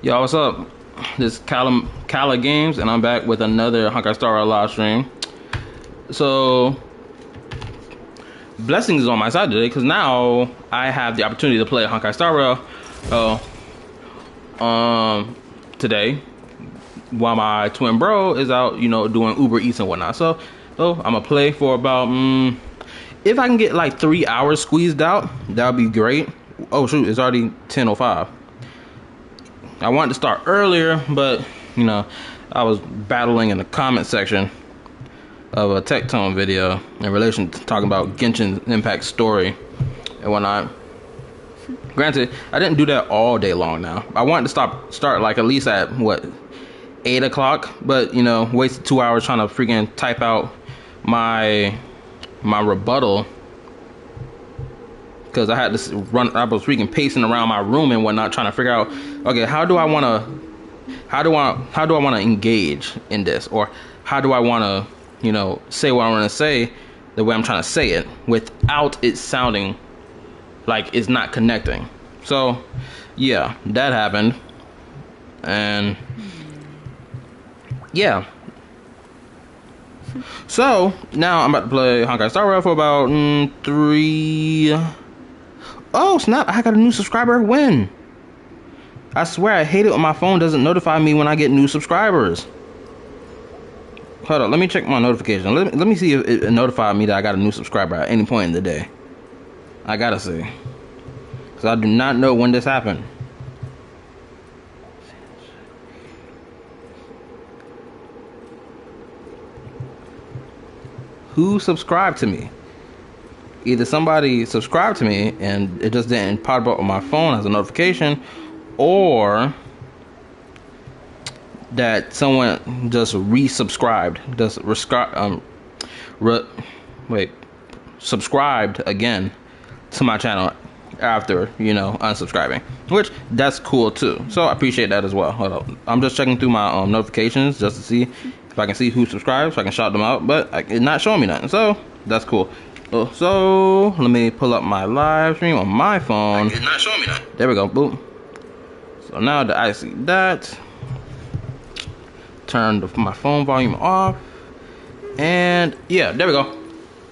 Yo, what's up? This is Kala Games, and I'm back with another Honkai Star Rail live stream. So, blessings is on my side today, because now I have the opportunity to play Honkai Star Rail today, while my twin bro is out, doing Uber Eats and whatnot. So I'm gonna play for about, if I can get like 3 hours squeezed out, that would be great. Oh shoot, it's already 10:05. I wanted to start earlier, but I was battling in the comment section of a Tech Tone video in relation to talking about Genshin Impact story and whatnot. Granted, I didn't do that all day long. Now I wanted to start like at least at 8 o'clock, but wasted 2 hours trying to freaking type out my rebuttal. Because I had to run, I was freaking pacing around my room and whatnot, trying to figure out, okay, how do I want to engage in this, or how do I want to, say what I want to say the way I'm trying to say it without it sounding like it's not connecting. So, yeah, that happened, and yeah. So now I'm about to play Honkai Star Rail for about 3. Oh snap, I got a new subscriber. When? I swear I hate it when my phone doesn't notify me when I get new subscribers. Hold up, let me check my notification. Let me see if it notified me that I got a new subscriber at any point in the day. I gotta see, because I do not know when this happened. Who subscribed to me? Either somebody subscribed to me and it just didn't pop up on my phone as a notification, or that someone just resubscribed, subscribed again to my channel after unsubscribing, which that's cool too. So I appreciate that as well. Hold up, I'm just checking through my notifications just to see if I can see who subscribed so I can shout them out, but it's not showing me nothing, so that's cool. So let me pull up my live stream on my phone. It's not showing me nothing. There we go. Boom. So now that I see that, turn my phone volume off, and yeah, there we go.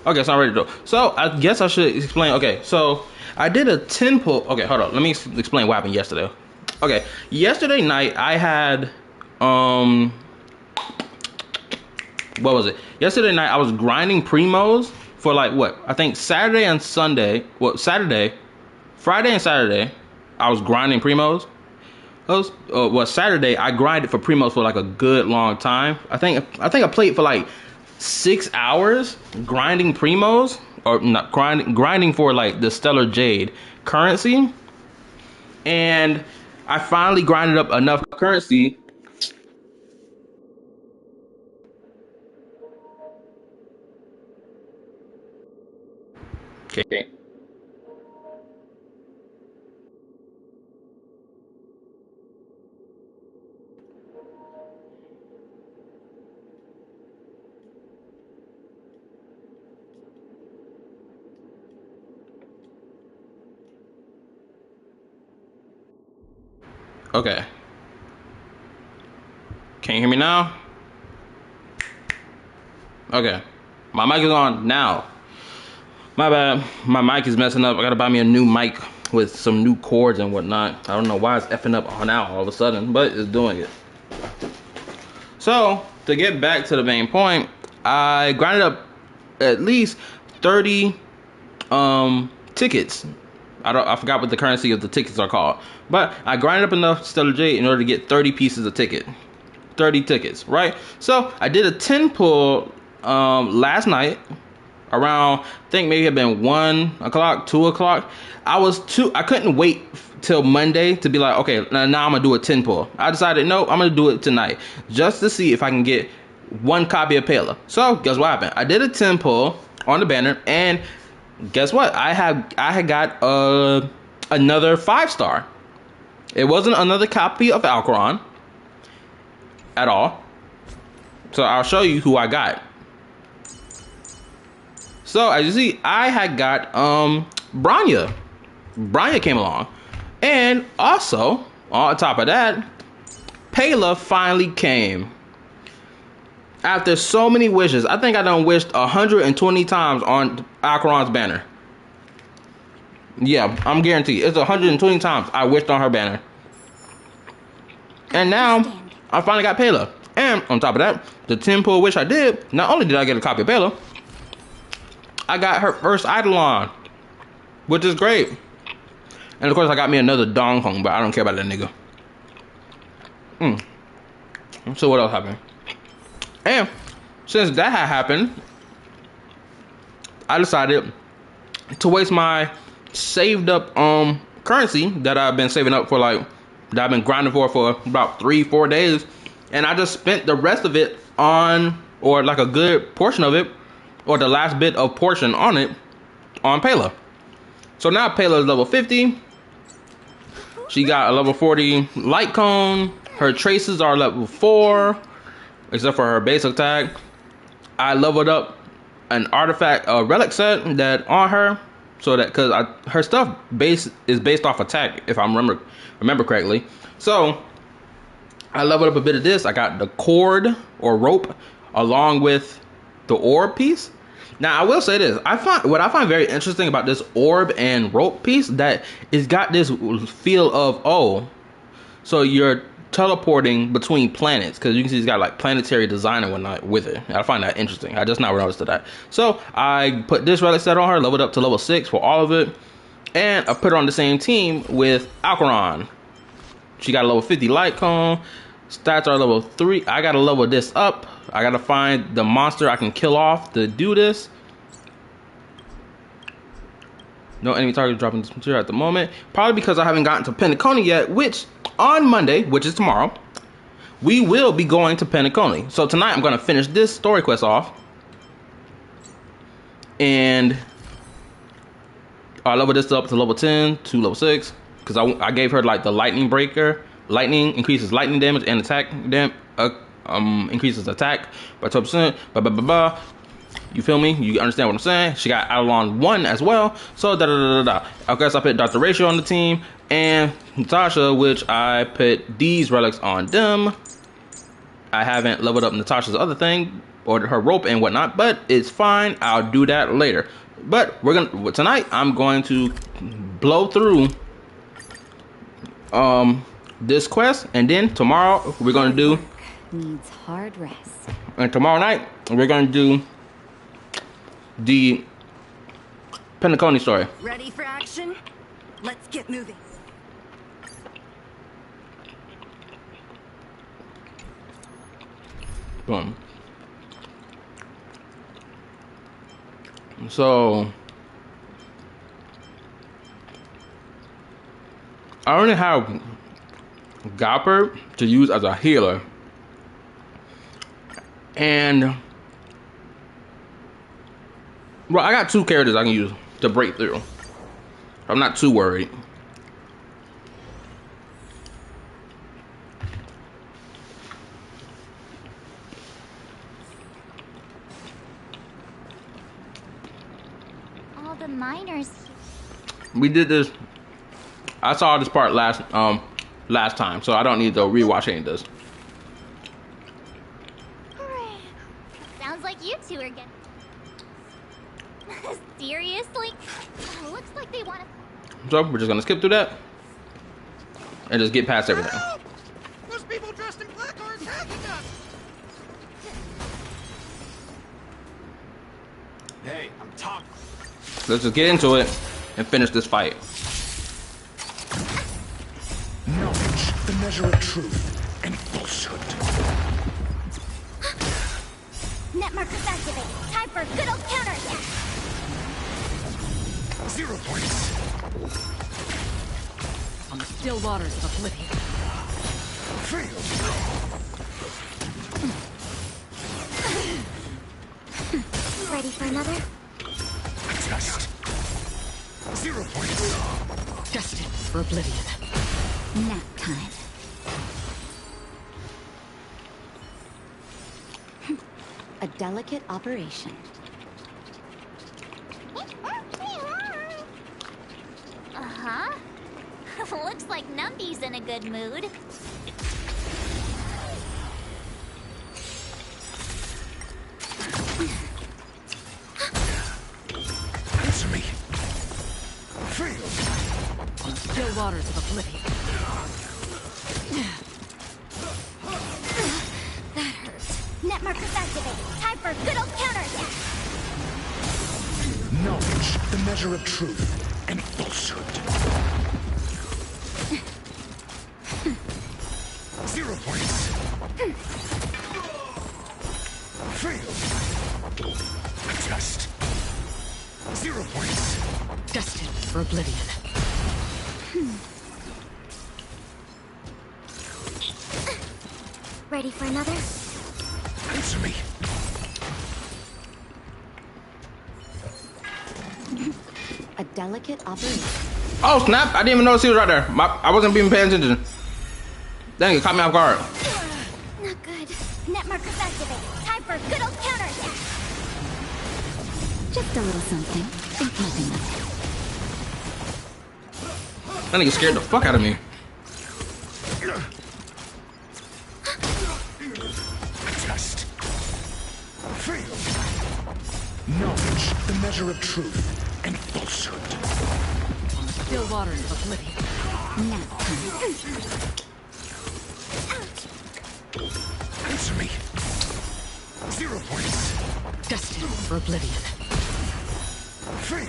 Okay, so I'm ready to go. So I guess I should explain. Okay, so I did a 10 pull. Okay, hold on. Let me explain what happened yesterday. Okay, yesterday night I had what was it? Yesterday night I was grinding primos for like I think Saturday and Sunday. Friday and Saturday I was grinding primos. Saturday I grinded for primos for like a good long time. I think I played for like 6 hours grinding primos, or not grinding for like the Stellar Jade currency, and I finally grinded up enough currency. Okay. Okay. Can you hear me now? Okay. My mic is on now. My bad. My mic is messing up. I gotta buy me a new mic with some new cords and whatnot. I don't know why it's effing up now all of a sudden, but it's doing it. So, to get back to the main point, I grinded up at least 30 tickets. I forgot what the currency of the tickets are called, but I grinded up enough Stellar Jade in order to get 30 pieces of ticket. 30 tickets, right? So I did a 10 pull last night around, I think maybe it had been 1 o'clock, 2 o'clock. I couldn't wait till Monday to be like, okay, now I'm gonna do a 10 pull. I decided, no, I'm gonna do it tonight just to see if I can get 1 copy of Pela. So guess what happened? I did a 10 pull on the banner, and guess what? I had got another 5-star. It wasn't another copy of Alcaron at all. So I'll show you who I got. So as you see, I had got Branya. Branya came along, and also On top of that, Payla finally came. After so many wishes, I think I done wished 120 times on Alcaron's banner. Yeah, I'm guaranteed. It's 120 times I wished on her banner. And now, I finally got Payla. And on top of that, the 10 pull wish I did, not only did I get a copy of Payla, I got her first Eidolon, which is great. And of course, I got me another Dong Hong, but I don't care about that nigga. So what else happened? And since that had happened, I decided to waste my saved up currency that I've been saving up for, like, that I've been grinding for about 3-4 days, and I just spent the rest of it on, or like a good portion of it, or the last bit of portion on it, on Payla. So now Payla is level 50. She got a level 40 light cone. Her traces are level 4, except for her base attack. I leveled up an artifact, a relic set that on her, so that because her stuff is based off attack, if I remember correctly. So I leveled up a bit of this. I got the cord or rope along with the orb piece. Now I will say this: what I find very interesting about this orb and rope piece, that it's got this feel of, oh, so you're teleporting between planets, because you can see it's got like planetary design and whatnot with it. I find that interesting. I just now noticed that. So I put this relic set on her, leveled up to level 6 for all of it, and I put her on the same team with Alcaron. She got a level 50 light cone. Stats are level 3. I gotta level this up. I gotta find the monster I can kill off to do this. No enemy targets dropping this material at the moment. Probably because I haven't gotten to Penacony yet, which on Monday, which is tomorrow, we will be going to Penacony. So tonight I'm gonna finish this story quest off. And I level this up to level 10 to level 6. Because I gave her like the lightning breaker. Lightning increases lightning damage and attack increases attack by 12%. You feel me? You understand what I'm saying? She got Eidolon 1 as well. So I guess I put Dr. Ratio on the team and Natasha, which I put these relics on them. I haven't leveled up Natasha's other thing or her rope and whatnot, but it's fine. I'll do that later. But tonight I'm going to blow through this quest, and then tomorrow we're gonna do needs hard rest. And tomorrow night we're gonna do the Penacony story. Ready for action? Let's get moving. Boom. So I only have Gopper to use as a healer, and well, I got 2 characters I can use to break through. I'm not too worried. All the miners. We did this. I saw this part last time, so I don't need to rewatch any of this. Sounds like you two are getting. Seriously? Oh, looks like they want to. So we're just gonna skip through that and just get past everything. Help! Those people dressed in black are attacking us! Hey, I'm talking. Let's just get into it and finish this fight. Knowledge, the measure of truth and falsehood. Net markers activate. Time for a good old counterattack. 0 points. On the still waters of oblivion. Failed. Ready for another? Test. 0 points. Destined for oblivion. Nap time. A delicate operation. Uh-huh. Looks like Numby's in a good good mood. Answer me. Feel. Still waters of oblivion. That hurts. Net markers activated. Time for a good old counterattack. Knowledge, the measure of truth and falsehood. 0 points. Fail. Adjust. 0 points. Destined for oblivion. Ready for another? Answer me. A delicate operation. Oh snap! I didn't even notice he was right there. I wasn't even paying attention. Dang, it caught me off guard. Not good. Net markers activated. Time for a good old counterattack. Just a little something. Think nothing of it. That nigga scared the fuck out of me. Adjust. Fail. Knowledge, the measure of truth and falsehood. Still waters of oblivion. Nap time. Answer me. 0 points. Destined for oblivion. Fail.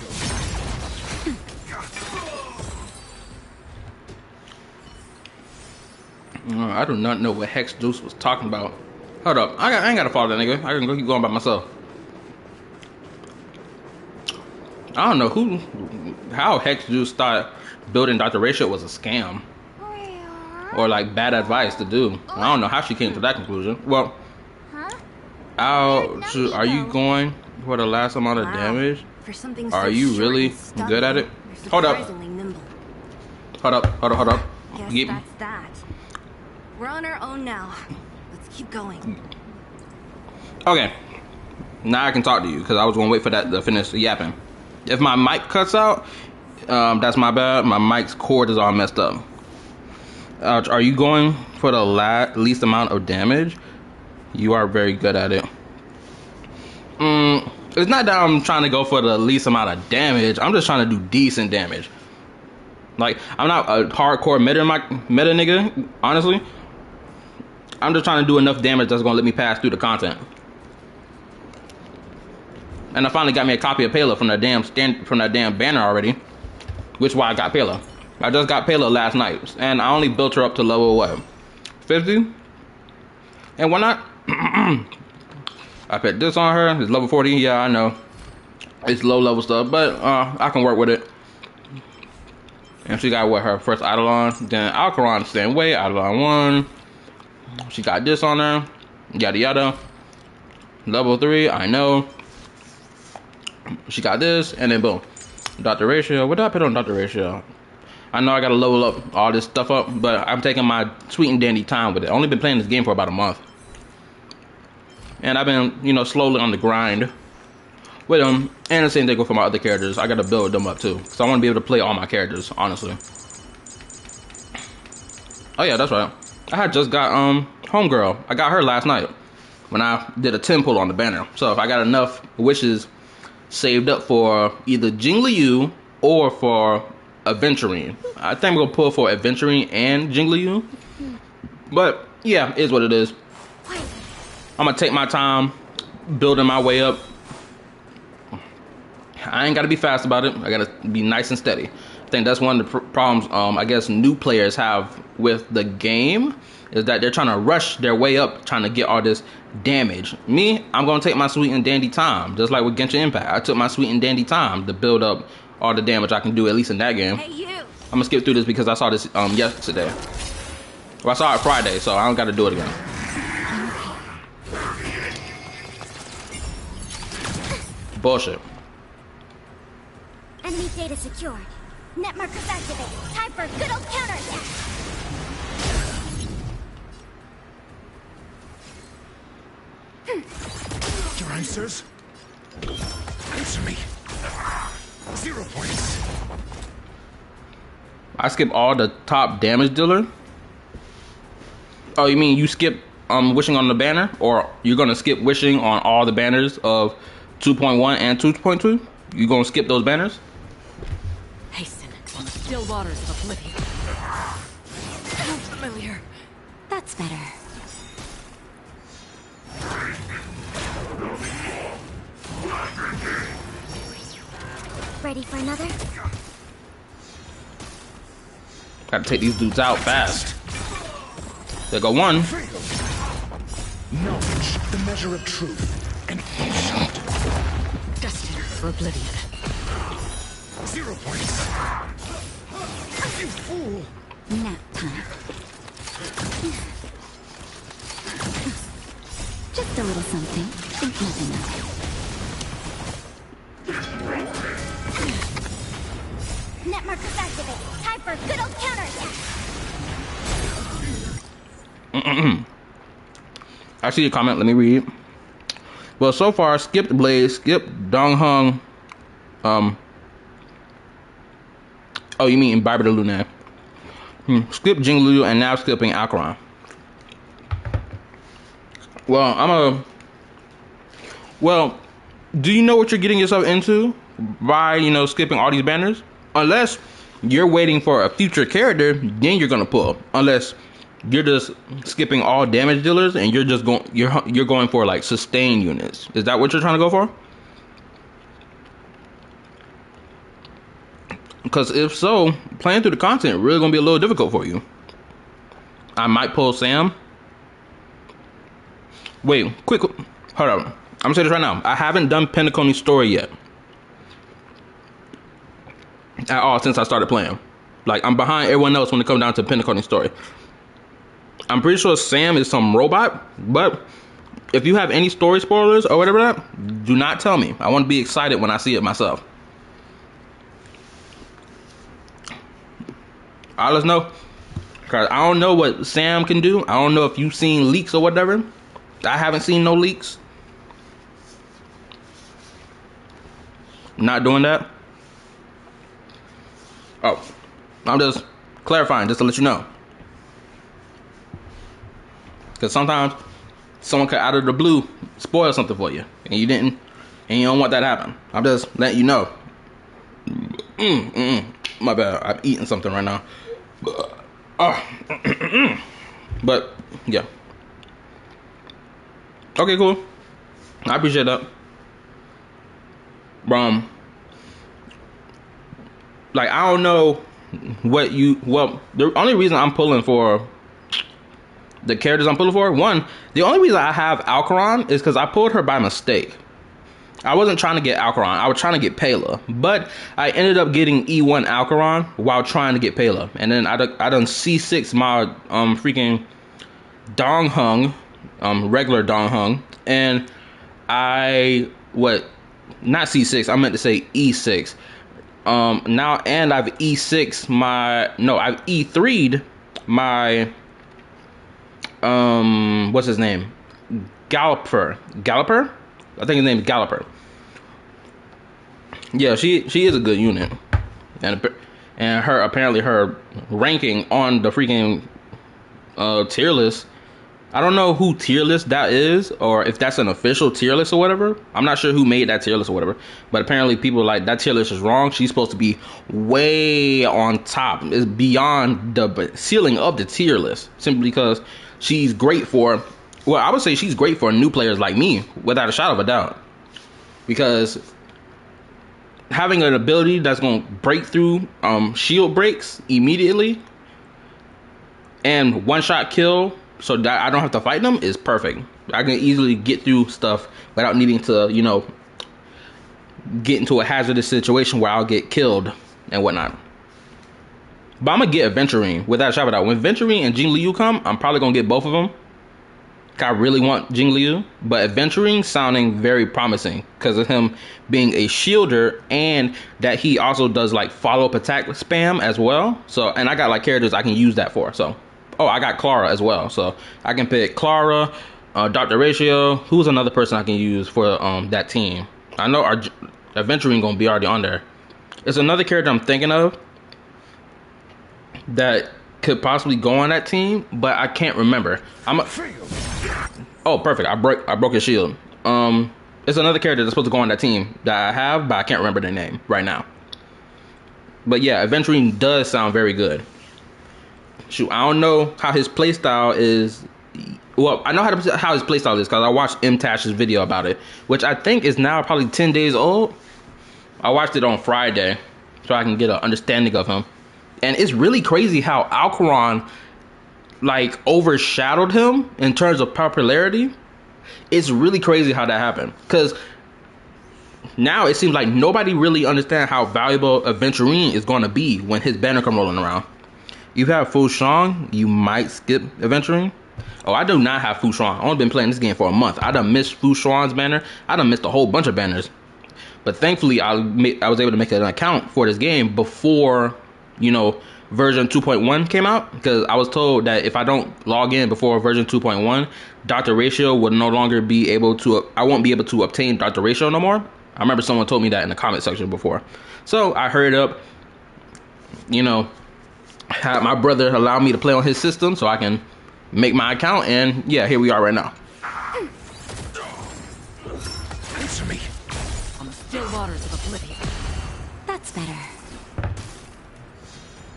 I do not know what Hex Juice was talking about. Hold up, I ain't gotta follow that nigga. I can go keep going by myself. I don't know how Hex Juice thought building Dr. Ratio was a scam or like bad advice to do. I don't know how she came to that conclusion. Well, are you going for the last amount of damage? For something Are so you short really and stubby, good at it? you're Hold up. surprisingly nimble. Hold up. Guess Get- that's that. We're on our own now. Let's keep going. Okay, now I can talk to you because I was gonna wait for that to finish yapping. If my mic cuts out, that's my bad. My mic's cord is all messed up. Are you going for the least amount of damage? You are very good at it. It's not that I'm trying to go for the least amount of damage. I'm just trying to do decent damage. Like, I'm not a hardcore meta nigga, honestly. I'm just trying to do enough damage that's gonna let me pass through the content. And I finally got me a copy of Payla from that damn banner already, which is why I got Payla. I just got Payla last night, and I only built her up to level what, 50? And why not? I put this on her. It's level 40. Yeah, I know. It's low level stuff, but I can work with it. And she got what, her first Eidolon, then Alcaron the same way, Eidolon 1. She got this on her, yada yada. Level 3, I know. She got this, and then boom. Dr. Ratio, what did I put on Dr. Ratio? I know I gotta level up all this stuff up, but I'm taking my sweet and dandy time with it. I've only been playing this game for about a month. And I've been, slowly on the grind with them. And the same thing for my other characters. I gotta build them up too, because I want to be able to play all my characters, honestly. Oh yeah, that's right. I had just got Homegirl. I got her last night when I did a 10 pull on the banner. So if I got enough wishes saved up for either Jing Liu or for Adventuring, I think I'm gonna pull for Adventuring and Jing Liu. But yeah, it is what it is. I'm gonna take my time building my way up. I ain't gotta be fast about it. I gotta be nice and steady. I think that's one of the problems I guess new players have with the game, is that they're trying to rush their way up, trying to get all this damage. Me, I'm gonna take my sweet and dandy time, just like with Genshin Impact. I took my sweet and dandy time to build up all the damage I can do, at least in that game. Hey, you. I'm gonna skip through this because I saw this yesterday. Well, I saw it Friday, so I don't gotta do it again. Bullshit. Enemy data secured. Net markers activated. Time for a good old counterattack. Your answers? Answer me. 0 points. I skip all the top damage dealer. Oh, you mean you skip wishing on the banner, or you're gonna skip wishing on all the banners of 2.1 and 2.2? You gonna skip those banners? Hasten on the still waters of oblivion. Sounds familiar. That's better. Ready for another? Gotta take these dudes out fast. There go one. Knowledge, the measure of truth, and Destined for oblivion. 0 points. You fool! Nap time. Just a little something. Think nothing of it. Net markers activate. Time for a good old counterattack. I see your comment. Let me read. Well, so far, skipped Blaze, skipped Dong Hung. Oh, you mean Imbiber the Lunar. Skip Jing Liu, and now skipping Alcaron. Well, do you know what you're getting yourself into by, skipping all these banners? Unless you're waiting for a future character, then you're gonna pull. Unless you're just skipping all damage dealers and you're just going for like sustain units. Is that what you're trying to go for? Because if so, playing through the content really gonna be a little difficult for you. I might pull Sam. Wait, quick, hold on. I'm gonna say this right now. I haven't done Pentaconi's story yet. At all since I started playing. Like, I'm behind everyone else when it comes down to Pentaconi's story. I'm pretty sure Sam is some robot, but if you have any story spoilers or whatever that, do not tell me. I want to be excited when I see it myself. I'll let us know. Cause I don't know what Sam can do. I don't know if you've seen leaks or whatever. I haven't seen no leaks. Not doing that. Oh, I'm just clarifying, just to let you know. Because sometimes someone could out of the blue spoil something for you, and you didn't, and you don't want that to happen. I'm just letting you know. My bad. I'm eating something right now. But yeah. Okay, cool. I appreciate that. Like, I don't know what you. Well, the only reason I'm pulling for the characters I'm pulling for, one, the only reason I have Alcaron is because I pulled her by mistake. I wasn't trying to get Alcaron. I was trying to get Pela. But I ended up getting E1 Alcaron while trying to get Pela. And then I done C6 my freaking Dong Hung, regular Dong Hung. And not C6, I meant to say E6. Now, and I've E6 I've E3'd my, what's his name? Galloper? I think his name is Galloper. Yeah, she is a good unit, and her apparently her ranking on the freaking tier list. I don't know who tier list that is, or if that's an official tier list or whatever. I'm not sure who made that tier list or whatever, but apparently people like that tier list is wrong. She's supposed to be way on top. It's beyond the ceiling of the tier list, simply because she's great for. Well, I would say she's great for new players like me, without a shadow of a doubt. Because having an ability that's going to break through shield breaks immediately and one-shot kill so that I don't have to fight them is perfect. I can easily get through stuff without needing to, get into a hazardous situation where I'll get killed and whatnot. But I'm going to get Aventurine, without a shadow of a doubt. When Aventurine and Jing Liu come, I'm probably going to get both of them. I really want Jing Liu, but Aventurine sounding very promising because of him being a shielder and that he also does like follow-up attack spam as well. So, and I got like characters I can use that for. So, I got Clara as well. So I can pick Clara, Dr. Ratio. Who's another person I can use for that team? I know our Aventurine gonna be already on there. There's another character I'm thinking of that could possibly go on that team, but I can't remember. Oh, perfect. I broke his shield. It's another character that's supposed to go on that team that I have, but I can't remember their name right now. But yeah, Aventurine does sound very good. Shoot, I don't know how his playstyle is. Well, I know how his playstyle is because I watched M-Tash's video about it, which I think is now probably 10 days old. I watched it on Friday so I can get an understanding of him. And it's really crazy how Alcaron like overshadowed him in terms of popularity. It's really crazy how that happened, because now it seems like nobody really understands how valuable Aventurine is going to be when his banner come rolling around. You have Fu Shang, you might skip Aventurine. Oh, I do not have Fu Shang. I've only been playing this game for a month. I done missed Fu Shang's banner. I done missed a whole bunch of banners. But thankfully, I was able to make an account for this game before, you know, version 2.1 came out, because I was told that if I don't log in before version 2.1, Dr. Ratio would no longer be able to, I won't be able to obtain Dr. Ratio no more. I remember someone told me that in the comment section before. So I hurried up, you know, had my brother allow me to play on his system so I can make my account, and yeah, here we are right now. Answer me. On the still waters of oblivion. That's better.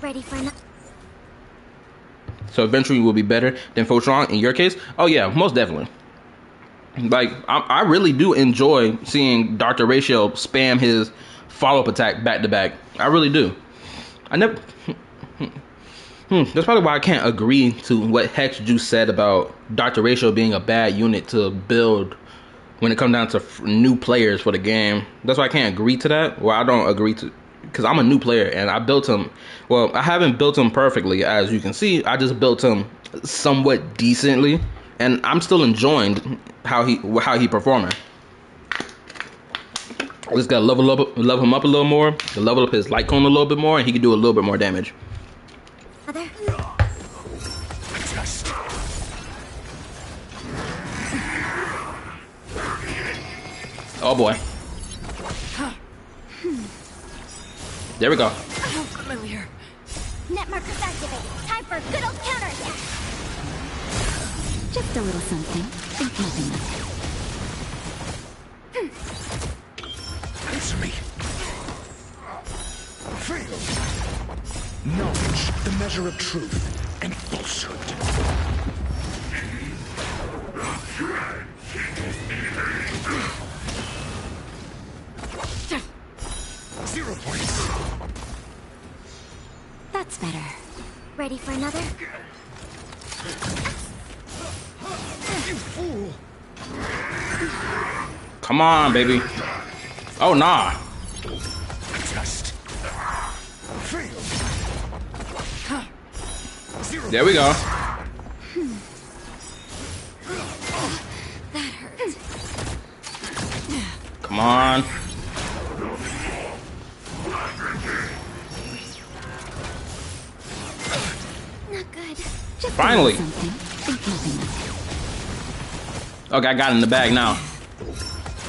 Ready for another? So eventually will be better than Fu Shang in your case? Oh yeah, most definitely. Like, I really do enjoy seeing Dr. Ratio spam his follow-up attack back to back. I really do. I never... That's probably why I can't agree to what Hex Juice said about Dr. Ratio being a bad unit to build when it comes down to new players for the game. That's why I can't agree to that. Well, I don't agree to... because I'm a new player and I built him. Well, I haven't built him perfectly, as you can see. I just built him somewhat decently, and I'm still enjoying how he performing. I just gotta level him up a little more, to level up his light cone a little bit more, and he can do a little bit more damage. Other? Test. Oh boy. There we go. How familiar. Net markers activate. Time for a good old counterattack. Just a little something. Think nothing of it. Answer me. Fail. Knowledge, the measure of truth and falsehood. 0 points. That's better. Ready for another? You fool. Come on, baby. Oh, nah. Test. Fail. 0 There we go. That hurt. Come on. Not good. Just Finally. something. Think nothing of Okay, I got it in the bag now.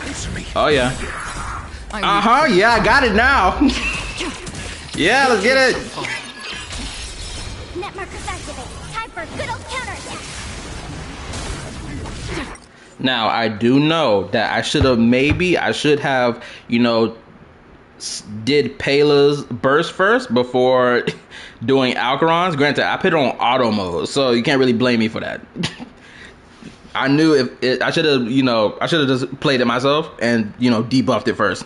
Answer me. Oh, yeah. Uh-huh, yeah, I got it now. Yeah, let's get it. it. Net markers activate. Time for a good old counterattack. Now, I do know that I should have, you know, did Pela's burst first before doing Alcaron's. Granted, I put it on auto mode, so you can't really blame me for that. I knew I should have, you know, I should have just played it myself and, you know, debuffed it first.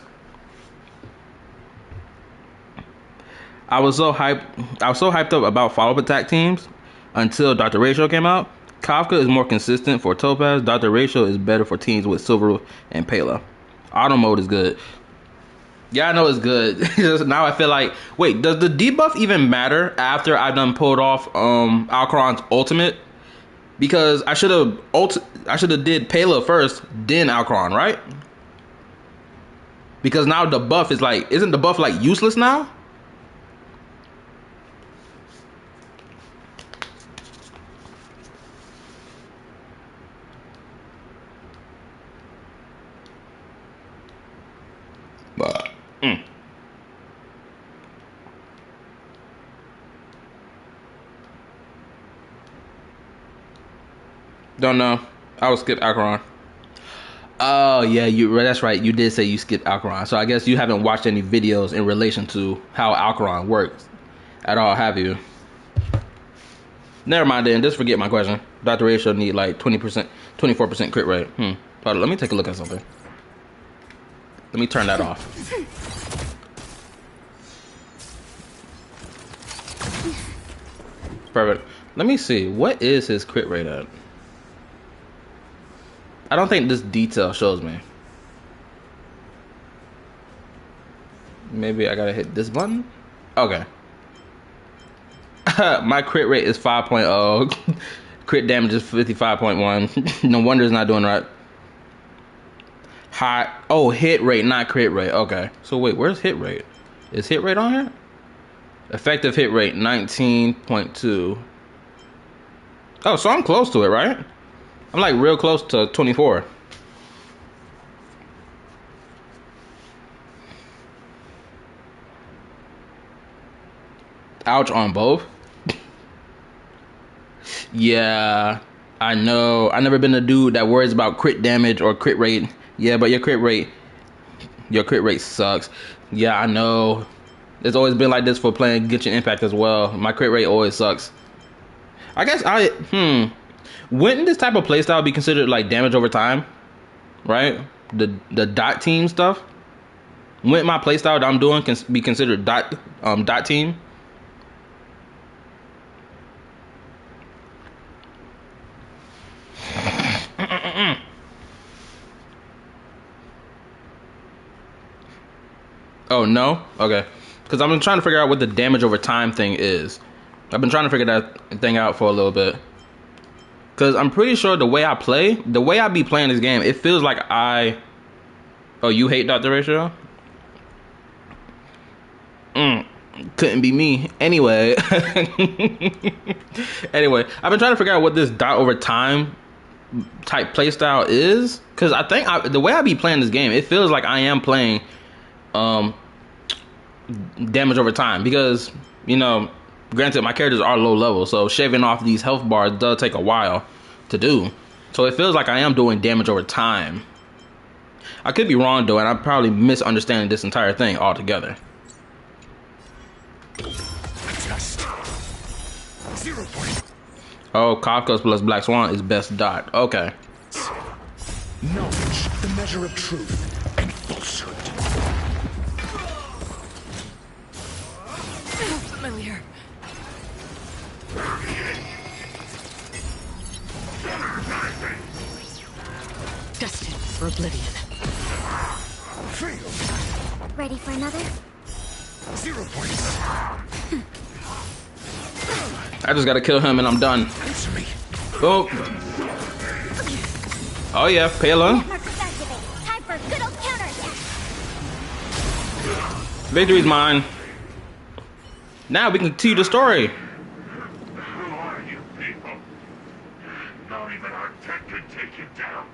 I was so hyped up about follow-up attack teams until Dr. Ratio came out. Kafka is more consistent for Topaz. Dr. Ratio is better for teams with Silver and Pela. Auto mode is good. Yeah, I know it's good. Now I feel like, wait, does the debuff even matter after I've done pulled off Alcaron's ultimate? Because I should have did Pela first, then Alcaron, right? Because now the buff is like, isn't the buff like useless now? But Don't know. I would skip Acheron. Oh yeah, that's right. You did say you skipped Acheron, so I guess you haven't watched any videos in relation to how Acheron works at all, have you? Never mind then. Just forget my question. Dr. Ratio need like 20%, 24% crit rate. Hold on, let me take a look at something. Let me turn that off. Perfect. Let me see. What is his crit rate at? I don't think this detail shows me. Maybe I gotta hit this button? Okay. My crit rate is 5.0. Crit damage is 55.1. No wonder it's not doing right. Oh, hit rate, not crit rate. Okay. So wait, where's hit rate? Is hit rate on here? Effective hit rate 19.2. Oh, so I'm close to it, right? I'm like real close to 24. Ouch on both. Yeah, I know. I've never been a dude that worries about crit damage or crit rate. Yeah, but your crit rate sucks. Yeah, I know. It's always been like this for playing Genshin Impact as well. My crit rate always sucks. I guess wouldn't this type of playstyle be considered like damage over time? Right? The dot team stuff? Wouldn't my playstyle that I'm doing be considered dot team? Oh no? Okay. Because I've been trying to figure out what the damage over time thing is. I've been trying to figure that thing out for a little bit. Because I'm pretty sure the way I be playing this game, it feels like Oh, you hate Dr. Ratio? Couldn't be me. Anyway. Anyway, I've been trying to figure out what this dot over time type playstyle is. Because I think the way I be playing this game, it feels like I am playing damage over time. Because, you know, granted, my characters are low level, so shaving off these health bars does take a while to do. So it feels like I am doing damage over time. I could be wrong though, and I'm probably misunderstanding this entire thing altogether. Adjust. 0 point. Oh, Kafka's plus Black Swan is best dot. Okay. Knowledge, the measure of truth and falsehood. Familiar. Destined for oblivion. Failed. Ready for another? 0 points. I just gotta kill him and I'm done. Answer me. Oh. Oh yeah, Pela. Netmarkers activate. Time for a good old counterattack. Victory's mine. Now we can continue the story. Who are you people? Not even our tech could take you down.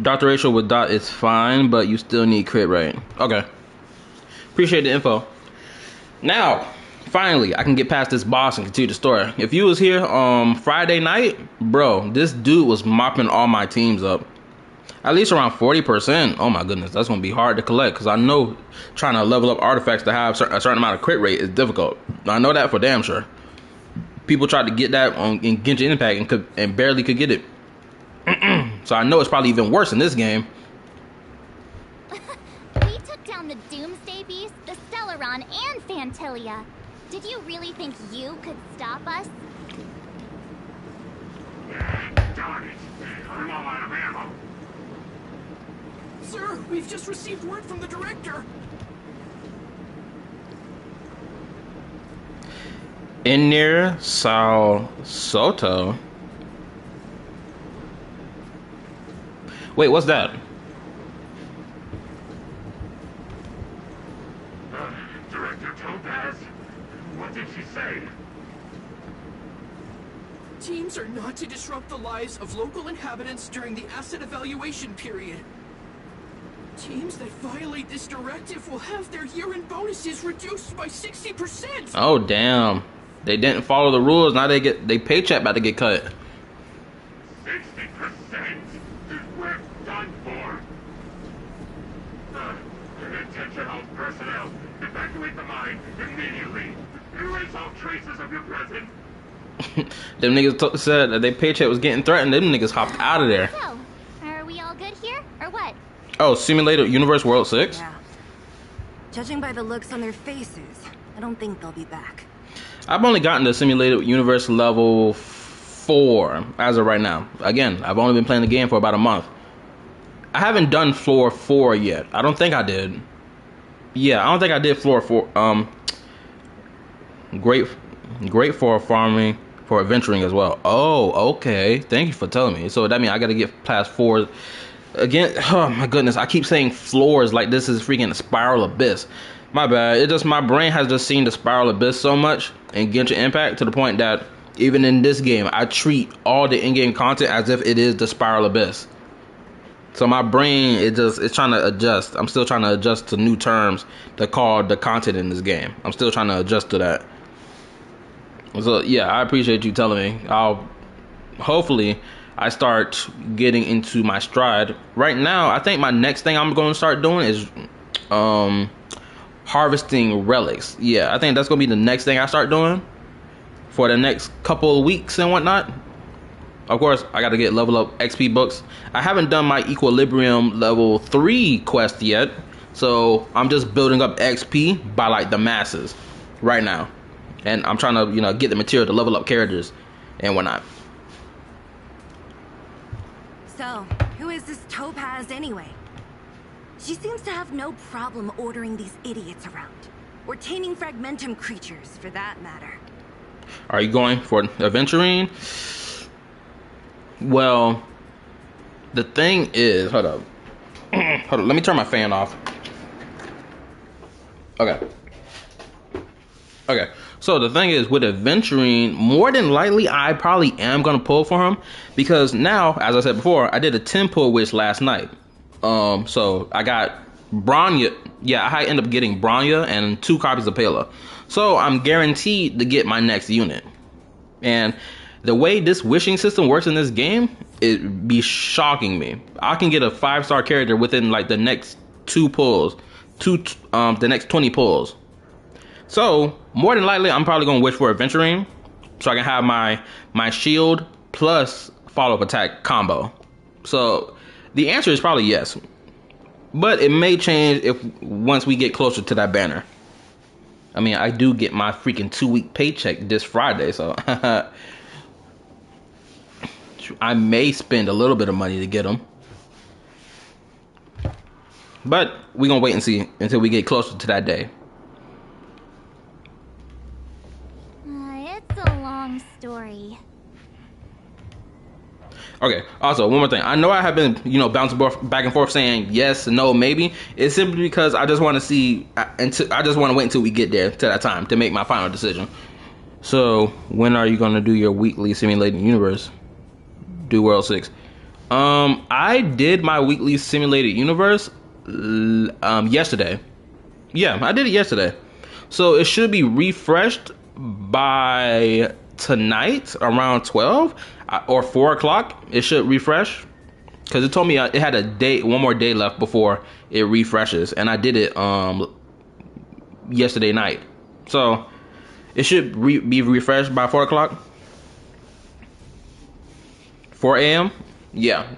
Dr. Ratio with dot is fine, but you still need crit rate. Okay. Appreciate the info. Now, finally, I can get past this boss and continue the story. If you was here Friday night, bro, this dude was mopping all my teams up. At least around 40%. Oh my goodness, that's gonna be hard to collect because I know trying to level up artifacts to have a certain amount of crit rate is difficult. I know that for damn sure. People tried to get that in Genshin Impact and barely could get it. So I know it's probably even worse in this game. We took down the Doomsday Beast, the Stellaron, and Fantilia. Did you really think you could stop us? Darn it. I'm all out of ammo. Sir, we've just received word from the director. In near Sao Soto. Wait, what's that? Director Topaz? What did she say? Teams are not to disrupt the lives of local inhabitants during the asset evaluation period. Teams that violate this directive will have their year-end bonuses reduced by 60%. Oh, damn. They didn't follow the rules. Now they paycheck about to get cut. 60%? We're done for. Attention all personnel. Evacuate the mine immediately. Erase all traces of your presence. Them niggas said that their paycheck was getting threatened. Them niggas hopped out of there. So, are we all good here, or what? Oh, Simulated Universe World 6? Yeah. Judging by the looks on their faces, I don't think they'll be back. I've only gotten to Simulated Universe level 4 as of right now. Again, I've only been playing the game for about a month. I haven't done floor 4 yet. I don't think I did. Yeah, I don't think I did floor 4. Great for farming, for adventuring as well. Oh, okay. Thank you for telling me. So that means I gotta get past 4 again. Oh my goodness, I keep saying floors like this is freaking a spiral abyss. My bad. It just, my brain has just seen the spiral abyss so much in Genshin Impact to the point that even in this game, I treat all the in-game content as if it is the spiral abyss. So my brain, it's trying to adjust. I'm still trying to adjust to new terms that call the content in this game. I'm still trying to adjust to that. So yeah, I appreciate you telling me. Hopefully I start getting into my stride. Right now, I think my next thing I'm going to start doing is harvesting relics. Yeah, I think that's going to be the next thing I start doing for the next couple of weeks and whatnot. Of course, I got to get level up XP books. I haven't done my Equilibrium level 3 quest yet, so I'm just building up XP by like the masses right now. And I'm trying to, get the material to level up characters and whatnot. So, who is this Topaz anyway? She seems to have no problem ordering these idiots around. Or taming fragmentum creatures, for that matter. Are you going for adventuring? Well, the thing is, hold up. Hold up, let me turn my fan off. Okay. So the thing is, with adventuring, more than likely, I probably am going to pull for him. Because now, as I said before, I did a 10 pull wish last night. So I got Bronya. Yeah, I end up getting Bronya and 2 copies of Pela. So I'm guaranteed to get my next unit. And the way this wishing system works in this game, it be shocking me. I can get a 5-star character within like the next 2 pulls. The next 20 pulls. So, more than likely, I'm probably going to wish for adventuring so I can have my shield plus follow-up attack combo. So, the answer is probably yes. But it may change once we get closer to that banner. I mean, I do get my freaking 2-week paycheck this Friday, so I may spend a little bit of money to get them. But we're going to wait and see until we get closer to that day. It's a long story. Okay, also, one more thing. I know I have been, bouncing back and forth saying yes, no, maybe. It's simply because I just want to see, I just want to wait until we get there to that time to make my final decision. So, when are you going to do your weekly Simulated Universe? Do World 6. I did my weekly Simulated Universe yesterday. Yeah, I did it yesterday. So, it should be refreshed by tonight around 12 or 4 o'clock. It should refresh because it told me it had one more day left before it refreshes, and I did it yesterday night. So it should be refreshed by 4 o'clock. 4 a.m. Yeah,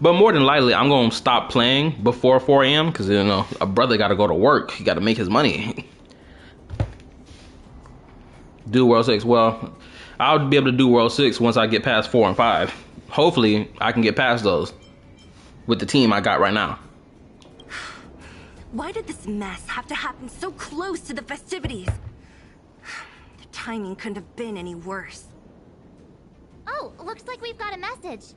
but more than likely I'm gonna stop playing before 4 a.m. because a brother got to go to work. He got to make his money. Do World 6. Well, I'll be able to do World 6 once I get past 4 and 5. Hopefully, I can get past those with the team I got right now. Why did this mess have to happen so close to the festivities? The timing couldn't have been any worse. Oh, looks like we've got a message.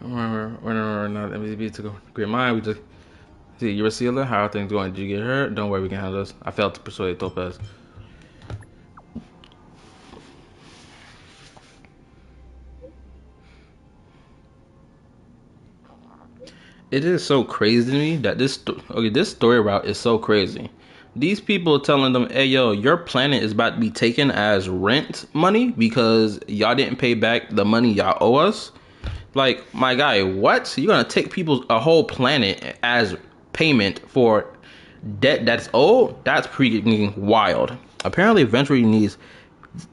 We're not MVP to go great mind. We just see you're a sealer. How are things going? Did you get hurt? Don't worry, we can handle this. I failed to persuade Topaz. It is so crazy to me that this story route is so crazy. These people telling them, hey yo, your planet is about to be taken as rent money because y'all didn't pay back the money y'all owe us. Like, my guy, what? You're gonna take a whole planet as payment for debt that's owed? That's pretty wild. Apparently eventually needs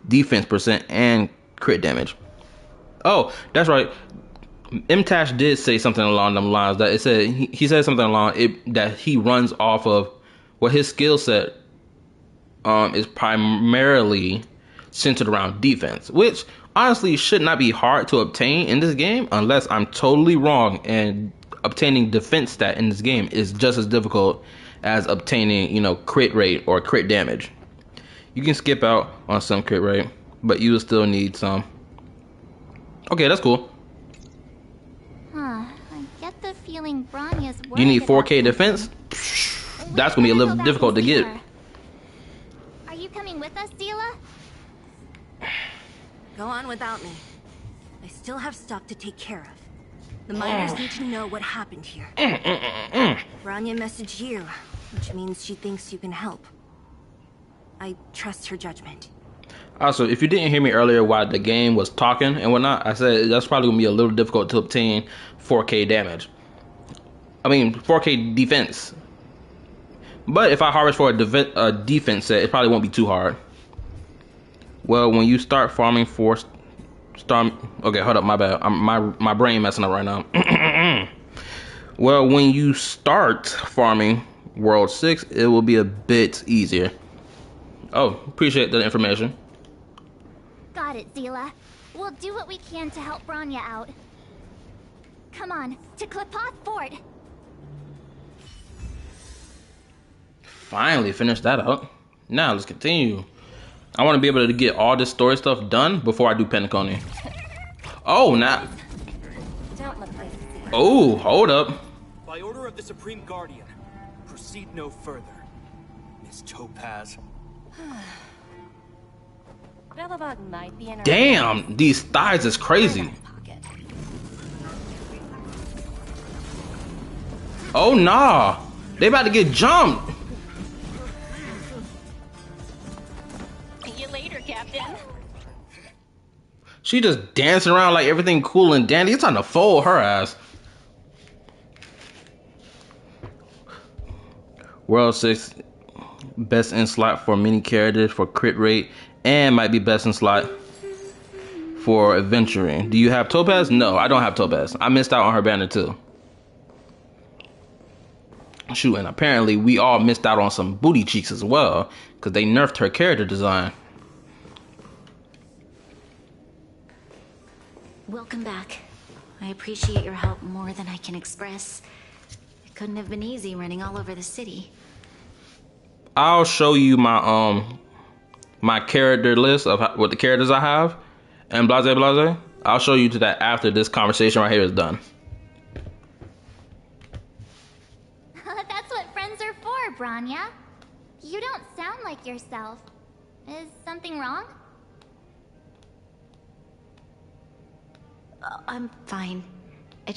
defense percent and crit damage. Oh, that's right. MTash did say something along them lines. That it said he said something along it that he runs off of what his skill set is primarily centered around defense, which honestly should not be hard to obtain in this game unless I'm totally wrong, and obtaining defense stat in this game is just as difficult as obtaining, you know, crit rate or crit damage. You can skip out on some crit rate, but you will still need some. Okay, that's cool. Huh. I get the feeling Bronya's worried. You need 4K about defense? That's gonna be a little difficult to get. Are you coming with us, Zila? Go on without me. I still have stuff to take care of. The miners need to know what happened here. Bronya messaged you, which means she thinks you can help. I trust her judgment. Also, if you didn't hear me earlier while the game was talking and whatnot, I said that's probably gonna be a little difficult to obtain 4K damage. I mean 4K defense. But if I harvest for a defense set, it probably won't be too hard. Well, when you start farming for okay, hold up, my bad. My brain messing up right now. Well, when you start farming World 6, it will be a bit easier. Oh, appreciate the information. Got it, Zila. We'll do what we can to help Bronya out. Come on, to Klipoth Fort. Finally finished that out. Now let's continue. I want to be able to get all this story stuff done before I do Pentaconi. Oh, now. Oh, hold up. By order of the Supreme Guardian, proceed no further. Miss Topaz. Might be in her Damn, these thighs is crazy. pocket. Oh, nah. They about to get jumped. See you later, Captain. She just dancing around like everything cool and dandy. It's time to fold her ass. World 6, best in slot for mini characters for crit rate, and might be best in slot for adventuring. Do you have Topaz? No, I don't have Topaz. I missed out on her banner too. Shoot, and apparently we all missed out on some booty cheeks as well, because they nerfed her character design. Welcome back. I appreciate your help more than I can express. It couldn't have been easy running all over the city. I'll show you my my character list of what the characters I have, and blase. I'll show you to that after this conversation right here is done. That's what friends are for, Bronya. You don't sound like yourself. Is something wrong? I'm fine. I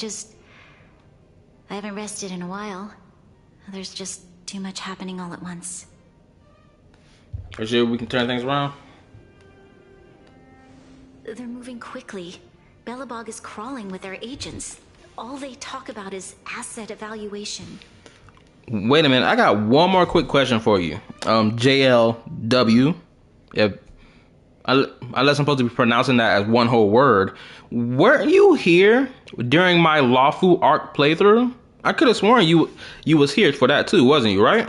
haven't rested in a while. There's just too much happening all at once. Are you sure we can turn things around? They're moving quickly. Belobog is crawling with their agents. All they talk about is asset evaluation. Wait a minute, I got one more quick question for you. JLW, unless I'm supposed to be pronouncing that as one whole word, weren't you here during my Lawful Arc playthrough? I could have sworn you was here for that too, wasn't you, right?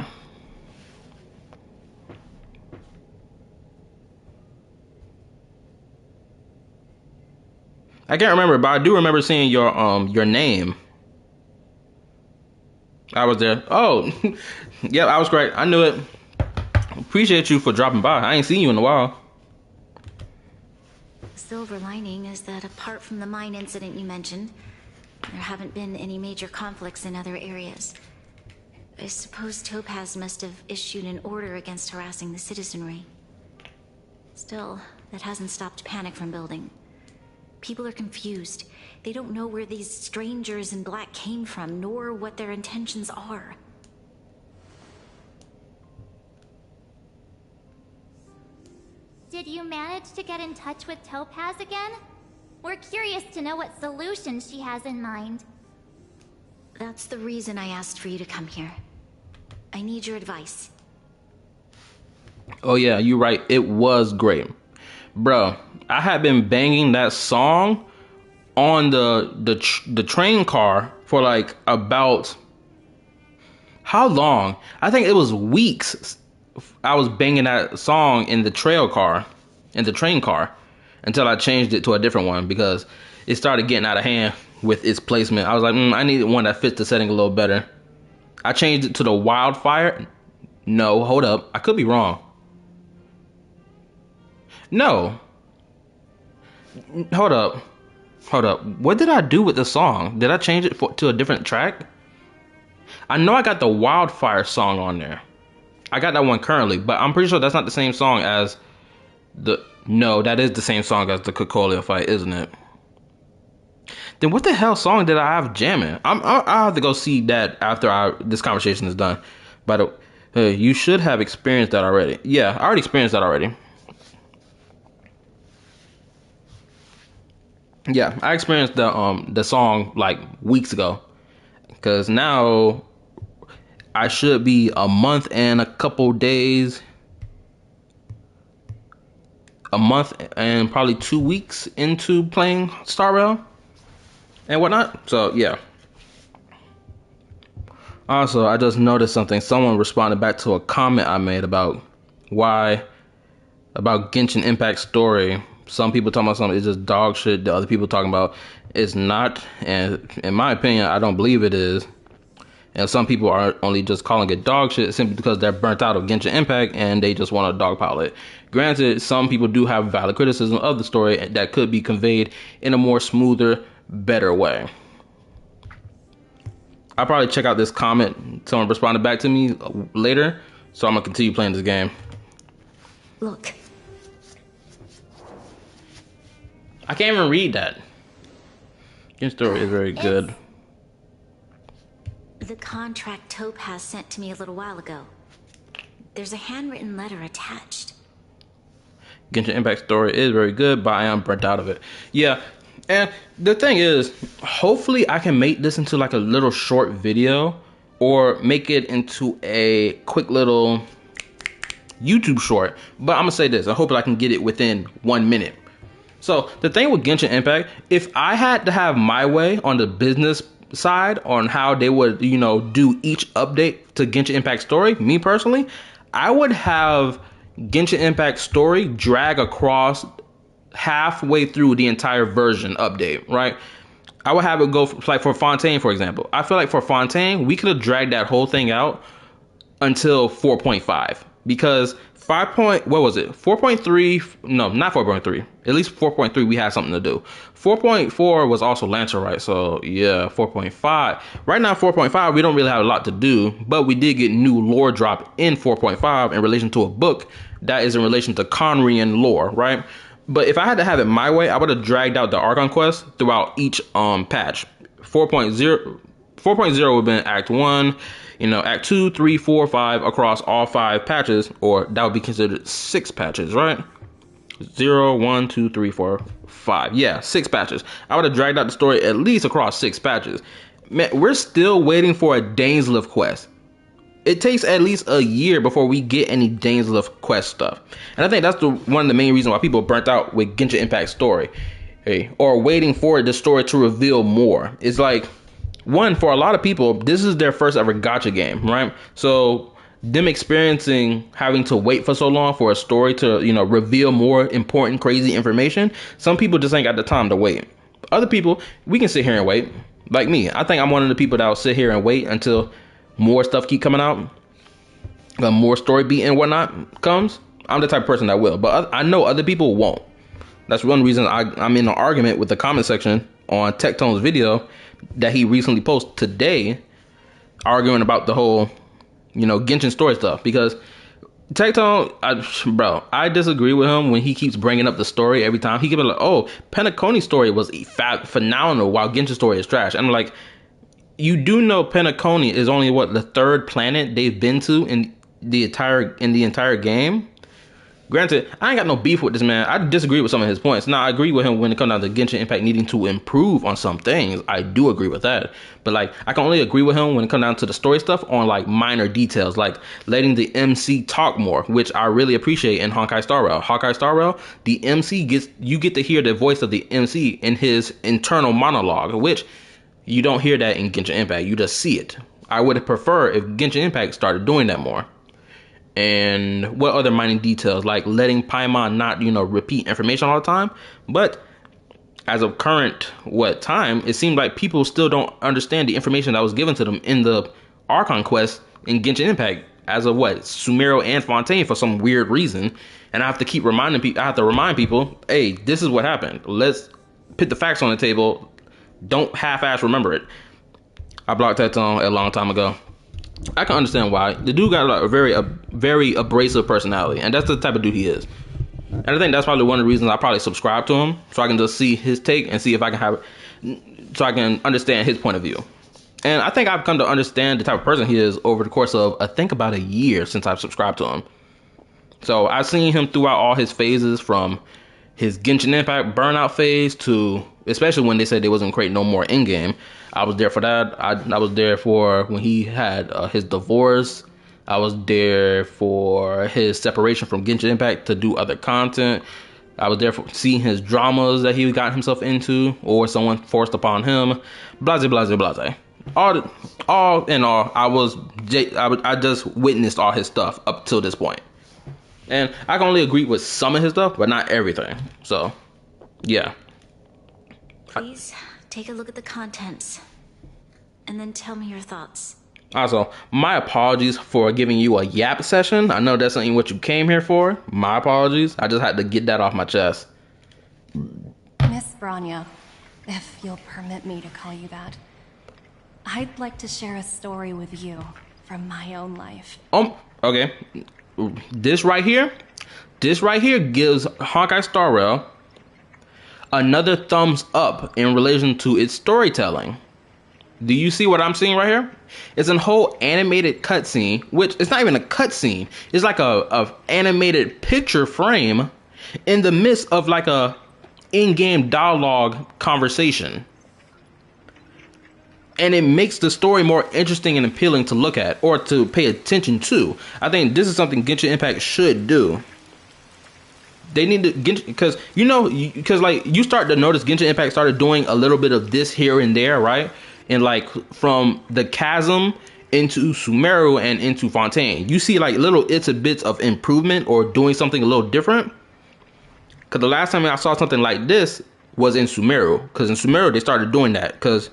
I can't remember, but I do remember seeing your name. I was there. Oh, yeah, I was great. I knew it. Appreciate you for dropping by. I ain't seen you in a while. The silver lining is that apart from the mine incident you mentioned, there haven't been any major conflicts in other areas. I suppose Topaz must have issued an order against harassing the citizenry. Still, that hasn't stopped panic from building. People are confused. They don't know where these strangers in black came from, nor what their intentions are. Did you manage to get in touch with Topaz again? We're curious to know what solutions she has in mind. That's the reason I asked for you to come here. I need your advice. Oh yeah, you're right. It was great. Bro, I had been banging that song on the train car for like about how long? I think it was weeks. I was banging that song in the train car, until I changed it to a different one because it started getting out of hand with its placement. I was like, I needed one that fits the setting a little better. I changed it to the Wildfire. No, hold up. I could be wrong. No. Hold up. What did I do with the song? Did I change it to a different track? I know I got the Wildfire song on there. I got that one currently, but I'm pretty sure that's not the same song as the... No, that is the same song as the Cocolia fight, isn't it? Then what the hell song did I have jamming? I'll have to go see that after this conversation is done. But you should have experienced that already. Yeah, I already experienced that already. Yeah, I experienced the song like weeks ago. Because now I should be a month and a couple days. A month and probably 2 weeks into playing Star Rail and whatnot. So yeah. Also, I just noticed something. Someone responded back to a comment I made about Genshin Impact story. Some people talking about something, it's just dog shit. The other people talking about it's not. And in my opinion, I don't believe it is. And some people are only just calling it dog shit simply because they're burnt out of Genshin Impact and they just want to dogpile it. Granted, some people do have valid criticism of the story that could be conveyed in a more smoother, better way. I'll probably check out this comment. Someone responded back to me later, so I'm going to continue playing this game. Look. I can't even read that. Your story is very good. The contract Topaz sent to me a little while ago. There's a handwritten letter attached. Genshin Impact story is very good, but I am burnt out of it. Yeah, and the thing is, hopefully I can make this into like a little short video or make it into a quick little YouTube short. But I'm gonna say this, I hope I can get it within 1 minute. So the thing with Genshin Impact, if I had to have my way on the business side on how they would, do each update to Genshin Impact story, me personally, I would have Genshin Impact story drag across halfway through the entire version update, right? I would have it go like for Fontaine, for example. I feel like for Fontaine, we could have dragged that whole thing out until 4.5 because 4.3, no, not 4.3. At least 4.3, we had something to do. 4.4 was also Lancer, right? So yeah, 4.5. Right now, 4.5, we don't really have a lot to do, but we did get new lore drop in 4.5 in relation to a book that is in relation to Conrian lore, right? But if I had to have it my way, I would have dragged out the Archon quest throughout each patch. 4.0 would have been Act 1, Act 2, 3, 4, 5 across all 5 patches, or that would be considered 6 patches, right? 0, 1, 2, 3, 4, 5. Yeah, 6 patches. I would have dragged out the story at least across 6 patches. Man, we're still waiting for a Dainsleif quest. It takes at least a year before we get any Dainsleif quest stuff. And I think that's one of the main reasons why people are burnt out with Genshin Impact story. Or waiting for the story to reveal more. It's like, one, for a lot of people, this is their first ever gacha game, right? So them experiencing having to wait for so long for a story to, reveal more important, crazy information. Some people just ain't got the time to wait. Other people, we can sit here and wait. Like me, I think I'm one of the people that will sit here and wait until more stuff keep coming out, more story beat and whatnot comes. I'm the type of person that will, but I know other people won't. That's one reason I'm in an argument with the comment section on Tectone's video that he recently posted today, arguing about the whole, Genshin story stuff. Because Tectone, bro, I disagree with him when he keeps bringing up the story every time. He keeps like, oh, Penacony's story was phenomenal while Genshin's story is trash. I'm like, you do know Penacony is only what, the third planet they've been to in the entire game. Granted, I ain't got no beef with this man. I disagree with some of his points. Now, I agree with him when it comes down to Genshin Impact needing to improve on some things. I do agree with that. But like, I can only agree with him when it comes down to the story stuff on like minor details, like letting the MC talk more, which I really appreciate in Honkai Star Rail. Honkai Star Rail, the MC you get to hear the voice of the MC in his internal monologue, which you don't hear that in Genshin Impact. You just see it. I would have preferred if Genshin Impact started doing that more. And what other minor details, like letting Paimon not, repeat information all the time. But as of current time, it seemed like people still don't understand the information that was given to them in the Archon quest in Genshin Impact as of Sumeru and Fontaine for some weird reason. And I have to keep reminding people. I have to remind people, hey, this is what happened. Let's put the facts on the table. Don't half-ass remember it. I blocked that a long time ago. I can understand why. The dude got a very abrasive personality, and that's the type of dude he is. And I think that's probably one of the reasons I probably subscribe to him, so I can just see his take and see if I can understand his point of view. And I think I've come to understand the type of person he is over the course of, I think, about a year since I've subscribed to him. So I've seen him throughout all his phases, from his Genshin Impact burnout phase to, especially when they said they wasn't creating no more in-game. I was there for that. I was there for when he had his divorce. I was there for his separation from Genshin Impact to do other content. I was there for seeing his dramas that he got himself into, or someone forced upon him. Blase, blase, blase. All in all, I just witnessed all his stuff up till this point. And I can only agree with some of his stuff, but not everything. So, yeah. Please take a look at the contents, and then tell me your thoughts. Also, my apologies for giving you a yap session. I know that's not what you came here for. My apologies. I just had to get that off my chest. Miss Bronya, if you'll permit me to call you that, I'd like to share a story with you from my own life. Okay. This right here gives Honkai Star Rail another thumbs up in relation to its storytelling. Do you see what I'm seeing right here? It's a whole animated cutscene, which it's not even a cutscene. It's like a animated picture frame in the midst of like a in-game dialogue conversation. And it makes the story more interesting and appealing to look at or to pay attention to. I think this is something Genshin Impact should do. They need to get, because you start to notice Genshin Impact started doing a little bit of this here and there, right? And like from the chasm into Sumeru and into Fontaine, you see like little its and bits of improvement or doing something a little different. Because the last time I saw something like this was in Sumeru. Because in Sumeru they started doing that. Because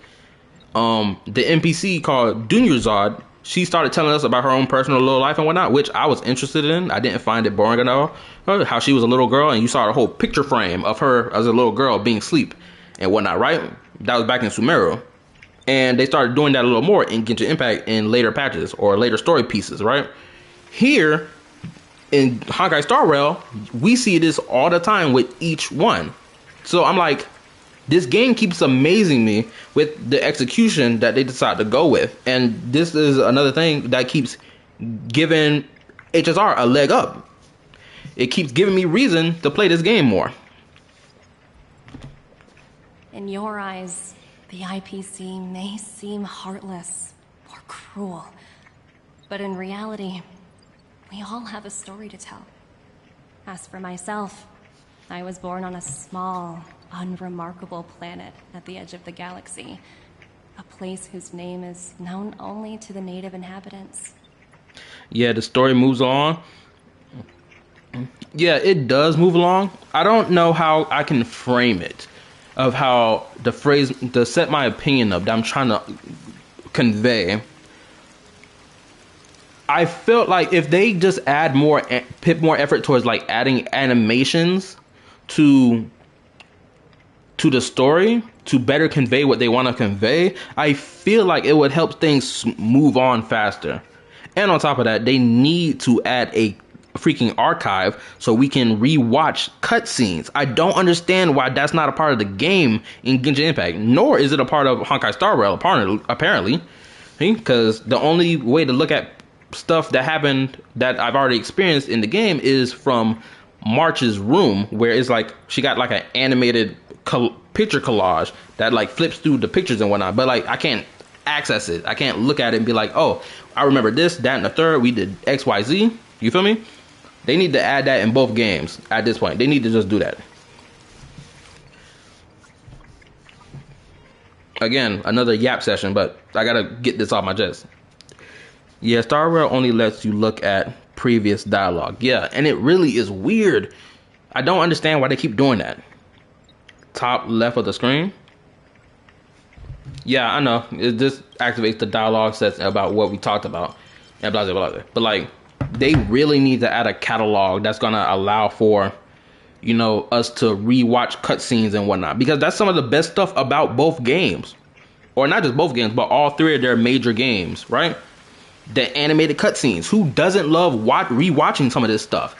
the NPC called Dunyuzad, she started telling us about her own personal little life and whatnot, which I was interested in. I didn't find it boring at all. How she was a little girl, and you saw the whole picture frame of her as a little girl being asleep and whatnot, right? That was back in Sumeru. And they started doing that a little more in Genshin Impact in later patches or later story pieces, right? Here in Honkai Star Rail, we see this all the time with each one. So I'm like, this game keeps amazing me with the execution that they decide to go with. And this is another thing that keeps giving HSR a leg up. It keeps giving me reason to play this game more. In your eyes, the IPC may seem heartless or cruel, but in reality, we all have a story to tell. As for myself, I was born on a small, unremarkable planet at the edge of the galaxy, a place whose name is known only to the native inhabitants. Yeah, the story moves on. Yeah, it does move along. I don't know how I can frame it, of how the phrase, to set my opinion of that I'm trying to convey. I felt like if they just put more effort towards like adding animations to the story to better convey what they want to convey, I feel like it would help things move on faster. And on top of that, they need to add a freaking archive so we can rewatch cutscenes. I don't understand why that's not a part of the game in Genshin Impact, nor is it a part of Honkai Star Rail, apparently. Because the only way to look at stuff that happened that I've already experienced in the game is from March's room, where it's like she got like an animated picture collage that like flips through the pictures and whatnot, but like I can't access it. I can't look at it and be like, oh, I remember this, that, and the third. We did XYZ. You feel me? They need to add that in both games at this point. They need to just do that. Again, another yap session, but I gotta get this off my chest. Yeah, Star Rail only lets you look at previous dialogue. Yeah, and it really is weird. I don't understand why they keep doing that. Top left of the screen. Yeah, I know. It just activates the dialogue sets about what we talked about. And blah, blah, blah. But like, they really need to add a catalog that's gonna allow for, you know, us to rewatch cutscenes and whatnot, because that's some of the best stuff about both games, or not just both games, but all three of their major games, right? The animated cutscenes. Who doesn't love rewatching some of this stuff?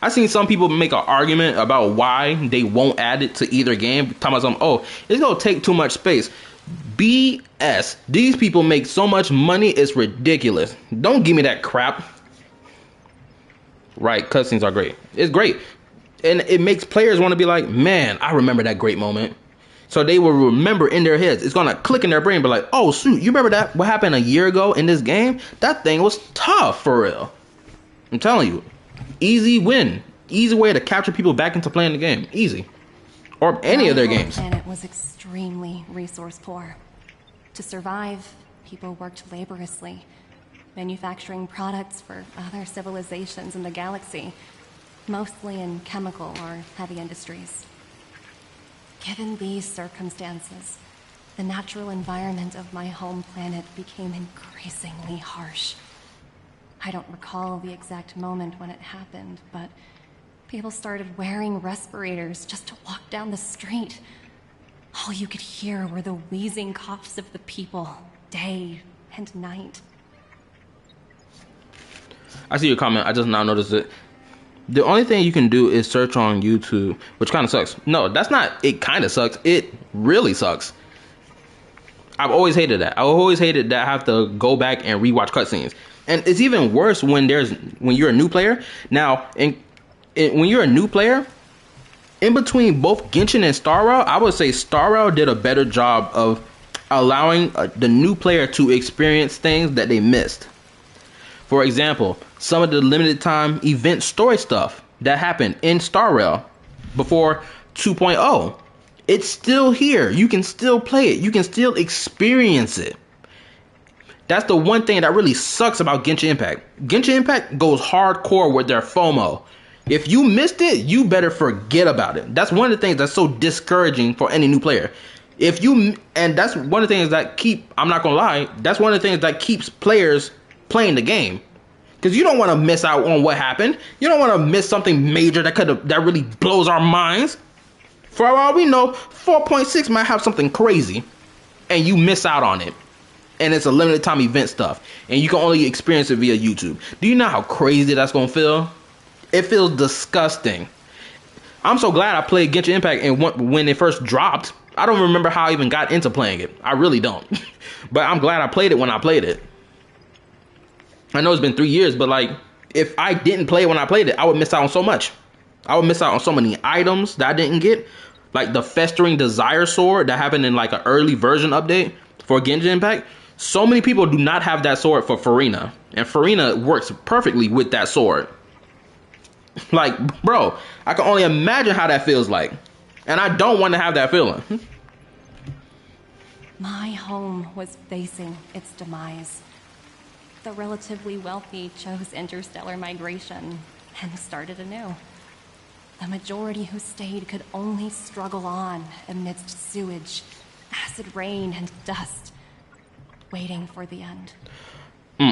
I've seen some people make an argument about why they won't add it to either game, talking about something, oh, it's gonna take too much space. BS. These people make so much money, it's ridiculous. Don't give me that crap. Right, cutscenes are great. It's great. And it makes players want to be like, man, I remember that great moment. So they will remember in their heads. It's going to click in their brain, be like, oh, shoot, you remember that? What happened a year ago in this game? That thing was tough, for real. I'm telling you. Easy win. Easy way to capture people back into playing the game. Easy. Or any of their games. The planet was extremely resource poor. To survive, people worked laboriously, manufacturing products for other civilizations in the galaxy, mostly in chemical or heavy industries. Given these circumstances, the natural environment of my home planet became increasingly harsh. I don't recall the exact moment when it happened, but people started wearing respirators just to walk down the street. All you could hear were the wheezing coughs of the people, day and night. I see your comment. I just now noticed it. The only thing you can do is search on YouTube, which kind of sucks. No, that's not, it kind of sucks. It really sucks. I've always hated that. I always hated that I have to go back and rewatch cutscenes. And it's even worse when you're a new player. Now, when you're a new player, in between both Genshin and Star Rail, I would say Star Rail did a better job of allowing the new player to experience things that they missed. For example, some of the limited time event story stuff that happened in Star Rail before 2.0, it's still here. You can still play it. You can still experience it. That's the one thing that really sucks about Genshin Impact. Genshin Impact goes hardcore with their FOMO. If you missed it, you better forget about it. That's one of the things that's so discouraging for any new player. And that's one of the things that I'm not gonna lie, that's one of the things that keeps players playing the game. Because you don't want to miss out on what happened. You don't want to miss something major that really blows our minds. For all we know, 4.6 might have something crazy, and you miss out on it. And it's a limited time event stuff, and you can only experience it via YouTube. Do you know how crazy that's gonna feel? It feels disgusting. I'm so glad I played Genshin Impact and when it first dropped. I don't remember how I even got into playing it. I really don't. But I'm glad I played it when I played it. I know it's been 3 years, but like, if I didn't play it when I played it, I would miss out on so much. I would miss out on so many items that I didn't get. Like the Festering Desire Sword that happened in like an early version update for Genshin Impact. So many people do not have that sword for Farina. And Farina works perfectly with that sword. Like, bro, I can only imagine how that feels like. And I don't want to have that feeling. My home was facing its demise. The relatively wealthy chose interstellar migration and started anew. The majority who stayed could only struggle on amidst sewage, acid rain, and dust, waiting for the end.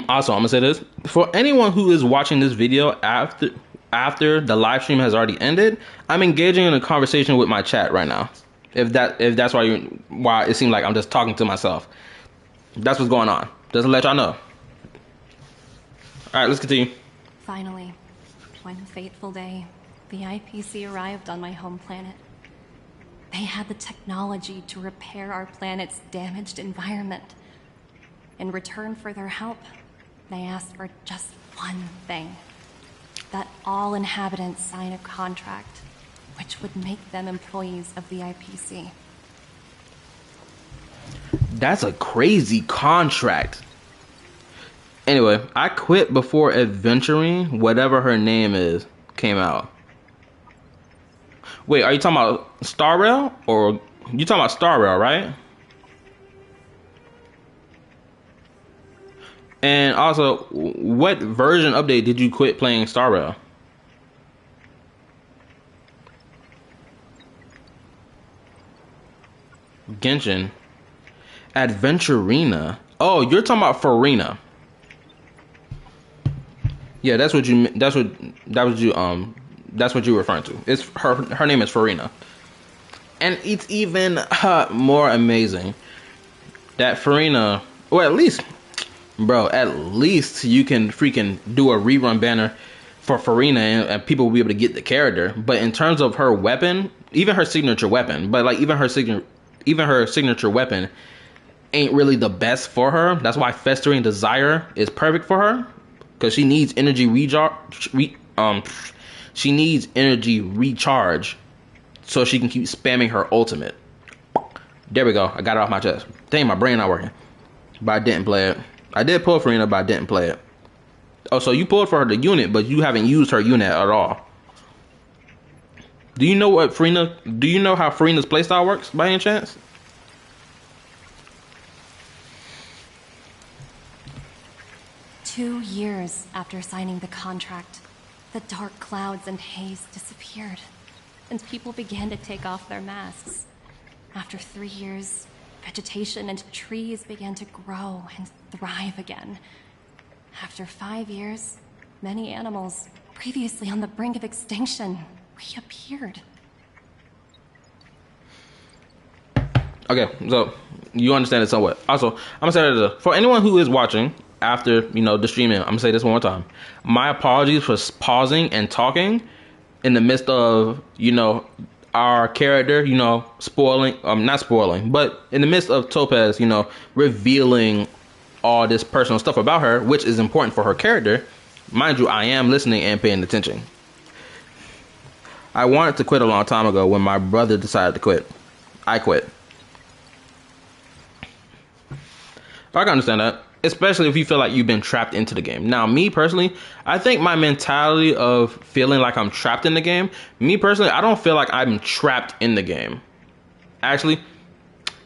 Also, I'm gonna say this. For anyone who is watching this video after the live stream has already ended, I'm engaging in a conversation with my chat right now. If that's why it seemed like I'm just talking to myself. That's what's going on. Just to let y'all know. Alright, let's continue. Finally, One fateful day, the IPC arrived on my home planet. They had the technology to repair our planet's damaged environment. In return for their help, they asked for just one thing. That all inhabitants sign a contract, which would make them employees of the IPC. That's a crazy contract. Anyway, I quit before Adventuring, whatever her name is, came out. Wait, are you talking about Star Rail? Or you talking about Star Rail, right? And also, what version update did you quit playing Star Rail? Genshin. Adventurina. Oh, you're talking about Farina. Yeah, that's what you were referring to. It's her name is Farina. And it's even more amazing that Farina, or at least, bro, at least you can freaking do a rerun banner for Farina and people will be able to get the character. But in terms of her weapon, even her signature weapon, but like even her signature weapon ain't really the best for her. That's why Festering Desire is perfect for her, because she needs energy she needs energy recharge so she can keep spamming her ultimate. There we go. I got it off my chest. Dang, my brain not working. But I didn't play it. I did pull Farina, but I didn't play it. Oh, so you pulled for her the unit, but you haven't used her unit at all. Do you know how Farina's playstyle works by any chance? Two years after signing the contract, the dark clouds and haze disappeared, and people began to take off their masks. After 3 years, vegetation and trees began to grow and thrive again. After 5 years, many animals, previously on the brink of extinction, reappeared. Okay, so you understand it somewhat. Also, I'm gonna say that for anyone who is watching after the streaming, I'm gonna say this one more time. My apologies for pausing and talking in the midst of our character, spoiling, not spoiling, but in the midst of Topaz, revealing all this personal stuff about her, which is important for her character. Mind you, I am listening and paying attention. I wanted to quit a long time ago when my brother decided to quit. I quit. I can understand that, especially if you feel like you've been trapped into the game. Now, me personally, I think my mentality of feeling like I'm trapped in the game, me personally, I don't feel like I'm trapped in the game. Actually,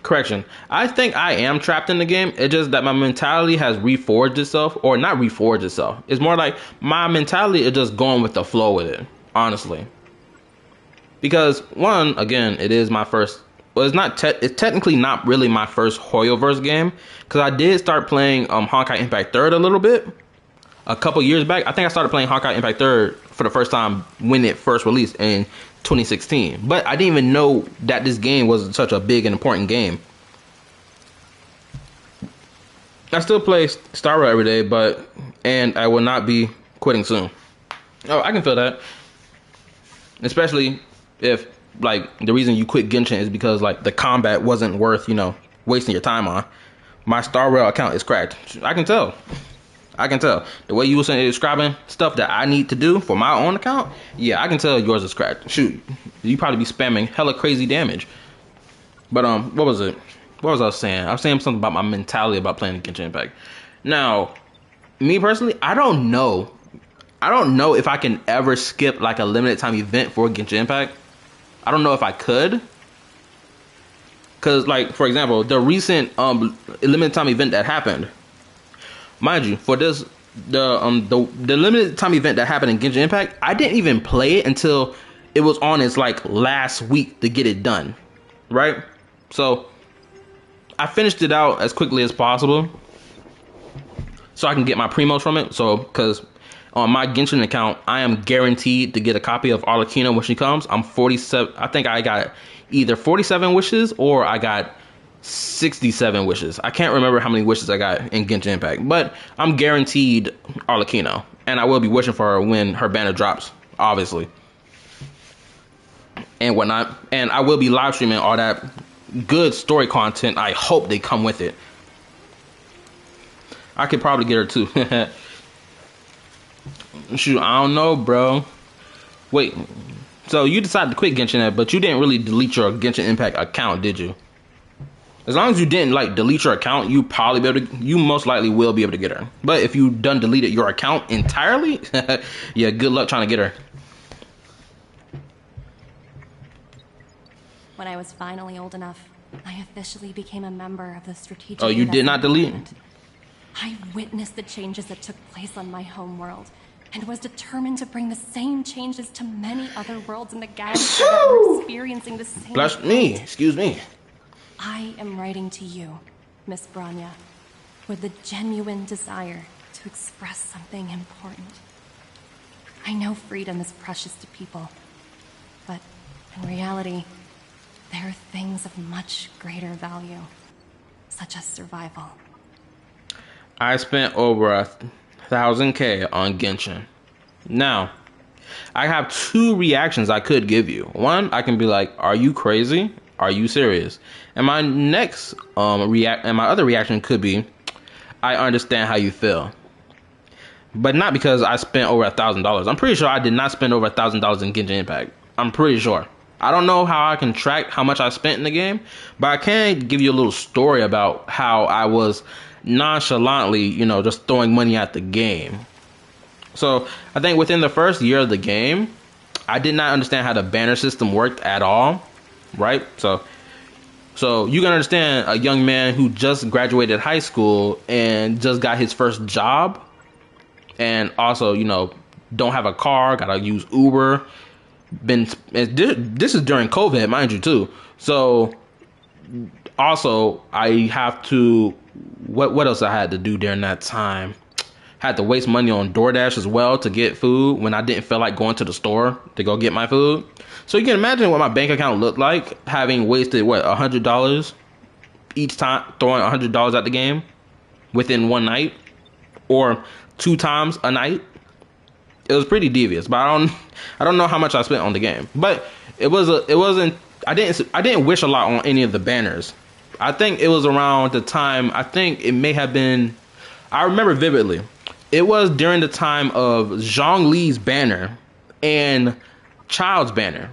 correction, I think I am trapped in the game. It's just that my mentality has reforged itself, or not reforged itself. It's more like my mentality is just going with the flow with it, honestly. Because one, again, it is my first. Well, it's technically not really my first Hoyoverse game, because I did start playing Honkai Impact 3rd a little bit a couple years back. I think I started playing Honkai Impact 3rd for the first time when it first released in 2016. But I didn't even know that this game was such a big and important game. I still play Star Rail every day, and I will not be quitting soon. Oh, I can feel that. Especially if the reason you quit Genshin is because the combat wasn't worth wasting your time on. My Star Rail account is cracked. I can tell the way you were describing stuff that I need to do for my own account. Yeah, I can tell yours is cracked. Shoot, you probably be spamming hella crazy damage. But what was it? What was I saying? I was saying something about my mentality about playing Genshin Impact. Now, me personally, I don't know if I can ever skip a limited time event for Genshin Impact. I don't know if I could, because for example, the recent limited time event that happened, mind you, for this the limited time event that happened in Genshin Impact, I didn't even play it until it was on its last week to get it done, right? So I finished it out as quickly as possible so I can get my primos from it. So because on my Genshin account, I am guaranteed to get a copy of Arlecchino when she comes. I'm 47. I think I got either 47 wishes or I got 67 wishes. I can't remember how many wishes I got in Genshin Impact, but I'm guaranteed Arlecchino, and I will be wishing for her when her banner drops, obviously, and whatnot. And I will be live streaming all that good story content. I hope they come with it. I could probably get her too. Shoot, I don't know, bro. Wait, so you decided to quit Genshin, but you didn't really delete your Genshin Impact account, did you? As long as you didn't like delete your account, you probably be able to, you most likely will be able to get her. But if you done deleted your account entirely, yeah, good luck trying to get her. When I was finally old enough, I officially became a member of the Strategic Oh, you did not delete? I witnessed the changes that took place on my home world, and was determined to bring the same changes to many other worlds in the galaxy that were experiencing the same. Bless me, excuse me. I am writing to you, Miss Bronya, with the genuine desire to express something important. I know freedom is precious to people, but in reality, there are things of much greater value, such as survival. I spent over 1,000K on Genshin. Now, I have two reactions I could give you. One, I can be like, are you crazy? Are you serious? And my next my other reaction could be, I understand how you feel. But not because I spent over $1,000. I'm pretty sure I did not spend over $1,000 in Genshin Impact. I'm pretty sure. I don't know how I can track how much I spent in the game, but I can give you a little story about how I was nonchalantly, you know, just throwing money at the game. So I think within the first year of the game, I did not understand how the banner system worked at all, right? So you can understand a young man who just graduated high school and just got his first job, and also, you know, don't have a car, gotta use Uber. This is during COVID, mind you, too. So also I have to, what else I had to do during that time? Had to waste money on DoorDash as well to get food when I didn't feel like going to the store to go get my food. So you can imagine what my bank account looked like, having wasted $100 each time, throwing $100 at the game within one night or 2 times a night. It was pretty devious, but I don't know how much I spent on the game. But it wasn't. I didn't wish a lot on any of the banners. I think it was around the time. I think it may have been. I remember vividly. It was during the time of Zhongli's banner and Child's banner.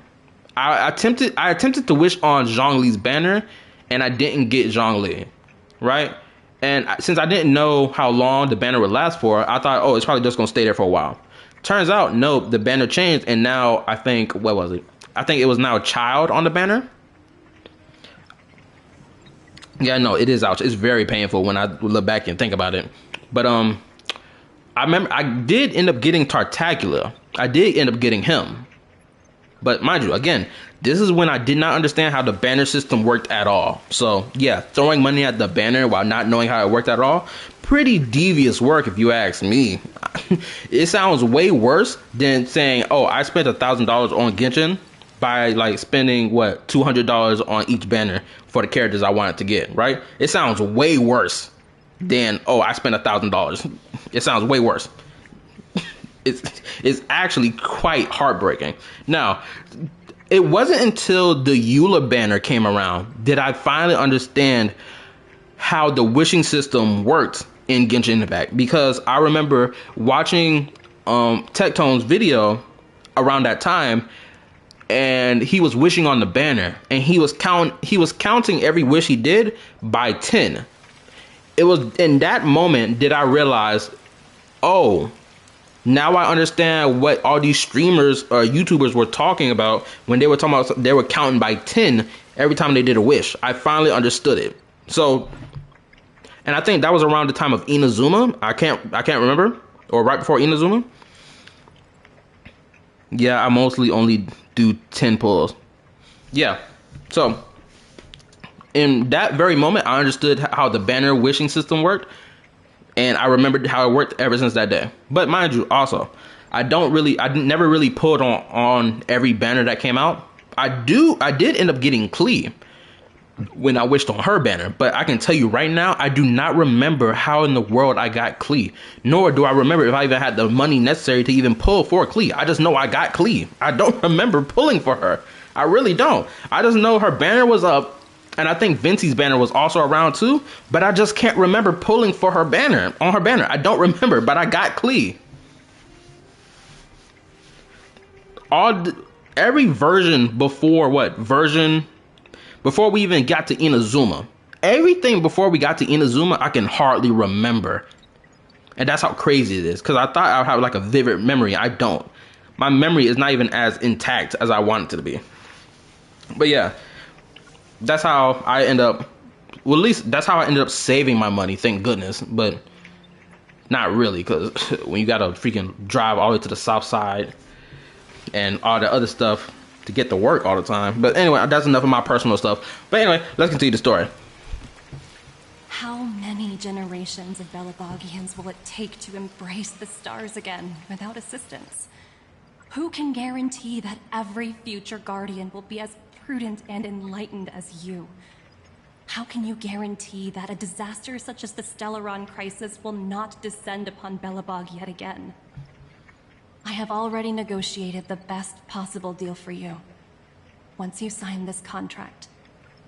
I attempted to wish on Zhongli's banner, and I didn't get Zhongli, right? And since I didn't know how long the banner would last for, I thought, oh, it's probably just gonna stay there for a while. Turns out, no, the banner changed, and now I think, what was it? I think it was now Child on the banner. Yeah, no, it is out. It's very painful when I look back and think about it. But I remember I did end up getting Tartaglia. I did end up getting him. But mind you, again, this is when I did not understand how the banner system worked at all. So yeah, throwing money at the banner while not knowing how it worked at all, pretty devious work if you ask me. It sounds way worse than saying, oh, I spent $1,000 on Genshin by like spending $200 on each banner for the characters I wanted to get, right? It sounds way worse than, oh, I spent $1,000. It sounds way worse. It's actually quite heartbreaking. Now, it wasn't until the Eula banner came around did I finally understand how the wishing system worked in Genshin Impact, because I remember watching Tectone's video around that time, and he was wishing on the banner, and he was counting every wish he did by 10. It was in that moment did I realize, oh, now I understand what all these streamers or YouTubers were talking about when they were talking about they were counting by 10 every time they did a wish. I finally understood it. So, and I think that was around the time of Inazuma. I can't remember, or right before Inazuma. Yeah, I mostly only do 10 pulls. Yeah. So, in that very moment, I understood how the banner wishing system worked. And I remembered how it worked ever since that day. But mind you, also, I never really pulled on every banner that came out. I did end up getting Klee. when I wished on her banner. But I can tell you right now, I do not remember how in the world I got Klee, nor do I remember if I even had the money necessary to even pull for Klee. I just know I got Klee. I don't remember pulling for her. I really don't. I just know her banner was up, and I think Vinci's banner was also around too, but I just can't remember pulling for her banner, on her banner. I don't remember, but I got Klee. Every version before before we even got to Inazuma. Everything before we got to Inazuma, I can hardly remember. And that's how crazy it is. Because I thought I would have like a vivid memory. I don't. My memory is not even as intact as I want it to be. But yeah, that's how I end up, well, at least that's how I ended up saving my money, thank goodness. But not really, because when you got to freaking drive all the way to the south side and all the other stuff to get to work all the time. But anyway, that's enough of my personal stuff. But anyway, let's continue the story. How many generations of Belabogians will it take to embrace the stars again without assistance? Who can guarantee that every future Guardian will be as prudent and enlightened as you? How can you guarantee that a disaster such as the Stellaron crisis will not descend upon Belobog yet again? I have already negotiated the best possible deal for you. Once you sign this contract,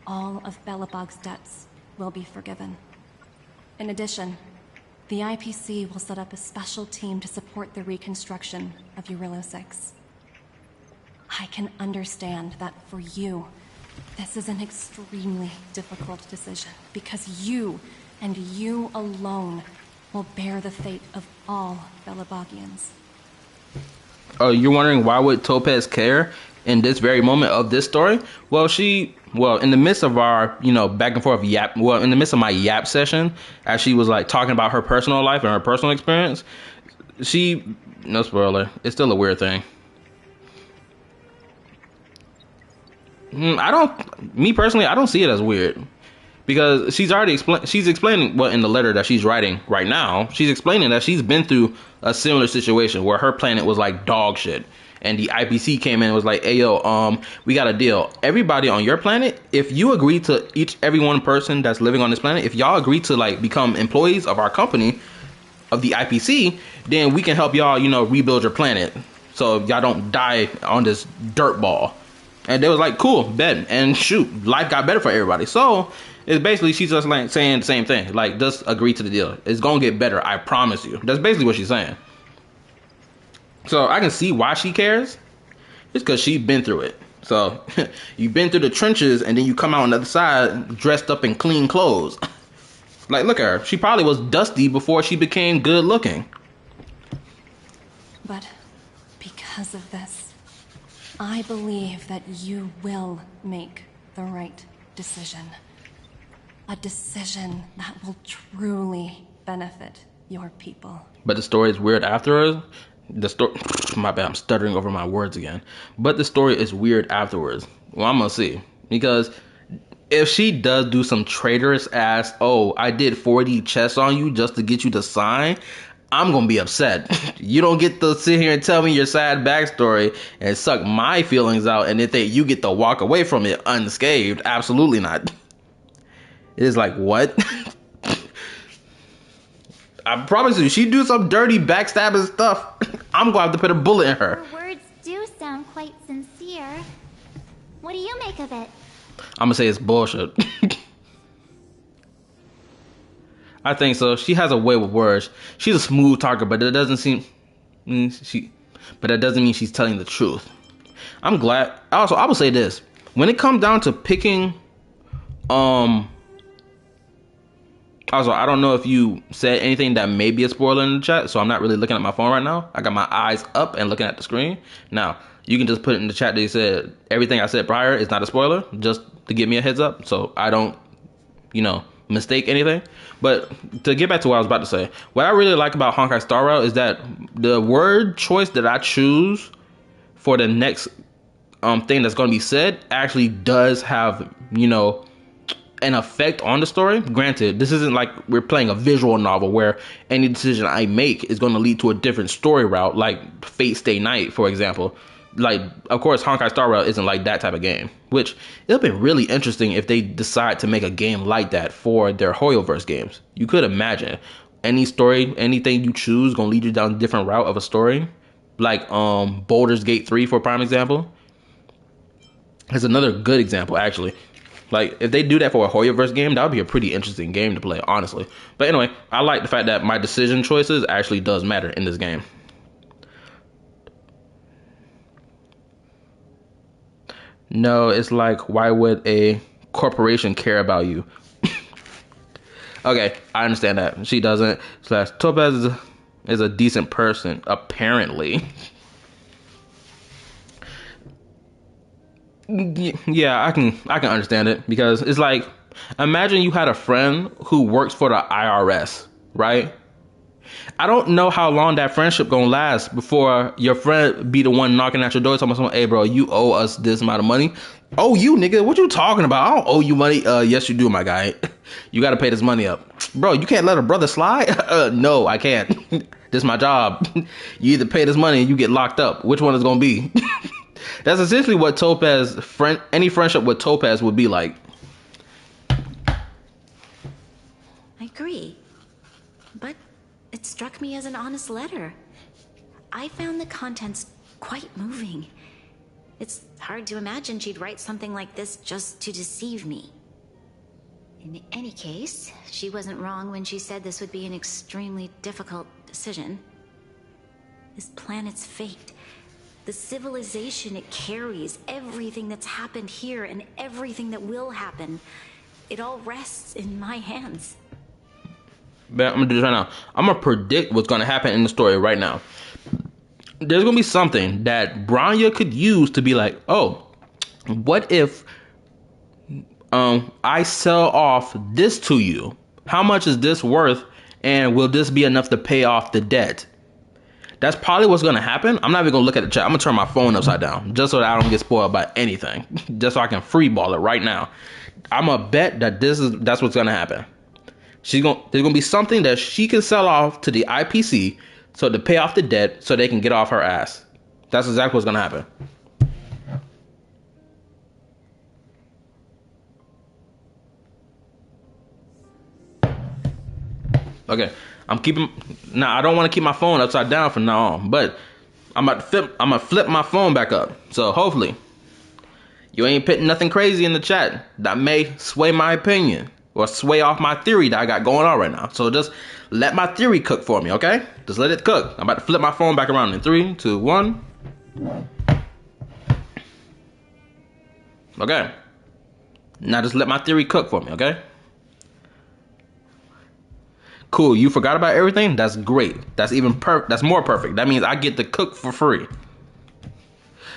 all of Belobog's debts will be forgiven. In addition, the IPC will set up a special team to support the reconstruction of Eurillo 6. I can understand that for you, this is an extremely difficult decision, because you, and you alone, will bear the fate of all Belobogians. Oh, you're wondering why would Topaz care in this very moment of this story? Well, in the midst of our, back and forth yap, in the midst of my yap session, as she was like talking about her personal life and her personal experience, no spoiler, it's still a weird thing. Me personally, I don't see it as weird. Because she's explaining in the letter that she's writing right now, she's explaining that she's been through a similar situation where her planet was like dog shit. And the IPC came in and was like, hey, yo, we got a deal. Everybody on your planet, if you agree to every one person that's living on this planet, if y'all agree to like become employees of our company, of the IPC, then we can help y'all, rebuild your planet. So y'all don't die on this dirt ball. And they was like, cool, bet. And shoot, life got better for everybody. So it's basically, she's just like saying the same thing. Like, just agree to the deal. It's going to get better. I promise you. That's basically what she's saying. So I can see why she cares. It's because she's been through it. So you've been through the trenches and then you come out on the other side dressed up in clean clothes. Like, look at her. She probably was dusty before she became good looking. But because of this, I believe that you will make the right decision. A decision that will truly benefit your people. But the story is weird afterwards. My bad, I'm stuttering over my words again. But the story is weird afterwards. Well, I'm gonna see. Because if she does do some traitorous ass, oh, I did 4D chess on you just to get you to sign, I'm gonna be upset. You don't get to sit here and tell me your sad backstory and suck my feelings out and then think you get to walk away from it unscathed. Absolutely not. It is like, what? I promise you, she do some dirty backstabbing stuff, I'm gonna have to put a bullet in her. Her words do sound quite sincere. What do you make of it? I'm gonna say it's bullshit. I think so. She has a way with words. She's a smooth talker, but that doesn't mean she's telling the truth. I'm glad. Also, I will say this: when it comes down to picking, also, I don't know if you said anything that may be a spoiler in the chat, so I'm not really looking at my phone right now. I got my eyes up and looking at the screen. Now, you can just put it in the chat that you said everything I said prior is not a spoiler, just to give me a heads up, so I don't, mistake anything. But to get back to what I was about to say, what I really like about Honkai Star Rail is that the word choice that I choose for the next thing that's going to be said actually does have, an effect on the story. Granted, this isn't like we're playing a visual novel where any decision I make is going to lead to a different story route, like Fate Stay Night, for example. like, of course, Honkai Star Rail isn't like that type of game, which it'll be really interesting if they decide to make a game like that for their Hoyoverse games. You could imagine any story, anything you choose gonna lead you down a different route of a story, like Baldur's Gate 3 for prime example. It's another good example, actually. Like, if they do that for a Hoyoverse game, that would be a pretty interesting game to play, honestly. But anyway, I like the fact that my decision choices actually does matter in this game. No, it's like, why would a corporation care about you? Okay, I understand that. She doesn't. Slash, Topaz is a decent person, apparently. Yeah, I can understand it, because it's like, imagine you had a friend who works for the IRS, right? I don't know how long that friendship gonna last before your friend be the one knocking at your door talking about, hey bro, you owe us this amount of money. Oh, you nigga, what you talking about? I don't owe you money. Yes you do, my guy. You gotta pay this money up. Bro, you can't let a brother slide? No, I can't. This is my job. You either pay this money and you get locked up. Which one is gonna be? That's essentially what any friendship with Topaz would be like. I agree. But it struck me as an honest letter. I found the contents quite moving. It's hard to imagine she'd write something like this just to deceive me. In any case, she wasn't wrong when she said this would be an extremely difficult decision. This planet's fate, the civilization it carries, everything that's happened here and everything that will happen, it all rests in my hands. Man, I'm gonna do this right now. I'm gonna predict what's gonna happen in the story right now. There's gonna be something that Bronya could use to be like, oh, what if I sell off this to you? How much is this worth? And will this be enough to pay off the debt? That's probably what's gonna happen. I'm not even gonna look at the chat. I'm gonna turn my phone upside down just so that I don't get spoiled by anything. Just so I can freeball it right now. I'm gonna bet that that's what's gonna happen. There's gonna be something that she can sell off to the IPC so to pay off the debt so they can get off her ass. That's exactly what's gonna happen. Okay, I don't want to keep my phone upside down from now on, but I'm gonna flip my phone back up. So hopefully you ain't putting nothing crazy in the chat that may sway my opinion or sway off my theory that I got going on right now. So just let my theory cook for me, okay? Just let it cook. I'm about to flip my phone back around in 3, 2, 1. Okay. Now just let my theory cook for me, okay? Cool, you forgot about everything? That's great. That's that's more perfect. That means I get to cook for free.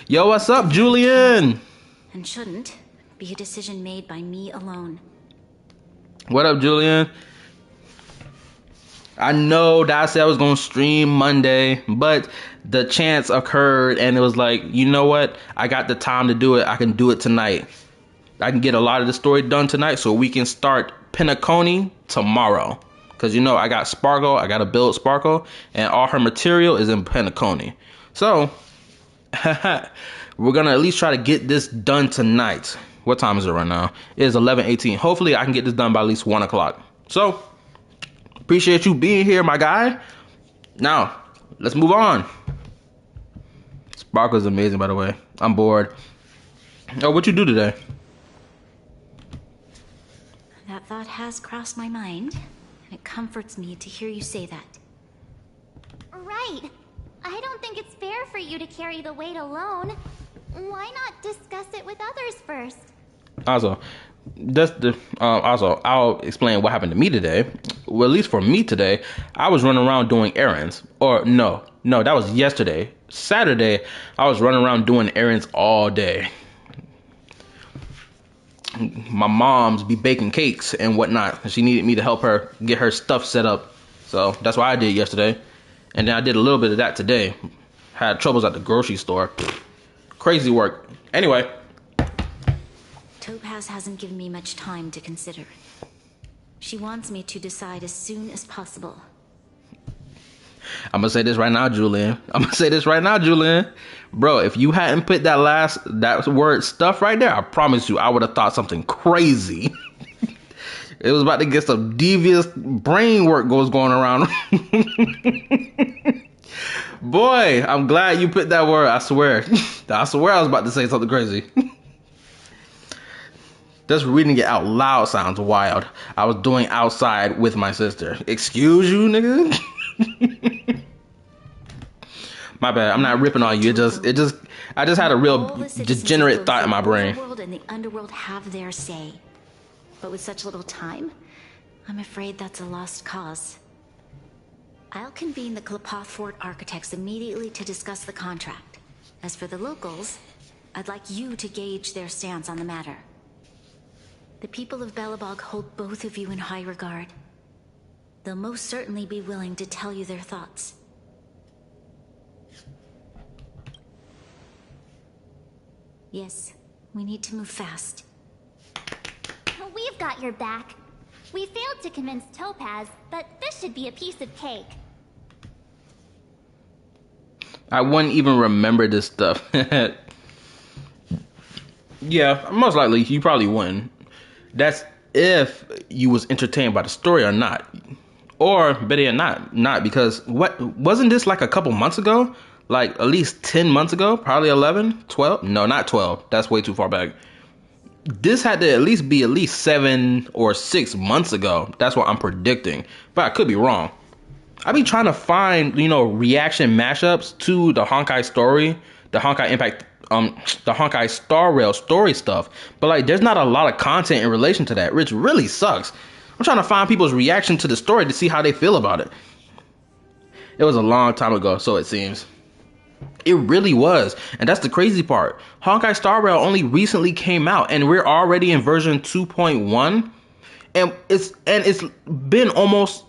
Yo, what's up, Julian? And shouldn't be a decision made by me alone. What up, Julian? I know that I said I was gonna stream Monday, but the chance occurred and it was like, you know what? I got the time to do it. I can do it tonight. I can get a lot of the story done tonight so we can start Penacony tomorrow. Because, you know, I got Sparkle, I got to build Sparkle, and all her material is in Penacony. So, we're going to at least try to get this done tonight. What time is it right now? It is 11:18. Hopefully, I can get this done by at least 1 o'clock. So, appreciate you being here, my guy. Now, let's move on. Sparkle is amazing, by the way. I'm bored. Oh, what you do today? That thought has crossed my mind. It comforts me to hear you say that. Right. I don't think it's fair for you to carry the weight alone. Why not discuss it with others first? Also, I'll explain what happened to me today. Well, at least for me today, I was running around doing errands. Or no, that was yesterday. Saturday, I was running around doing errands all day. My mom's be baking cakes and whatnot. She needed me to help her get her stuff set up. So that's what I did yesterday. And then I did a little bit of that today. Had troubles at the grocery store. Crazy work. Anyway. Topaz hasn't given me much time to consider. She wants me to decide as soon as possible. I'm gonna say this right now, Julian. Bro, if you hadn't put that word stuff right there, I promise you, I would have thought something crazy. It was about to get some devious brain work going around. Boy, I'm glad you put that word. I swear I was about to say something crazy. Just reading it out loud sounds wild. I was doing outside with my sister. Excuse you, nigga? My bad. I'm not ripping on you. I just had a real degenerate thought in my brain. The overworld and the underworld have their say. But with such little time, I'm afraid that's a lost cause. I'll convene the Klapoth Fort architects immediately to discuss the contract. As for the locals, I'd like you to gauge their stance on the matter. The people of Belobog hold both of you in high regard. They'll most certainly be willing to tell you their thoughts. Yes, we need to move fast. We've got your back. We failed to convince Topaz, but this should be a piece of cake. I wouldn't even remember this stuff. Yeah, most likely you probably wouldn't. That's if you was entertained by the story or not. Or better yet, not because wasn't this like a couple months ago? Like at least 10 months ago? Probably 11, 12? No, not 12. That's way too far back. This had to at least be 7 or 6 months ago. That's what I'm predicting. But I could be wrong. I've been trying to find, reaction mashups to the Honkai story, the Honkai Impact, the Honkai Star Rail story stuff. But like, there's not a lot of content in relation to that, which really sucks. I'm trying to find people's reaction to the story to see how they feel about it. It was a long time ago, so it seems. It really was, and that's the crazy part. Honkai Star Rail only recently came out, and we're already in version 2.1, and it's been almost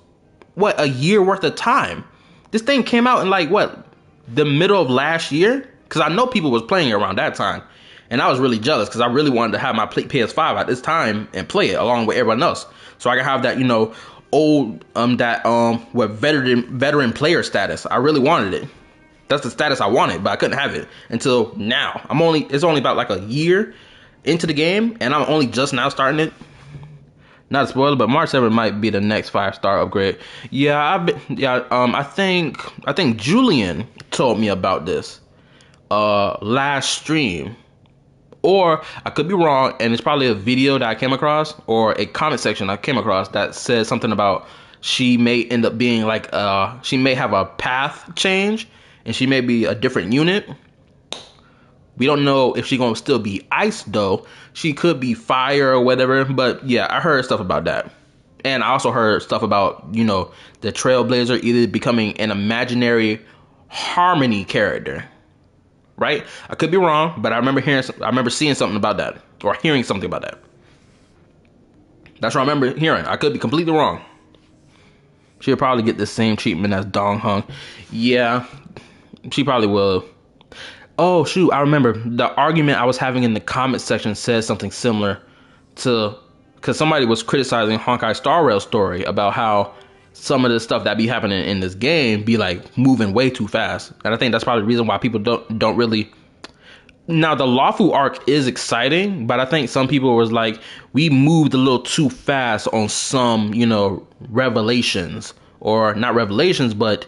a year worth of time. This thing came out in the middle of last year, because I know people was playing it around that time, and I was really jealous because I really wanted to have my PS5 at this time and play it along with everyone else, so I can have that old veteran player status. I really wanted it. That's the status I wanted, but I couldn't have it until now. It's only about a year into the game, and I'm only just now starting it. Not a spoiler, but March 7 might be the next 5-star upgrade. Yeah, I think Julian told me about this last stream, or I could be wrong, and it's probably a video that I came across or a comment section I came across that says something about she may end up being she may have a path change. And she may be a different unit. We don't know if she's going to still be ice, though. She could be fire or whatever. But yeah, I heard stuff about that. And I also heard stuff about, the Trailblazer either becoming an imaginary Harmony character. Right? I could be wrong, but I remember seeing something about that. Or hearing something about that. That's what I remember hearing. I could be completely wrong. She'll probably get the same treatment as Dong Hung. Yeah. She probably will. Oh, shoot. I remember the argument I was having in the comment section says something similar to... Because somebody was criticizing Honkai Star Rail story about how some of the stuff that be happening in this game be moving way too fast. And I think that's probably the reason why people don't really... Now, the Lawfu arc is exciting, but I think some people was we moved a little too fast on some, revelations. Or not revelations, but...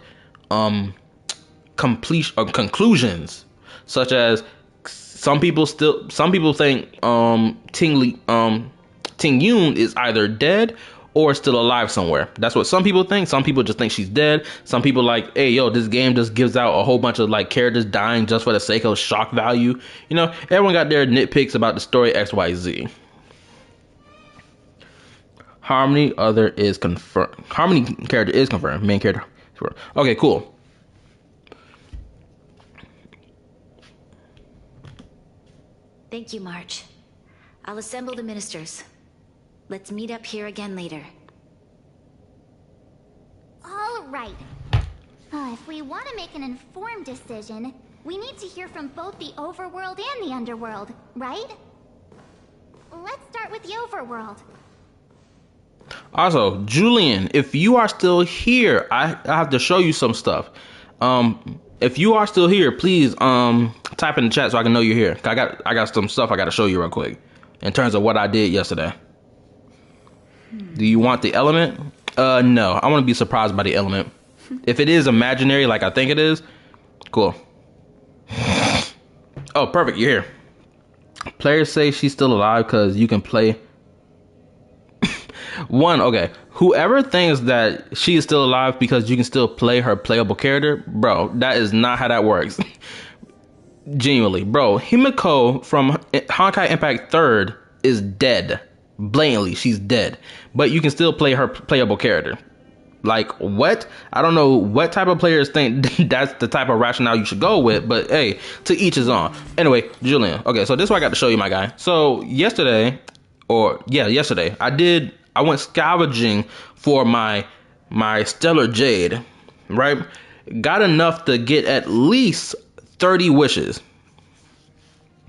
conclusions, such as some people think Ting Yun is either dead or still alive somewhere. That's what some people think. Some people just think she's dead. Some people hey yo, this game just gives out a whole bunch of characters dying just for the sake of shock value. Everyone got their nitpicks about the story XYZ. Harmony character is confirmed. Main character. Okay, cool. Thank you, March. I'll assemble the ministers. Let's meet up here again later. All right. If we want to make an informed decision, we need to hear from both the overworld and the underworld, right? Let's start with the overworld. Also, Julian, if you are still here, I have to show you some stuff. If you are still here, please type in the chat so I can know you're here. I got some stuff I got to show you real quick in terms of what I did yesterday. Do you want the element? No, I want to be surprised by the element. If it is imaginary like I think it is, cool. Oh, perfect, you're here. Players say she's still alive because you can play. Okay. Whoever thinks that she is still alive because you can still play her playable character, bro, that is not how that works. Genuinely, bro. Himiko from Honkai Impact 3rd is dead. Blatantly, she's dead. But you can still play her playable character. Like, what? I don't know what type of players think that's the type of rationale you should go with, but hey, to each his own. Anyway, Julian. Okay, so this is what I got to show you, my guy. So yesterday, I went scavenging for my Stellar Jade, right? Got enough to get at least 30 wishes.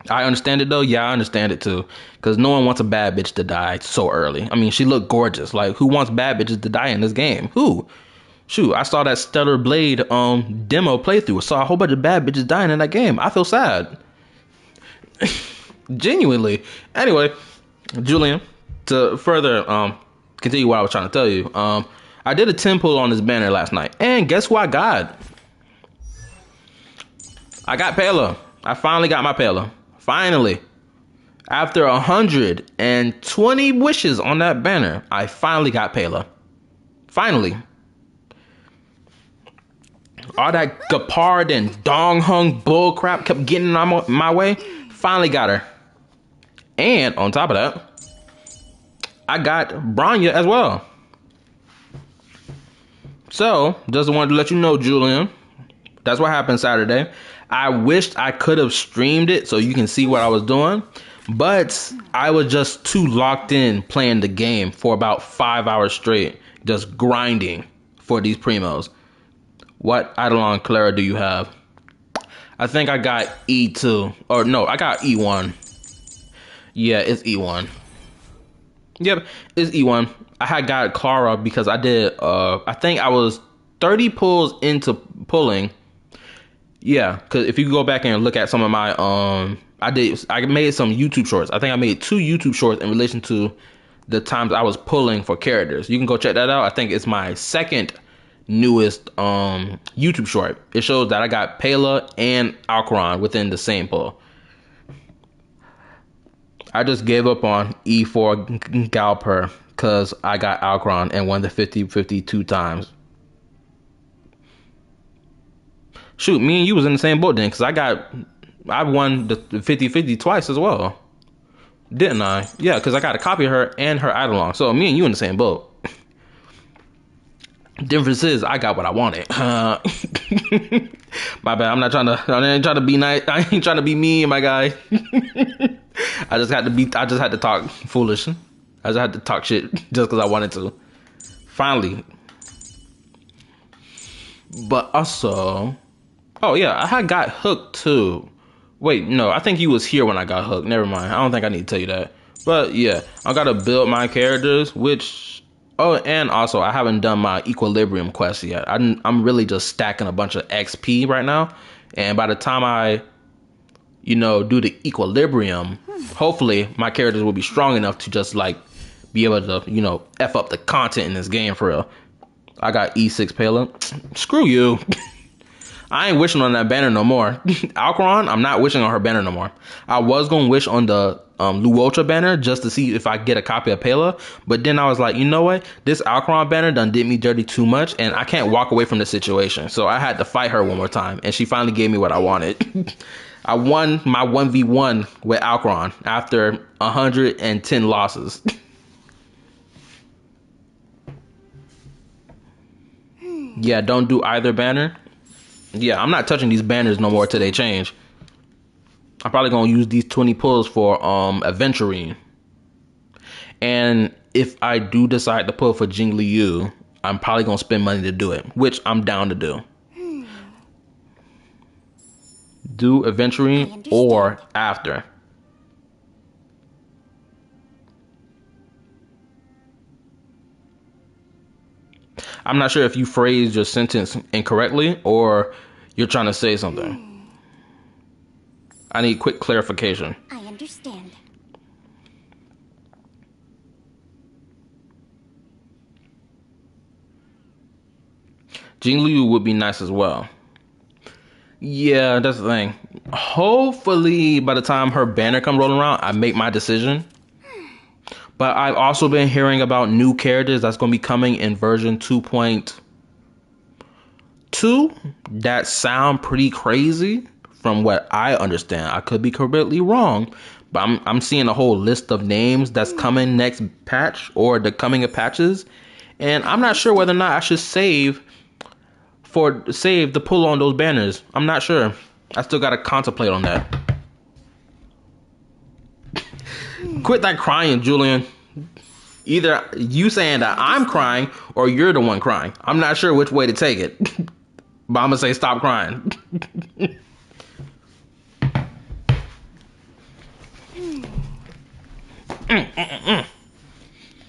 I understand it though. Yeah, I understand it too. Because no one wants a bad bitch to die so early. I mean, she looked gorgeous. Like, who wants bad bitches to die in this game? Who? Shoot, I saw that Stellar Blade demo playthrough. I saw a whole bunch of bad bitches dying in that game. I feel sad. Genuinely. Anyway, Julian, to further continue what I was trying to tell you, I did a 10 pull on this banner last night. And guess who I got? I got Pela. I finally got my Pela. Finally. After 120 wishes on that banner, I finally got Pela. Finally. All that Gepard and Dong Hung bull crap kept getting my way. Finally got her. And on top of that, I got Bronya as well. So, just wanted to let you know, Julian, that's what happened Saturday. I wished I could have streamed it so you can see what I was doing, but I was just too locked in playing the game for about 5 hours straight, just grinding for these primos. What Eidolon Clara do you have? I think I got E2. Or no, I got E1. Yeah, it's E1. Yep, it's E1. I had got Clara because I did, I think I was 30 pulls into pulling. Yeah, because if you go back and look at some of my, I made some YouTube shorts. I think I made 2 YouTube shorts in relation to the times I was pulling for characters. You can go check that out. I think it's my second newest YouTube short. It shows that I got Pela and Alcaron within the same pull. I just gave up on E4 Galper because I got Alcaron and won the 50-50 2 times. Shoot, me and you was in the same boat then, because I won the 50-50 twice as well. Didn't I? Yeah, because I got a copy of her and her Eidolon. So me and you in the same boat. Difference is I got what I wanted. My bad. I ain't trying to be nice. I ain't trying to be mean, my guy. I just had to talk foolish. I just had to talk shit just because I wanted to. Finally. But also, oh yeah, I had got hooked too. Wait, no, I think you was here when I got hooked. Never mind. I don't think I need to tell you that. But yeah, I gotta build my characters, which, oh, and also I haven't done my equilibrium quest yet. I'm really just stacking a bunch of XP right now. And by the time I, do the equilibrium, hopefully my characters will be strong enough to just like be able to, F up the content in this game for real. I got E6 Pela. Screw you. I ain't wishing on that banner no more. Alcaron, I'm not wishing on her banner no more. I was going to wish on the Luocha banner just to see if I get a copy of Pela. But then I was like, you know what? This Alcaron banner done did me dirty too much. And I can't walk away from the situation. So I had to fight her one more time. And she finally gave me what I wanted. I won my 1v1 with Alcaron after 110 losses. Yeah, don't do either banner. Yeah, I'm not touching these banners no more till they change. I'm probably gonna use these 20 pulls for Aventurine. And if I do decide to pull for Jing Liu, I'm probably gonna spend money to do it, which I'm down to do. Do Aventurine or after. I'm not sure if you phrased your sentence incorrectly or you're trying to say something. I need quick clarification. I understand. Jing Liu would be nice as well. Yeah, that's the thing. Hopefully, by the time her banner come rolling around, I make my decision. But I've also been hearing about new characters that's going to be coming in version 2.2 that sound pretty crazy from what I understand. I could be completely wrong, but I'm seeing a whole list of names that's coming next patch or the coming of patches, and I'm not sure whether or not I should save the pull on those banners. I'm not sure. I still got to contemplate on that. Quit that crying, Julian. Either you saying that I'm crying or you're the one crying. I'm not sure which way to take it. But I'm gonna say stop crying. I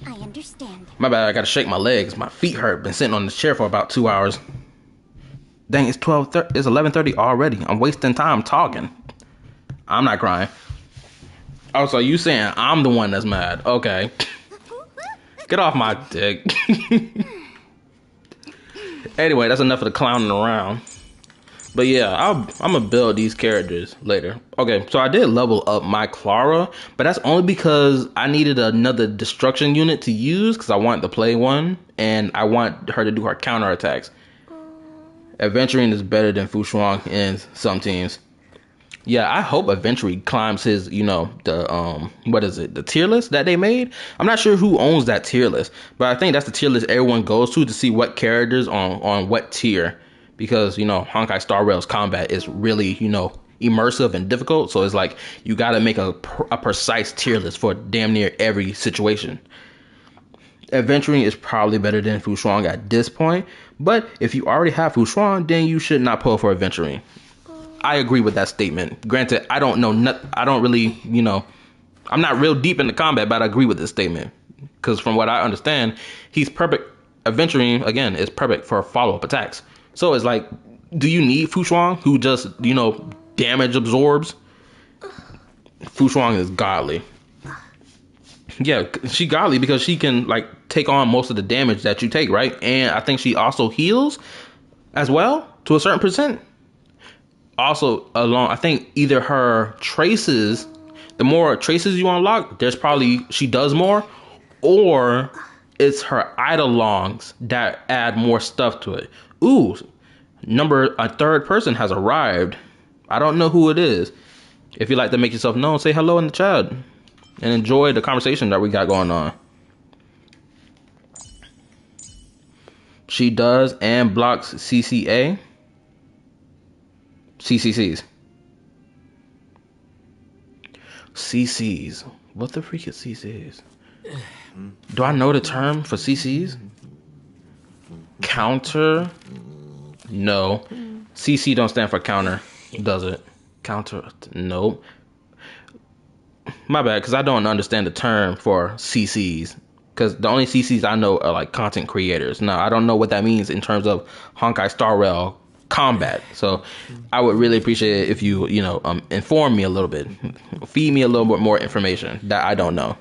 understand. My bad, I gotta shake my legs. My feet hurt. Been sitting on this chair for about 2 hours. Dang, it's 12:30. It's 11:30 already. I'm wasting time talking. I'm not crying. Oh, so you saying I'm the one that's mad? Okay. Get off my dick. Anyway, that's enough of the clowning around. But yeah, I'm gonna build these characters later. Okay, so I did level up my Clara, but that's only because I needed another destruction unit to use because I want to play one and I want her to do her counterattacks. Adventuring is better than Fu Shuang in some teams. Yeah, I hope Adventuring climbs his, the tier list that they made. I'm not sure who owns that tier list, but I think that's the tier list everyone goes to see what characters on what tier. Because, Honkai Star Rail's combat is really, immersive and difficult. So it's like you got to make a precise tier list for damn near every situation. Adventuring is probably better than Fu Shuang at this point. But if you already have Fu Shuang, then you should not pull for Adventuring. I agree with that statement. Granted, I don't know. I don't really, I'm not real deep in the combat, but I agree with this statement. Because from what I understand, he's perfect. Adventuring, again, is perfect for follow-up attacks. So it's like, do you need Fu Shuang, who just, damage absorbs? Fu Shuang is godly. Yeah, she godly because she can, take on most of the damage that you take, right? And I think she also heals as well, to a certain percent. Also, I think either her traces, the more traces you unlock, she does more, or it's her Eidolons that add more stuff to it. Ooh, a third person has arrived. I don't know who it is. If you'd like to make yourself known, say hello in the chat and enjoy the conversation that we got going on. She does and blocks CCCs. CCs. What the freak is CCs? Do I know the term for CCs? Counter? No. CC don't stand for counter, does it? Counter? Nope. My bad, because I don't understand the term for CCs. Because the only CCs I know are content creators. Now, I don't know what that means in terms of Honkai Star Rail combat. So I would really appreciate it if you, inform me a little bit. Feed me a little bit more information that I don't know.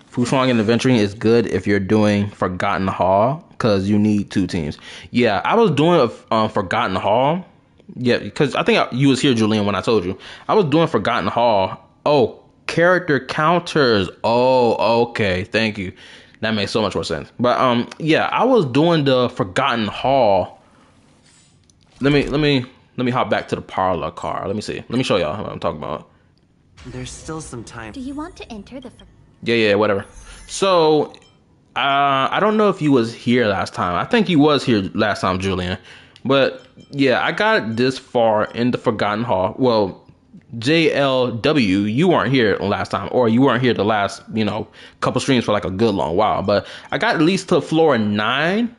Fu Shuang and Adventuring is good if you're doing Forgotten Hall, because you need 2 teams. Yeah, I was doing Forgotten Hall. Yeah, because I think you was here, Julian, when I told you. I was doing Forgotten Hall. Oh, character counters. Oh, okay. Thank you. That makes so much more sense. But yeah, I was doing the Forgotten Hall. Let me hop back to the parlor car. Let me see. Let me show y'all what I'm talking about. There's still some time. Do you want to enter the... Yeah, whatever. So, I don't know if you was here last time. I think you was here last time, Julian. But, yeah, I got this far in the Forgotten Hall. Well, JLW, you weren't here last time. Or you weren't here the last, couple streams for a good long while. But I got at least to floor 9.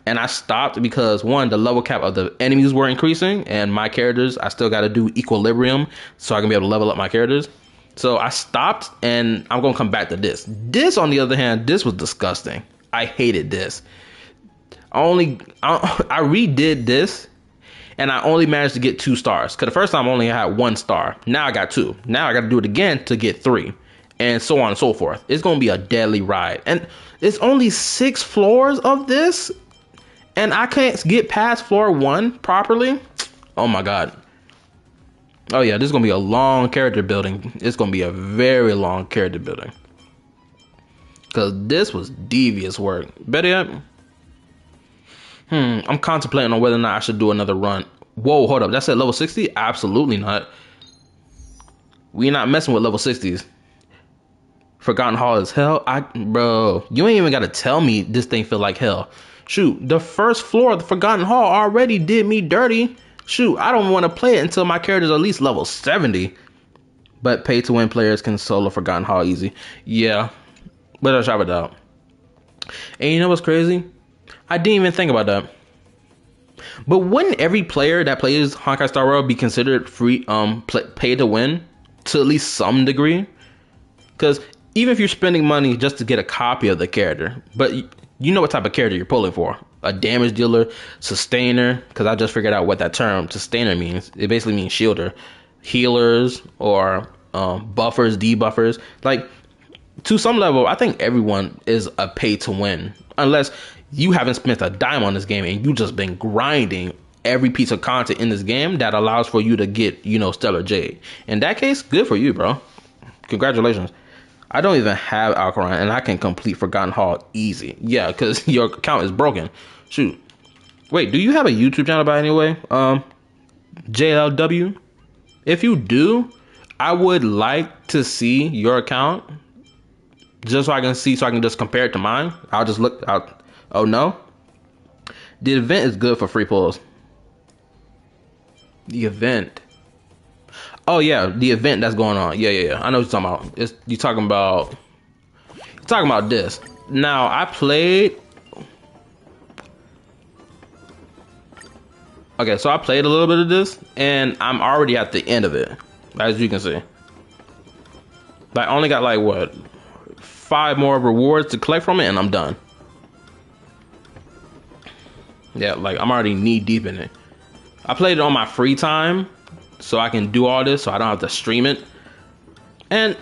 And I stopped because, one, the level cap of the enemies were increasing. And my characters, I still got to do equilibrium so I can be able to level up my characters. So I stopped, and I'm going to come back to this. This, on the other hand, this was disgusting. I hated this. I redid this, and I only managed to get 2 stars. Because the first time I only had 1 star. Now I got 2. Now I got to do it again to get 3. And so on and so forth. It's going to be a deadly ride. And it's only 6 floors of this. And I can't get past floor 1 properly. Oh my god. Oh yeah, this is going to be a long character building. It's going to be a very long character building. Because this was devious work. Better yet, I'm contemplating on whether or not I should do another run. Whoa, hold up. That's at level 60? Absolutely not. We not messing with level 60s. Forgotten Hall is hell? Bro, you ain't even got to tell me this thing feel like hell. Shoot, the first floor of the Forgotten Hall already did me dirty. Shoot, I don't want to play it until my character's at least level 70. But pay-to-win players can solo Forgotten Hall easy. Yeah, but I'll shop it out. And you know what's crazy? I didn't even think about that. But wouldn't every player that plays Honkai Star Rail be considered free, pay to win to at least some degree? Because even if you're spending money just to get a copy of the character, but you know what type of character you're pulling for. A damage dealer, sustainer, because I just figured out what that term sustainer means. It basically means shielder, healers, or buffers, debuffers. Like, to some level, I think everyone is a pay to win, unless you haven't spent a dime on this game and you just been grinding every piece of content in this game that allows for you to get, you know, Stellar Jade. In that case, good for you, bro. Congratulations. I don't even have Alkaline and I can complete Forgotten Hall easy. Yeah, because your account is broken. Shoot. Wait, do you have a YouTube channel by any way? JLW? If you do, I would like to see your account. Just so I can see, so I can just compare it to mine. I'll just look out. Oh no. The event is good for free pulls. The event. Oh yeah, the event that's going on. Yeah. I know what you're talking about. You're talking about this. Now I played. Okay, so I played a little bit of this, and I'm already at the end of it, as you can see. I only got like what, 5 more rewards to collect from it, and I'm done. Yeah, like I'm already knee deep in it. I played it on my free time, so I can do all this, so I don't have to stream it. And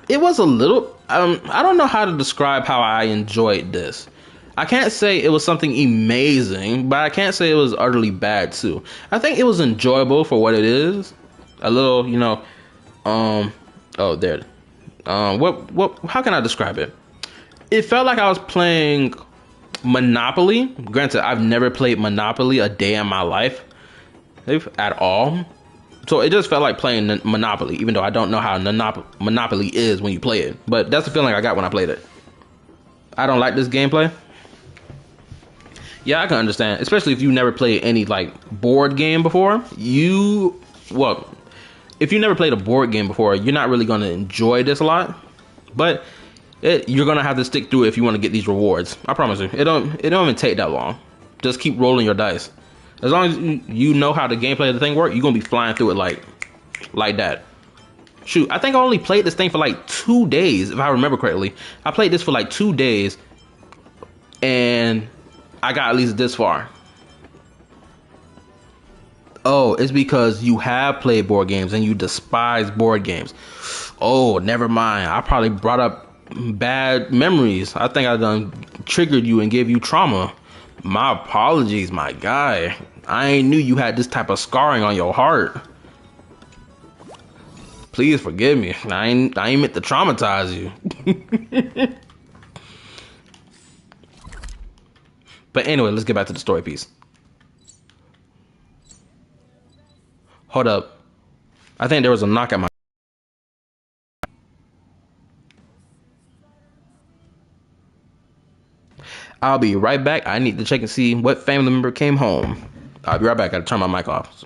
it was a little, I don't know how to describe how I enjoyed this. I can't say it was something amazing, but I can't say it was utterly bad too. I think it was enjoyable for what it is. A little, you know, oh there. How can I describe it? It felt like I was playing Monopoly. Granted, I've never played Monopoly a day in my life at all. So it just felt like playing Monopoly, even though I don't know how Monopoly is when you play it. But that's the feeling I got when I played it. I don't like this gameplay. Yeah, I can understand, especially if you never played any like board game before. If you never played a board game before, you're not really going to enjoy this a lot. But you're going to have to stick through it if you want to get these rewards. I promise you. It don't even take that long. Just keep rolling your dice. As long as you know how the gameplay of the thing works, you're going to be flying through it like that. Shoot, I think I only played this thing for like 2 days, if I remember correctly. I played this for like 2 days, and I got at least this far. Oh, it's because you have played board games and you despise board games. Oh, never mind. I probably brought up bad memories. I think I done triggered you and gave you trauma. My apologies, my guy. I ain't knew you had this type of scarring on your heart. Please forgive me. I ain't meant to traumatize you. But anyway, let's get back to the story piece. Hold up. I think there was a knock at my... I'll be right back. I need to check and see what family member came home. I'll be right back. I gotta turn my mic off.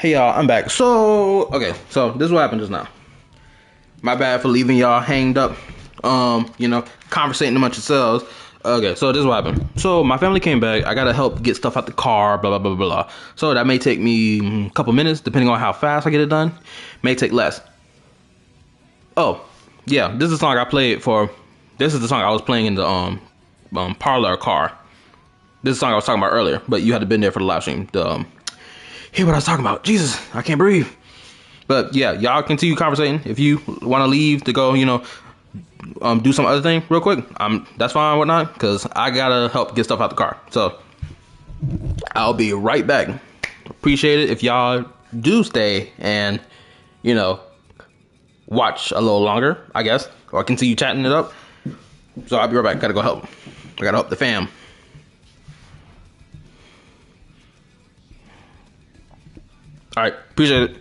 Hey y'all, I'm back. So, okay, so this is what happened just now. My bad for leaving y'all hanged up. You know, conversating amongst yourselves. Okay, so this is what happened. So my family came back. I gotta help get stuff out the car, blah blah blah blah. So that may take me a couple minutes, depending on how fast I get it done. May take less. Oh, yeah, this is the song I played for. This is the song I was playing in the parlor car. This is the song I was talking about earlier, but you had to been there for the live stream. Hear what I was talking about. Jesus, I can't breathe. But yeah, y'all continue conversating. If you want to leave to go, you know, do some other thing real quick, that's fine, whatnot, because I gotta help get stuff out the car. So I'll be right back. Appreciate it if y'all do stay and, you know, watch a little longer, I guess, or continue chatting it up. So I'll be right back. Gotta go help. I gotta help the fam. All right, appreciate it.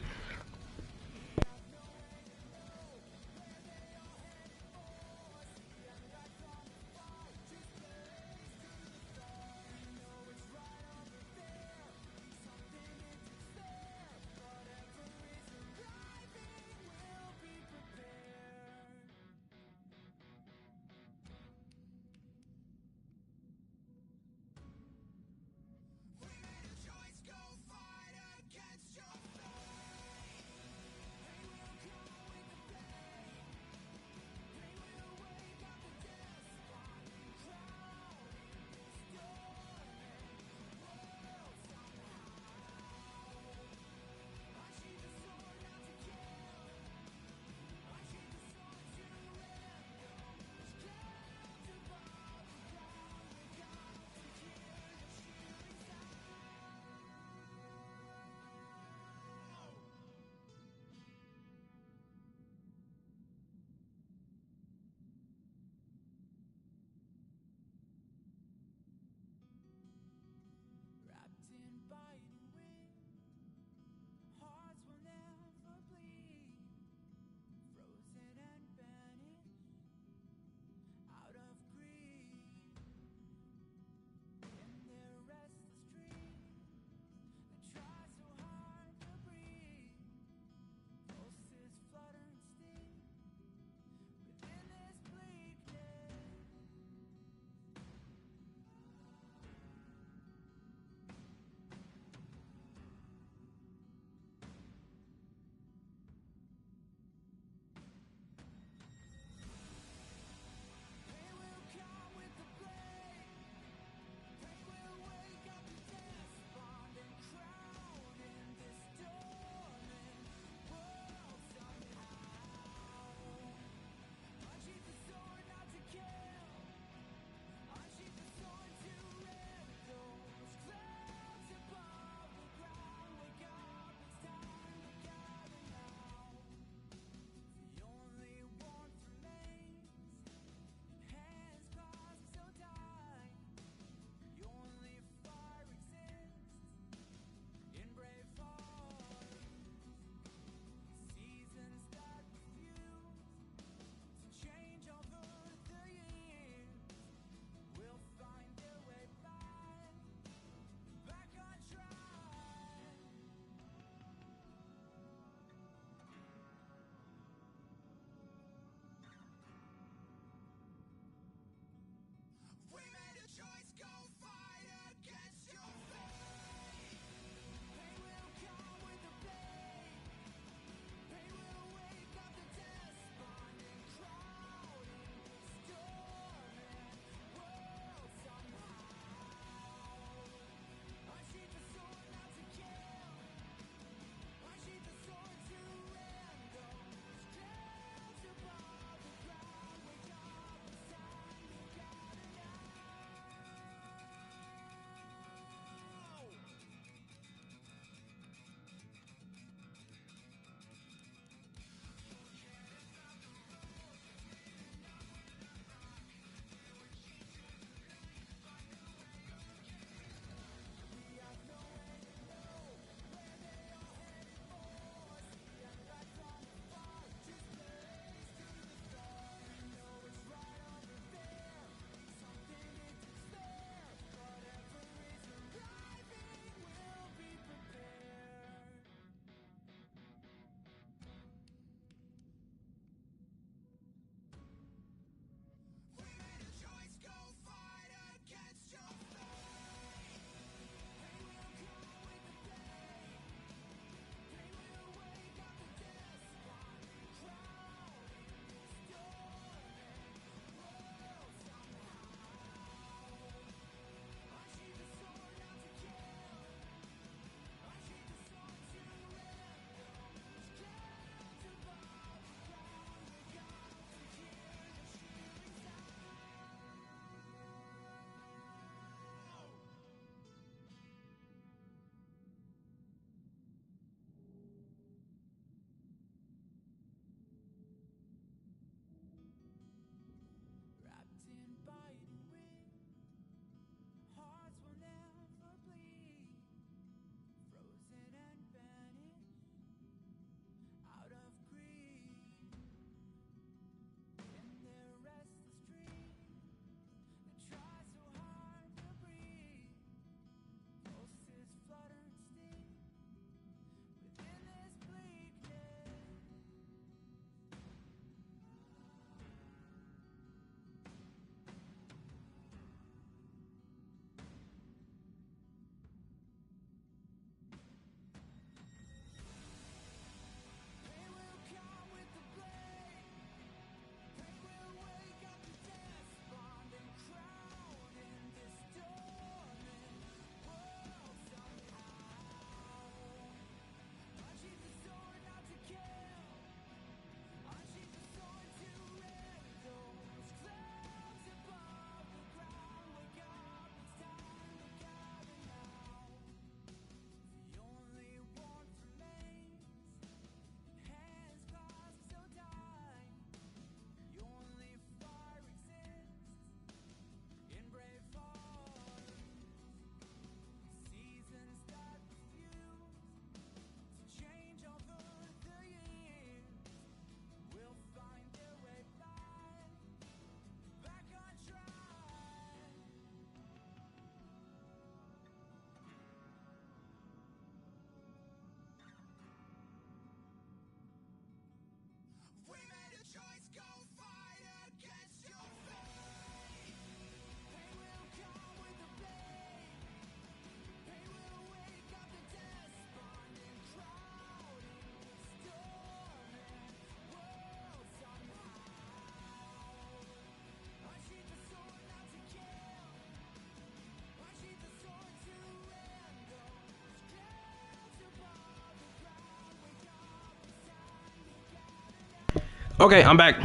Okay, I'm back.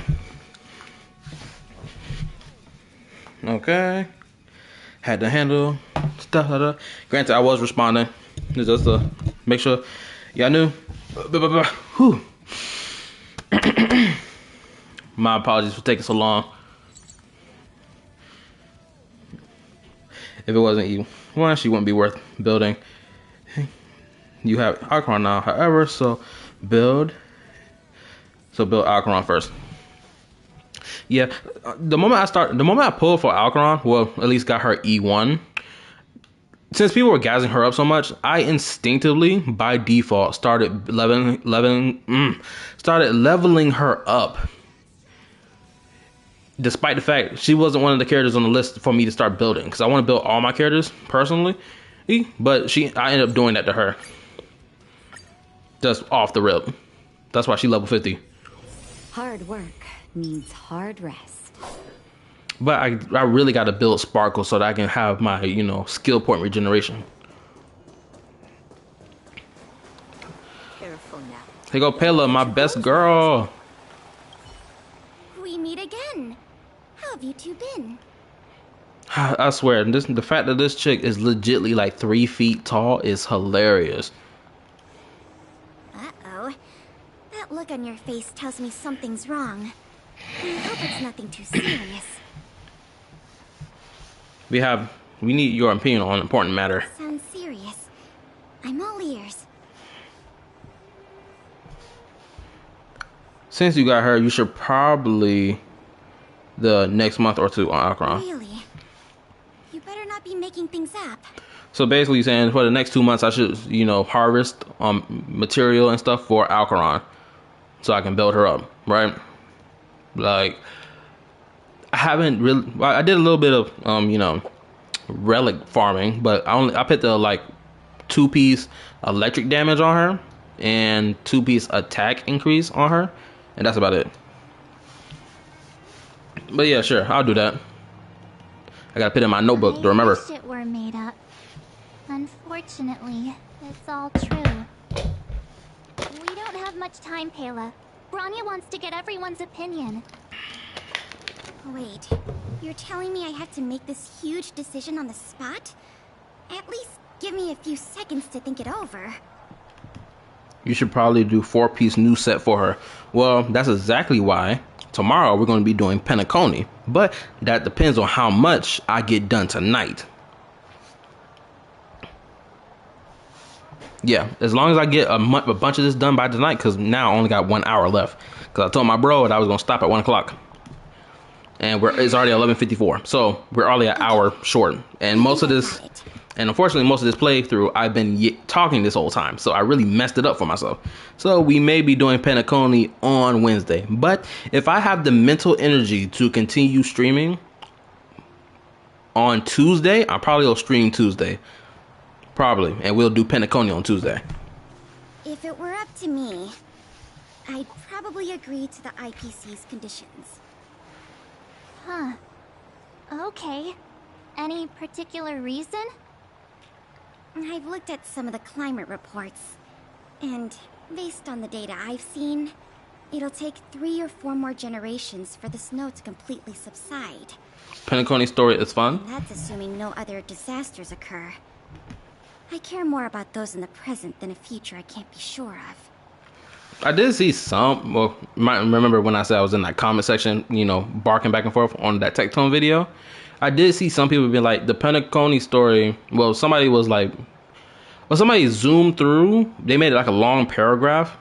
Okay. Had to handle stuff. Granted, I was responding. Just to make sure y'all knew. Whew. My apologies for taking so long. If it wasn't you, well, she wouldn't be worth building. You have Alcaron now, however, so build Alcaron first. Yeah, the moment I pulled for Alcaron, well, at least got her E1. Since people were gassing her up so much, I instinctively, by default, started leveling her up. Despite the fact she wasn't one of the characters on the list for me to start building, because I want to build all my characters personally, but I ended up doing that to her. Just off the rip. That's why she level 50. Hard work needs hard rest. But I really got to build Sparkle so that I can have my, skill point regeneration. Careful now. Here go Pela, my best girl. We meet again. How have you two been? I swear, the fact that this chick is legitly like 3 feet tall is hilarious. Uh-oh. That look on your face tells me something's wrong. I hope it's nothing too serious. We need your opinion on an important matter. Sounds serious. I'm all ears. Since you got her, you should probably the next month or two on Alcaron. Really? You better not be making things up. So basically you're saying for the next 2 months I should, harvest material and stuff for Alcaron so I can build her up, right? Like, I did a little bit of, relic farming, but I put the, 2-piece electric damage on her and 2-piece attack increase on her, and that's about it. But yeah, sure, I'll do that. I gotta put it in my notebook to remember. I wish it were made up. Unfortunately, it's all true. We don't have much time, Pela. Branya wants to get everyone's opinion. Wait, you're telling me I have to make this huge decision on the spot? At least give me a few seconds to think it over. You should probably do 4-piece new set for her. Well, that's exactly why tomorrow we're going to be doing Penacony, but that depends on how much I get done tonight. Yeah, as long as I get a bunch of this done by tonight, because now I only got 1 hour left. Because I told my bro that I was going to stop at 1 o'clock. And it's already 11:54, so we're only an hour short. And unfortunately, most of this playthrough, I've been talking this whole time, so I really messed it up for myself. So we may be doing Penacony on Wednesday, but if I have the mental energy to continue streaming on Tuesday, I probably will stream Tuesday, probably, and we'll do Penacony on Tuesday. If it were up to me, I'd probably agree to the IPC's conditions. Huh. Okay. Any particular reason? I've looked at some of the climate reports, and based on the data I've seen, it'll take 3 or 4 more generations for the snow to completely subside. Penacony story is fun. And that's assuming no other disasters occur. I care more about those in the present than a future I can't be sure of. I did see some, well, you might remember when I said I was in that comment section, barking back and forth on that Tectone video. I did see some people be like, the Penacony story, somebody zoomed through, they made it like a long paragraph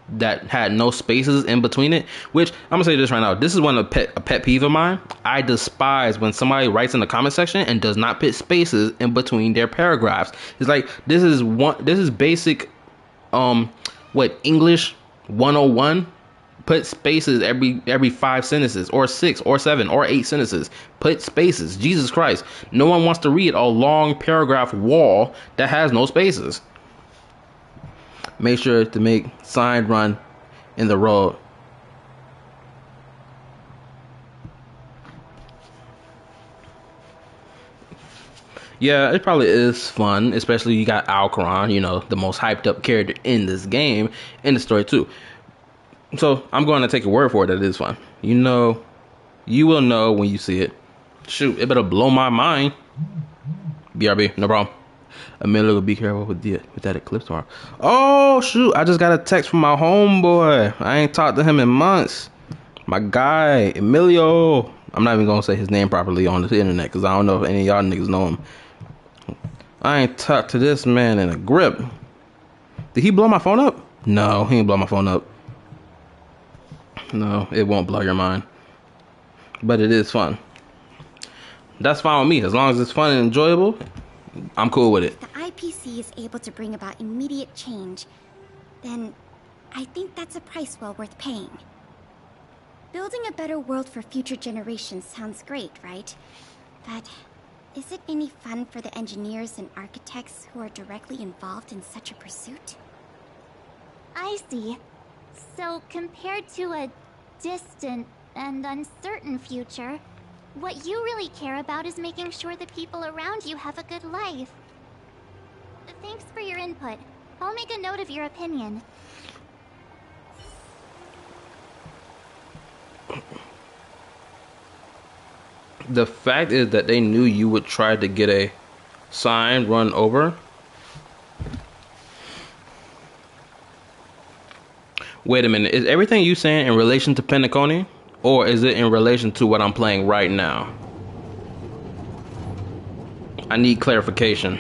that had no spaces in between it, which I'm gonna say this right now, this is a pet peeve of mine. I despise when somebody writes in the comment section and does not put spaces in between their paragraphs. It's like, this is basic, English 101. Put spaces every 5 sentences, or 6 or 7 or 8 sentences. Put spaces. Jesus Christ, no one wants to read a long paragraph wall that has no spaces. Make sure to make sign run in the road. Yeah, it probably is fun, especially you got Alcaron, the most hyped up character in this game, in the story too. So I'm going to take your word for it that it is fun. You know, you will know when you see it. Shoot, it better blow my mind. BRB, no problem. Amelia will be careful with that eclipse tomorrow. Oh shoot, I just got a text from my homeboy. I ain't talked to him in months. My guy, Emilio. I'm not even gonna say his name properly on the internet because I don't know if any of y'all niggas know him. I ain't talked to this man in a grip. Did he blow my phone up? No, he ain't blow my phone up. No, it won't blow your mind. But it is fun. That's fine with me. As long as it's fun and enjoyable, I'm cool with it. If the IPC is able to bring about immediate change, then I think that's a price well worth paying. Building a better world for future generations sounds great, right? But is it any fun for the engineers and architects who are directly involved in such a pursuit? I see. So compared to a distant and uncertain future, what you really care about is making sure the people around you have a good life. Thanks for your input. I'll make a note of your opinion. The fact is that they knew you would try to get a sign run over. Wait a minute, is everything you saying in relation to Pentaconi? Or is it in relation to what I'm playing right now? I need clarification.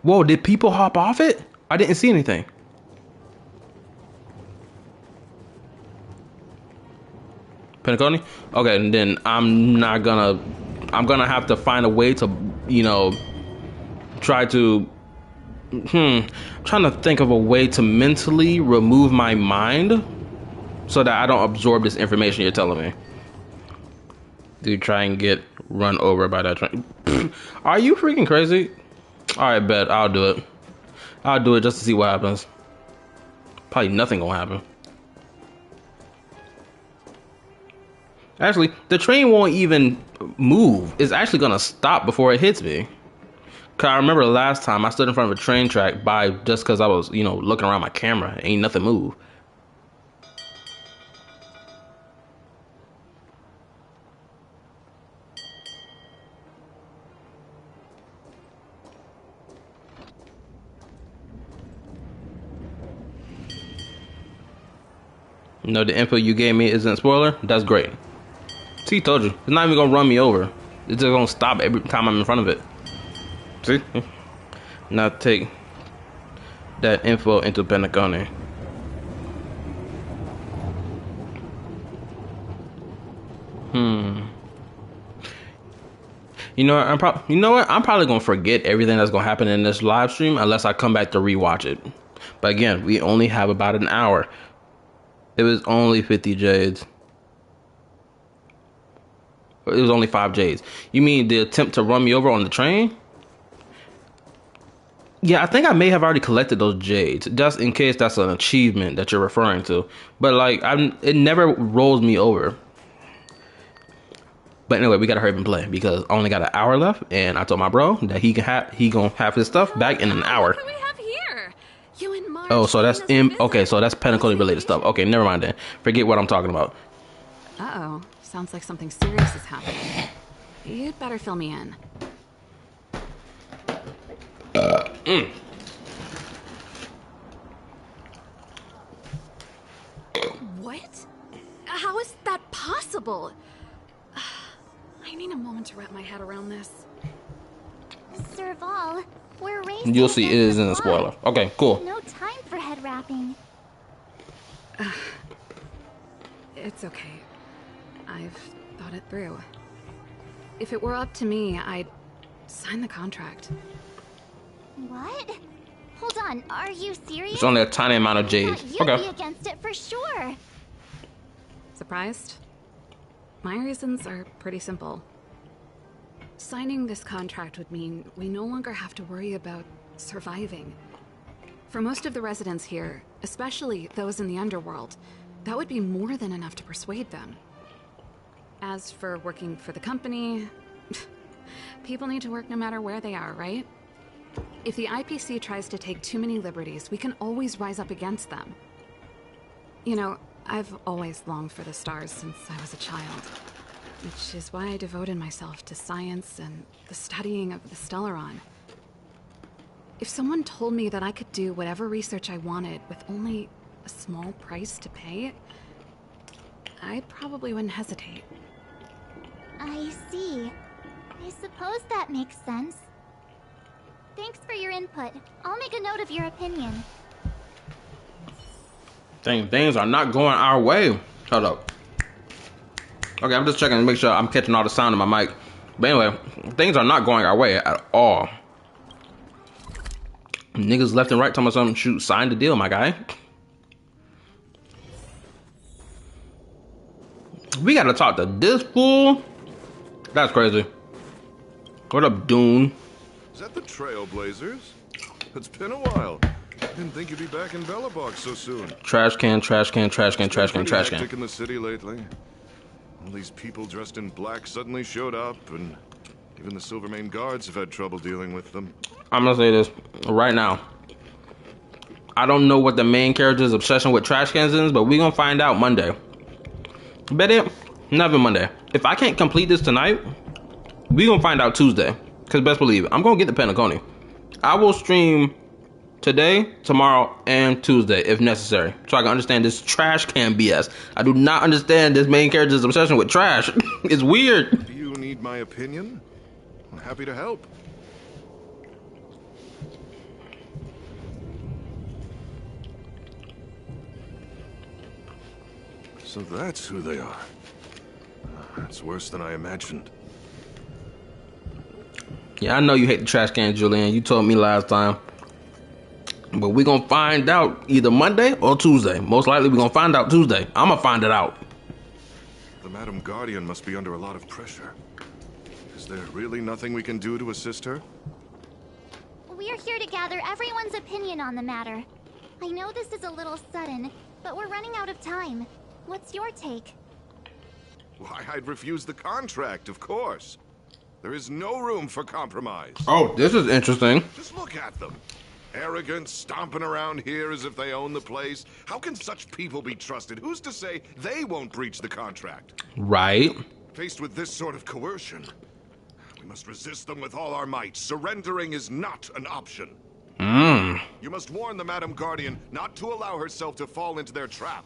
Whoa, did people hop off it? I didn't see anything. Pentaconi? Okay, and then I'm gonna have to find a way to, you know, try to I'm trying to think of a way to mentally remove my mind so that I don't absorb this information you're telling me. Do you try and get run over by that train? Are you freaking crazy? Alright, bet. I'll do it. I'll do it just to see what happens. Probably nothing gonna happen. Actually, the train won't even move. It's actually gonna stop before it hits me. Cause I remember the last time I stood in front of a train track just cause I was, you know, looking around my camera. Ain't nothing move. You know, the info you gave me isn't spoiler. That's great. See, told you. It's not even gonna run me over. It's just gonna stop every time I'm in front of it. See? Now take that info into Pentaconi. You know what? I'm probably gonna forget everything that's gonna happen in this live stream unless I come back to rewatch it. But again, we only have about an hour. It was only 50 jades. It was only 5 jades. You mean the attempt to run me over on the train? Yeah, I think I may have already collected those jades, just in case that's an achievement that you're referring to. But like, it never rolls me over. But anyway, we gotta hurry up and play because I only got an hour left, and I told my bro that he gonna have his stuff back in an hour. What do we have here? You and Marge. Oh, so that's okay. So that's Pentaconi related stuff. Okay, never mind then. Forget what I'm talking about. Uh-oh. Sounds like something serious is happening. You'd better fill me in. What? How is that possible? I need a moment to wrap my head around this. Serval, we're raised. You'll see, it isn't a spoiler. Okay, cool. No time for head wrapping. It's okay. I've thought it through. If it were up to me, I'd sign the contract. What? Hold on, are you serious? It's only a tiny amount of jades. You'd Okay. be against it for sure. Surprised? My reasons are pretty simple. Signing this contract would mean we no longer have to worry about surviving. For most of the residents here, especially those in the underworld, that would be more than enough to persuade them. As for working for the company, People need to work no matter where they are, right? If the IPC tries to take too many liberties, we can always rise up against them. You know, I've always longed for the stars since I was a child, which is why I devoted myself to science and the studying of the Stellaron. If someone told me that I could do whatever research I wanted with only a small price to pay, I probably wouldn't hesitate. I see. I suppose that makes sense. Thanks for your input. I'll make a note of your opinion. Things are not going our way. Hold up. Okay, I'm just checking to make sure I'm catching all the sound in my mic. But anyway, things are not going our way at all. Niggas left and right talking about something. Shoot, sign the deal, my guy. We gotta talk to this fool. That's crazy. What up, Dune? Is that the Trailblazers? It's been a while. Didn't think you'd be back in Bellabog so soon. Trash can, trash can, trash can, trash can, trash can. Hectic in the city lately. All these people dressed in black suddenly showed up, and even the Silvermane guards have had trouble dealing with them. I'm gonna say this right now. I don't know what the main character's obsession with trash cans is, but we gonna find out Monday. Bet it, never Monday. If I can't complete this tonight, we gonna find out Tuesday. Cause best believe it, I'm gonna get the Pentaconi. I will stream today, tomorrow, and Tuesday if necessary, so I can understand this trash can BS. I do not understand this main character's obsession with trash. It's weird. Do you need my opinion? I'm happy to help. So that's who they are. It's worse than I imagined. Yeah, I know you hate the trash can, Julian. You told me last time. But we're going to find out either Monday or Tuesday. Most likely we're going to find out Tuesday. I'm going to find it out. The Madam Guardian must be under a lot of pressure. Is there really nothing we can do to assist her? We're here to gather everyone's opinion on the matter. I know this is a little sudden, but we're running out of time. What's your take? Why, I'd refuse the contract, of course. There is no room for compromise. Oh, this is interesting. Just look at them. Arrogant, stomping around here as if they own the place. How can such people be trusted? Who's to say they won't breach the contract? Right. Faced with this sort of coercion, we must resist them with all our might. Surrendering is not an option. You must warn the Madam Guardian not to allow herself to fall into their trap.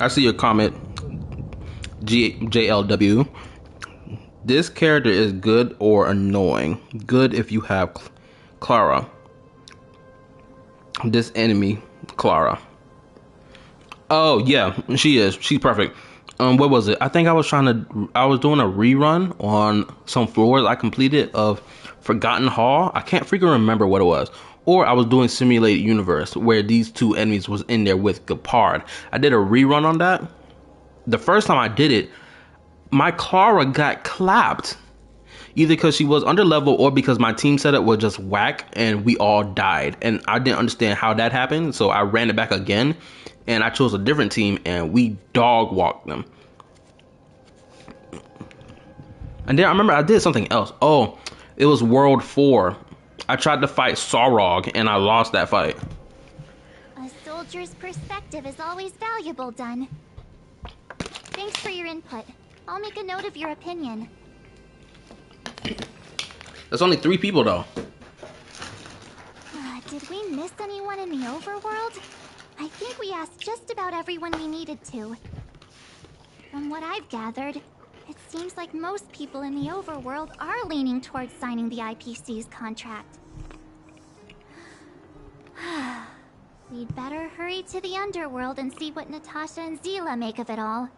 I see your comment, JLW. This character is good or annoying. Good if you have Clara. This enemy, Clara. Oh yeah, she is. She's perfect. What was it? I think I was doing a rerun on some floors I completed of Forgotten Hall. I can't freaking remember what it was. Or I was doing Simulated Universe, where these two enemies was in there with Gepard. I did a rerun on that. The first time I did it, my Clara got clapped. Either because she was under level or because my team setup was just whack and we all died. And I didn't understand how that happened, so I ran it back again. And I chose a different team and we dog walked them. And then I remember I did something else. Oh, it was World 4. I tried to fight Sarog and I lost that fight. A soldier's perspective is always valuable, Dun. Thanks for your input. I'll make a note of your opinion. There's only 3 people though. Did we miss anyone in the overworld? I think we asked just about everyone we needed to. From what I've gathered, it seems like most people in the overworld are leaning towards signing the IPC's contract. We'd better hurry to the underworld and see what Natasha and Zila make of it all.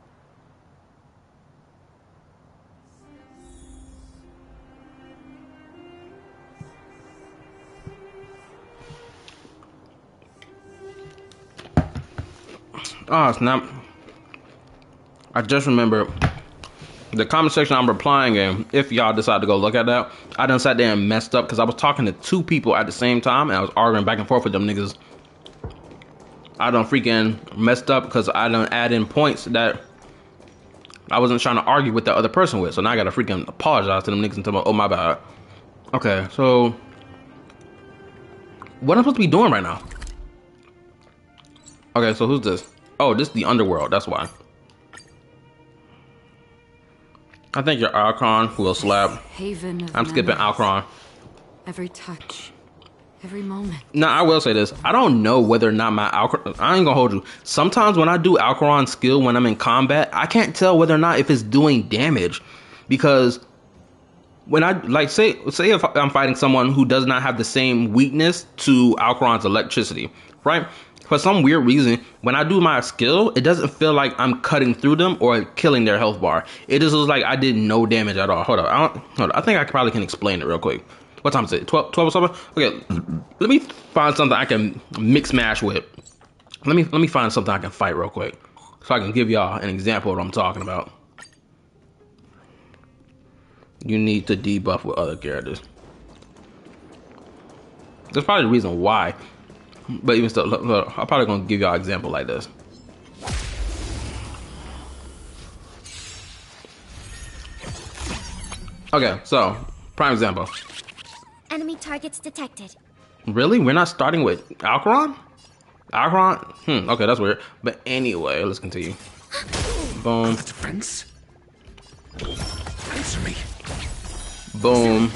Oh snap. I just remember the comment section I'm replying in. If y'all decide to go look at that, I done sat there and messed up because I was talking to 2 people at the same time and I was arguing back and forth with them niggas. I done freaking messed up because I done add in points that I wasn't trying to argue with the other person with. So now I gotta freaking apologize to them niggas and tell them, oh my bad. Okay, so what am I supposed to be doing right now? Okay, so who's this? Oh, this is the underworld. That's why. I think your Alcron will slap. Haven of I'm skipping memories. Alcron. Every touch, every moment. Now, I will say this. I don't know whether or not my Alcron... I ain't gonna hold you. Sometimes when I do Alcron skill when I'm in combat, I can't tell whether or not if it's doing damage. Because when I... Like, say if I'm fighting someone who does not have the same weakness to Alcron's electricity, right? For some weird reason, when I do my skill, it doesn't feel like I'm cutting through them or killing their health bar. It just looks like I did no damage at all. Hold up. I think I probably can explain it real quick. What time is it? 12 or something? Okay, let me find something I can mix mash with. Let me find something I can fight real quick, so I can give y'all an example of what I'm talking about. You need to debuff with other characters. That's probably the reason why. But even still, look, I'm probably gonna give y'all an example like this. Okay, so prime example. Enemy targets detected. Really? We're not starting with Alcron? Alcron? Okay, that's weird. But anyway, let's continue. Boom. Defense? Answer me. Boom.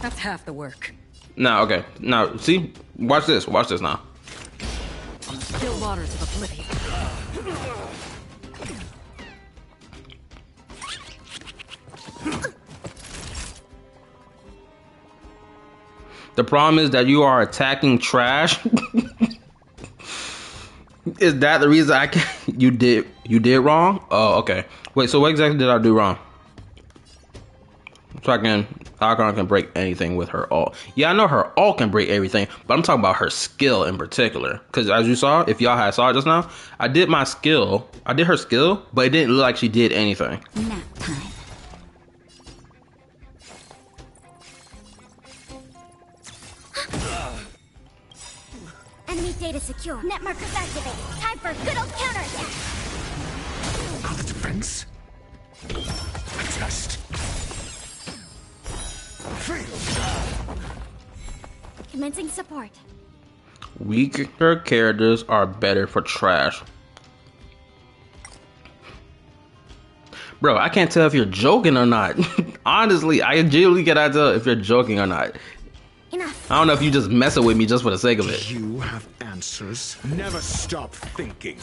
That's half the work. Now, okay. Now, see? Watch this. Watch this now. Still waters of oblivion. The problem is that you are attacking trash. Is that the reason I can't? You did wrong? Oh, okay. Wait, so what exactly did I do wrong? So Alcron can break anything with her ult. Yeah, I know her ult can break everything, but I'm talking about her skill in particular. Because as you saw, if y'all had saw it just now, I did her skill, but it didn't look like she did anything. Nap time. Enemy data secure. Net markers activated. Time for a good old counterattack. Out of defense? Test. Fail. Commencing support. Weaker characters are better for trash. Bro, I can't tell if you're joking or not. Honestly, I genuinely cannot tell if you're joking or not. Enough. I don't know if you just messing with me just for the sake of it. You have answers. Never stop thinking.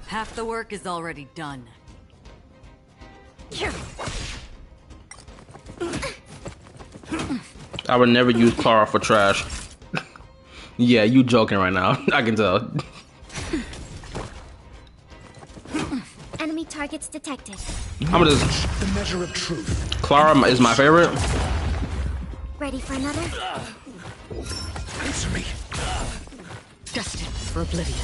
Half the work is already done. I would never use Clara for trash. Yeah, you joking right now. I can tell. Enemy targets detected. I'm gonna just... The measure of truth. Clara is my favorite. Ready for another? Answer me. Destined for oblivion.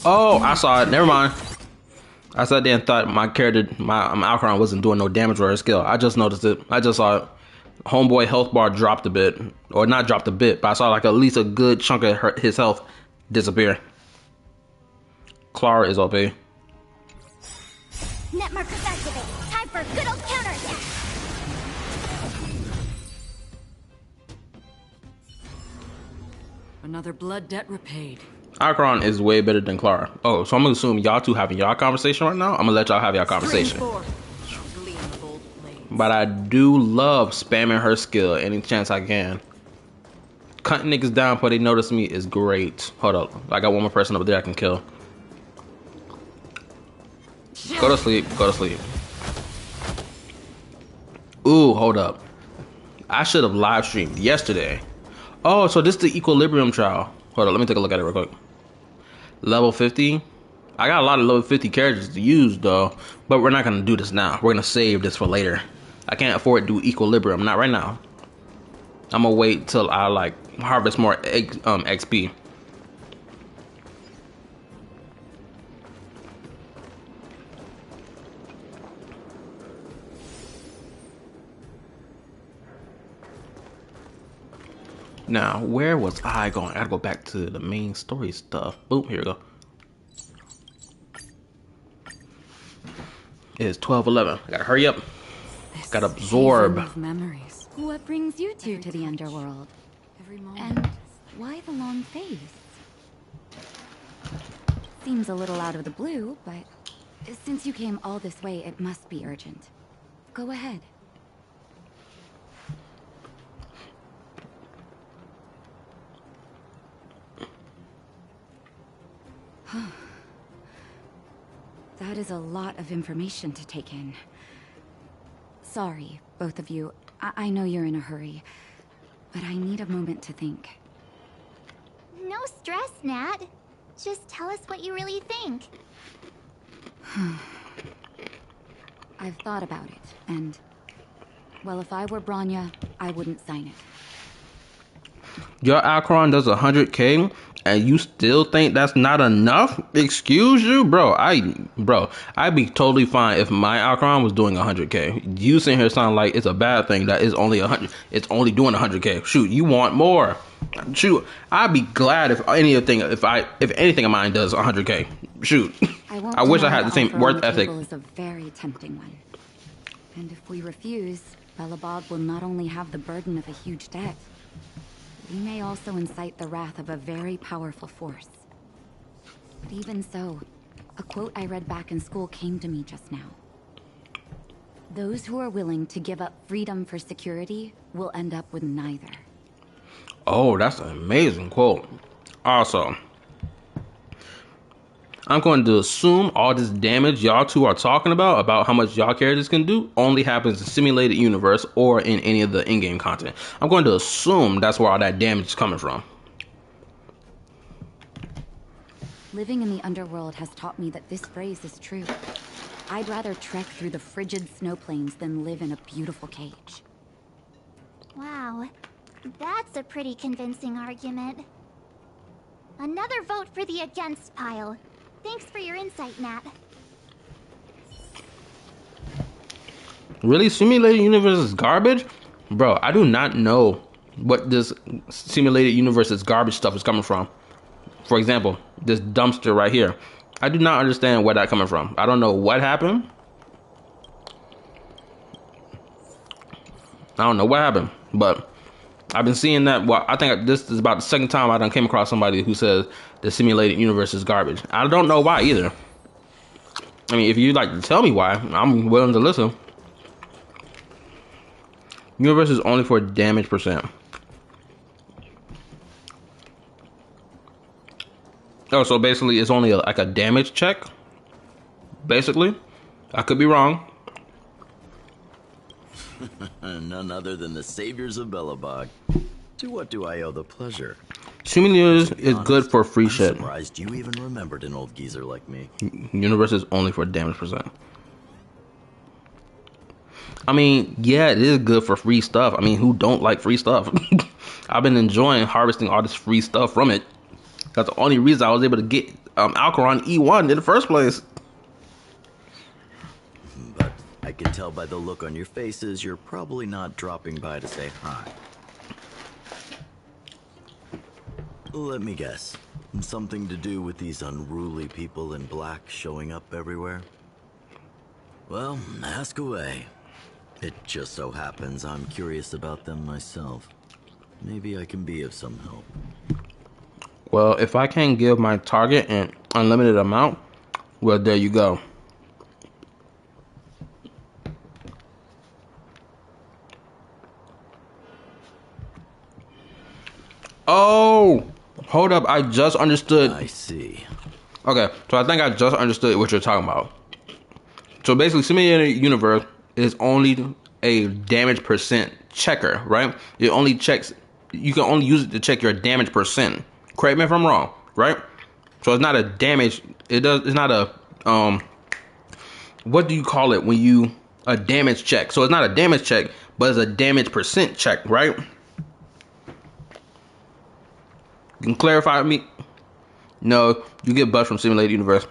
Oh, I saw it. Never mind. I sat there and thought my character, my Alcron wasn't doing no damage with her skill. I just noticed it. I just saw it. Homeboy health bar dropped a bit. Or not dropped a bit, but I saw like at least a good chunk of his health disappear. Clara is OP. Net markers activated. Time for a good old counterattack. Another blood debt repaid. Alcron is way better than Clara. Oh, so I'm gonna assume y'all two having y'all conversation right now. I'm gonna let y'all have y'all conversation. But I do love spamming her skill any chance I can. Cutting niggas down before they notice me is great. Hold up. I got one more person over there I can kill. Go to sleep. Go to sleep. Ooh, hold up. I should have live streamed yesterday. Oh, so this is the equilibrium trial. Hold on, let me take a look at it real quick. Level 50. I got a lot of level 50 characters to use though, but we're not gonna do this now. We're gonna save this for later. I can't afford to do equilibrium, not right now. I'm gonna wait till I like harvest more XP. Now, where was I going? I gotta go back to the main story stuff. Boom, here we go. It's 12:11. I gotta hurry up. Gotta Season absorb. of memories. What brings you two to the underworld? And why the long face? Seems a little out of the blue, but since you came all this way, it must be urgent. Go ahead. That is a lot of information to take in. Sorry, both of you. I know you're in a hurry, but I need a moment to think. No stress, Nat. Just tell us what you really think. I've thought about it, and... well, if I were Bronya, I wouldn't sign it. Your Alcaron does 100K and you still think that's not enough? Excuse you, bro. I'd be totally fine if my Alcaron was doing 100K. You sitting here sound like it's a bad thing that is only 100. It's only doing 100K. Shoot, you want more? Shoot, I'd be glad if anything of mine does 100K. Shoot, I wish I had the same worth ethic. Is a very tempting one, and if we refuse, Belobog will not only have the burden of a huge debt. We may also incite the wrath of a very powerful force. But even so, a quote I read back in school came to me just now. Those who are willing to give up freedom for security will end up with neither. Oh, that's an amazing quote. Also, I'm going to assume all this damage y'all two are talking about how much y'all characters can do, only happens in simulated universe or in any of the in-game content. I'm going to assume that's where all that damage is coming from. Living in the underworld has taught me that this phrase is true. I'd rather trek through the frigid snow plains than live in a beautiful cage. Wow, that's a pretty convincing argument. Another vote for the against pile. Thanks for your insight, Nat. Really? Simulated universe is garbage? Bro, I do not know what this simulated universe's garbage stuff is coming from. For example, this dumpster right here. I do not understand where that's coming from. I don't know what happened. I don't know what happened, but I've been seeing that. Well, I think this is about the second time I done came across somebody who says the simulated universe is garbage. I don't know why either. I mean, if you'd like to tell me why, I'm willing to listen. Universe is only for damage percent. Oh, so basically it's only like a damage check? Basically. I could be wrong. None other than the saviors of Belobog. To what do I owe the pleasure? Universe is good for free shit. I'm surprised you even remembered an old geezer like me. Universe is only for damage percent. I mean, yeah, it is good for free stuff. I mean, who don't like free stuff? I've been enjoying harvesting all this free stuff from it. That's the only reason I was able to get Alcaron E1 in the first place. But I can tell by the look on your faces, you're probably not dropping by to say hi. Let me guess. Something to do with these unruly people in black showing up everywhere? Well, ask away. It just so happens I'm curious about them myself. Maybe I can be of some help. Well, if I can't give my target an unlimited amount, well, there you go. Oh, hold up. I just understood. I see. Okay, so I think I just understood what you're talking about. So basically, simulated universe is only a damage percent checker, right? It only checks, you can only use it to check your damage percent. Correct me if I'm wrong, right? So it's not a damage, it's not a, what do you call it when you, a damage check. So it's not a damage check, but it's a damage percent check, right? You can clarify with me? No, you get buffed from simulated universe.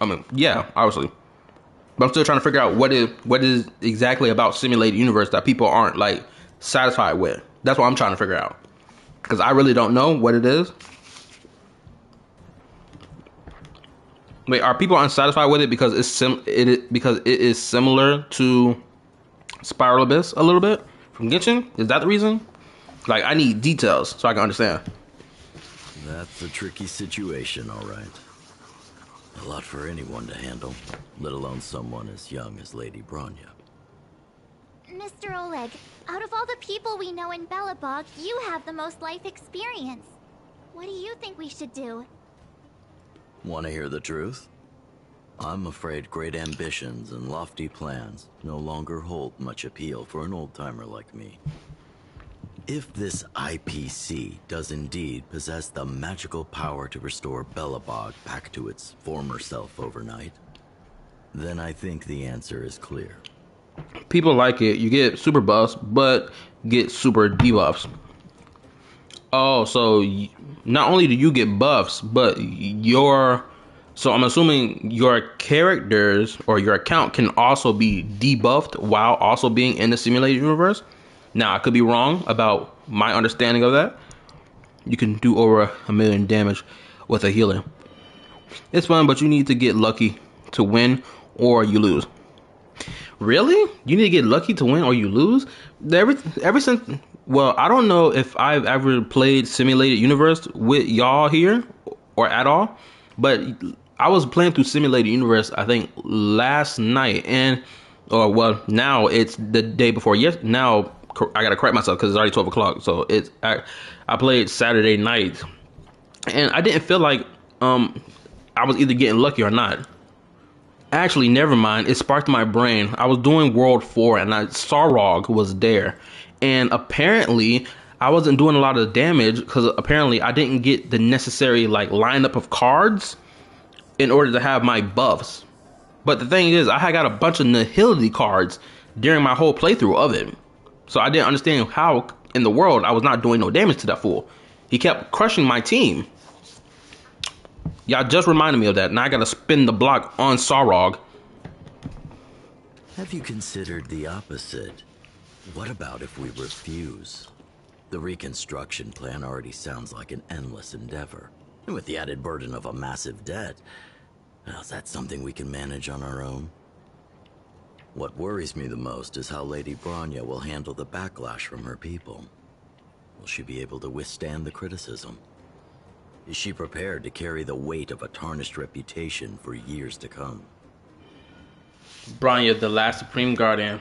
I mean, yeah, obviously. But I'm still trying to figure out what is exactly about simulated universe that people aren't like satisfied with. That's what I'm trying to figure out. Because I really don't know what it is. Wait, are people unsatisfied with it because because it is similar to Spiral Abyss a little bit from Genshin? Is that the reason? Like, I need details so I can understand. That's a tricky situation, all right. A lot for anyone to handle, let alone someone as young as Lady Bronya. Mr. Oleg, out of all the people we know in Belobog, you have the most life experience. What do you think we should do? Want to hear the truth? I'm afraid great ambitions and lofty plans no longer hold much appeal for an old-timer like me. If this IPC does indeed possess the magical power to restore Belobog back to its former self overnight, then I think the answer is clear. People like it. You get super buffs, but get super debuffs. Oh, so not only do you get buffs, but so I'm assuming your characters or your account can also be debuffed while also being in the simulated universe. Now, I could be wrong about my understanding of that. You can do over 1 million damage with a healer. It's fun, but you need to get lucky to win or you lose. Really? You need to get lucky to win or you lose? Ever since, well, I don't know if I've ever played Simulated Universe with y'all here or at all, but I was playing through Simulated Universe, I think, last night, now it's the day before. Yes, now I gotta correct myself because it's already 12 o'clock. So I played Saturday night, and I didn't feel like I was either getting lucky or not. Actually, never mind. It sparked my brain. I was doing World 4 and Sarog was there. And apparently, I wasn't doing a lot of damage because apparently I didn't get the necessary lineup of cards in order to have my buffs. But the thing is, I had got a bunch of nihility cards during my whole playthrough of it. So I didn't understand how in the world I was not doing no damage to that fool. He kept crushing my team. Y'all just reminded me of that. Now I gotta spin the block on Sarog. Have you considered the opposite? What about if we refuse? The reconstruction plan already sounds like an endless endeavor. And with the added burden of a massive debt, well, is that something we can manage on our own? What worries me the most is how Lady Bronya will handle the backlash from her people. Will she be able to withstand the criticism? Is she prepared to carry the weight of a tarnished reputation for years to come? Bronya, the last Supreme Guardian.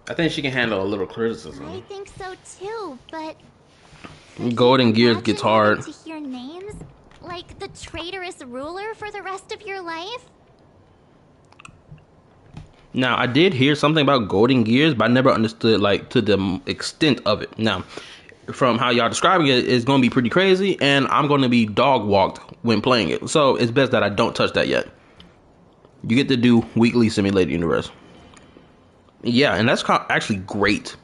I think she can handle a little criticism. I think so too, but Golden Gears gets hard. to hear names like the traitorous ruler for the rest of your life. Now, I did hear something about Golden Gears, but I never understood to the extent of it. Now, from how y'all describing it, it's going to be pretty crazy, and I'm going to be dog walked when playing it. So it's best that I don't touch that yet. You get to do weekly Simulated Universe. Yeah, and that's actually great.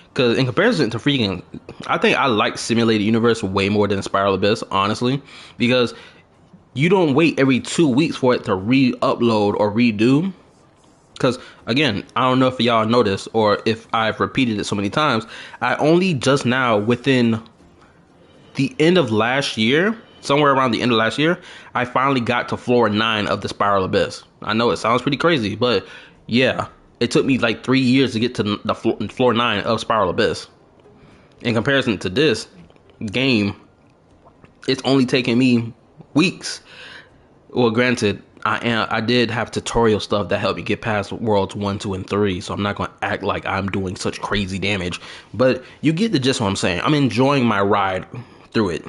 Because in comparison to freaking, I think I like Simulated Universe way more than Spiral Abyss, honestly. Because you don't wait every 2 weeks for it to re-upload or redo. Because, again, I don't know if y'all noticed or if I've repeated it so many times. I only just now, within the end of last year, somewhere around the end of last year, I finally got to floor 9 of the Spiral Abyss. I know it sounds pretty crazy, but yeah, it took me 3 years to get to the floor 9 of Spiral Abyss. In comparison to this game, it's only taken me weeks. Well, granted, I did have tutorial stuff that helped me get past worlds 1, 2, and 3, so I'm not going to act like I'm doing such crazy damage. But you get the gist of what I'm saying. I'm enjoying my ride through it.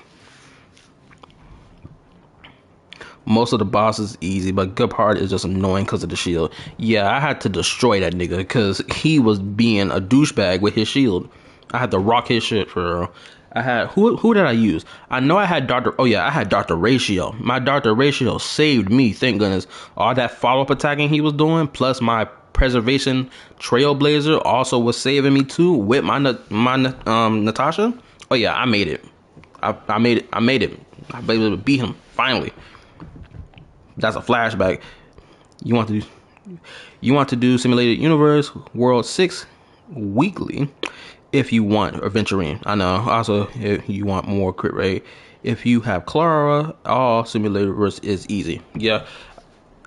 Most of the boss is easy, but good part is just annoying because of the shield. Yeah, I had to destroy that nigga because he was being a douchebag with his shield. I had to rock his shit for real. I had who did I use? I know I had I had Dr. Ratio. My Dr. Ratio saved me, thank goodness. All that follow-up attacking he was doing, plus my preservation Trailblazer also was saving me too with my Natasha. Oh yeah, I made it. I made it. I was able to beat him finally. That's a flashback. You want to do Simulated Universe World 6 weekly if you want Adventuring. I know. Also, if you want more crit rate, If you have Clara, all simulators is easy. Yeah,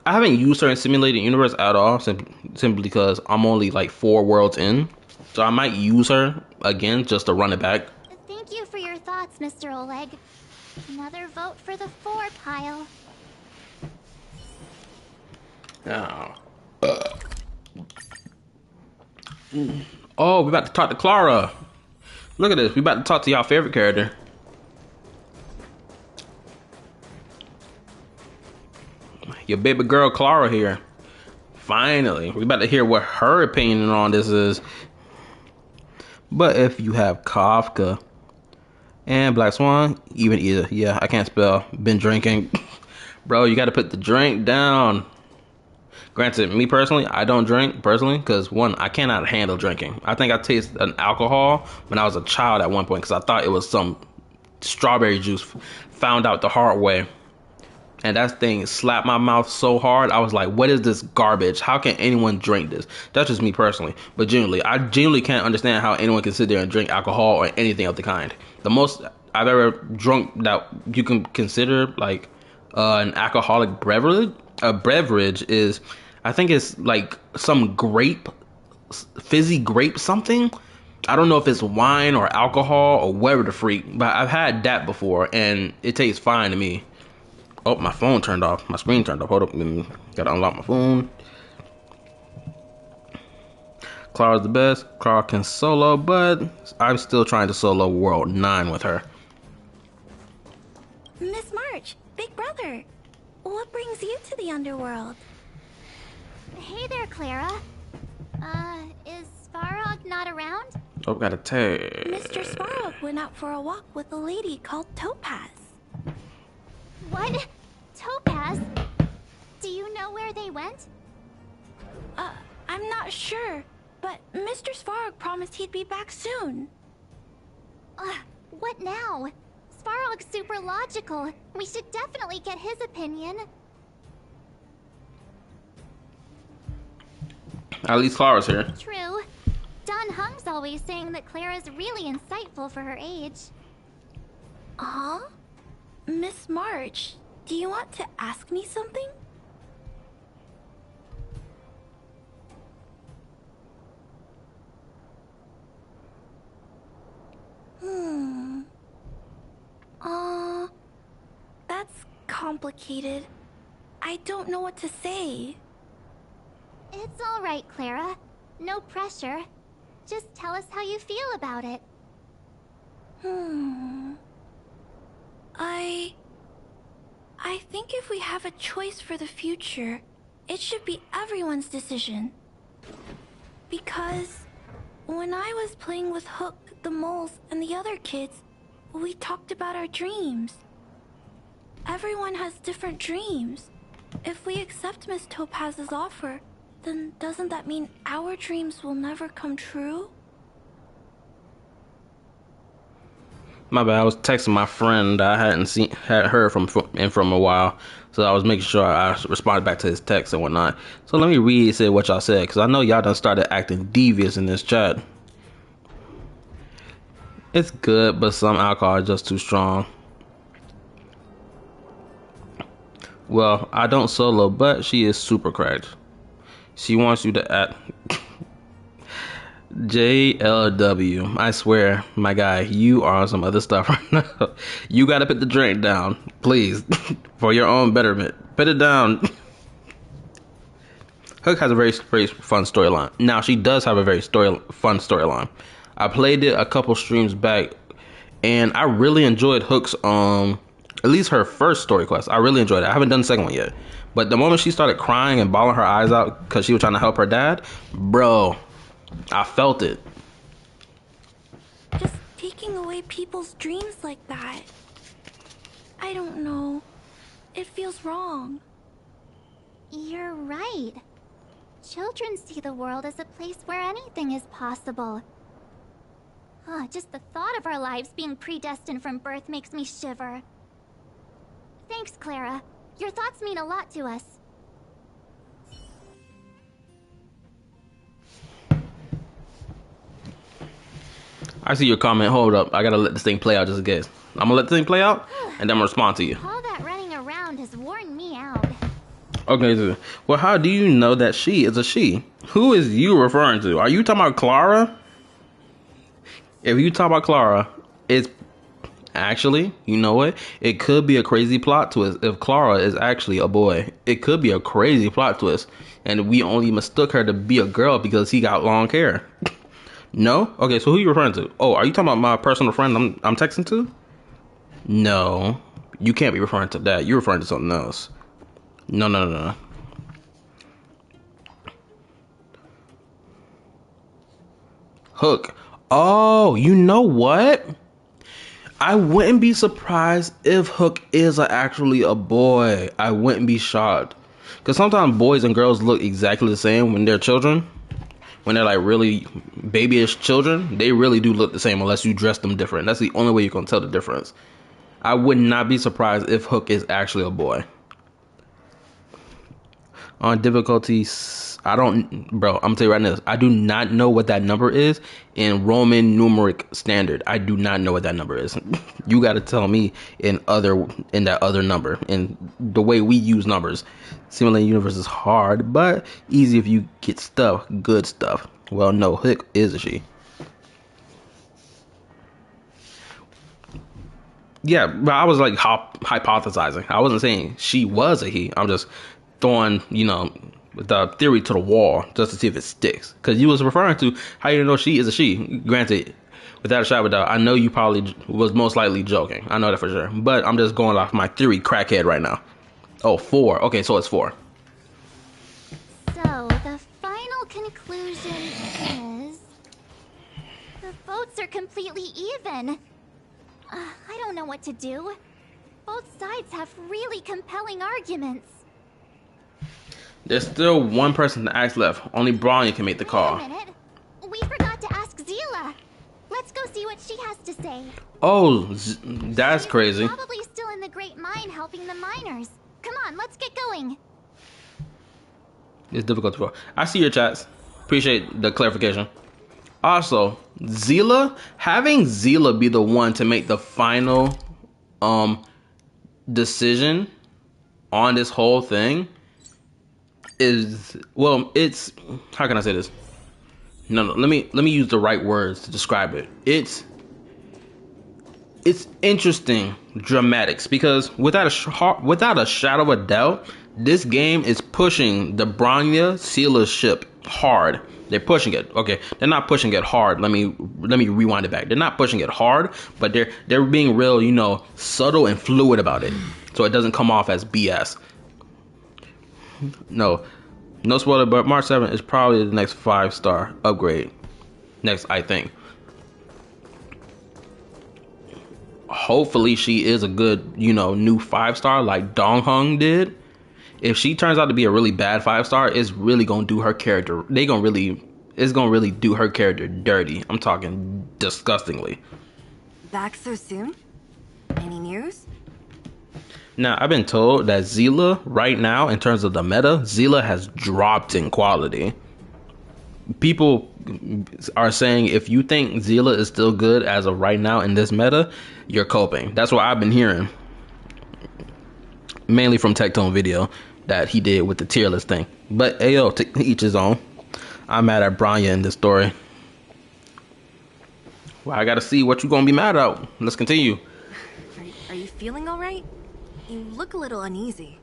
I haven't used her in simulated universe at all, simply because I'm only like 4 worlds in. So I might use her again just to run it back. Thank you for your thoughts, Mr. Oleg. Another vote for the 4 pile. Oh. Oh, we about to talk to Clara. Look at this. We about to talk to y'all favorite character. Your baby girl Clara here. Finally, we about to hear what her opinion on this is. But if you have Kafka and Black Swan, even either. Yeah, I can't spell. Been drinking. Bro, you got to put the drink down. Granted, me personally, I don't drink personally because, one, I cannot handle drinking. I think I tasted an alcohol when I was a child at one point because I thought it was some strawberry juice. Found out the hard way. And that thing slapped my mouth so hard, I was like, what is this garbage? How can anyone drink this? That's just me personally. But I genuinely can't understand how anyone can sit there and drink alcohol or anything of the kind. The most I've ever drunk that you can consider like an alcoholic beverage is, I think it's like some fizzy grape something. I don't know if it's wine or alcohol or whatever the freak, but I've had that before and it tastes fine to me. Oh, my phone turned off. My screen turned off. Hold up. Gotta unlock my phone. Clara's the best. Clara can solo, but I'm still trying to solo World 9 with her. Miss March, big brother. What brings you to the underworld? Hey there, Clara. Is Svarog not around? Oh, got a tag. Mr. Svarog went out for a walk with a lady called Topaz. What? Topaz? Do you know where they went? I'm not sure, but Mr. Svarog promised he'd be back soon. What now? Svarog's super logical. We should definitely get his opinion. At least Clara's here. True. Don Hung's always saying that Clara's really insightful for her age. Huh? Miss March, do you want to ask me something? That's complicated. I don't know what to say. It's all right, Clara. No pressure. Just tell us how you feel about it. I think if we have a choice for the future, it should be everyone's decision. Because when I was playing with Hook, the moles, and the other kids, we talked about our dreams. Everyone has different dreams. If we accept Miss Topaz's offer, then doesn't that mean our dreams will never come true? My bad. I was texting my friend I hadn't heard from a while, so I was making sure I responded back to his text and whatnot. So let me read what y'all said, because I know y'all done started acting devious in this chat. It's good, but some alcohol is just too strong. Well, I don't solo, but she is super cracked. She wants you to act. JLW, I swear, my guy, you are on some other stuff right now. You gotta put the drink down, please, for your own betterment. Put it down. Hook has a very, very fun storyline. Now, she does have a very fun storyline. I played it a couple streams back, and I really enjoyed Hook's, at least her first story quest. I really enjoyed it. I haven't done the second one yet. But the moment she started crying and bawling her eyes out because she was trying to help her dad, bro, I felt it. Just taking away people's dreams like that. I don't know. It feels wrong. You're right. Children see the world as a place where anything is possible. Just the thought of our lives being predestined from birth makes me shiver. Thanks, Clara. Your thoughts mean a lot to us. I see your comment. Hold up. I gotta let this thing play out just in case. I'm gonna let the thing play out, and then I'm gonna respond to you. All that running around has worn me out. Okay, so, well, how do you know that she is a she? Who is you referring to? Are you talking about Clara? If you talk about Clara, it's actually, you know what? It could be a crazy plot twist if Clara is actually a boy. It could be a crazy plot twist, and we only mistook her to be a girl because he got long hair. No? Okay, so who are you referring to? Oh, are you talking about my personal friend I'm texting to? No, you can't be referring to that. You're referring to something else. No. Hook. Oh, you know what? I wouldn't be surprised if Hook is actually a boy. I wouldn't be shocked. Because sometimes boys and girls look exactly the same when they're children. When they're like really babyish children, they really do look the same unless you dress them different. That's the only way you can tell the difference. I would not be surprised if Hook is actually a boy. On difficulties, I'm gonna tell you right now, I do not know what that number is in Roman numeric standard. I do not know what that number is. You got to tell me in that other number, in the way we use numbers. Simulating universe is hard, but easy if you get good stuff. Well, no, Hook is a she. Yeah, but I was like hypothesizing. I wasn't saying she was a he. I'm just throwing, the theory to the wall just to see if it sticks. Because you was referring to how you know she is a she. Granted, without a shadow of a doubt, I know you probably was most likely joking. I know that for sure. But I'm just going off my theory crackhead right now. Oh, 4. Okay, so it's 4. So, the final conclusion is... the votes are completely even. I don't know what to do. Both sides have really compelling arguments. There's still one person to ask left. Only Brian can make the call. Wait a minute. We forgot to ask Zila. Let's go see what she has to say. Oh, that's crazy. Probably still in the Great Mine helping the miners. Come on, let's get going. It's difficult to. I see your chats. Appreciate the clarification. Also, having Zila be the one to make the final decision on this whole thing it's, how can I say this? No, let me use the right words to describe it. It's interesting dramatics, because without a shadow of a doubt, this game is pushing the Bronya Sealer ship hard. They're pushing it. Okay, they're not pushing it hard. Let me rewind it back. They're not pushing it hard, but they're being real, subtle and fluid about it, so it doesn't come off as BS. No spoiler, but March 7th is probably the next 5-star upgrade. Next, I think. Hopefully she is a good, new 5-star like Donghung did. If she turns out to be a really bad 5-star, it's really gonna do her character. It's gonna really do her character dirty. I'm talking disgustingly. Back so soon? Any news? Now, I've been told that Zila, right now, in terms of the meta, Zila has dropped in quality. People are saying if you think Zila is still good as of right now in this meta, you're coping. That's what I've been hearing. Mainly from Tectone video that he did with the tier list thing. But, ayo, to each his own. I'm mad at Bronya in this story. Well, I gotta see what you're gonna be mad at. Let's continue. Are you feeling all right? You look a little uneasy.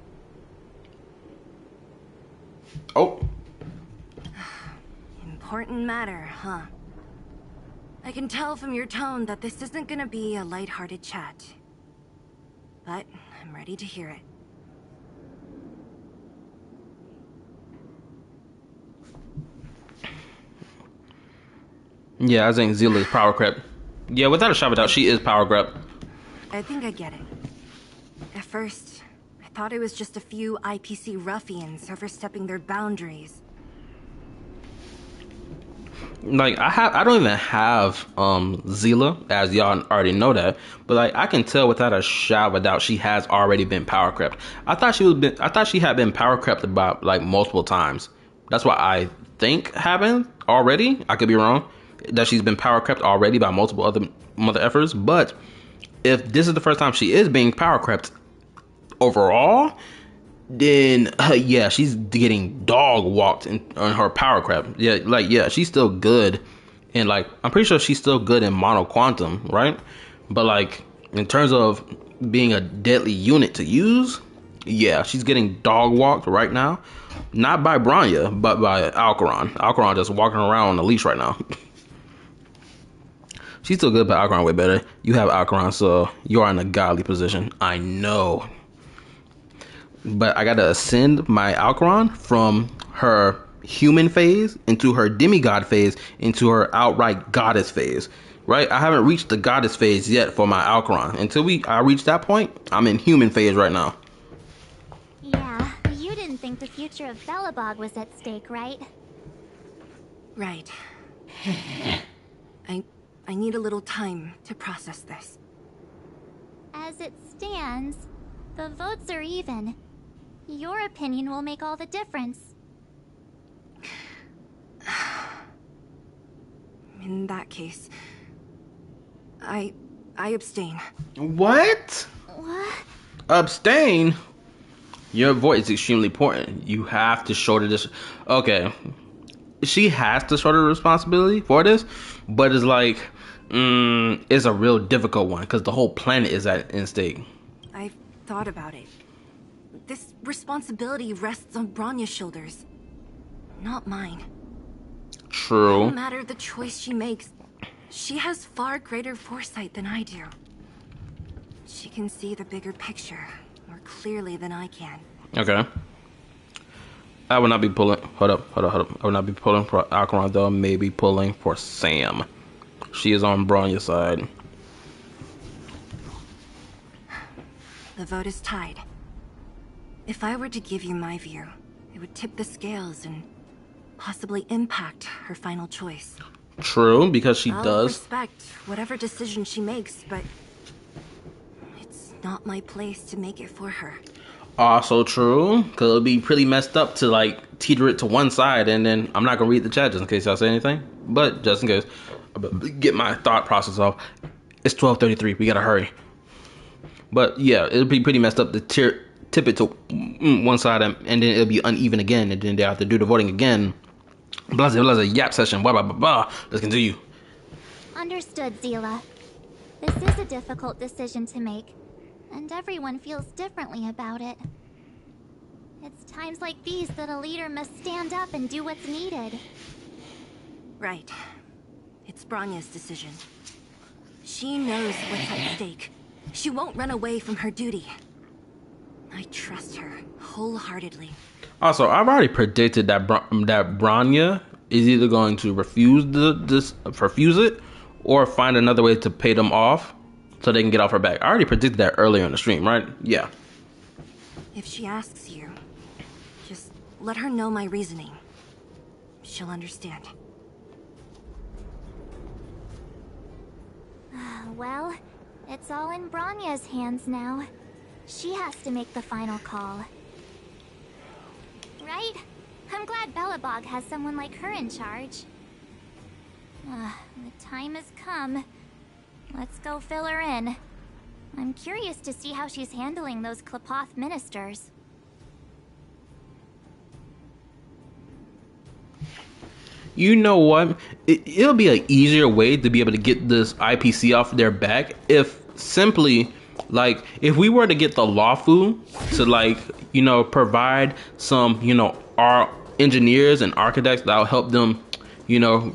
Oh. Important matter, huh? I can tell from your tone that this isn't gonna be a lighthearted chat. But I'm ready to hear it. Yeah, I think Zila is power crept. Yeah, without a shadow of a doubt, she is power crept. I think I get it. At first, I thought it was just a few IPC ruffians overstepping their boundaries. Like, I don't even have Zila, as y'all already know that, but like I can tell without a shadow of a doubt she has already been power crept. I thought she had been power crept about like multiple times. That's what I think happened already. I could be wrong. That she's been power crept already by multiple other mother effers, but if this is the first time she is being power crept overall, then yeah, she's getting dog walked on her power crep. Yeah, like yeah, she's still good, and like I'm pretty sure she's still good in mono quantum, right? But like in terms of being a deadly unit to use, yeah, she's getting dog walked right now. Not by Bronya, but by Alcaron. Alcaron just walking around on the leash right now. She's still good, but Alcaron way better. You have Alcaron, so you are in a godly position. I know. But I gotta ascend my Alcaron from her human phase into her demigod phase into her outright goddess phase. Right? I haven't reached the goddess phase yet for my Alcaron. Until I reach that point, I'm in human phase right now. Yeah, you didn't think the future of Belobog was at stake, right? Right. I need a little time to process this. As it stands, the votes are even. Your opinion will make all the difference. In that case, I abstain. What? What? Abstain? Your vote is extremely important. You have to shoulder this. Okay. She has to shoulder the responsibility for this, but it's like, it's a real difficult one because the whole planet is in stake. I've thought about it. This responsibility rests on Bronya's shoulders, not mine. True. No matter the choice she makes, she has far greater foresight than I do. She can see the bigger picture more clearly than I can. Okay. I will not be pulling. Hold up. I will not be pulling for Alcaron, though. Maybe pulling for Sam. She is on Bronya's side. The vote is tied. If I were to give you my view, it would tip the scales and possibly impact her final choice. True, because she I'll does. respect whatever decision she makes, but it's not my place to make it for her. Also true, because it'll be pretty messed up to like teeter it to one side, and then I'm not gonna read the chat just in case y'all say anything. But just in case, get my thought process off. It's 12:33. We gotta hurry. But yeah, it'll be pretty messed up to tip it to one side, and then it'll be uneven again, and then they have to do the voting again. Blah blah blah. Yap session. Blah blah blah blah. Let's continue. Understood, Zila. This is a difficult decision to make, and everyone feels differently about it. It's times like these that a leader must stand up and do what's needed. Right. It's Bronya's decision. She knows what's at stake. She won't run away from her duty. I trust her wholeheartedly. Also, I've already predicted that that Bronya is either going to refuse it or find another way to pay them off so they can get off her back. I already predicted that earlier in the stream, right? Yeah. If she asks you, just let her know my reasoning. She'll understand. Well, it's all in Bronya's hands now. She has to make the final call. Right? I'm glad Belobog has someone like her in charge. The time has come. Let's go fill her in. I'm curious to see how she's handling those Klapoth ministers. You know what? It'll be an easier way to be able to get this IPC off their back if simply, like, if we were to get the Lawfu to, like, you know, provide some, you know, our engineers and architects that'll help them, you know,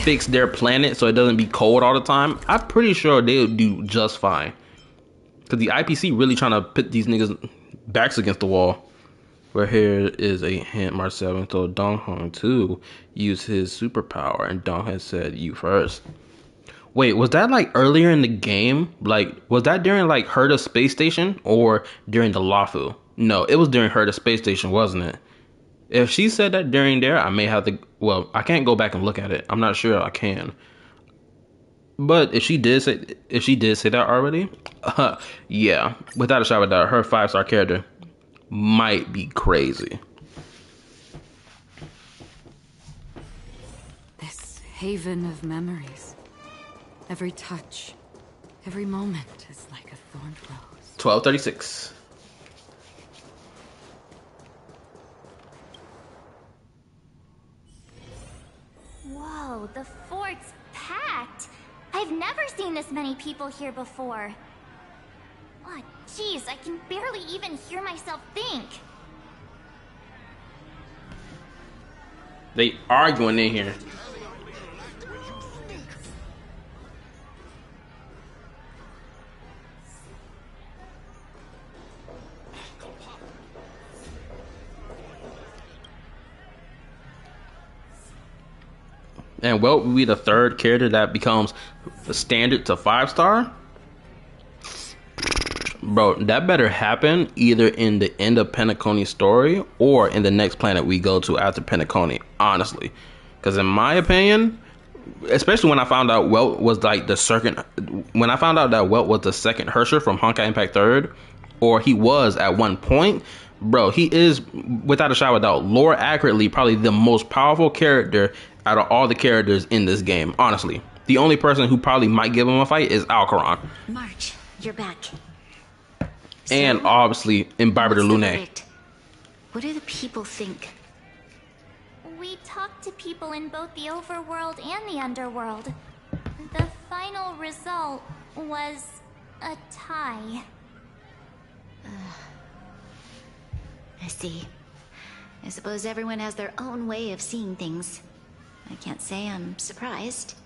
fix their planet so it doesn't be cold all the time, I'm pretty sure they'll do just fine. Because the IPC really trying to put these niggas backs against the wall. But here is a hint, Marcel told Donghong to use his superpower, and Dong had said you first. Wait, was that like earlier in the game? Like, was that during like her to space station or during the Lawfu? No, it was during her to space station, wasn't it? If she said that during there, I may have to, well, I can't go back and look at it. I'm not sure I can. But if she did say that already, yeah, without a shadow of a doubt, her 5-star character might be crazy. This haven of memories. Every touch, Every moment is like a thorned rose. 12:36. Whoa, the fort's packed. I've never seen this many people here before. Oh, jeez, I can barely even hear myself think. They arguing in here. And Welt will be the third character that becomes the standard to 5-star. Bro, that better happen either in the end of Penacony's story or in the next planet we go to after Penacony, honestly. Because in my opinion, especially when I found out Welt was like the second, when I found out that Welt was the second Hersher from Honkai Impact 3rd, or he was at one point, bro, he is, without a shadow of a doubt, lore accurately, probably the most powerful character out of all the characters in this game, honestly. The only person who probably might give him a fight is Alcaron. March, you're back. And obviously, Imbiber de Lune. What do the people think? We talked to people in both the overworld and the underworld. The final result was a tie. I see. I suppose everyone has their own way of seeing things. I can't say I'm surprised.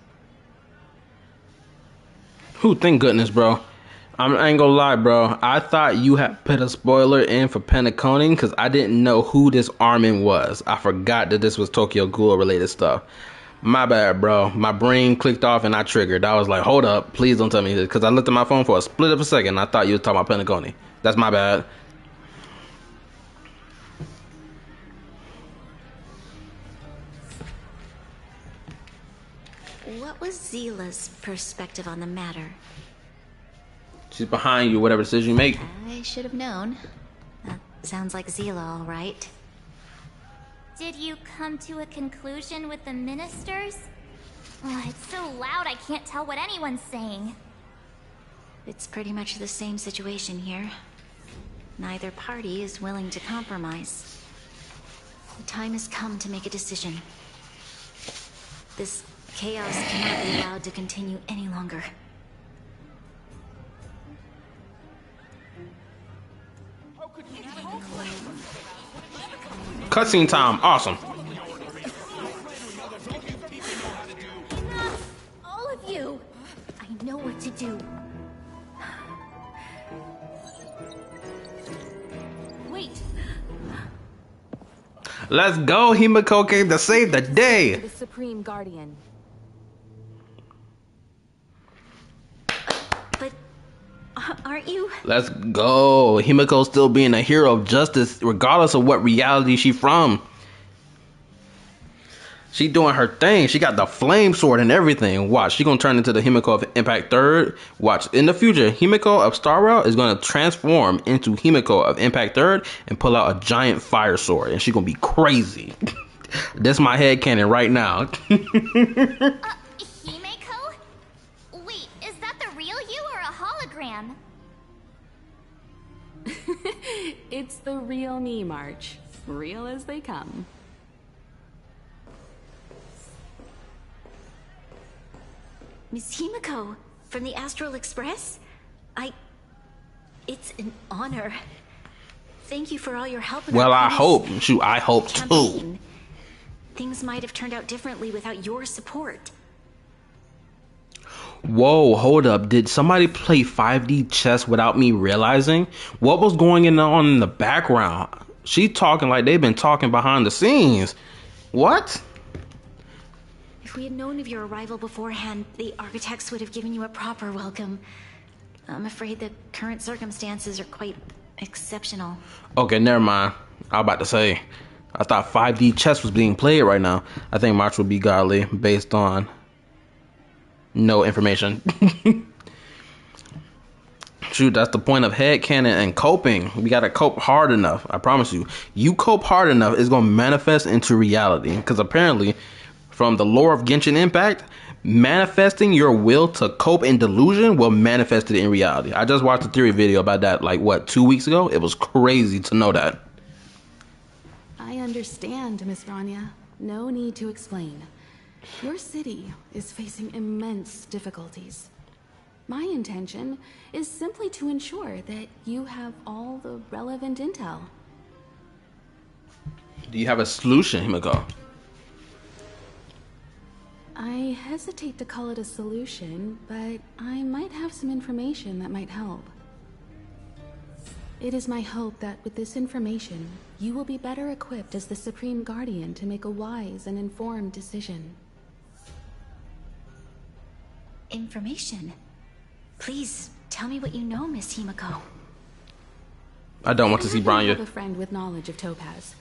Who, thank goodness, bro. I ain't gonna lie, bro. I thought you had put a spoiler in for Penacony because I didn't know who this Armin was. I forgot that this was Tokyo Ghoul related stuff. My bad, bro. My brain clicked off and I triggered. I was like, hold up, please don't tell me this, because I looked at my phone for a split of a second and I thought you was talking about Penacony. That's my bad. What was Zila's perspective on the matter? She's behind you, whatever decision you make. I should have known. That sounds like Zila, all right. Did you come to a conclusion with the ministers? Oh, it's so loud I can't tell what anyone's saying. It's pretty much the same situation here. Neither party is willing to compromise. The time has come to make a decision. This chaos cannot be allowed to continue any longer. Cutscene time, awesome. Enough, all of you! I know what to do. Wait. Let's go, Himiko came to save the day. The Supreme Guardian. But aren't you? Let's go. Himiko still being a hero of justice regardless of what reality she from. She doing her thing. She got the flame sword and everything. Watch, she gonna turn into the Himiko of Impact 3rd. Watch, in the future, Himiko of Starwell is gonna transform into Himiko of Impact 3rd and pull out a giant fire sword, and she gonna be crazy. That's my headcanon right now. Himeko? Wait, is that the real you or a hologram? It's the real me, March. Real as they come. Miss Himiko, from the Astral Express? It's an honor. Thank you for all your help in well, our I previous hope. Shoot, I hope too. campaign. Things might have turned out differently without your support. Whoa, hold up. Did somebody play 5D chess without me realizing? What was going on in the background? She talking like they've been talking behind the scenes. What? If we had known of your arrival beforehand, the architects would have given you a proper welcome. I'm afraid the current circumstances are quite exceptional. Okay, never mind. I was about to say, I thought 5D chess was being played right now. I think March would be godly based on no information. Shoot, that's the point of headcanon and coping. We gotta cope hard enough. I promise you. You cope hard enough, it's gonna manifest into reality. Because apparently, from the lore of Genshin Impact, manifesting your will to cope in delusion will manifest it in reality. I just watched a theory video about that, like, what, 2 weeks ago? It was crazy to know that. I understand, Miss Rania. No need to explain. Your city is facing immense difficulties. My intention is simply to ensure that you have all the relevant intel. Do you have a solution, Himiko? I hesitate to call it a solution, but I might have some information that might help. It is my hope that with this information, you will be better equipped as the Supreme Guardian to make a wise and informed decision. Information? Please, tell me what you know, Miss Himiko. I don't want to see I have Bronya. a friend with knowledge of Topaz.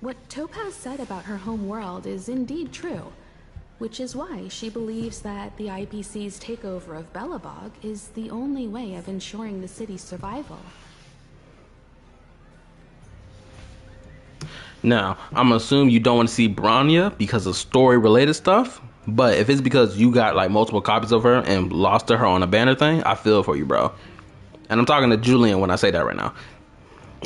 What Topaz said about her home world is indeed true, which is why she believes that the IPC's takeover of Belobog is the only way of ensuring the city's survival. Now, I'm gonna assume you don't want to see Bronya because of story-related stuff. But if it's because you got like multiple copies of her and lost to her on a banner thing, I feel for you, bro. And I'm talking to Julian when I say that right now.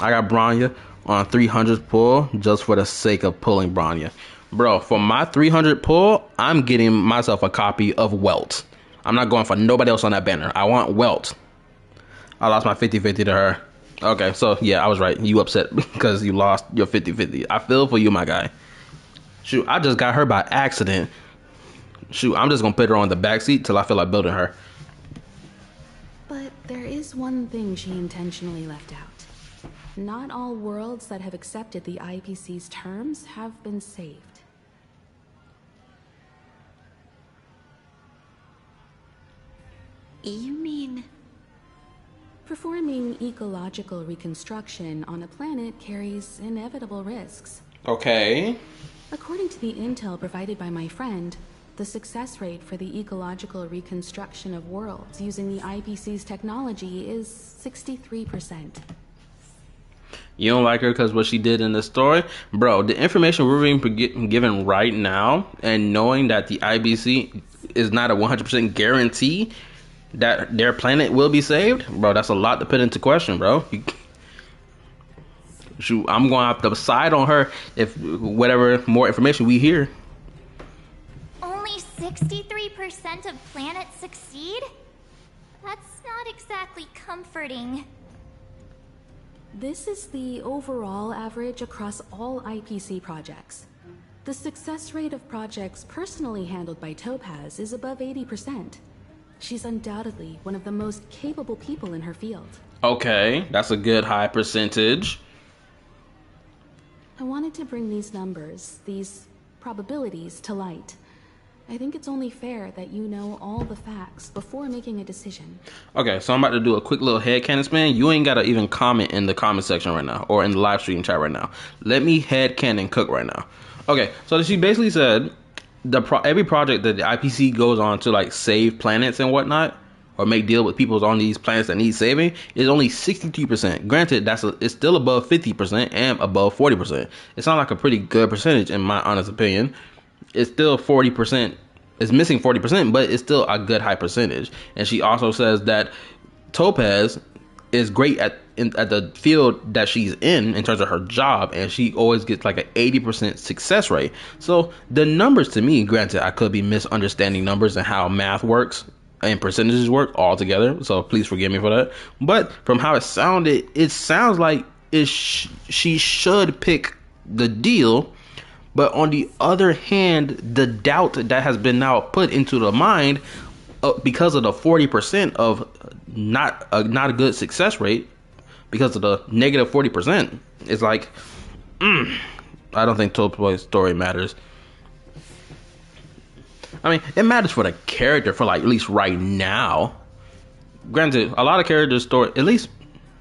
I got Bronya on 300 pull just for the sake of pulling Bronya. Bro, for my 300 pull, I'm getting myself a copy of Welt. I'm not going for nobody else on that banner. I want Welt. I lost my 50-50 to her. Okay, so yeah, I was right. You upset because you lost your 50-50. I feel for you, my guy. Shoot, I just got her by accident. Shoot, I'm just gonna put her on the backseat till I feel like building her. But there is one thing she intentionally left out. Not all worlds that have accepted the IPC's terms have been saved. You mean... Performing ecological reconstruction on a planet carries inevitable risks. Okay. According to the intel provided by my friend, the success rate for the ecological reconstruction of worlds using the IPC's technology is 63%. You don't like her because what she did in the story? Bro, the information we're being given right now, and knowing that the IBC is not a 100% guarantee that their planet will be saved, bro, that's a lot to put into question, bro. Shoot, I'm going to have to side on her if whatever more information we hear. Only 63% of planets succeed? That's not exactly comforting. This is the overall average across all IPC projects. The success rate of projects personally handled by Topaz is above 80%. She's undoubtedly one of the most capable people in her field. Okay, that's a good high percentage. I wanted to bring these numbers, these probabilities, to light. I think it's only fair that you know all the facts before making a decision. Okay, so I'm about to do a quick little headcanon spin. You ain't got to even comment in the comment section right now or in the live stream chat right now. Let me headcanon cook right now. Okay, so she basically said every project that the IPC goes on to like save planets and whatnot, or make deal with people on these planets that need saving, is only 63%. Granted, it's still above 50% and above 40%. It sounds like a pretty good percentage in my honest opinion. It's still 40%. It's missing 40%, but it's still a good high percentage. And she also says that Topaz is great at the field that she's in terms of her job, and she always gets like an 80% success rate. So the numbers to me, granted, I could be misunderstanding numbers and how math works and percentages work all together, so please forgive me for that. But from how it sounded, it sounds like she should pick the deal. But on the other hand, the doubt that has been now put into the mind because of the 40% of not a good success rate, because of the negative 40%, it's like, I don't think Topaz's story matters. I mean, it matters for the character for like at least right now. Granted, a lot of characters' story, at least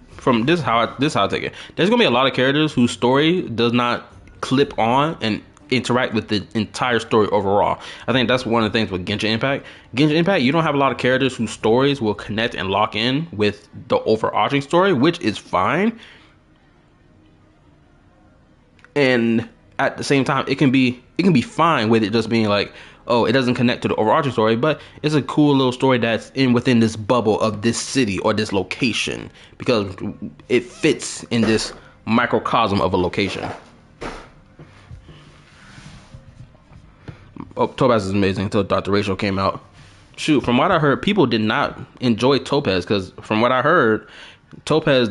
from this how I take it, there's gonna be a lot of characters whose story does not clip on and interact with the entire story overall. I think that's one of the things with Genshin Impact. Genshin Impact, you don't have a lot of characters whose stories will connect and lock in with the overarching story, which is fine. And at the same time, it can be fine with it just being like, oh, it doesn't connect to the overarching story, but it's a cool little story that's within this bubble of this city or this location because it fits in this microcosm of a location. Oh, Topaz is amazing until Dr. Rachel came out. Shoot, from what I heard, people did not enjoy Topaz because from what I heard, Topaz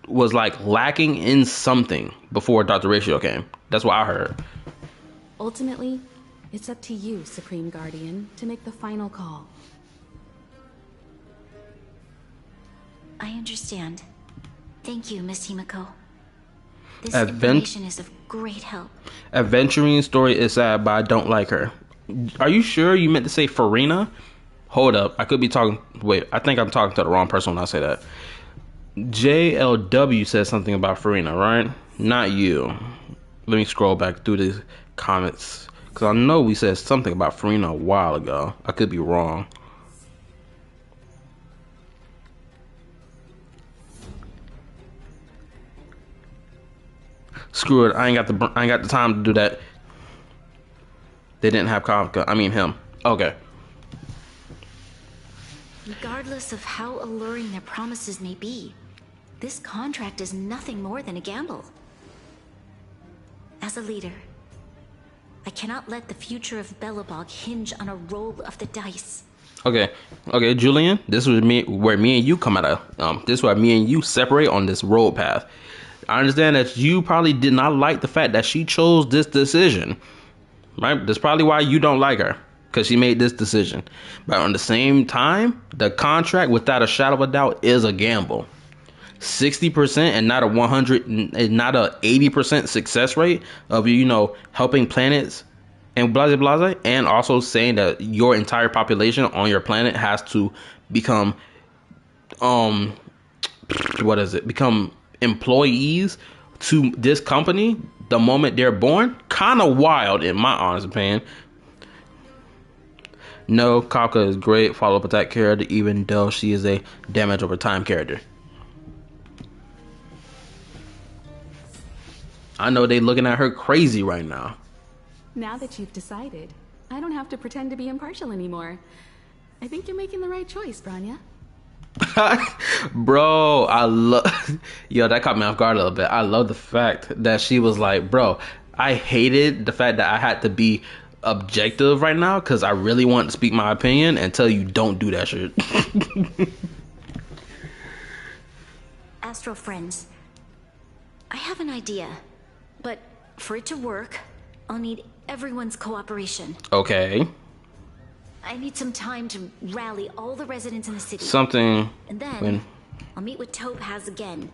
was like lacking in something before Dr. Ratio came. That's what I heard. Ultimately, it's up to you, Supreme Guardian, to make the final call. I understand. Thank you, Miss Himiko. This information is of great help. Adventuring story is sad, but I don't like her. Are you sure you meant to say Farina? Hold up, I could be talking. Wait, I think I'm talking to the wrong person when I say that. JLW says something about Farina, right? Not you. Let me scroll back through the comments because I know we said something about Farina a while ago. I could be wrong. Screw it. I ain't got the time to do that. They didn't have Kafka. I mean him. Okay. Regardless of how alluring their promises may be, this contract is nothing more than a gamble. As a leader, I cannot let the future of Belobog hinge on a roll of the dice. Okay, Julian. This was where me and you come out of. This is where me and you separate on this road path. I understand that you probably did not like the fact that she chose this decision, right? That's probably why you don't like her, because she made this decision. But on the same time, the contract, without a shadow of a doubt, is a gamble. 60% and not a 100 and not a 80% success rate of helping planets and blah, and also saying that your entire population on your planet has to become become employees to this company the moment they're born. Kind of wild in my honest opinion. No, Kafka is great follow-up attack character, even though she is a damage over time character. I know they looking at her crazy right now. Now that you've decided, I don't have to pretend to be impartial anymore. I think you're making the right choice, Branya. Bro, I love yo, that caught me off guard a little bit. I love the fact that she was like, bro, I hated the fact that I had to be objective right now because I really want to speak my opinion and tell you don't do that shit. Astro friends, I have an idea, but for it to work, I'll need everyone's cooperation. Okay. I need some time to rally all the residents in the city. And then I'll meet with Topaz again.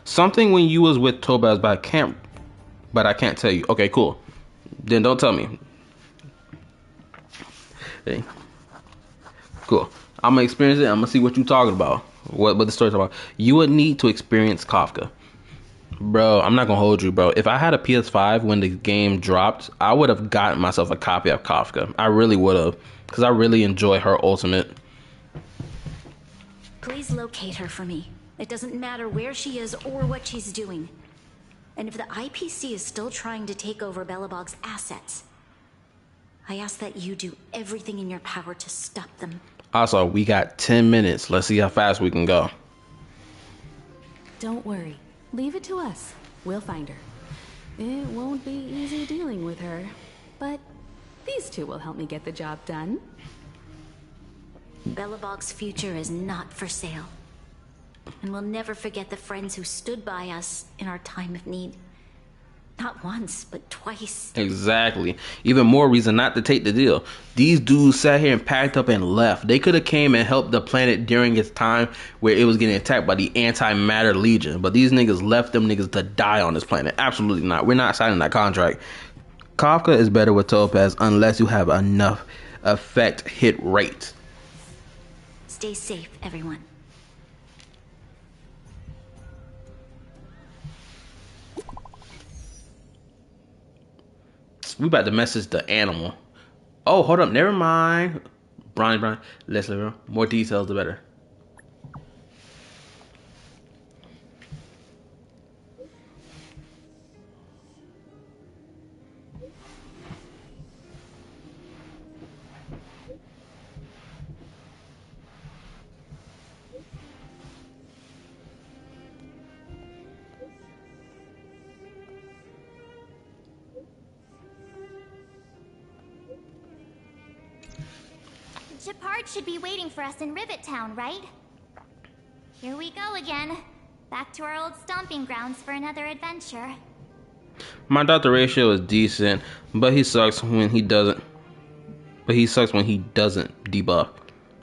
Something when you was with Topaz, but I can't tell you. Okay, cool. Then don't tell me. Hey. Cool. I'm gonna experience it. I'm gonna see what you talking about. What the story's about. You would need to experience Kafka. Bro, I'm not gonna hold you, bro. If I had a PS5 when the game dropped, I would have gotten myself a copy of Kafka. I really would have, because I really enjoy her ultimate. Please locate her for me. It doesn't matter where she is or what she's doing. And if the IPC is still trying to take over Belobog's assets, I ask that you do everything in your power to stop them. Also, we got 10 minutes. Let's see how fast we can go. Don't worry. Leave it to us. We'll find her. It won't be easy dealing with her, but these two will help me get the job done. Belobog's future is not for sale. And we'll never forget the friends who stood by us in our time of need. Not once, but twice. Exactly. Even more reason not to take the deal. These dudes sat here and packed up and left. They could have came and helped the planet during its time where it was getting attacked by the Antimatter Legion. But these niggas left them niggas to die on this planet. Absolutely not. We're not signing that contract. Kafka is better with Topaz unless you have enough effect hit rate. Stay safe, everyone. We about to message the animal. Oh, hold up. Never mind. Brian. Leslie, more details, the better. Shepard should be waiting for us in Rivet Town, right? Here we go again. Back to our old stomping grounds for another adventure. My Dr. Ratio is decent, but he sucks when he doesn't. But he sucks when he doesn't debuff.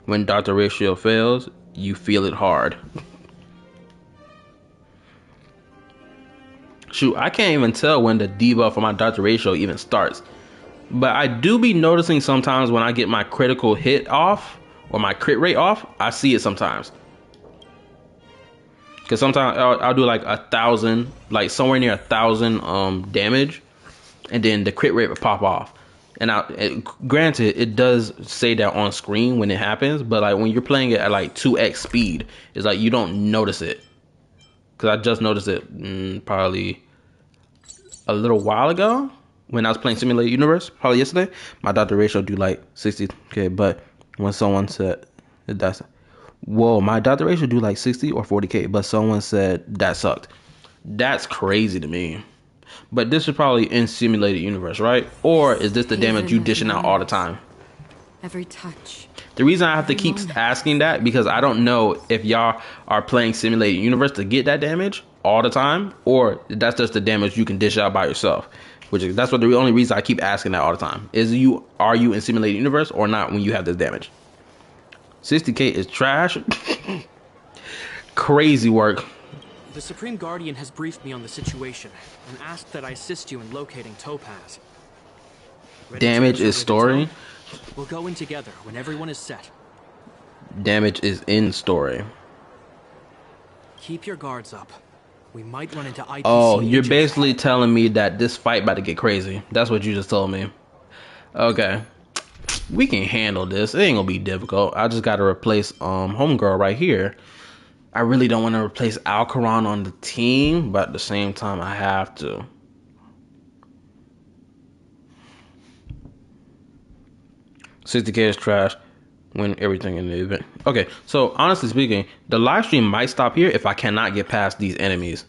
When Dr. Ratio fails, you feel it hard. Shoot, I can't even tell when the debuff for my Dr. Ratio even starts. But I do be noticing sometimes when I get my critical hit off or my crit rate off, I see it sometimes. Because sometimes I'll do like 1,000, like somewhere near 1,000 damage, and then the crit rate will pop off. And granted, it does say that on screen when it happens, but like when you're playing it at like 2x speed, it's like you don't notice it. Because I just noticed it probably a little while ago when I was playing Simulated Universe, probably yesterday. My Dr. Ratio do like 60k, but when someone said that's, whoa, my Dr. Ratio do like 60 or 40k, but someone said that sucked. That's crazy to me. But this is probably in Simulated Universe, right? Or is this the damage you dishing out all the time? Every touch. The reason I have to keep asking that because I don't know if y'all are playing Simulated Universe to get that damage all the time, or that's just the damage you can dish out by yourself. That's what the only reason I keep asking that all the time. Are you in Simulated Universe or not when you have this damage? 60k is trash. Crazy work. The Supreme Guardian has briefed me on the situation and asked that I assist you in locating Topaz. Damage is story. We'll go in together when everyone is set. Damage is in story. Keep your guards up. We might run into IPC. Oh, you're basically telling me that this fight about to get crazy. That's what you just told me. Okay. We can handle this. It ain't gonna be difficult. I just gotta replace Homegirl right here. I really don't want to replace Alcaron on the team, but at the same time I have to. $60k is trash. Win everything in the event. Okay, so honestly speaking, the live stream might stop here if I cannot get past these enemies.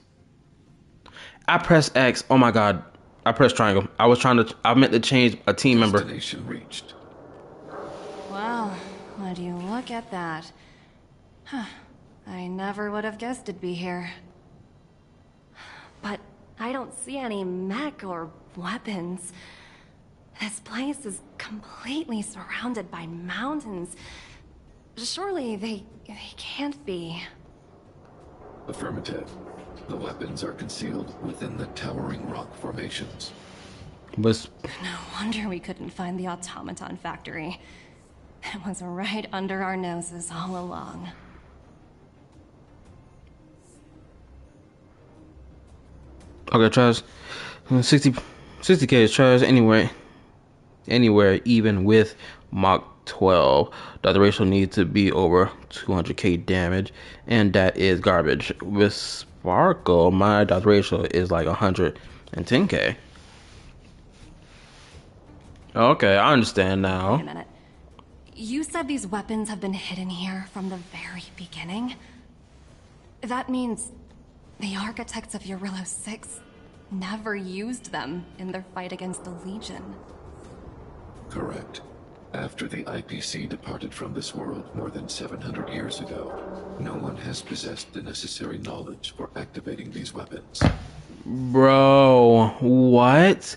I press X. Oh my god. I pressed triangle. I meant to change a team member. Destination reached. Wow, would you look at that? Huh. I never would have guessed it'd be here. But I don't see any mech or weapons. This place is completely surrounded by mountains. Surely they can't be. Affirmative. The weapons are concealed within the towering rock formations. No wonder we couldn't find the automaton factory. It was right under our noses all along. Okay, trash. 60k is trash anyway. Anywhere, even with Mach 12. The ratio needs to be over 200k damage, and that is garbage. With Sparkle, my dot ratio is like 110k. Okay, I understand now. Wait a minute. You said these weapons have been hidden here from the very beginning? That means the architects of Eurillo 6 never used them in their fight against the Legion. Correct. After the IPC departed from this world more than 700 years ago, no one has possessed the necessary knowledge for activating these weapons. Bro, what?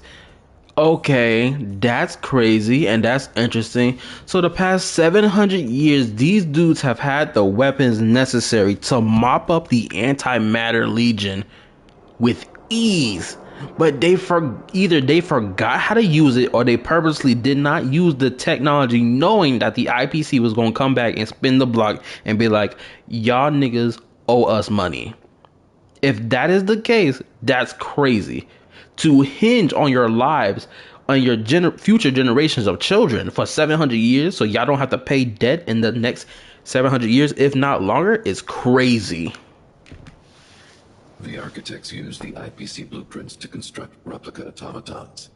Okay, that's crazy and that's interesting. So the past 700 years, these dudes have had the weapons necessary to mop up the Antimatter Legion with ease. But either they forgot how to use it, or they purposely did not use the technology, knowing that the IPC was going to come back and spin the block and be like, y'all niggas owe us money. If that is the case, that's crazy. To hinge on your lives, on your future generations of children for 700 years, so y'all don't have to pay debt in the next 700 years, if not longer, is crazy. The architects used the IPC blueprints to construct replica automatons.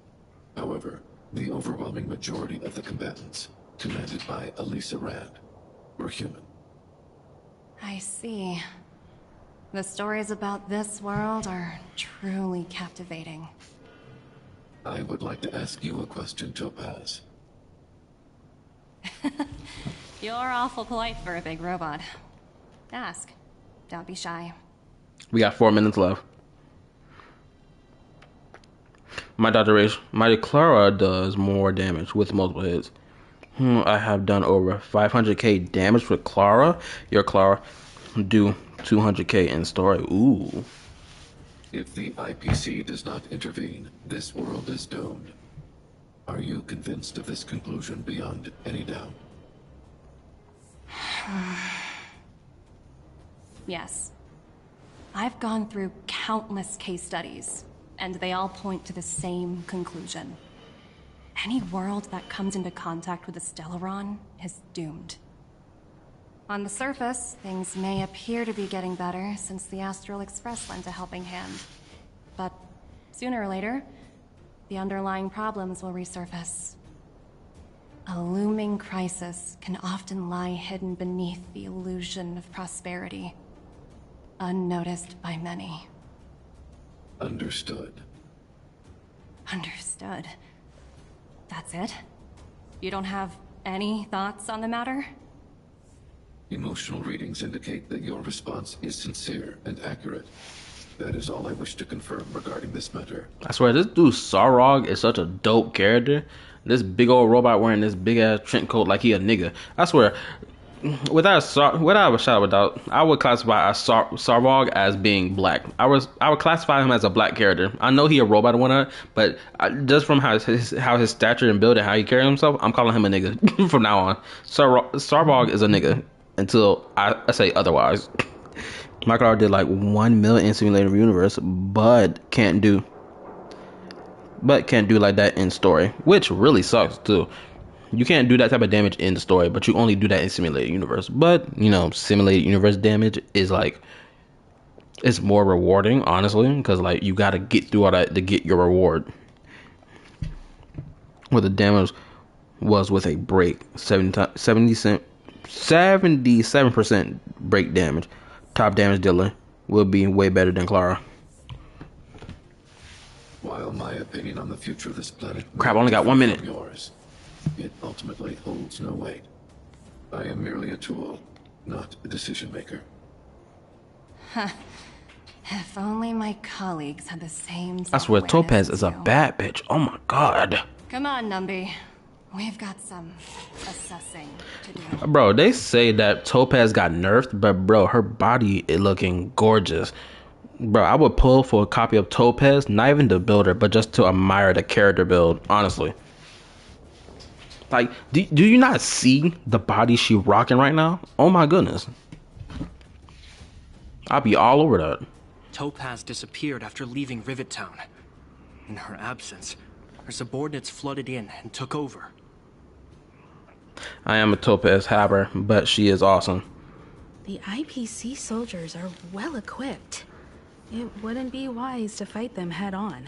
However, the overwhelming majority of the combatants, commanded by Elisa Rand, were human. I see. The stories about this world are truly captivating. I would like to ask you a question, Topaz. You're awful polite for a big robot. Ask. Don't be shy. We got 4 minutes left. My Dr. H, my Clara does more damage with multiple hits. I have done over 500k damage with Clara. Your Clara do 200k in story. Ooh. If the IPC does not intervene, this world is doomed. Are you convinced of this conclusion beyond any doubt? Yes. I've gone through countless case studies, and they all point to the same conclusion. Any world that comes into contact with the Stellaron is doomed. On the surface, things may appear to be getting better since the Astral Express lent a helping hand. But sooner or later, the underlying problems will resurface. A looming crisis can often lie hidden beneath the illusion of prosperity, unnoticed by many. Understood. Understood. That's it? You don't have any thoughts on the matter? Emotional readings indicate that your response is sincere and accurate. That is all I wish to confirm regarding this matter. I swear, this dude Sarog is such a dope character. This big old robot wearing this big ass trench coat like he a nigga. I swear, without a shadow of a doubt, I would classify Sarog as being black. I would classify him as a black character. I know he a robot and whatnot, but just from how his stature and build and how he carries himself, I'm calling him a nigga from now on. Sarog is a nigga until I say otherwise. Michael did like 1 million in Simulator Universe, but can't do like that in story, which really sucks too. You can't do that type of damage in the story, but you only do that in Simulated Universe. But you know, Simulated Universe damage is like, it's more rewarding, honestly, because like you got to get through all that to get your reward. Where the damage was with a break, 77% break damage. Top damage dealer will be way better than Clara. While my opinion on the future of this planet, crap, I only got 1 minute. Yours, it ultimately holds no weight. I am merely a tool, not a decision maker. Huh. If only my colleagues had the same. I swear, Topaz is a bad bitch. Oh my god. Come on, Numby. We've got some assessing to do. Bro, they say that Topaz got nerfed, but bro, her body is looking gorgeous. Bro, I would pull for a copy of Topaz, not even to build her, but just to admire the character build, honestly. Like, do you not see the body she rocking right now? Oh my goodness. I'll be all over that. Topaz disappeared after leaving Rivet Town. In her absence, her subordinates flooded in and took over. I am a Topaz haver, but she is awesome. The IPC soldiers are well equipped. It wouldn't be wise to fight them head on.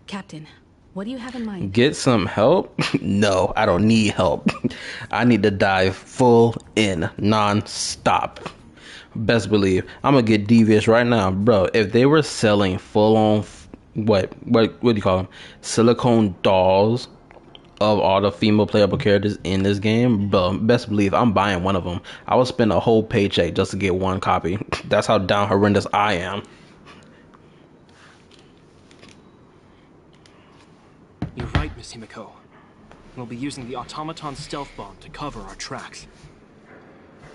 Captain, what do you have in mind? Get some help? No, I don't need help. I need to dive full in, non-stop. Best believe. I'm gonna get devious right now, bro. If they were selling full-on, what do you call them? Silicone dolls of all the female playable characters in this game, bro, best believe I'm buying one of them. I would spend a whole paycheck just to get one copy. That's how down horrendous I am. You're right, Miss Himiko. We'll be using the automaton stealth bomb to cover our tracks.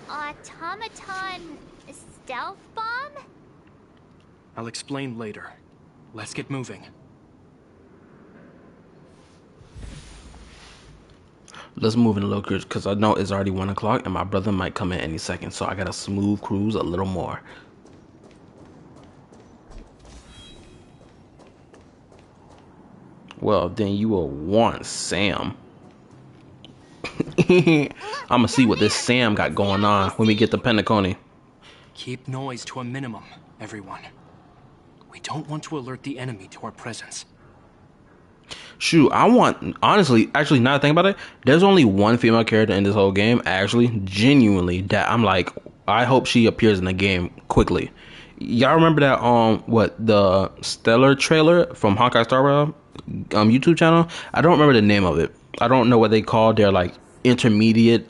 Automaton stealth bomb? I'll explain later. Let's get moving. Let's move in a little cruise, because I know it's already 1 o'clock and my brother might come in any second, so I gotta smooth cruise a little more. Well, then you will want Sam. I'ma see what this Sam got going on when we get to Pentaconi. Keep noise to a minimum, everyone. We don't want to alert the enemy to our presence. Shoot, I want, honestly, actually, now that I think about it, there's only one female character in this whole game, actually, genuinely, that I'm like, I hope she appears in the game quickly. Y'all remember that, the Stellar trailer from Honkai Star Rail YouTube channel? I don't remember the name of it. I don't know what they called their, like, intermediate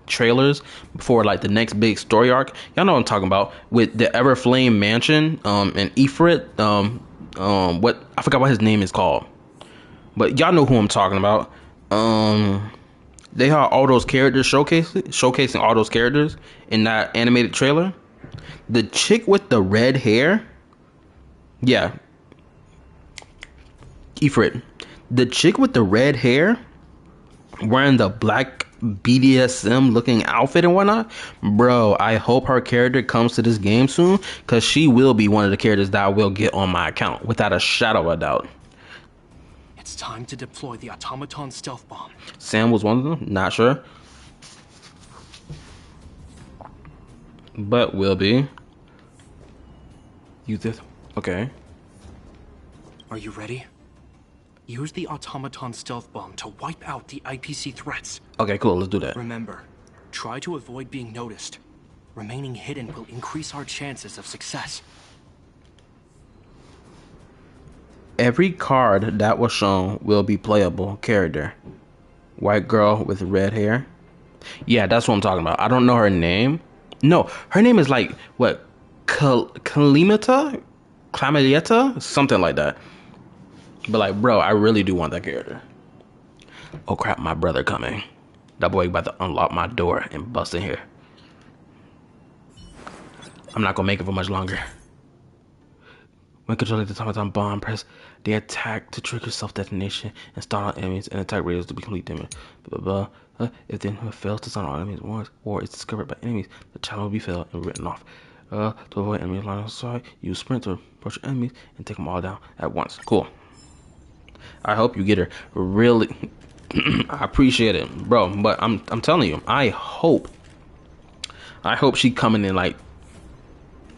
trailers before like the next big story arc. Y'all know what I'm talking about, with the Everflame Mansion and Ifrit, what I forgot what his name is called, but y'all know who I'm talking about. They had all those characters showcasing all those characters in that animated trailer. The chick with the red hair, yeah, Ifrit, the chick with the red hair wearing the black BDSM looking outfit and whatnot, bro, I hope her character comes to this game soon, because she will be one of the characters that I will get on my account without a shadow of a doubt. It's time to deploy the automaton stealth bomb. Sam was one of them, not sure, but will be. Use this. Okay. Are you ready? Use the automaton stealth bomb to wipe out the IPC threats. Okay, cool. Let's do that. Remember, try to avoid being noticed. Remaining hidden will increase our chances of success. Every card that was shown will be playable character. White girl with red hair. Yeah, that's what I'm talking about. I don't know her name. No, her name is like, what? Clamita? Something like that. But like, bro, I really do want that character. Oh crap, my brother coming. That boy about to unlock my door and bust in here. I'm not gonna make it for much longer. When controlling the automaton bomb, press the attack to trigger self-detonation and start on enemies and attack radius to be complete damage. Blah, blah, blah. If the enemy fails to start on enemies once or is discovered by enemies, the challenge will be failed and written off. To avoid enemy line of sight, use sprint to approach your enemies and take them all down at once. Cool. I hope you get her. Really, I appreciate it, bro. But I'm telling you, I hope she coming in like.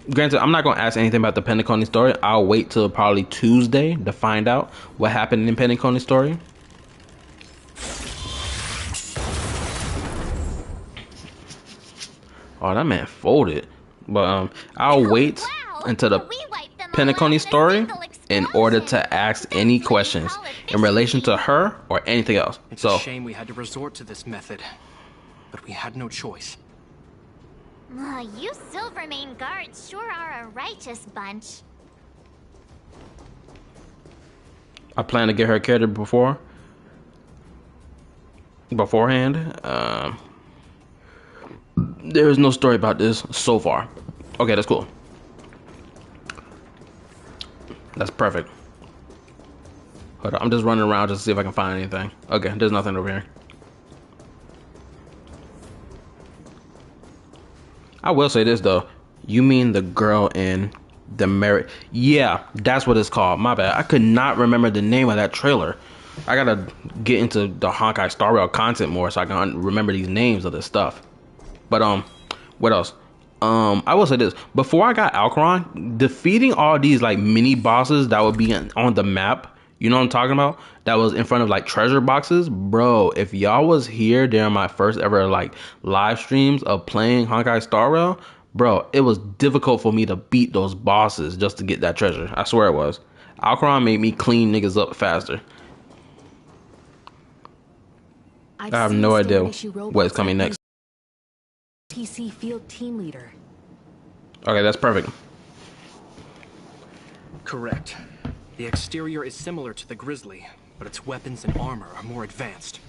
Granted, I'm not gonna ask anything about the Penacony story. I'll wait till probably Tuesday to find out what happened in Penacony story. Oh, that man folded. But I'll wait until the Penacony story in order to ask any questions in relation to her or anything else. It's a shame we had to resort to this method, but we had no choice. You Silvermane guards sure are a righteous bunch. I plan to get her character beforehand. There is no story about this so far. Okay, that's cool. That's perfect. Hold on, I'm just running around just to see if I can find anything. Okay, there's nothing over here. I will say this though. You mean the girl in the merit? Yeah, that's what it's called. My bad. I could not remember the name of that trailer. I gotta get into the Honkai Star Rail content more so I can remember these names of this stuff. But what else? I will say this. Before I got Alcaron, defeating all these like mini bosses that would be on the map, you know what I'm talking about? That was in front of like treasure boxes. Bro, if y'all was here during my first ever like live streams of playing Honkai Star Rail, bro, it was difficult for me to beat those bosses just to get that treasure. I swear it was. Alcaron made me clean niggas up faster. I have no idea what is coming next. PC field team leader. Okay, that's perfect. Correct. The exterior is similar to the Grizzly, but its weapons and armor are more advanced.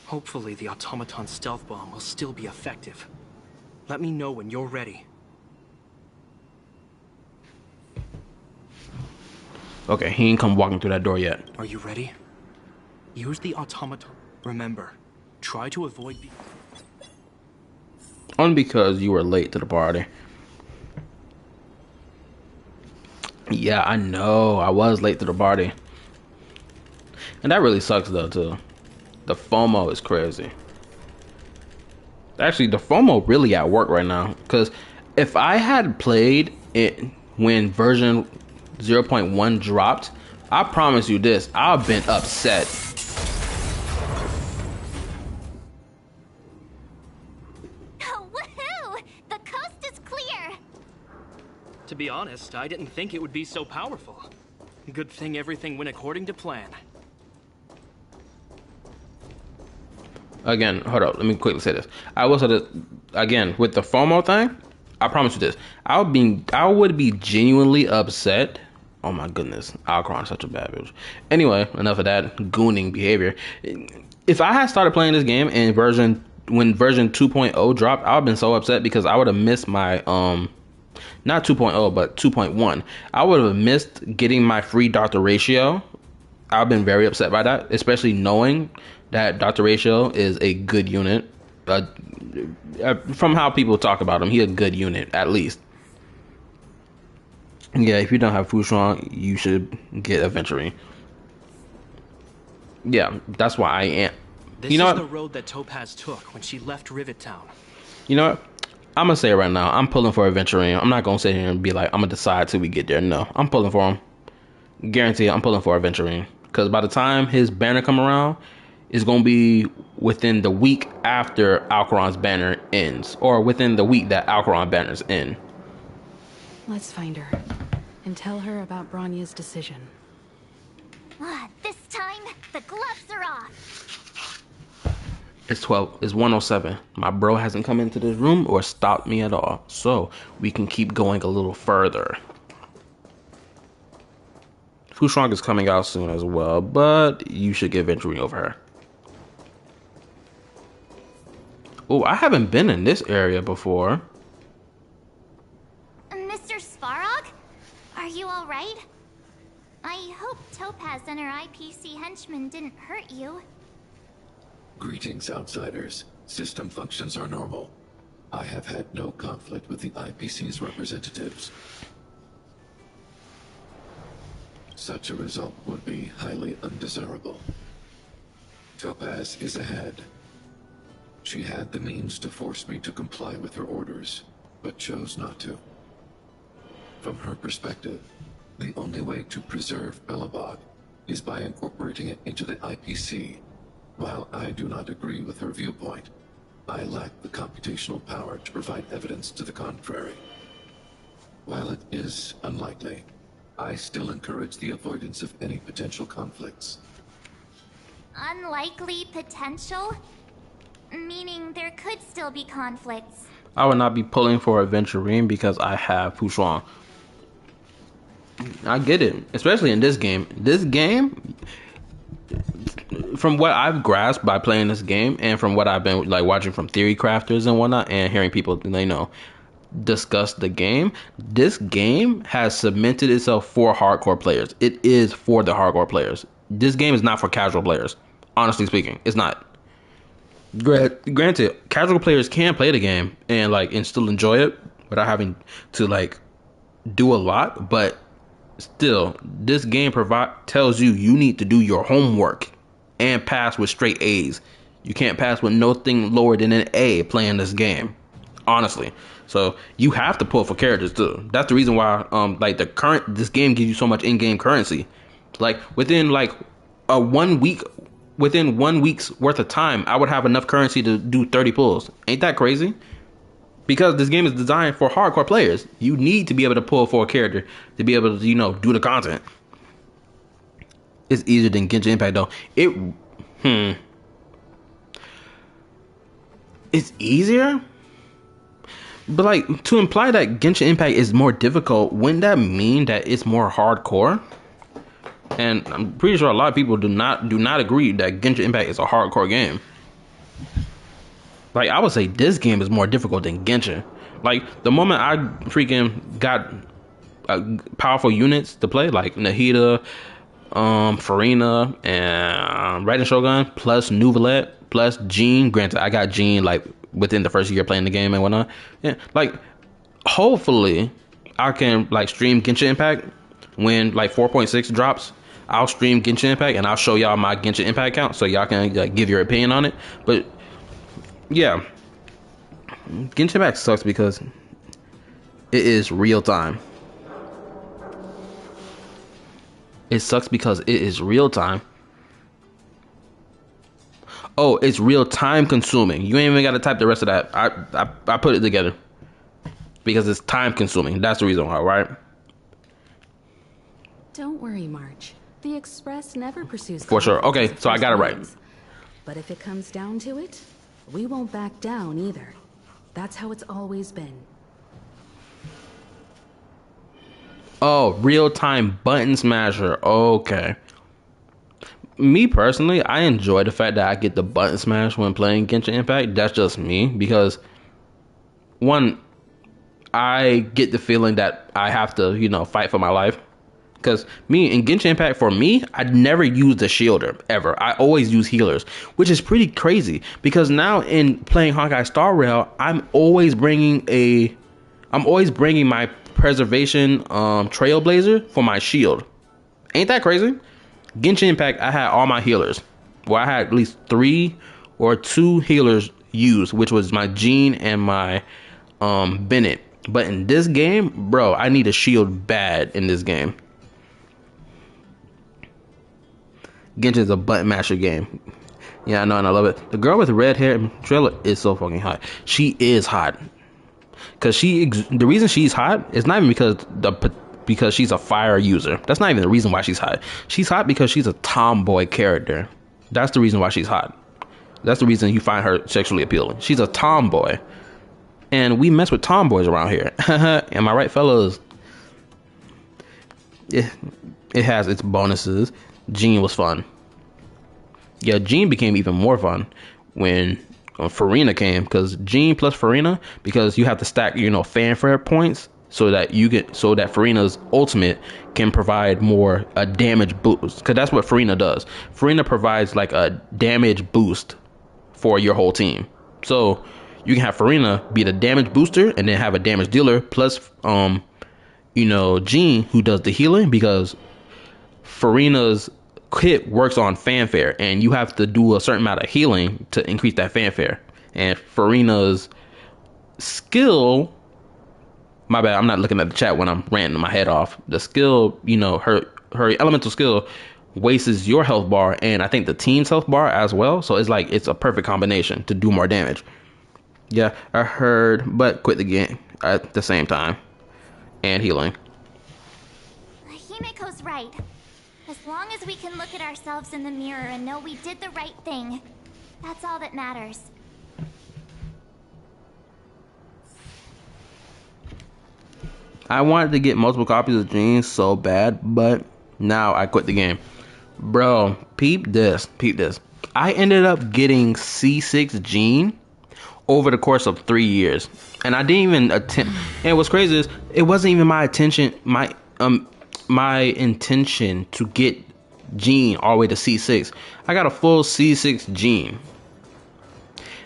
Hopefully the automaton stealth bomb will still be effective. Let me know when you're ready. Okay, he ain't come walking through that door yet. Are you ready? Use the automaton. Remember, try to avoid only because you were late to the party. Yeah, I know. I was late to the party. And that really sucks though too. The FOMO is crazy. Actually, the FOMO really at work right now. Because if I had played it when version 0.1 dropped, I promise you this, I've been upset. To be honest, I didn't think it would be so powerful. Good thing everything went according to plan. Again, hold up. Let me quickly say this. I will say this again with the FOMO thing. I promise you this. I would be genuinely upset. Oh my goodness, Alcron's such a bad bitch. Anyway, enough of that gooning behavior. If I had started playing this game and when version 2.0 dropped, I would have been so upset because I would have missed my not 2.0 but 2.1. I would have missed getting my free Dr. Ratio. I've been very upset by that, especially knowing that Dr. Ratio is a good unit. From how people talk about him, he's a good unit, at least. Yeah, if you don't have Fushuang, you should get Aventurine. Yeah, that's why I am. This you know is what? the road that Topaz took when she left Rivet Town. You know what? I'm gonna say it right now. I'm pulling for Aventurine. I'm not gonna sit here and be like, I'm gonna decide till we get there. No, I'm pulling for him. Guarantee I'm pulling for Aventurine. Because by the time his banner come around, it's gonna be within the week after Alcaron's banner ends, or within the week that Alcaron banners end. Let's find her and tell her about Bronya's decision. This time, the gloves are off. It's 1:07. My bro hasn't come into this room or stopped me at all, so we can keep going a little further. Fushuang is coming out soon as well, but you should get Venturing over her. Oh, I haven't been in this area before. Mr. Svarog? Are you alright? I hope Topaz and her IPC henchmen didn't hurt you. Greetings, outsiders. System functions are normal. I have had no conflict with the IPC's representatives. Such a result would be highly undesirable. Topaz is ahead. She had the means to force me to comply with her orders, but chose not to. From her perspective, the only way to preserve Belobog is by incorporating it into the IPC. While I do not agree with her viewpoint, I lack the computational power to provide evidence to the contrary. While it is unlikely, I still encourage the avoidance of any potential conflicts. Unlikely potential? Meaning there could still be conflicts. I would not be pulling for Aventurine because I have Fushuang. I get it, especially in this game. This game, from what I've grasped by playing this game, and from what I've been like watching from theory crafters and whatnot, and hearing people, discuss the game, this game has cemented itself for hardcore players. It is for the hardcore players. This game is not for casual players. Honestly speaking, it's not. Granted, casual players can play the game and still enjoy it without having to do a lot, but still, this game tells you need to do your homework and pass with straight A's. You can't pass with nothing lower than an A playing this game, honestly. So you have to pull for characters too. That's the reason why this game gives you so much in-game currency. Within 1 week, within 1 week's worth of time, I would have enough currency to do 30 pulls. Ain't that crazy? Because this game is designed for hardcore players. You need to be able to pull for a character to be able to, do the content. It's easier than Genshin Impact though. It's easier? But to imply that Genshin Impact is more difficult, wouldn't that mean that it's more hardcore? And I'm pretty sure a lot of people do not agree that Genshin Impact is a hardcore game. I would say this game is more difficult than Genshin. The moment I freaking got powerful units to play, like Nahida, Farina, and Raiden Shogun, plus Nuvalet, plus Jean. Granted, I got Jean within the first year playing the game and whatnot. Yeah, hopefully I can stream Genshin Impact when 4.6 drops. I'll stream Genshin Impact and I'll show y'all my Genshin Impact account so y'all can give your opinion on it. But yeah, Genshin Impact sucks because it is real time. It sucks because it is real time. Oh, it's real time consuming. You ain't even got to type the rest of that. I put it together because it's time consuming. That's the reason why, right? Don't worry, March. The Express never pursues For sure. Okay, so I got it right. But if it comes down to it, we won't back down either. That's how it's always been. Oh, real-time button smasher. Okay. Me personally, I enjoy the fact that I get the button smash when playing Genshin Impact. That's just me, because one, I get the feeling that I have to, you know, fight for my life. Because me in Genshin Impact, for me, I'd never used a shielder ever. I always use healers, which is pretty crazy. Because now in playing Honkai Star Rail, I'm always bringing my preservation Trailblazer for my shield. Ain't that crazy? Genshin Impact, I had all my healers. Well, I had at least 3 or 2 healers used, which was my Jean and my Bennett. But in this game, bro, I need a shield bad in this game. Genshin's a button masher game. Yeah, I know, and I love it. The girl with red hair in the trailer is so fucking hot. She is hot. Cause the reason she's hot is not even because she's a fire user. That's not even the reason why she's hot. She's hot because she's a tomboy character. That's the reason why she's hot. That's the reason you find her sexually appealing. She's a tomboy. And we mess with tomboys around here. Am I right, fellas? It has its bonuses. Jean was fun. Yeah, Jean became even more fun when Farina came, because Jean plus Farina, because you have to stack, you know, fanfare points so that Farina's ultimate can provide more a damage boost, because that's what Farina does. Farina provides like a damage boost for your whole team. So you can have Farina be the damage booster and then have a damage dealer plus you know, Jean, who does the healing, because Farina's kit works on fanfare, and you have to do a certain amount of healing to increase that fanfare. And Farina's skill, my bad, I'm not looking at the chat when I'm ranting my head off. The skill, you know, her elemental skill wastes your health bar, and I think the team's health bar as well. So it's like, it's a perfect combination to do more damage. Yeah, I heard, but quit the game at the same time. And healing. Himiko's right. As long as we can look at ourselves in the mirror and know we did the right thing, that's all that matters. I wanted to get multiple copies of Jean so bad, but now I quit the game. Bro, peep this. I ended up getting C6 Jean over the course of 3 years. And I didn't even attempt. And what's crazy is, it wasn't even my intention to get Jean all the way to C6. I got a full C6 Jean.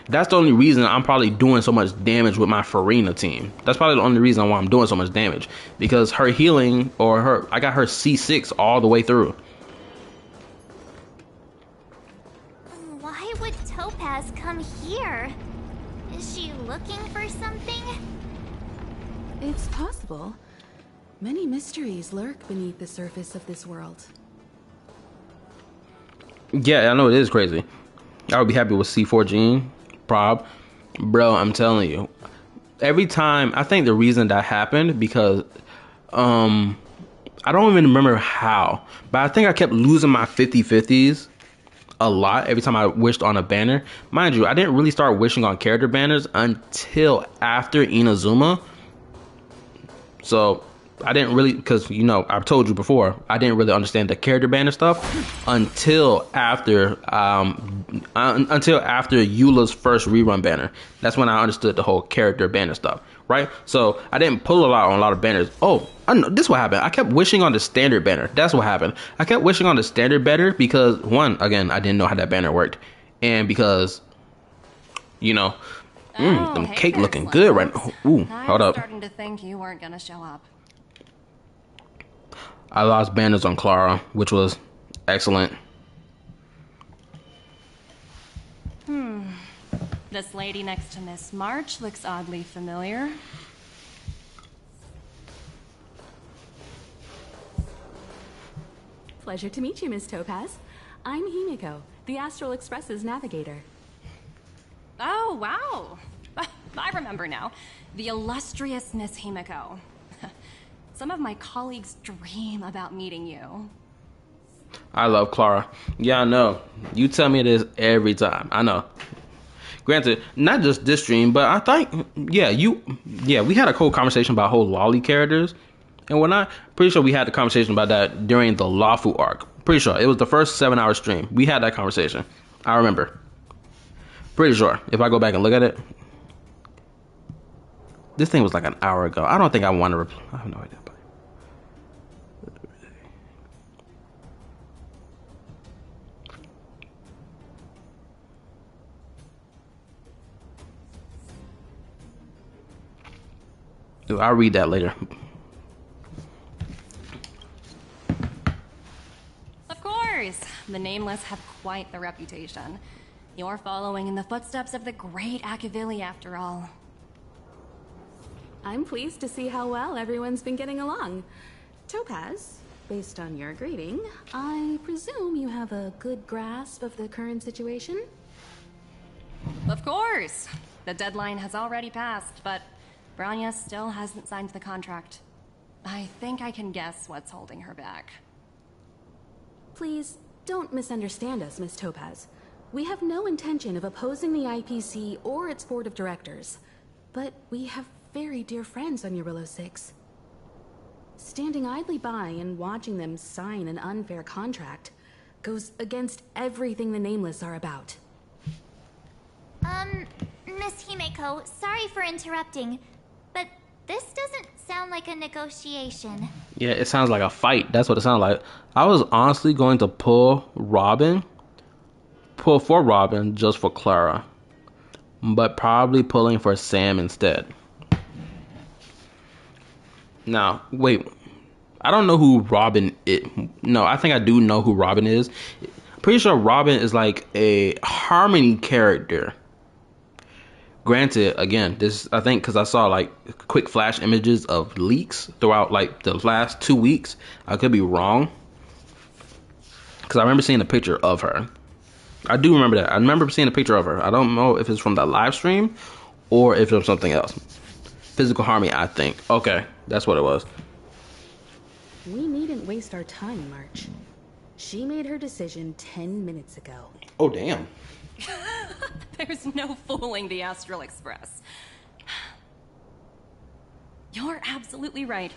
That's the only reason I'm probably doing so much damage with my Farina team. That's probably the only reason why I'm doing so much damage. Because her healing, I got her C6 all the way through. Why would Topaz come here? Is she looking for something? It's possible. Many mysteries lurk beneath the surface of this world. Yeah, I know, it is crazy. I would be happy with C4 Jean. Prob. Bro, I'm telling you. Every time, I think the reason that happened, because I don't even remember how, but I think I kept losing my 50/50s a lot every time I wished on a banner. Mind you, I didn't really start wishing on character banners until after Inazuma. So I didn't really, because, you know, I've told you before, I didn't really understand the character banner stuff until after Eula's first rerun banner. That's when I understood the whole character banner stuff, right? So I didn't pull a lot of banners. Oh, I know, this is what happened. I kept wishing on the standard banner. That's what happened. I kept wishing on the standard banner because, one, again, I didn't know how that banner worked, and because, you know, them hey cake there, looking good right now. Ooh, hold up. I'm starting to think you weren't gonna show up. I lost banners on Clara, which was excellent. This lady next to Miss March looks oddly familiar. Pleasure to meet you, Miss Topaz. I'm Himiko, the Astral Express's navigator. Oh, wow. I remember now. The illustrious Miss Himiko. Some of my colleagues dream about meeting you. I love Clara. Yeah, I know. You tell me this every time. I know. Granted, not just this stream, but I think, we had a cool conversation about whole lolly characters and whatnot. Pretty sure we had the conversation about that during the Lawful arc. Pretty sure it was the first 7-hour stream. We had that conversation. I remember. Pretty sure. If I go back and look at it, this thing was like an hour ago. I don't think I want to reply. I have no idea. I'll read that later. Of course! The Nameless have quite the reputation. You're following in the footsteps of the great Akavili, after all. I'm pleased to see how well everyone's been getting along. Topaz, based on your greeting, I presume you have a good grasp of the current situation? Of course! The deadline has already passed, but Branya still hasn't signed the contract. I think I can guess what's holding her back. Please, don't misunderstand us, Miss Topaz. We have no intention of opposing the IPC or its board of directors, but we have very dear friends on Eurillo 6. Standing idly by and watching them sign an unfair contract goes against everything the Nameless are about. Miss Himeko, sorry for interrupting, but this doesn't sound like a negotiation. Yeah, it sounds like a fight. That's what it sounds like. I was honestly going to pull for Robin just for Clara, but probably pulling for Sam instead. Now, wait. I don't know who Robin is. No, I think I do know who Robin is. Pretty sure Robin is like a Harmony character. Granted, again, this I think because I saw like quick flash images of leaks throughout like the last 2 weeks. I could be wrong because I remember seeing a picture of her. I do remember that. I remember seeing a picture of her. I don't know if it's from the live stream or if it was something else. Physical Harmony, I think. Okay, that's what it was. We needn't waste our time, March. She made her decision 10 minutes ago. Oh, damn. There's no fooling the Astral Express. You're absolutely right.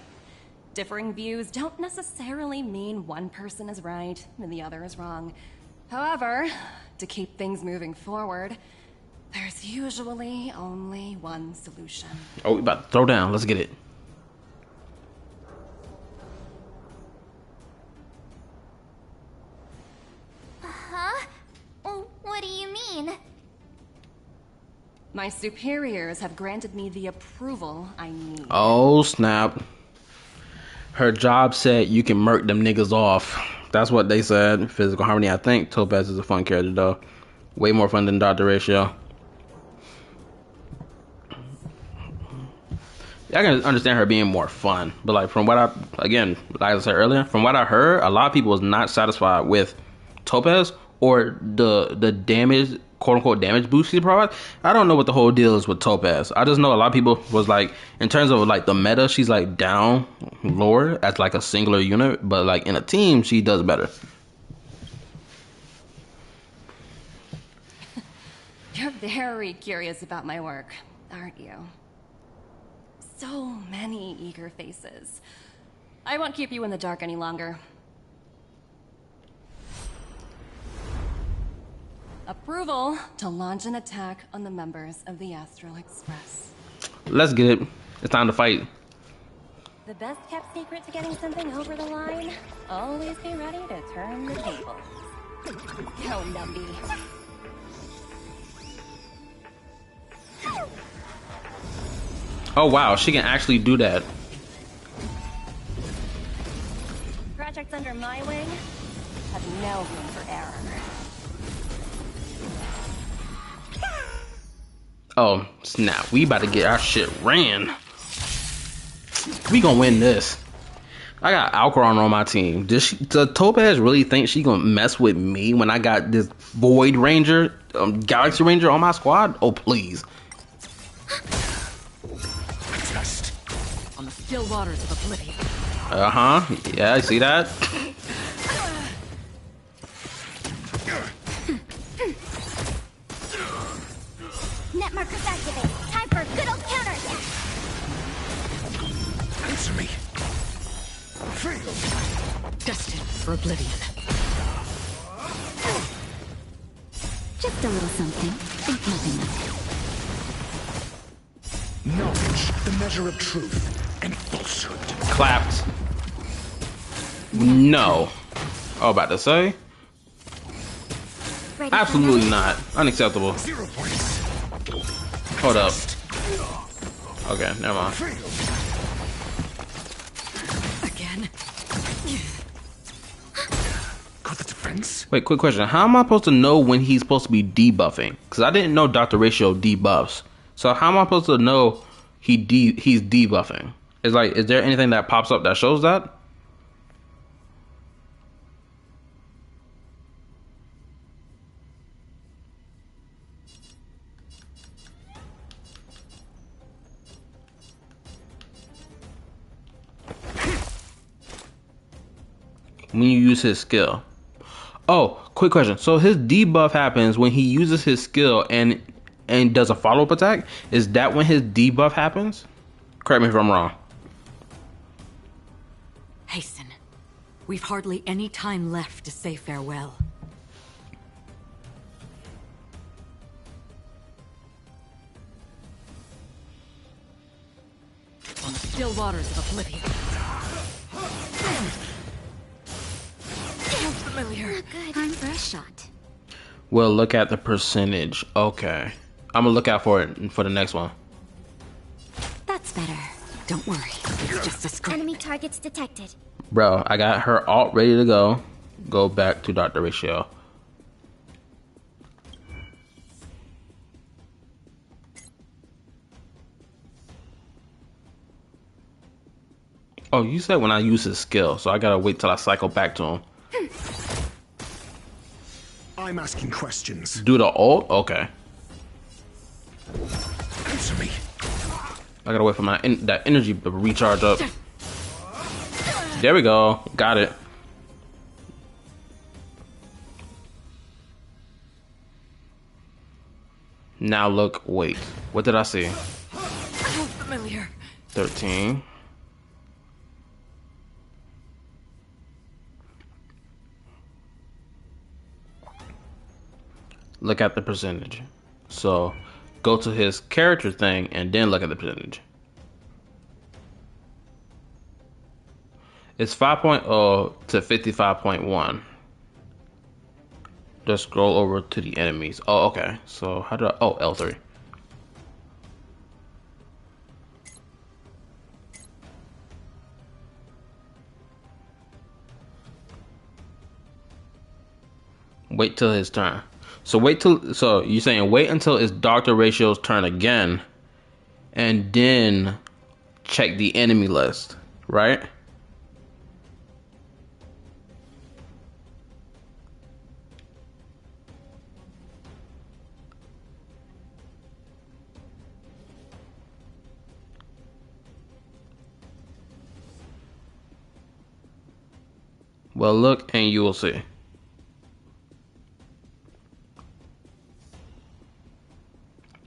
Differing views don't necessarily mean one person is right and the other is wrong. However, to keep things moving forward, there's usually only one solution. Oh, we about to throw down. Let's get it. Huh? What do you mean? My superiors have granted me the approval I need. Oh, snap. Her job said you can murk them niggas off. That's what they said. Physical Harmony, I think. Topaz is a fun character, though. Way more fun than Dr. Ratio. I can understand her being more fun. But, like, from what like I said earlier, from what I heard, a lot of people was not satisfied with Topaz or the damage, quote-unquote damage boost she provides. I don't know what the whole deal is with Topaz. I just know a lot of people was like, in terms of like the meta, she's like down lower as like a singular unit, but like in a team, she does better. You're very curious about my work, aren't you? So many eager faces. I won't keep you in the dark any longer. Approval to launch an attack on the members of the Astral Express. Let's get it. It's time to fight. The best kept secret to getting something over the line? Always be ready to turn the tables. Go, Numby. Oh wow, she can actually do that. Projects under my wing have no room for error. Oh, snap. We about to get our shit ran. We gonna win this. I got Alcaron on my team. Does Topaz really think she gonna mess with me when I got this Void Ranger, Galaxy Ranger on my squad? Oh, please. Test on the still waters of oblivion. Uh-huh. Yeah, I see that. Destined for oblivion. Just a little something. Think nothing of it. Knowledge, the measure of truth and falsehood. Clapped. No. Oh, about to say. Ready Absolutely not. Unacceptable. 0 points. Hold up. Okay, never mind. Again. Got the defense. Wait, quick question. How am I supposed to know when he's supposed to be debuffing? Because I didn't know Dr. Ratio debuffs. So how am I supposed to know he's debuffing? Is there anything that pops up that shows that? When you use his skill. Oh, quick question. So his debuff happens when he uses his skill and does a follow-up attack? Is that when his debuff happens? Correct me if I'm wrong. Hasten. We've hardly any time left to say farewell. On the still waters of oblivion. Familiar. Time for a shot. Well, look at the percentage. Okay. I'm gonna look out for it for the next one. That's better. Don't worry. It's just a script. Enemy targets detected. Bro, I got her alt ready to go. Go back to Dr. Ratio. Oh, you said when I use his skill, so I gotta wait till I cycle back to him. I'm asking questions. Do the ult? Okay. Answer me. I gotta wait for my that energy to recharge up. There we go. Got it. Now look, wait. What did I see? Familiar. 13. Look at the percentage. So go to his character thing and then look at the percentage. It's 5.0 to 55.1. Just scroll over to the enemies. Oh, okay. So how do I, oh, L3. Wait till his turn. So you're saying wait until it's Dr. Ratio's turn again and then check the enemy list, right? Well, look and you will see.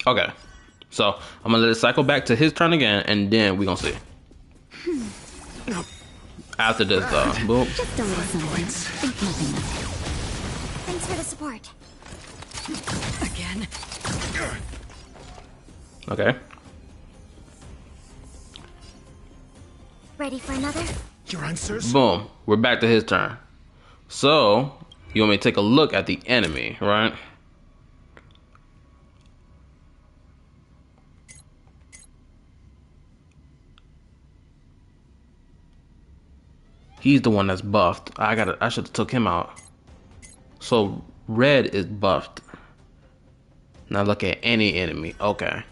Okay, so I'm gonna let it cycle back to his turn again, and then we're gonna see. After this, though. Boom. Just a little something. Think nothing of it. Thanks for the support. Again. Okay. Ready for another? Your answers? Boom. We're back to his turn. So, you want me to take a look at the enemy, right? He's the one that's buffed. I should have took him out. So red is buffed. Now look at any enemy. Okay.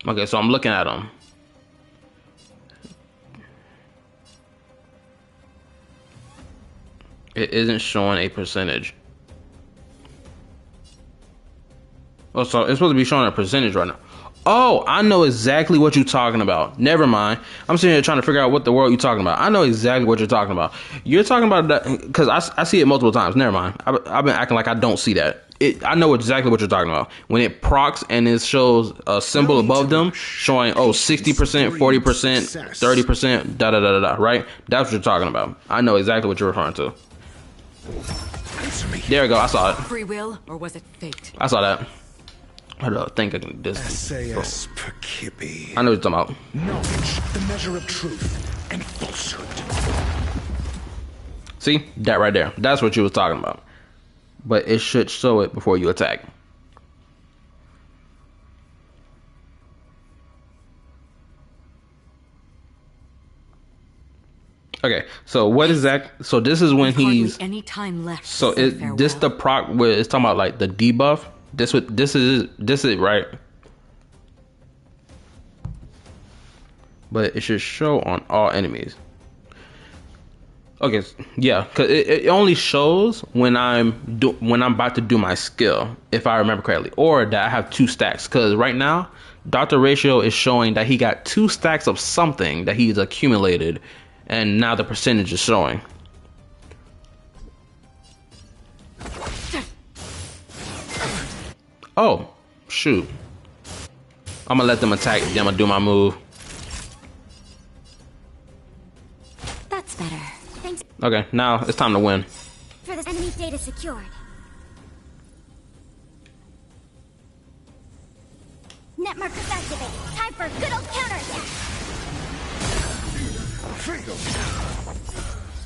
Okay, so I'm looking at him. It isn't showing a percentage. Oh, so it's supposed to be showing a percentage right now. Oh, I know exactly what you're talking about. Never mind. I'm sitting here trying to figure out what the world you're talking about. I know exactly what you're talking about. You're talking about that because I see it multiple times. Never mind. I've been acting like I don't see that. I know exactly what you're talking about. When it procs and it shows a symbol above them showing, oh, 60%, 40%, 30%, da da da da da, right? That's what you're talking about. I know exactly what you're referring to. There we go. I saw it. Free will, or was it fate? I saw that. I don't think I can this. SAS Percipi. I know what you're talking about. Knowledge, the measure of truth and falsehood. See? That right there. That's what you was talking about. But it should show it before you attack. Okay, so what is that? So this is when he's any time left. So this the proc where it's talking about like the debuff. This is right. But it should show on all enemies. Okay, yeah, cause it only shows when I'm about to do my skill, if I remember correctly, or that I have 2 stacks. Cause right now, Dr. Ratio is showing that he got 2 stacks of something that he's accumulated, and now the percentage is showing. Oh, shoot. I'm gonna let them attack, then I'm gonna do my move. That's better. Thanks Okay, now it's time to win. for this enemy data secured. Net markers activate. Time for a good old counterattack.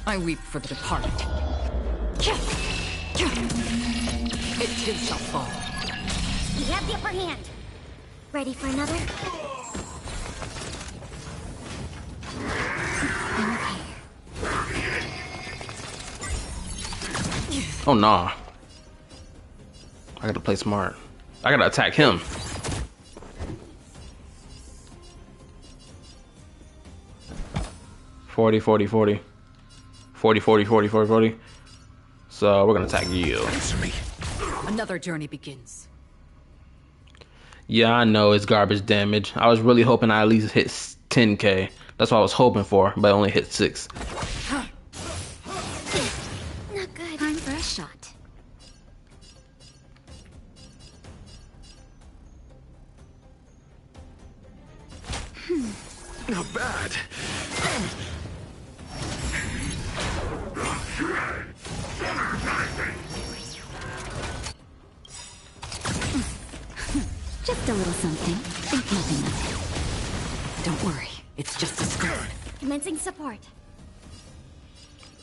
I weep for the departed. It too shall fall. We have the upper hand. Ready for another? Oh nah. I gotta play smart. I gotta attack him. Forty. 40. So we're gonna attack you. Another journey begins. Yeah, I know it's garbage damage. I was really hoping I at least hit 10k. That's what I was hoping for, but I only hit 6. Not good. Time for a shot. Not bad. Just a little something. Think nothing of it. Don't worry, it's just a skirt. Commencing support.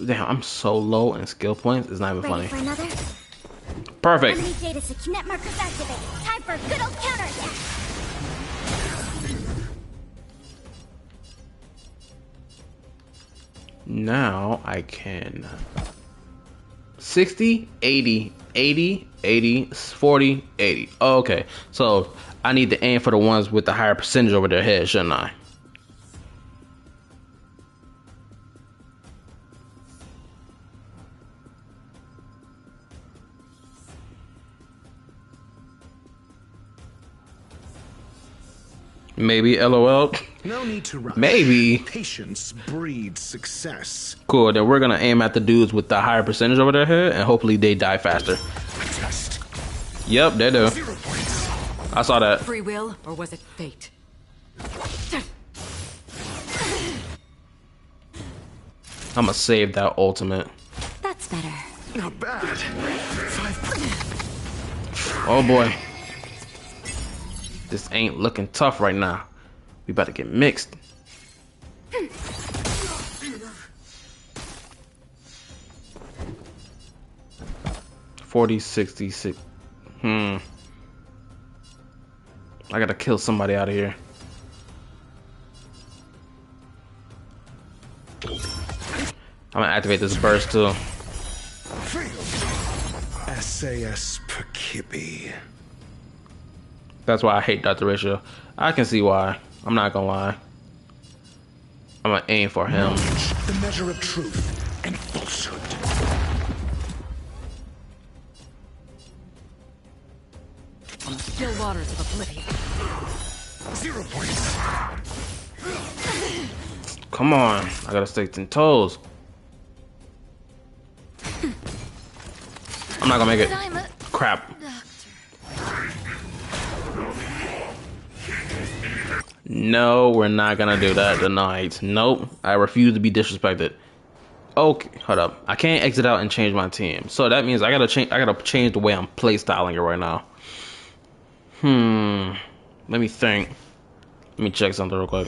Damn, I'm so low in skill points. It's not even Ready funny. for another? Perfect. Enemy data secure. Net markers activate. Time for a good old counterattack. Now I can 60, 80, 80, 80, 40, 80. Oh, okay, so I need to aim for the ones with the higher percentage over their head, shouldn't I? Maybe, LOL. No need to rush. Maybe. Patience breeds success. Cool, then we're gonna aim at the dudes with the higher percentage over their head, and hopefully they die faster. Test. Yep, they do. I saw that. Free will, or was it fate? I'm gonna save that ultimate. That's better. Not bad. 5. Oh boy. This ain't looking tough right now. We about to get mixed. $40, 66. I gotta kill somebody out of here. I'm gonna activate this burst too. SAS Percipi. That's why I hate Dr. Ratio. I can see why. I'm not gonna lie. I'm gonna aim for him. The measure of truth and falsehood. still waters of oblivion. 0 points. Come on, I gotta stay 10 toes. I'm not gonna make it. Crap. No, we're not gonna do that tonight. Nope, I refuse to be disrespected. Okay, hold up. I can't exit out and change my team, so that means I gotta change the way I'm playstyling it right now. Let me think. Let me check something real quick.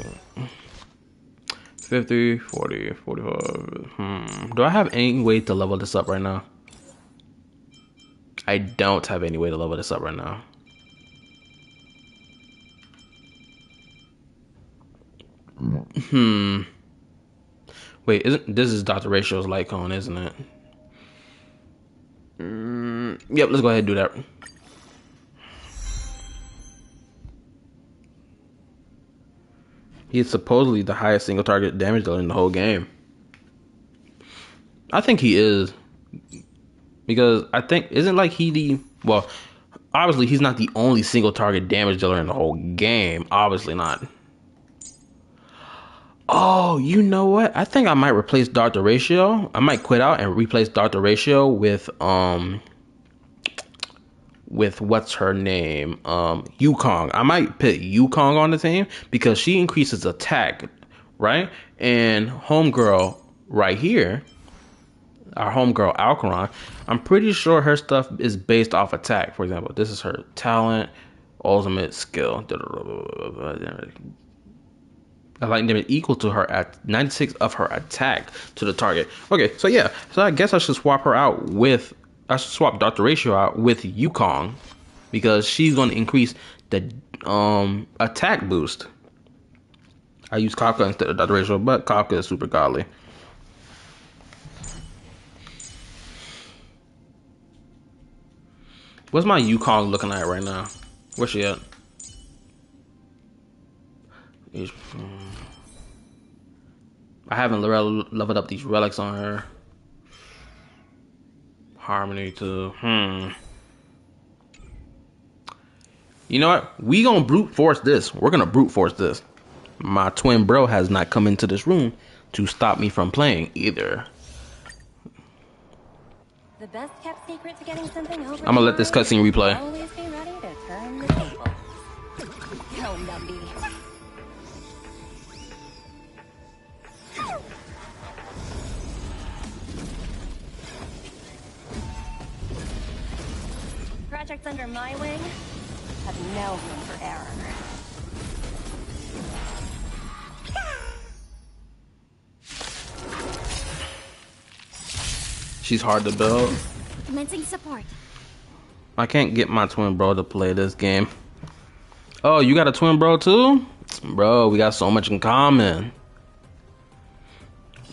50, 40, 45. Do I have any way to level this up right now? I don't have any way to level this up right now. Wait, this is Dr. Ratio's Lycon, isn't it? Yep, let's go ahead and do that. He is supposedly the highest single target damage dealer in the whole game. I think he is. Because I think, isn't like he the, well, obviously he's not the only single target damage dealer in the whole game. Obviously not. Oh, you know what? I think I might replace Dr. Ratio. I might quit out and replace Dr. Ratio with what's her name? Yukong. I might put Yukong on the team because she increases attack, right? And homegirl right here, our homegirl Alcaron, I'm pretty sure her stuff is based off attack. For example, this is her talent, ultimate skill. A lightning damage equal to her at 96 of her attack to the target. Okay, so yeah, so I guess I should swap her out with, I should swap Dr. Ratio out with Yukong because she's going to increase the attack boost. I use Kafka instead of Dr. Ratio, but Kafka is super godly. What's my Yukong looking at right now? Where's she at? I haven't leveled up these relics on her. Harmony too. You know what? We gonna brute force this. We're gonna brute force this. My twin bro has not come into this room to stop me from playing either. The best kept secret to getting something over. I'm gonna let this cutscene replay. Always be ready to turn the table. Hell, Numby. Projects under my wing have no room for error. She's hard to build. Commencing support. I can't get my twin bro to play this game. Oh, you got a twin bro too? Bro, we got so much in common.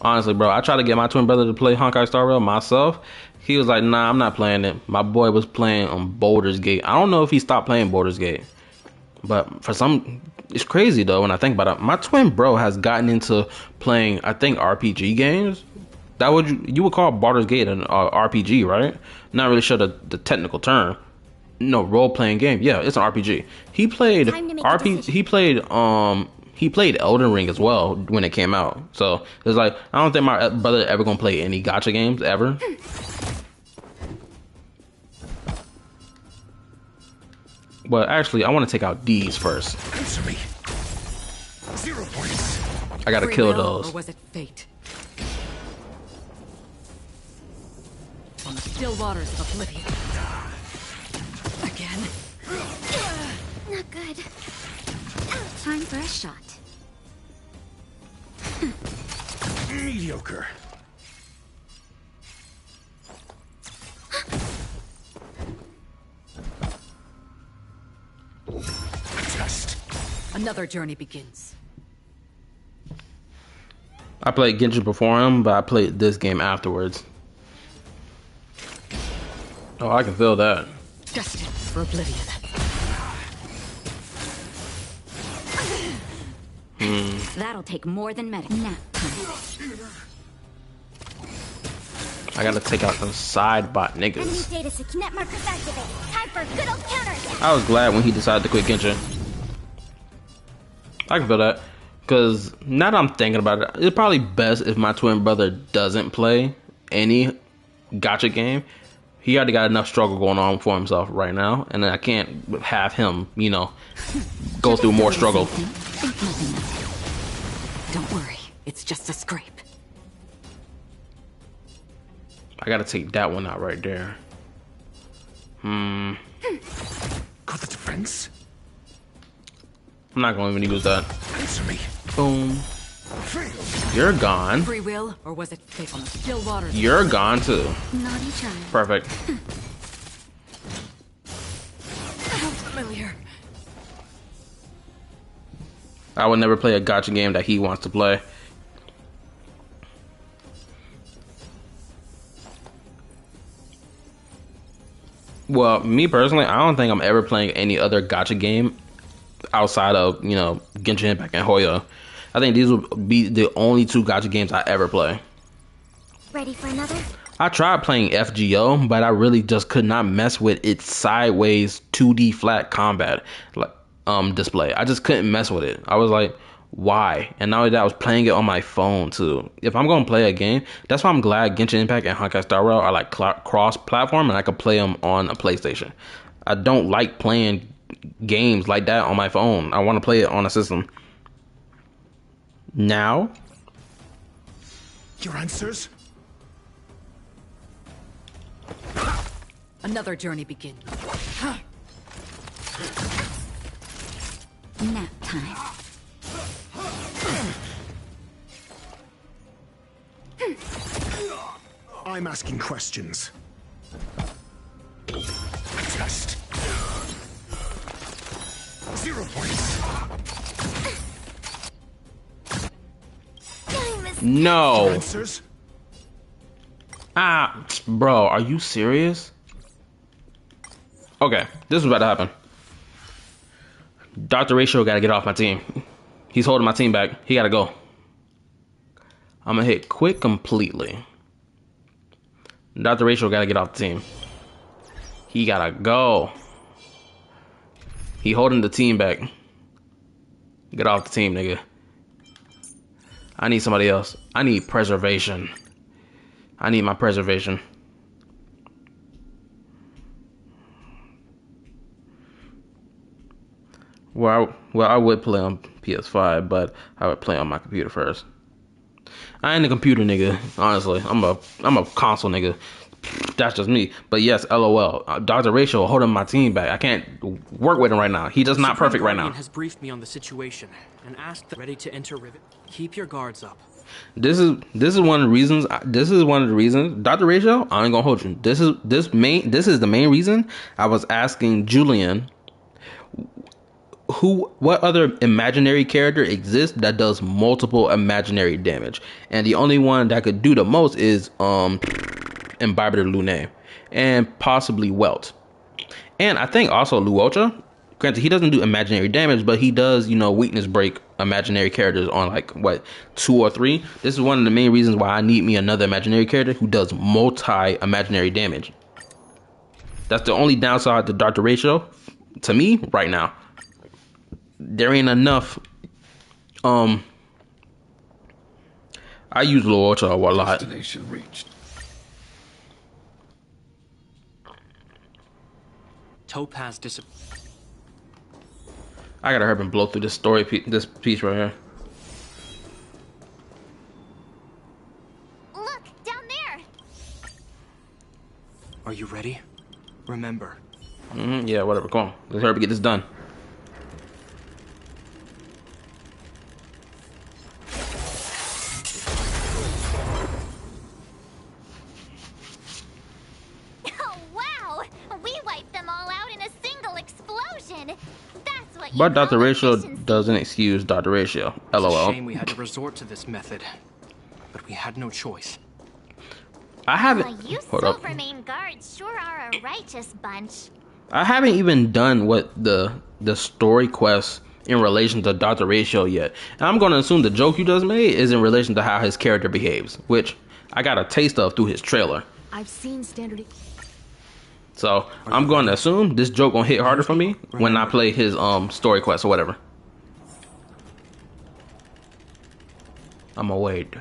Honestly, bro, I tried to get my twin brother to play Honkai Star Rail myself. He was like, nah, I'm not playing it. My boy was playing on Baldur's Gate. I don't know if he stopped playing Baldur's Gate. But for some, it's crazy though when I think about it. My twin bro has gotten into playing, I think, RPG games. That you would call Baldur's Gate an RPG, right? Not really sure the technical term. No, role-playing game. Yeah, it's an RPG. He played he played Elden Ring as well when it came out. So it's like, I don't think my brother ever gonna play any gacha games ever. But actually, I want to take out these first. Answer me. 0 points. I gotta kill those. Or was it fate? On the still waters of oblivion. Again. Not good. Time for a shot. Mediocre. Test. Another journey begins. I played Genshin before him, but I played this game afterwards. Oh, I can feel that. Destined for oblivion. That'll take more than medic. Now. I gotta take out some side bot niggas. Enemy data net markers activate. Time for good old counterattack. I was glad when he decided to quit Genshin. I can feel that. Because now that I'm thinking about it, it's probably best if my twin brother doesn't play any gacha game. He already got enough struggle going on for himself right now. And I can't have him, you know, go through more struggle. Don't worry, it's just a scrape. I gotta take that one out right there. Got the defense? I'm not gonna even use that. Answer me. Boom. You're gone. Free will, or was it faithfulness? Still water. You're gone too. Naughty child. Perfect. How familiar. I would never play a gacha game that he wants to play. Well, me personally, I don't think I'm ever playing any other gacha game outside of, you know, Genshin Impact and Hoyo. I think these would be the only two gacha games I ever play. Ready for another? I tried playing FGO, but I really just could not mess with its sideways 2D flat combat display. I just couldn't mess with it. I was like, why? And now that I was playing it on my phone too. If I'm gonna play a game, that's why I'm glad Genshin Impact and Honkai Star Rail are like cross-platform, and I could play them on a PlayStation. I don't like playing games like that on my phone. I want to play it on a system. Now, your answers? Another journey begins. Nap time. I'm asking questions. Test. 0 points. no. Answers? Bro, are you serious? Okay, this is about to happen. Dr. Ratio gotta get off my team. He's holding my team back. He gotta go. I'm gonna hit quit completely. Dr. Ratio gotta get off the team. He gotta go. He holding the team back. Get off the team, nigga. I need somebody else. I need preservation. I need my preservation. Well, I would play on PS5, but I would play on my computer first. I ain't a computer nigga, honestly. I'm a console nigga. That's just me. But yes, LOL. Dr. Ratio holding my team back. I can't work with him right now. He just not perfect right now. Has briefed me on the situation and asked that ready to enter Rivet. Keep your guards up. This is one of the reasons. This is one of the reasons. Dr. Ratio, I ain't gonna hold you. This is the main reason I was asking Julian. What other imaginary character exists that does multiple imaginary damage? And the only one that could do the most is Imbiber Lune and possibly Welt. And I think also Luocha. Granted, he doesn't do imaginary damage, but he does, you know, weakness break imaginary characters on like what 2 or 3. This is one of the main reasons why I need me another imaginary character who does multi imaginary damage. That's the only downside to Dr. Ratio to me right now. There ain't enough. I use Luocha a lot. Destination reached. Topaz disappeared. I gotta hurry and blow through this story, this piece right here. Look, down there! Are you ready? Remember. Yeah, whatever. Come on. Let's hurry and get this done. Oh, wow! We wiped them all out in a single explosion! That's what you But Dr. call Ratio efficiency. doesn't excuse Dr. Ratio. It's a LOL. shame we had to resort to this method, but we had no choice. I haven't. You Hold up. Silvermane guards sure are a righteous bunch. I haven't even done what the story quest in relation to Dr. Ratio yet. And I'm going to assume the joke you just made is in relation to how his character behaves, which I got a taste of through his trailer. I've seen standard. So I'm going to assume this joke gonna hit harder for me when I play his story quest or whatever. I'm gonna wait.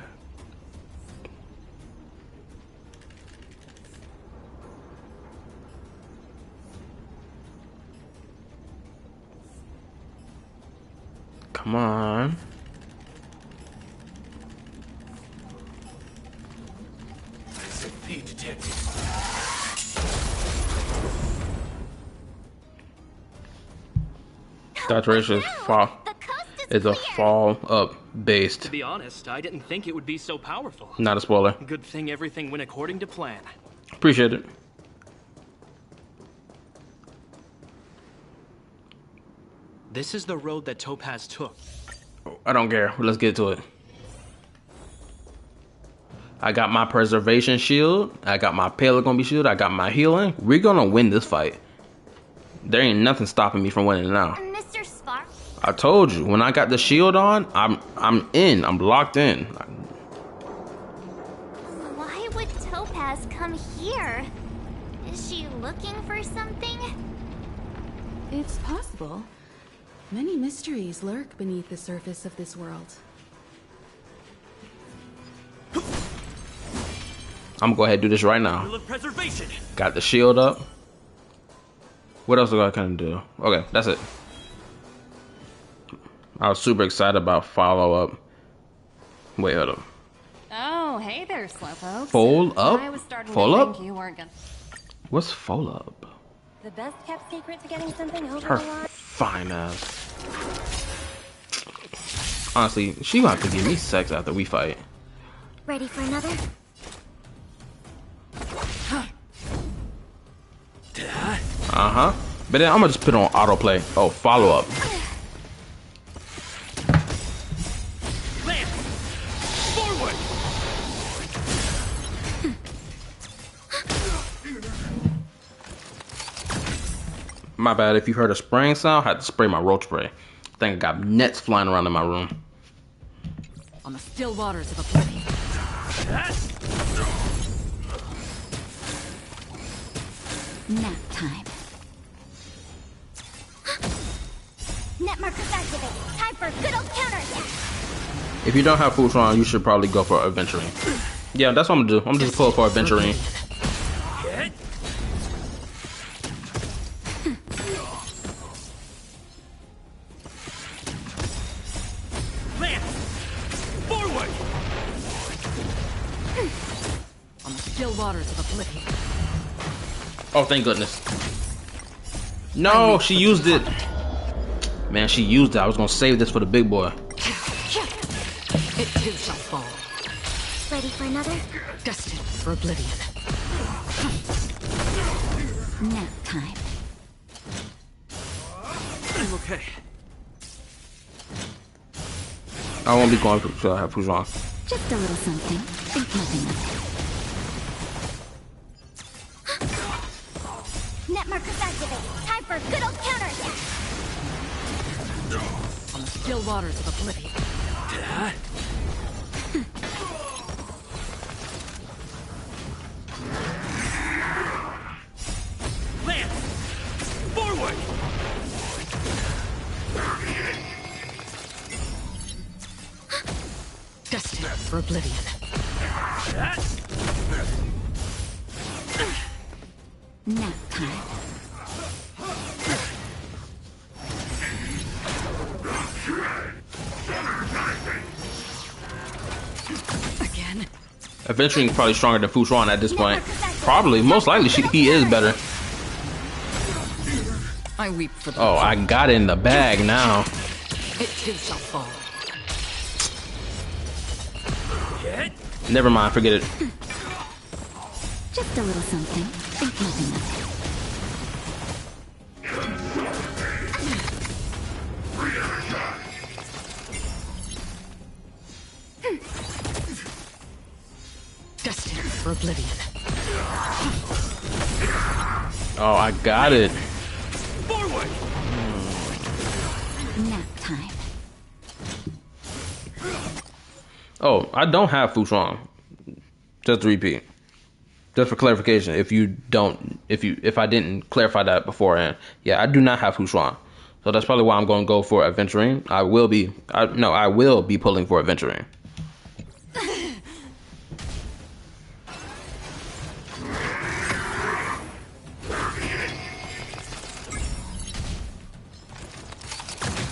Come on. Saturation is a fall up based. To be honest, I didn't think it would be so powerful. Not a spoiler. Good thing everything went according to plan. Appreciate it. This is the road that Topaz took. I don't care. Let's get to it. I got my preservation shield. I got my payload gonna be shield. I got my healing. We're gonna win this fight. There ain't nothing stopping me from winning now. Mr. Spark? I told you, when I got the shield on, I'm in. I'm locked in. Why would Topaz come here? Is she looking for something? It's possible. Many mysteries lurk beneath the surface of this world. I'm gonna go ahead and do this right now. Preservation. Got the shield up. What else do I kind of do? Okay, that's it. I was super excited about follow-up. Wait, hold up. Oh, hey there, Slowpoke. Fold up? I was starting Fold to up? think you weren't gonna... What's fold up? The best kept secret to getting something over Her the line. fine ass. Honestly, she about to give me sex after we fight. Ready for another? Uh-huh. But then I'm gonna just put it on autoplay. Oh, follow up. Forward. My bad, if you heard a spraying sound, I had to spray my roach spray. I think I got nets flying around in my room. On the still waters of oblivion. Nap time. Net markers activated. Time for a good old counterattack. If you don't have Futron, you should probably go for adventuring. Yeah, that's what I'm gonna do. I'm just pull for adventuring. Forward. On the still waters of oblivion. Oh, thank goodness. No, she used it. Man, she used it. I was gonna save this for the big boy. It too shall fall. Ready for another? Destined for oblivion. Nap time. I'm okay. I won't be going to have Futron. Just a little something. Think nothing of it. Net markers activated. Time for a good old counterattack. On the still waters of oblivion. Lance. Forward. Destined for oblivion. Nap time. Again. Adventuring probably stronger than Futron at this point. Probably, most likely, he is better. I weep for the Oh, I got it in the bag now. It too shall fall. Never mind, forget it. Just a little something. Think nothing of it. Destined for oblivion. Oh, I got it. Forward. Nap time. Oh, I don't have Futron. Just to repeat. Just for clarification, if I didn't clarify that beforehand, yeah, I do not have Hushuan. So that's probably why I'm going to go for Adventuring. I will be pulling for Adventuring.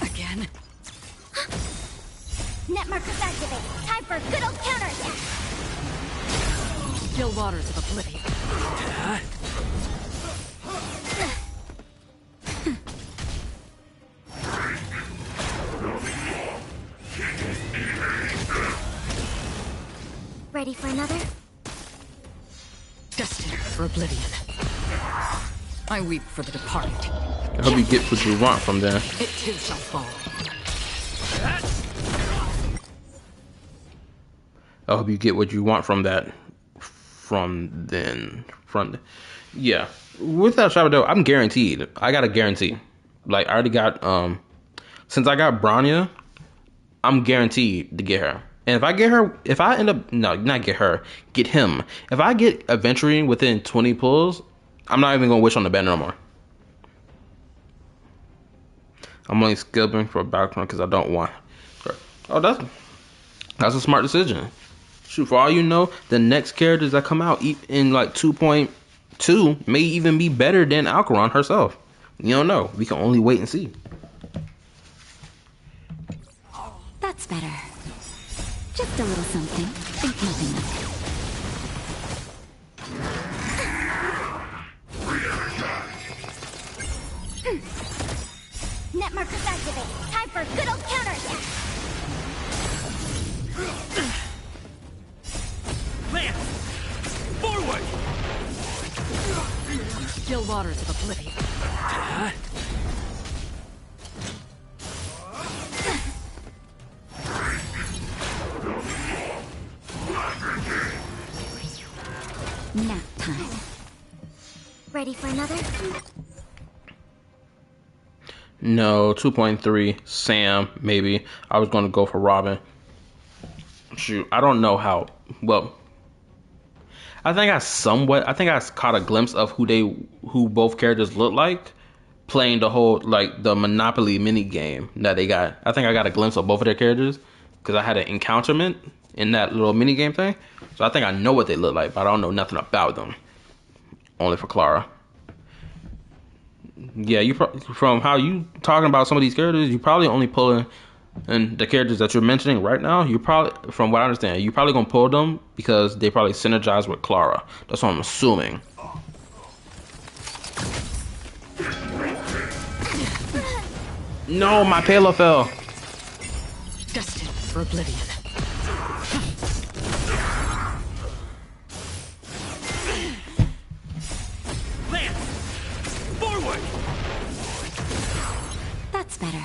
Again. Net markers activated. Time for a good old counterattack. Still waters of oblivion. Ready for another? Destined for oblivion. I weep for the departed. I hope you get what you want from there. It too shall fall. I hope you get what you want from that. Yeah. Without Shadow, I'm guaranteed. I got a guarantee. Like, I already got, since I got Bronya, I'm guaranteed to get her. And if I get her, if I end up, no, not get her, get him. If I get Adventuring within 20 pulls, I'm not even going to wish on the banner no more. I'm only skipping for a background because I don't want her. Oh, that's a smart decision. Shoot, for all you know, the next characters that come out in like 2.2 may even be better than Alcaron herself. You don't know. We can only wait and see. That's better. Just a little something. Think nothing of it. Net markers activated. Time for a good old counterattack. Lance! Forward! Still waters of oblivion. Nap time. Ready for another? No, 2.3, Sam, maybe. I was going to go for Robin. Shoot, I don't know how. Well, I think I caught a glimpse of who both characters look like playing the whole, like, the Monopoly mini game that they got. I think I got a glimpse of both of their characters because I had an encounterment in that little mini game thing. So I think I know what they look like, but I don't know nothing about them. Only for Clara. Yeah, from how you talking about some of these characters, you probably only pulling, and the characters that you're mentioning right now, you probably, from what I understand, you're probably gonna pull them because they probably synergize with Clara. That's what I'm assuming. No, my payload fell. Destined for oblivion. That's better.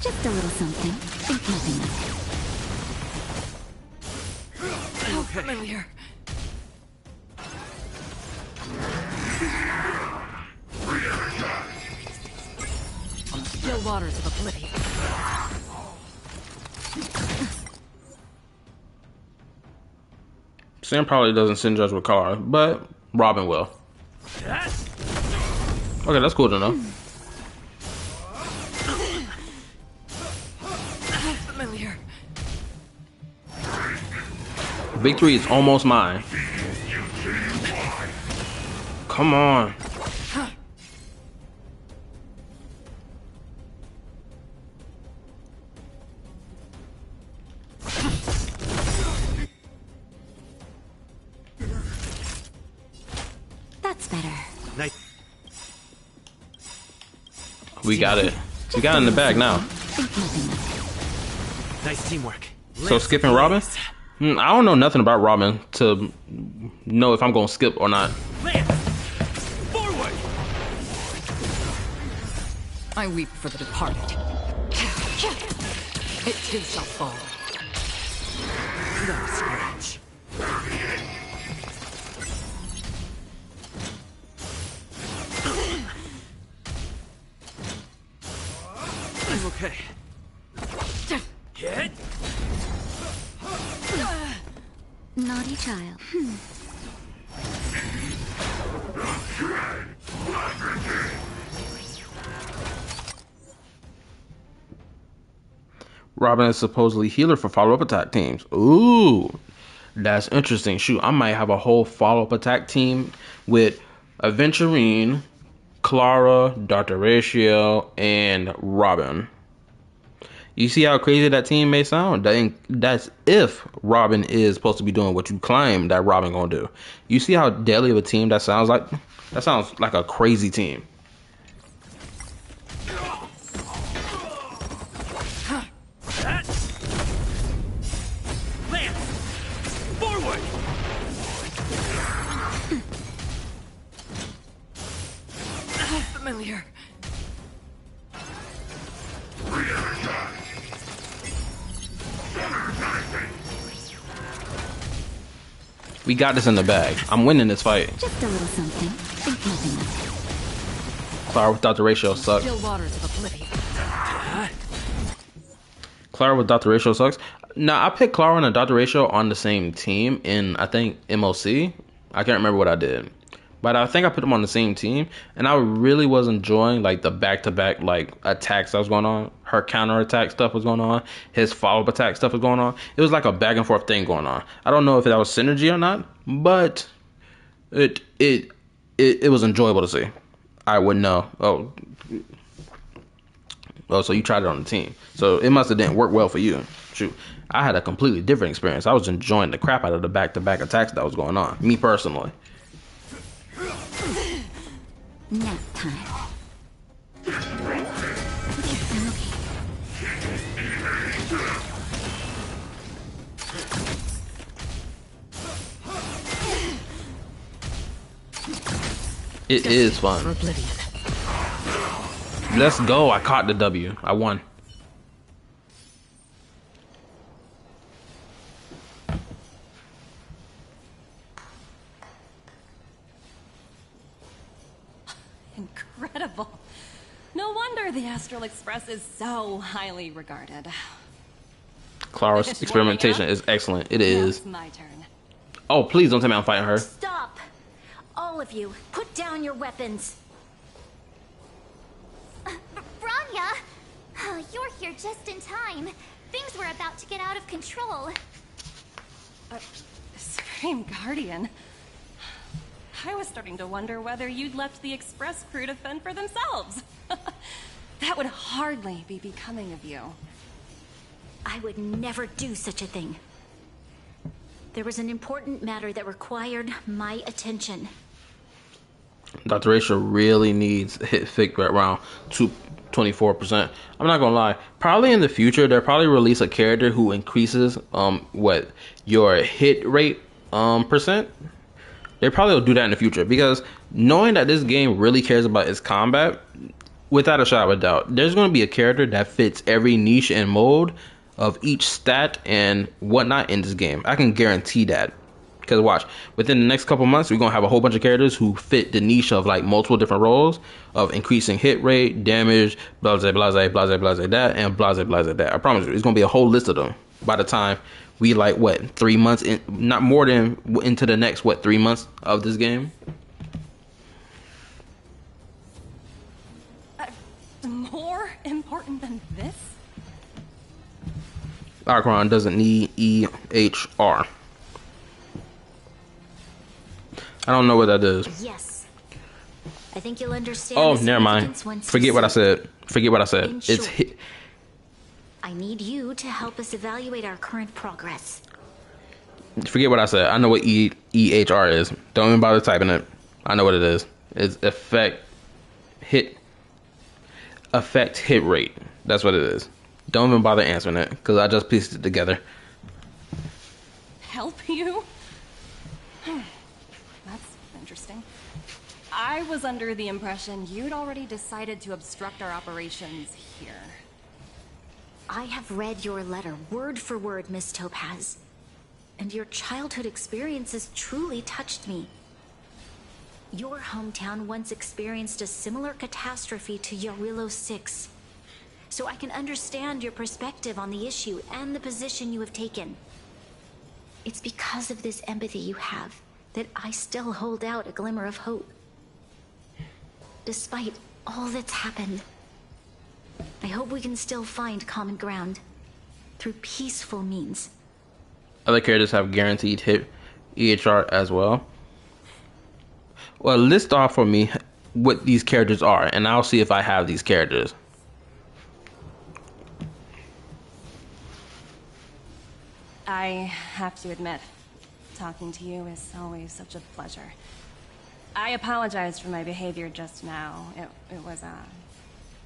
Just a little something. Think nothing of it. How familiar. Still waters of oblivion. Sam probably doesn't synergize with Clara, but Robin will. Okay, that's cool to know. Familiar. Victory is almost mine. Come on. That's better. Nice. We got it. We got it in the bag now. Nice teamwork. So skipping Robin? I don't know nothing about Robin to know if I'm going to skip or not. Forward! I weep for the departed. It too shall fall. Not a scratch. I'm okay. Hit! Naughty child. Robin is supposedly healer for follow-up attack teams. Ooh, that's interesting. Shoot, I might have a whole follow-up attack team with Aventurine, Clara, Dr. Ratio, and Robin. You see how crazy that team may sound? That's if Robin is supposed to be doing what you claim that Robin gonna do. You see how deadly of a team that sounds like? That sounds like a crazy team. Familiar. We got this in the bag. I'm winning this fight. Just a little something. Think nothing of it. Clara without the ratio sucks. Still waters of oblivion. Clara with Dr. Ratio sucks. Now, I picked Clara and Dr. Ratio on the same team in, I think, MOC. I can't remember what I did. But I think I put them on the same team. And I really was enjoying, like, the back-to-back, like, attacks that was going on. Her counter-attack stuff was going on. His follow-up attack stuff was going on. It was like a back-and-forth thing going on. I don't know if that was synergy or not. But it was enjoyable to see. I wouldn't know. Oh, so you tried it on the team. So it must have didn't work well for you. Shoot. I had a completely different experience. I was enjoying the crap out of the back-to-back attacks that was going on. Me personally. Nap time. It is fun. Let's go. I caught the W. I won. Incredible. No wonder the Astral Express is so highly regarded. Clara's experimentation is excellent. It is. Now it's my turn. Oh, please don't tell me I'm fighting her. Stop! All of you, put down your weapons. Branya! Oh, you're here just in time. Things were about to get out of control. Supreme Guardian. I was starting to wonder whether you'd left the Express crew to fend for themselves. That would hardly be becoming of you. I would never do such a thing. There was an important matter that required my attention. Dr. Ratio really needs hit fig right around 24%. I'm not gonna lie. Probably in the future they'll probably release a character who increases your hit rate percent. They probably will do that in the future, because knowing that this game really cares about its combat, without a shadow of a doubt, there's going to be a character that fits every niche and mode of each stat and whatnot in this game. I can guarantee that. Because watch, within the next couple months, we're going to have a whole bunch of characters who fit the niche of like multiple different roles of increasing hit rate, damage, blah, blah, blah, blah, blah, blah, that, and blah, blah, blah, that. I promise you, it's going to be a whole list of them by the time we like, what, 3 months in, not more than into the next, 3 months of this game. More important than this? Archon doesn't need EHR. I don't know what that is. Yes. I think you'll understand. Oh, never mind. Forget what I said. Forget what I said. It's hit. I need you to help us evaluate our current progress. Forget what I said. I know what EHR is. Don't even bother typing it. I know what it is. It's effect hit rate. That's what it is. Don't even bother answering it, because I just pieced it together. Help you? That's interesting. I was under the impression you'd already decided to obstruct our operations here. I have read your letter word for word, Miss Topaz. And your childhood experiences truly touched me. Your hometown once experienced a similar catastrophe to Yarillo 6. So I can understand your perspective on the issue and the position you have taken. it's because of this empathy you have that I still hold out a glimmer of hope. Despite all that's happened, I hope we can still find common ground through peaceful means. Other characters have guaranteed hit EHR as well. Well, list off for me what these characters are, and I'll see if I have these characters. I have to admit, talking to you is always such a pleasure. I apologize for my behavior just now. It was,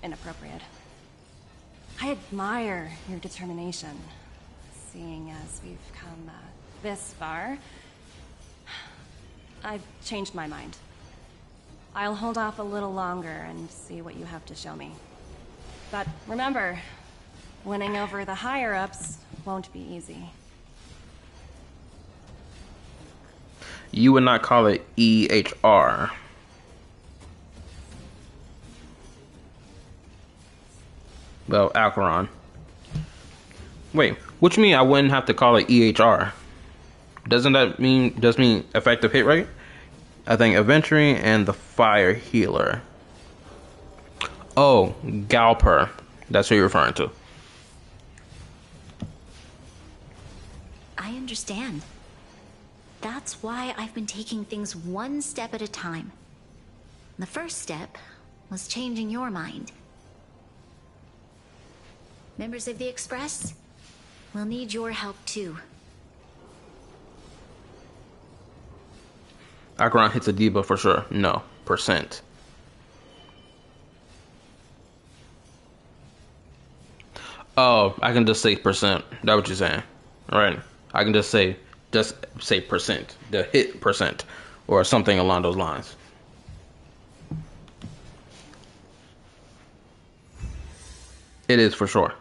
inappropriate. I admire your determination, seeing as we've come, this far. I've changed my mind. I'll hold off a little longer and see what you have to show me. But remember, winning over the higher-ups won't be easy. You would not call it EHR. Well, Alcaron. Wait, what you mean I wouldn't have to call it EHR? Doesn't that mean effective hit rate? I think Aventuring and the Fire Healer. Oh, Galper. That's who you're referring to. I understand. That's why I've been taking things one step at a time. The first step was changing your mind. Members of the Express, we'll need your help too. Alcaron hits a debuff for sure. No. Percent. Oh, I can just say percent. That's what you're saying. Alright. I can just say percent. The hit percent. Or something along those lines. It is for sure.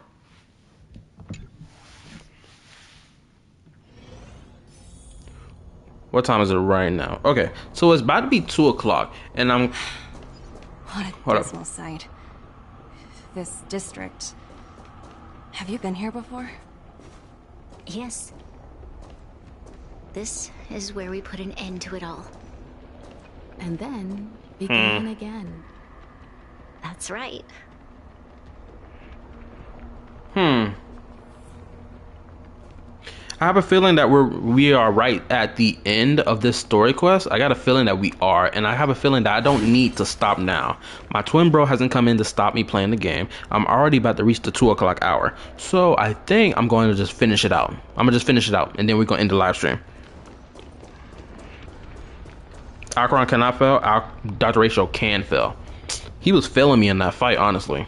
What time is it right now? Okay, so it's about to be 2 o'clock, and I'm... What a dismal sight. This district. Have you been here before? Yes. This is where we put an end to it all. And then begin again. That's right. I have a feeling that we are right at the end of this story quest. I got a feeling that we are, and I have a feeling that I don't need to stop now. My twin bro hasn't come in to stop me playing the game. I'm already about to reach the 2 o'clock hour. So I think I'm going to just finish it out. I'm going to just finish it out, and then we're going to end the live stream. Alcaron cannot fail. Dr. Ratio can fail. He was failing me in that fight, honestly.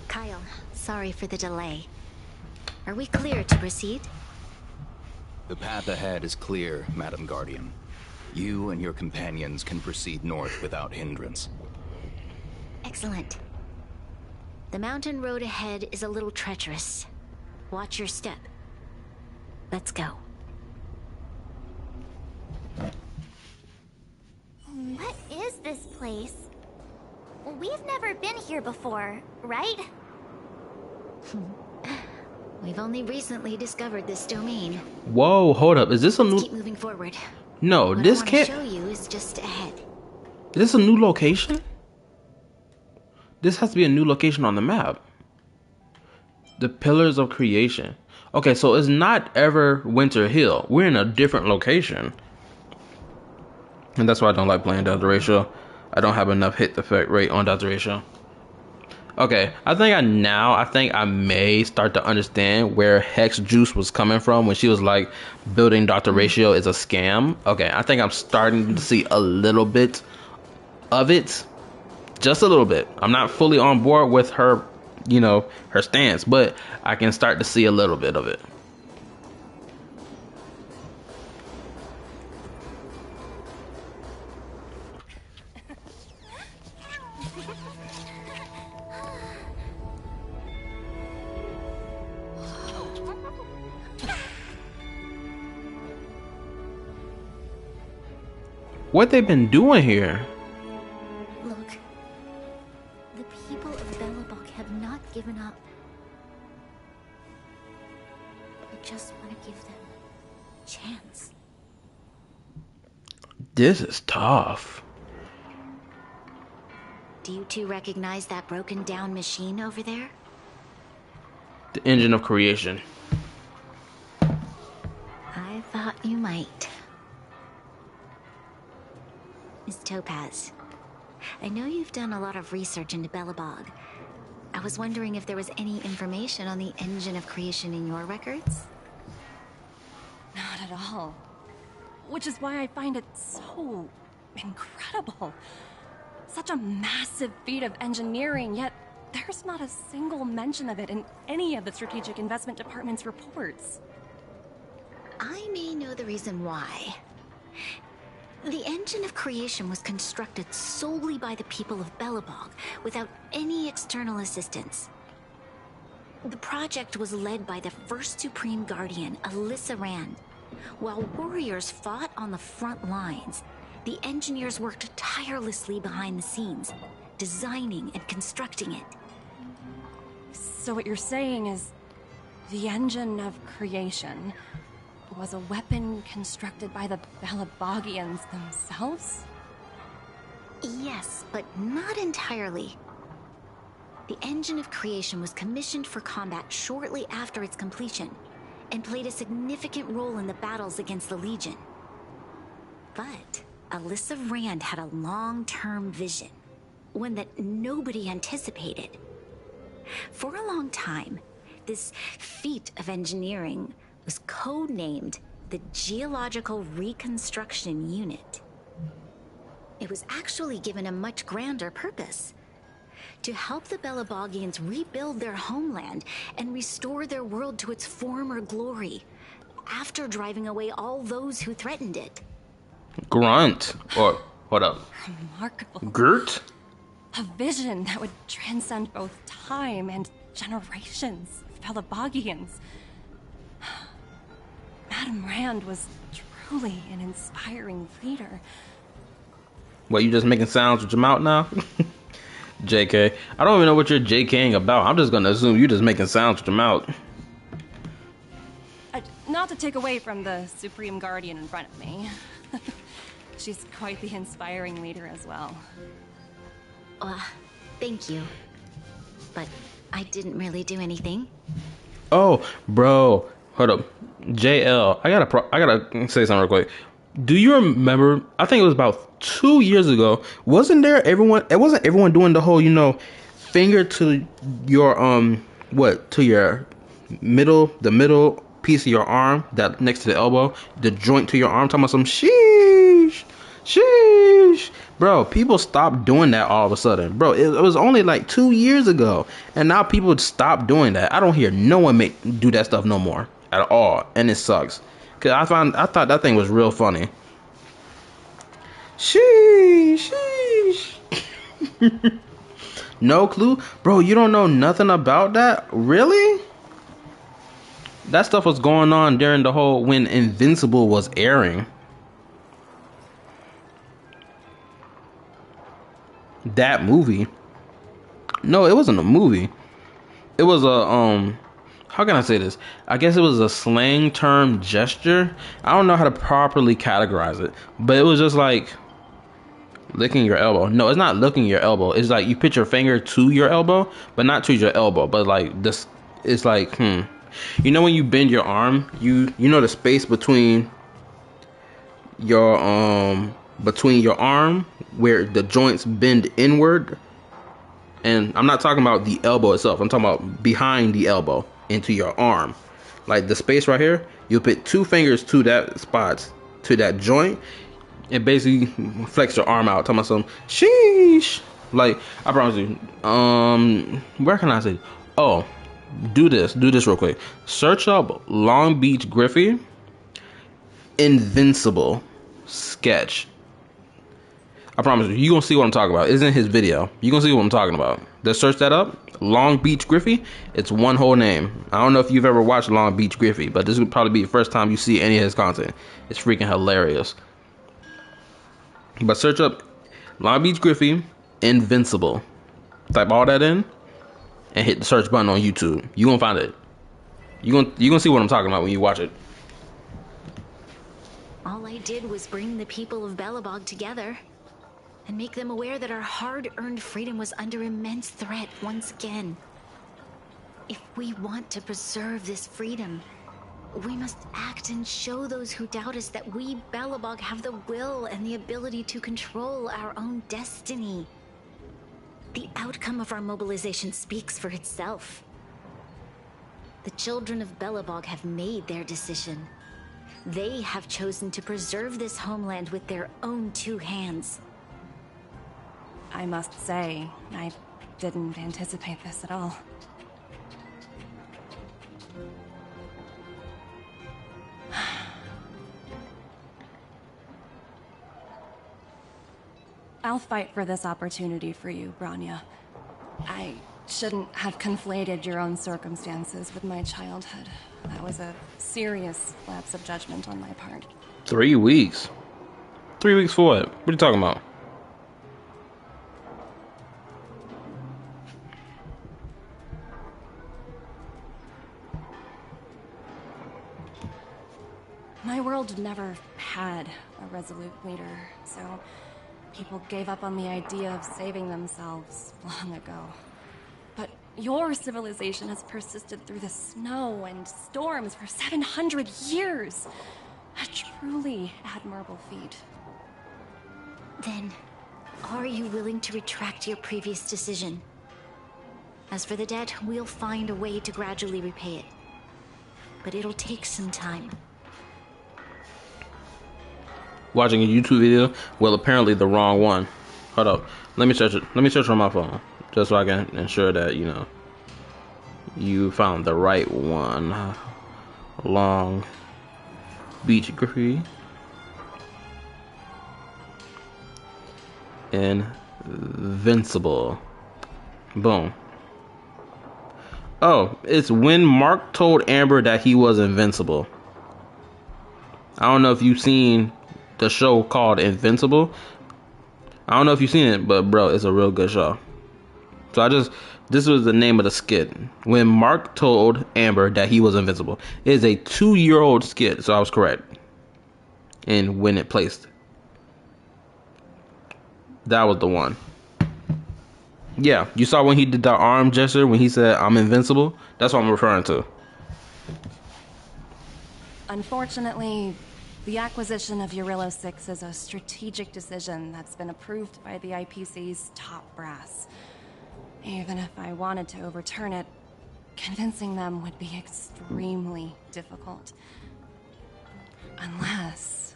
Kyle, sorry for the delay. Are we clear to proceed? The path ahead is clear, Madam Guardian. You and your companions can proceed north without hindrance. Excellent. The mountain road ahead is a little treacherous. Watch your step. Let's go. What is this place? We've never been here before, right? We've only recently discovered this domain. Whoa, hold up. Is this a new... Keep moving forward. No, what this I can't... show you is just ahead. Is this a new location? This has to be a new location on the map. The Pillars of Creation. Okay, so it's not ever Winter Hill. We're in a different location. And that's why I don't like playing Dr. Ratio. I don't have enough hit effect rate on Dr. Ratio. Okay, I think I may start to understand where Hex Juice was coming from when she was like, building Dr. Ratio is a scam. Okay, I think I'm starting to see a little bit of it. Just a little bit. I'm not fully on board with her, her stance, but I can start to see a little bit of it. What they've been doing here? Look, the people of Belobog have not given up. I just want to give them chance. This is tough. Do you two recognize that broken down machine over there? The engine of creation. I thought you might. Miss Topaz, I know you've done a lot of research into Belobog. I was wondering if there was any information on the engine of creation in your records? Not at all. Which is why I find it so incredible. Such a massive feat of engineering, yet there's not a single mention of it in any of the Strategic Investment Department's reports. I may know the reason why. The engine of creation was constructed solely by the people of Belobog, without any external assistance. The project was led by the first Supreme Guardian, Alyssa Rand. While warriors fought on the front lines, the engineers worked tirelessly behind the scenes, designing and constructing it. So what you're saying is, the engine of creation was a weapon constructed by the Belabogians themselves? Yes, but not entirely. The engine of creation was commissioned for combat shortly after its completion, and played a significant role in the battles against the Legion. But Alyssa Rand had a long-term vision, one that nobody anticipated. For a long time, this feat of engineering was codenamed the Geological Reconstruction Unit. It was actually given a much grander purpose: to help the Belabogians rebuild their homeland and restore their world to its former glory, after driving away all those who threatened it. Grunt. Or, hold up. Remarkable. Gert? A vision that would transcend both time and generations of Belabogians. Madame Rand was truly an inspiring leader. What, you just making sounds with your mouth now? JK. I don't even know what you're JKing about. I'm just gonna assume you're just making sounds with your mouth. Not to take away from the Supreme Guardian in front of me. She's quite the inspiring leader as well. Thank you. But I didn't really do anything. Oh, bro. Hold up. JL, I gotta say something real quick. Do you remember, I think it was about 2 years ago, wasn't everyone doing the whole, finger to your, to your the middle piece of your arm, that next to the elbow, the joint to your arm, talking about some sheesh. Bro, people stopped doing that all of a sudden. Bro, it was only like 2 years ago, and now people stop doing that. I don't hear no one do that stuff no more at all, and it sucks. Cause I thought that thing was real funny. Sheesh. No clue? Bro, you don't know nothing about that? Really? That stuff was going on during the whole, when Invincible was airing. That movie? No, it wasn't a movie. It was a, how can I say this? I guess it was a slang term gesture. I don't know how to properly categorize it, but it was just like licking your elbow. No, it's not licking your elbow. It's like you put your finger to your elbow, but not to your elbow, but like this. It's like, when you bend your arm, you know the space between your arm where the joints bend inward. And I'm not talking about the elbow itself. I'm talking about behind the elbow into your arm. Like the space right here, you put 2 fingers to that spot, to that joint, and basically flex your arm out. Talking about some sheesh. Like, I promise you. Where can I say? Oh, do this real quick. Search up Long Beach Griffey Invincible sketch. I promise you, you're going to see what I'm talking about. It's in his video. You're going to see what I'm talking about. Just search that up. Long Beach Griffey. It's one whole name. I don't know if you've ever watched Long Beach Griffey, but this would probably be the first time you see any of his content. It's freaking hilarious. But search up Long Beach Griffey Invincible. Type all that in and hit the search button on YouTube. You're going to find it. You're going to see what I'm talking about when you watch it. I did was bring the people of Belobog together and make them aware that our hard-earned freedom was under immense threat once again. If we want to preserve this freedom, we must act and show those who doubt us that we, Belobog, have the will and the ability to control our own destiny. The outcome of our mobilization speaks for itself. The children of Belobog have made their decision. They have chosen to preserve this homeland with their own two hands. I must say, I didn't anticipate this at all. I'll fight for this opportunity for you, Branya. I shouldn't have conflated your own circumstances with my childhood. That was a serious lapse of judgment on my part. 3 weeks? 3 weeks for what? What are you talking about? My world never had a resolute leader, so people gave up on the idea of saving themselves long ago. But your civilization has persisted through the snow and storms for 700 years. A truly admirable feat. Then, are you willing to retract your previous decision? As for the debt, we'll find a way to gradually repay it. But it'll take some time. Watching a YouTube video? Well, apparently the wrong one. Hold up. Let me search it. Let me search on my phone. Just so I can ensure that, you know, you found the right one. Long Beach Graffiti. Invincible. Boom. Oh, it's when Mark told Amber that he was invincible. I don't know if you've seen the show called Invincible. I don't know if you've seen it, but bro, it's a real good show. So this was the name of the skit. When Mark told Amber that he was invincible. It is a 2-year-old skit, so I was correct. And when it placed. That was the one. Yeah, you saw when he did the arm gesture when he said, "I'm invincible"? That's what I'm referring to. Unfortunately, the acquisition of Urilla 6 is a strategic decision that's been approved by the IPC's top brass. Even if I wanted to overturn it, convincing them would be extremely difficult. Unless...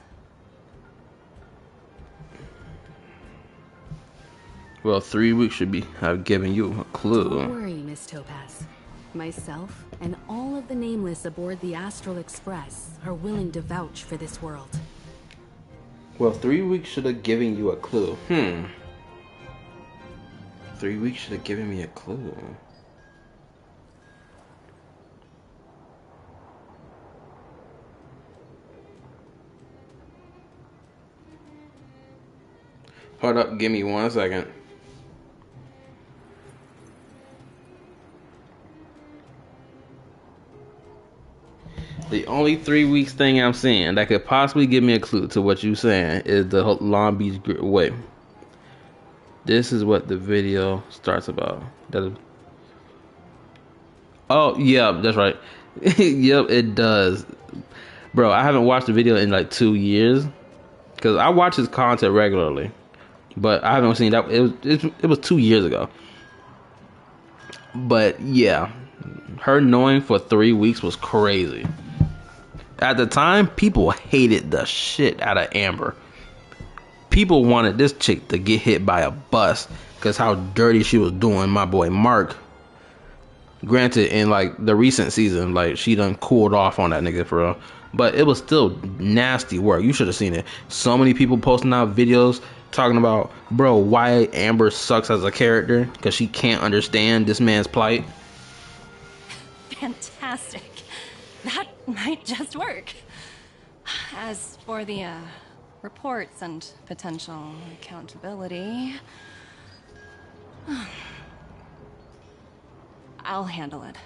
Well, 3 weeks should have given you a clue. Don't worry, Miss Topaz. Myself and all of the Nameless aboard the Astral Express are willing to vouch for this world. Well, 3 weeks should have given you a clue. 3 weeks should have given me a clue. Hold up, give me 1 second. The only 3 weeks thing I'm seeing that could possibly give me a clue to what you're saying is the Long Beach. Wait. This is what the video starts about. Oh, yeah, that's right. Yep, it does. Bro, I haven't watched the video in like 2 years. Because I watch his content regularly. But I haven't seen that. It was 2 years ago. But yeah. Her knowing for 3 weeks was crazy. At the time, people hated the shit out of Amber. People wanted this chick to get hit by a bus because how dirty she was doing my boy Mark. Granted, in like the recent season, like she done cooled off on that nigga for real. But it was still nasty work. You should have seen it. So many people posting out videos talking about, bro, why Amber sucks as a character because she can't understand this man's plight. Fantastic. That might just work. As for the reports and potential accountability, I'll handle it.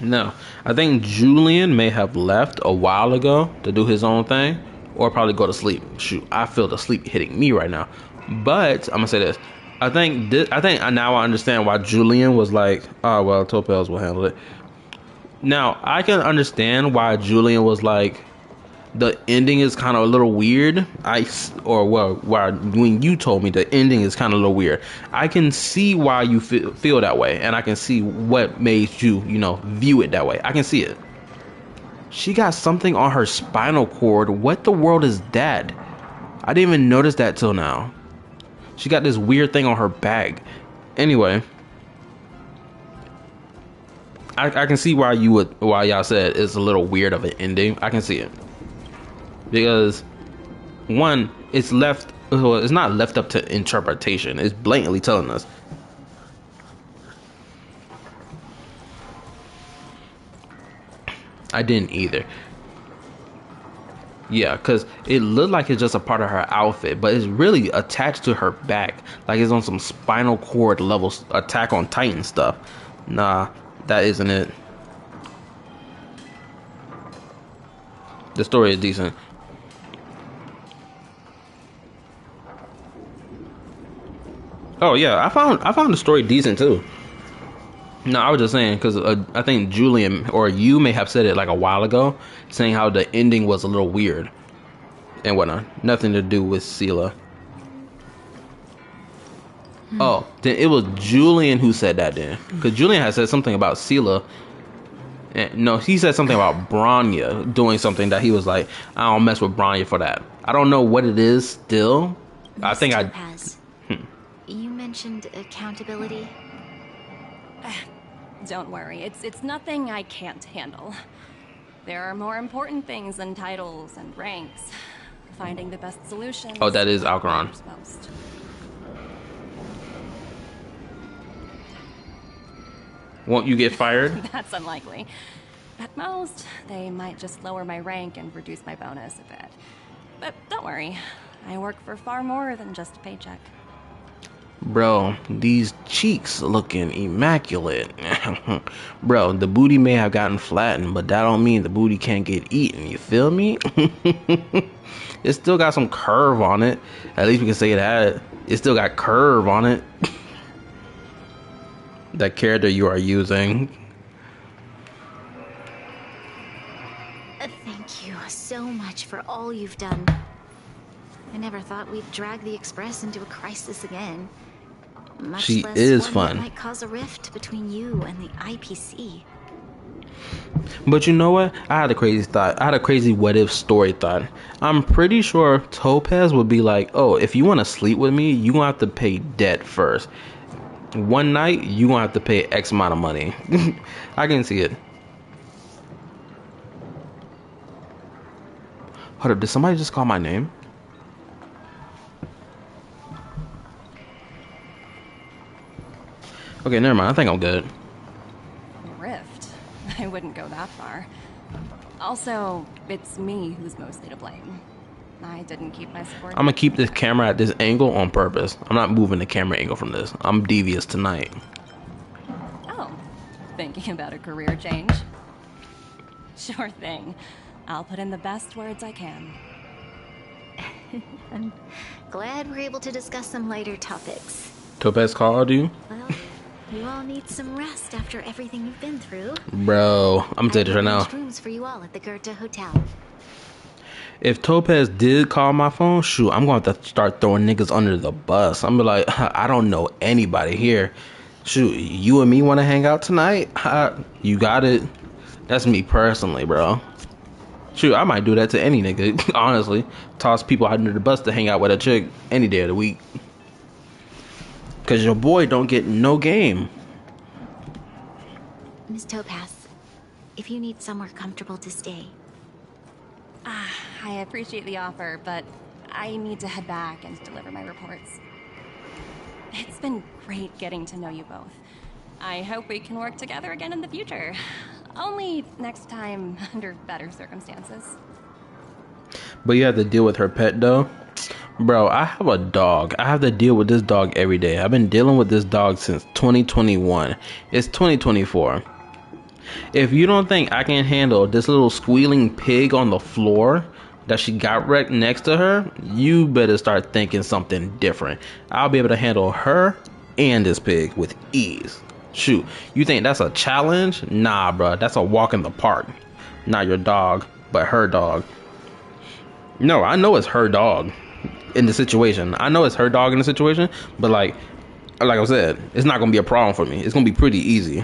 No, I think Julian may have left a while ago to do his own thing, or probably go to sleep. Shoot, I feel the sleep hitting me right now. But I'm gonna say this: I think now I understand why Julian was like, "Oh well, Topaz will handle it." Now I can understand why Julian was like, the ending is kind of a little weird. When you told me the ending is kind of a little weird, I can see why you feel that way, and I can see what made you, view it that way. I can see it. She got something on her spinal cord. What the world is that? I didn't even notice that till now. She got this weird thing on her back. Anyway, I can see why y'all said it's a little weird of an ending. I can see it. Because one, it's not left up to interpretation. It's blatantly telling us. I didn't either. Yeah, because it looked like it's just a part of her outfit, but it's really attached to her back. Like it's on some spinal cord level Attack on Titan stuff. Nah, that isn't it. The story is decent. Oh yeah, I found the story decent too. No, I was just saying because I think Julian or you may have said it like a while ago, saying how the ending was a little weird and whatnot. Nothing to do with Sela. Oh, then it was Julian who said that then, because Julian had said something about Sela. No, he said something about Bronya doing something that he was like, I don't mess with Bronya for that. I don't know what it is still. I think Topaz. You mentioned accountability. Don't worry, it's nothing I can't handle. There are more important things than titles and ranks. Finding the best solution. Oh, that is Alcaron. Won't you get fired? That's unlikely. At most, they might just lower my rank and reduce my bonus a bit. But don't worry, I work for far more than just a paycheck. Bro, these cheeks looking immaculate. Bro, the booty may have gotten flattened, but that don't mean the booty can't get eaten. You feel me? It still got some curve on it. At least we can say that. It still got curve on it. That character you are using. Thank you so much for all you've done. I never thought we'd drag the Express into a crisis again. Much She less is one fun. that might cause a rift between you and the IPC. But you know what? I had a crazy thought. I had a crazy what if story thought. I'm pretty sure Topaz would be like, oh, if you want to sleep with me, you gonna have to pay debt first. One night, you gonna have to pay X amount of money. I can see it. Hold up, did somebody just call my name? Okay, never mind. I think I'm good. Rift? I wouldn't go that far. Also, it's me who's mostly to blame. I didn't keep my support. I'm gonna keep this camera at this angle on purpose. I'm not moving the camera angle from this. I'm devious tonight. Oh, thinking about a career change? Sure thing. I'll put in the best words I can. I'm glad we're able to discuss some lighter topics. Topaz called you? Well, you all need some rest after everything you've been through. Bro, I'm gonna tell you this right now. Rooms for you all at the Goethe Hotel. If Topaz did call my phone, shoot, I'm going to have to start throwing niggas under the bus. I'm like, I don't know anybody here. Shoot, you and me want to hang out tonight? You got it. That's me personally, bro. Shoot, I might do that to any nigga, honestly. Toss people under the bus to hang out with a chick any day of the week. Because your boy don't get no game. Miss Topaz, if you need somewhere comfortable to stay. I appreciate the offer, but I need to head back and deliver my reports. It's been great getting to know you both. I hope we can work together again in the future. Only next time under better circumstances. But you have to deal with her pet, though. Bro, I have a dog. I have to deal with this dog every day. I've been dealing with this dog since 2021. It's 2024. If you don't think I can handle this little squealing pig on the floor that she got wrecked next to her, you better start thinking something different. I'll be able to handle her and this pig with ease. Shoot, you think that's a challenge? Nah, bruh, that's a walk in the park. Not your dog, but her dog. No, I know it's her dog in the situation. I know it's her dog in the situation, but like I said, it's not gonna be a problem for me. It's gonna be pretty easy.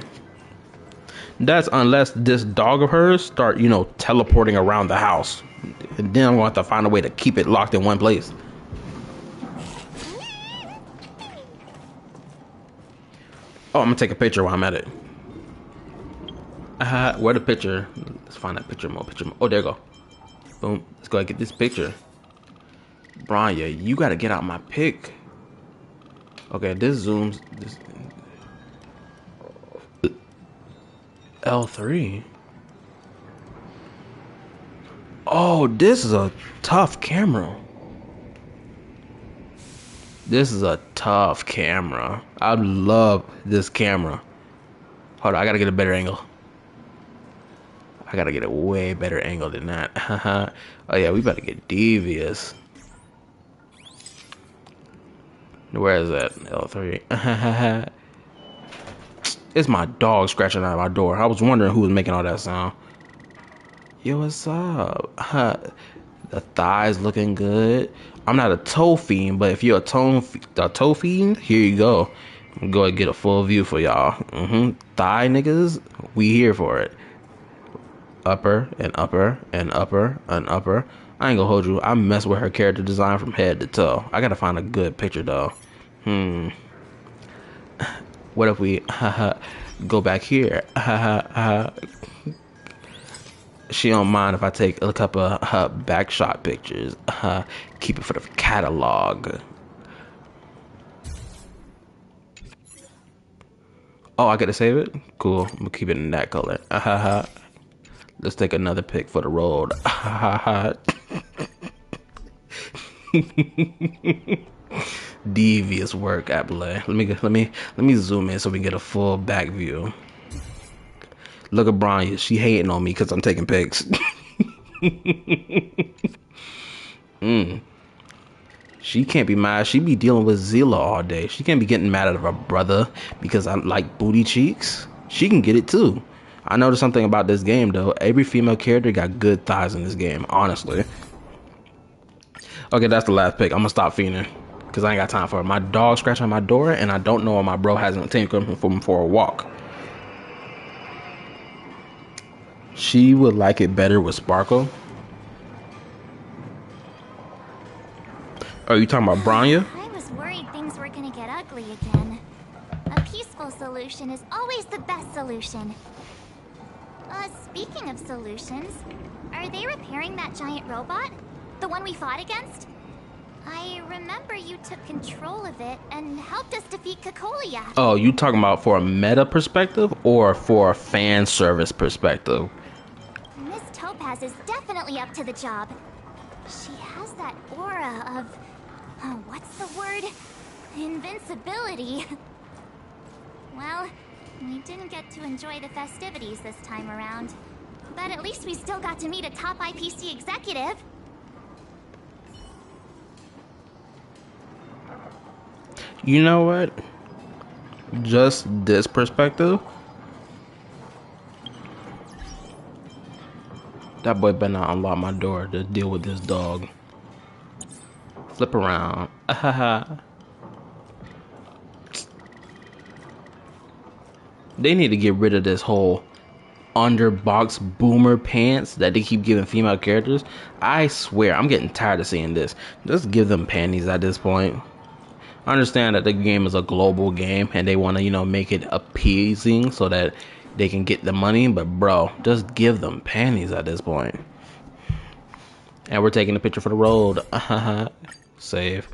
That's unless this dog of hers start, you know, teleporting around the house. And then I'm gonna have to find a way to keep it locked in one place. Oh, I'm gonna take a picture while I'm at it. Where the picture? Let's find that picture mode. Oh, there you go. Boom. Let's go ahead and get this picture. Branya, you gotta get out my pic. Okay, this zooms. This L3. Oh, this is a tough camera. This is a tough camera. I love this camera. Hold on, I gotta get a better angle. I gotta get a way better angle than that. Oh yeah, we better get devious. Where is that? L3. It's my dog scratching out my door. I was wondering who was making all that sound. Yo, what's up? The thighs looking good. I'm not a toe fiend, but if you're a toe fiend, here you go. I'm going to get a full view for y'all. Thigh niggas, we here for it. Upper and upper and upper and upper. I ain't gonna hold you. I mess with her character design from head to toe. I gotta find a good picture though. What if we go back here? She don't mind if I take a couple of back shot pictures. Keep it for the catalog. Oh, I gotta save it? Cool. I'm gonna keep it in that color. Let's take another pic for the road. Devious work, Appalay. Let me zoom in so we can get a full back view. Look at Branya. She hating on me because I'm taking pics. She can't be mad. She be dealing with Zila all day. She can't be getting mad at her brother because I like booty cheeks. She can get it too. I noticed something about this game though. Every female character got good thighs in this game, honestly. Okay, that's the last pick. I'm gonna stop fiending because I ain't got time for it. My dog scratching my door and I don't know why my bro hasn't taken him for a walk. She would like it better with Sparkle. Are you talking about Branya? I was worried things were gonna get ugly again. A peaceful solution is always the best solution. Speaking of solutions, are they repairing that giant robot? The one we fought against? I remember you took control of it and helped us defeat Cocolia. Oh, you talking about for a meta perspective or for a fan service perspective? Miss Topaz is definitely up to the job. She has that aura of... what's the word? Invincibility. Well, we didn't get to enjoy the festivities this time around. But at least we still got to meet a top IPC executive. You know what? Just this perspective. That boy better not unlock my door to deal with this dog. Flip around. They need to get rid of this whole underbox boomer pants that they keep giving female characters. I swear, I'm getting tired of seeing this. Just give them panties at this point. I understand that the game is a global game and they want to, you know, make it appeasing so that they can get the money, but bro, just give them panties at this point. And we're taking a picture for the road. Save.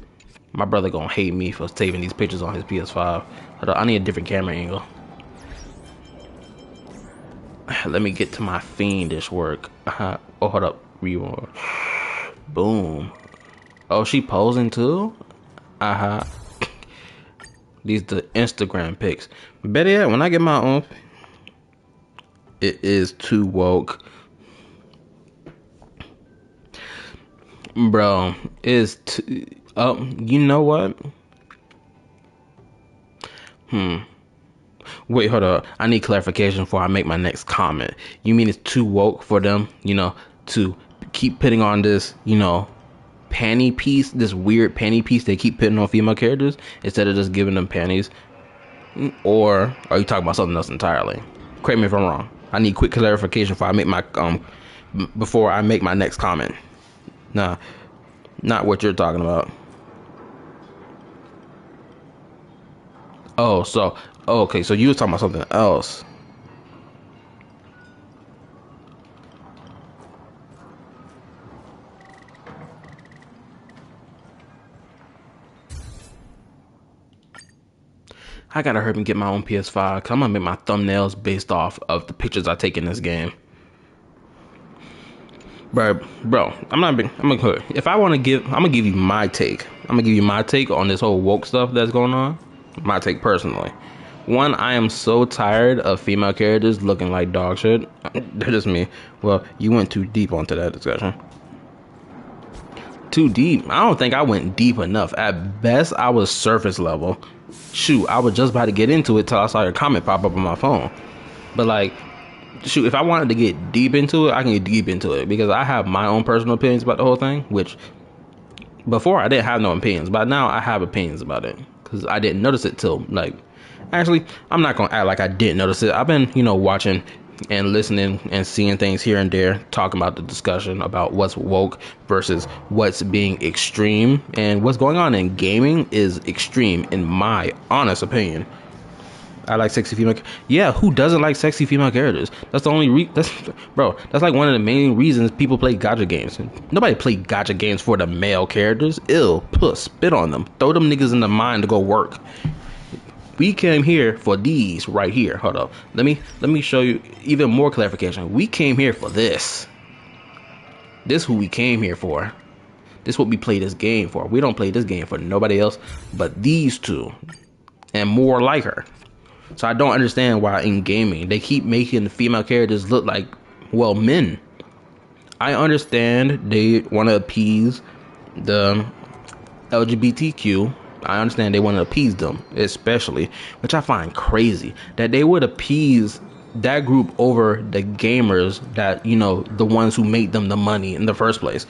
My brother gonna hate me for saving these pictures on his PS5. Hold on, I need a different camera angle. Let me get to my fiendish work. Oh, hold up. Rewind. Boom. Oh, she posing too? These the Instagram pics. Better yet, when I get my own... It is too woke. Bro, it's too... you know what? Wait, hold up. I need clarification before I make my next comment. You mean it's too woke for them, to keep putting on this, panty piece, this weird panty piece they keep putting on female characters instead of just giving them panties? Or are you talking about something else entirely? Correct me if I'm wrong. I need quick clarification before I make my next comment. Nah, not what you're talking about. Okay, so you were talking about something else. I gotta hurry and get my own PS5, cause I'm gonna make my thumbnails based off of the pictures I take in this game. Bro, I'm gonna give you my take. I'm gonna give you my take on this whole woke stuff that's going on. My take personally. One, I am so tired of female characters looking like dog shit. They're just me. Well, you went too deep onto that discussion. Too deep? I don't think I went deep enough. At best, I was surface level. Shoot, I was just about to get into it till I saw your comment pop up on my phone. But like, shoot, if I wanted to get deep into it, I can get deep into it because I have my own personal opinions about the whole thing, which before I didn't have no opinions, but now I have opinions about it because I didn't notice it till like, actually, I'm not gonna act like I didn't notice it. I've been, watching and listening and seeing things here and there, talking about the discussion about what's woke versus what's being extreme, and what's going on in gaming is extreme in my honest opinion. I like sexy female. Yeah, who doesn't like sexy female characters? That's the only that's like one of the main reasons people play gacha games. Nobody play gacha games for the male characters. Ill, puss, spit on them, throw them niggas in the mine to go work. We came here for these right here. Hold up. Let me show you even more clarification. We came here for this. This who we came here for. This what we play this game for. We don't play this game for nobody else but these two and more like her. So I don't understand why in gaming they keep making the female characters look like, well, men. I understand they want to appease the LGBTQ. I understand they want to appease them, especially, which I find crazy that they would appease that group over the gamers that, the ones who made them the money in the first place.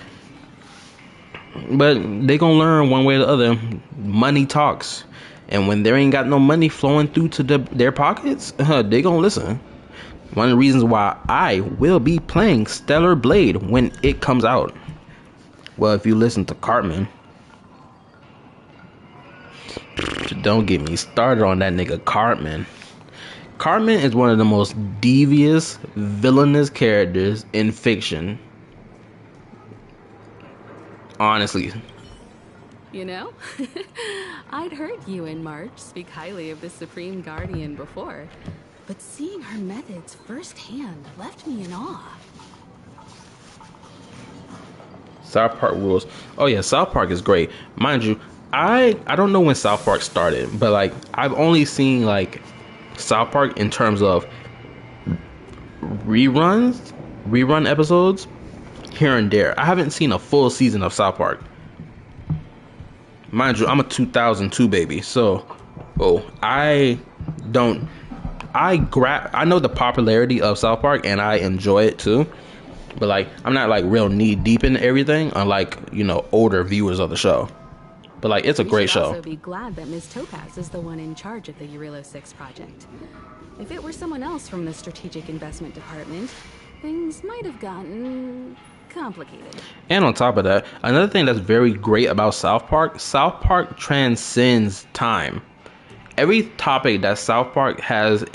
But they gonna learn one way or the other. Money talks. And when there ain't got no money flowing through to their pockets, they gonna listen. One of the reasons why I will be playing Stellar Blade when it comes out. Well, if you listen to Cartman. Don't get me started on that nigga Cartman. Cartman is one of the most devious, villainous characters in fiction. Honestly. I'd heard you and March speak highly of the Supreme Guardian before, but seeing her methods firsthand left me in awe. South Park rules. Oh yeah, South Park is great. Mind you, I don't know when South Park started, but like I've only seen like South Park in terms of rerun episodes here and there. I haven't seen a full season of South Park. Mind you, I'm a 2002 baby, so I know the popularity of South Park and I enjoy it too, but like I'm not like real knee deep in everything, unlike older viewers of the show. But like it's a great show. Also be glad that Ms. Topaz is the one in charge of the Eurilo 6 project. If it were someone else from the Strategic Investment Department, things might have gotten complicated. And on top of that, another thing that's very great about South Park transcends time. Every topic that South Park has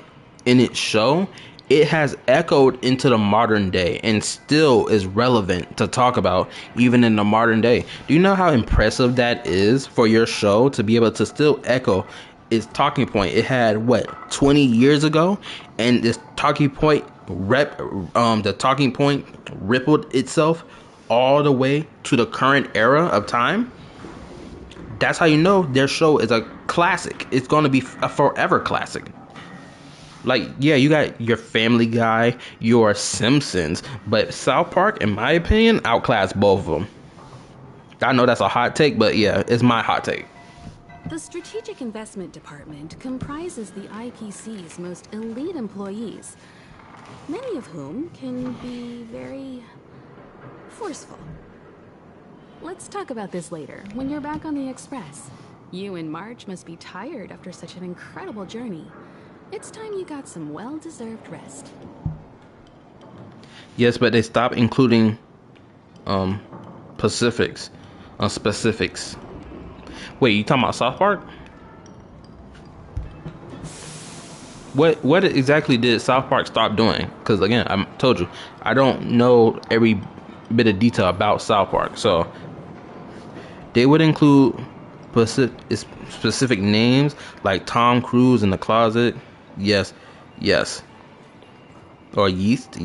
in its show, it has echoed into the modern day and still is relevant to talk about even in the modern day. Do you know how impressive that is for your show to be able to still echo its talking point it had 20 years ago, and this talking point rippled itself all the way to the current era of time? That's how you know their show is a classic. It's going to be a forever classic. Like, yeah, you got your Family Guy, your Simpsons, but South Park, in my opinion, outclassed both of them. I know that's a hot take, but yeah, it's my hot take. The Strategic Investment Department comprises the IPC's most elite employees, many of whom can be very forceful. Let's talk about this later, when you're back on the Express. You and Marge must be tired after such an incredible journey. It's time you got some well-deserved rest. Yes, but they stopped including specifics. Wait, you talking about South Park? What exactly did South Park stop doing? Because again, I told you, I don't know every bit of detail about South Park. So they would include specific names like Tom Cruise in the closet. Yes. Or yeast.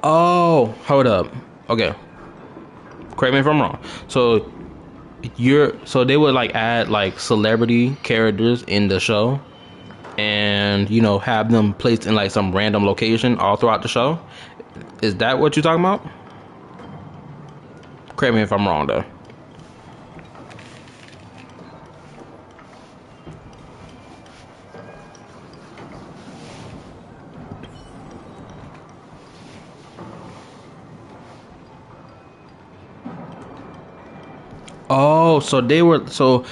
Oh, hold up. Okay. Correct me if I'm wrong. So they would like add like celebrity characters in the show and have them placed in like some random location all throughout the show. Is that what you're talking about? Correct me if I'm wrong though. Oh, so they were so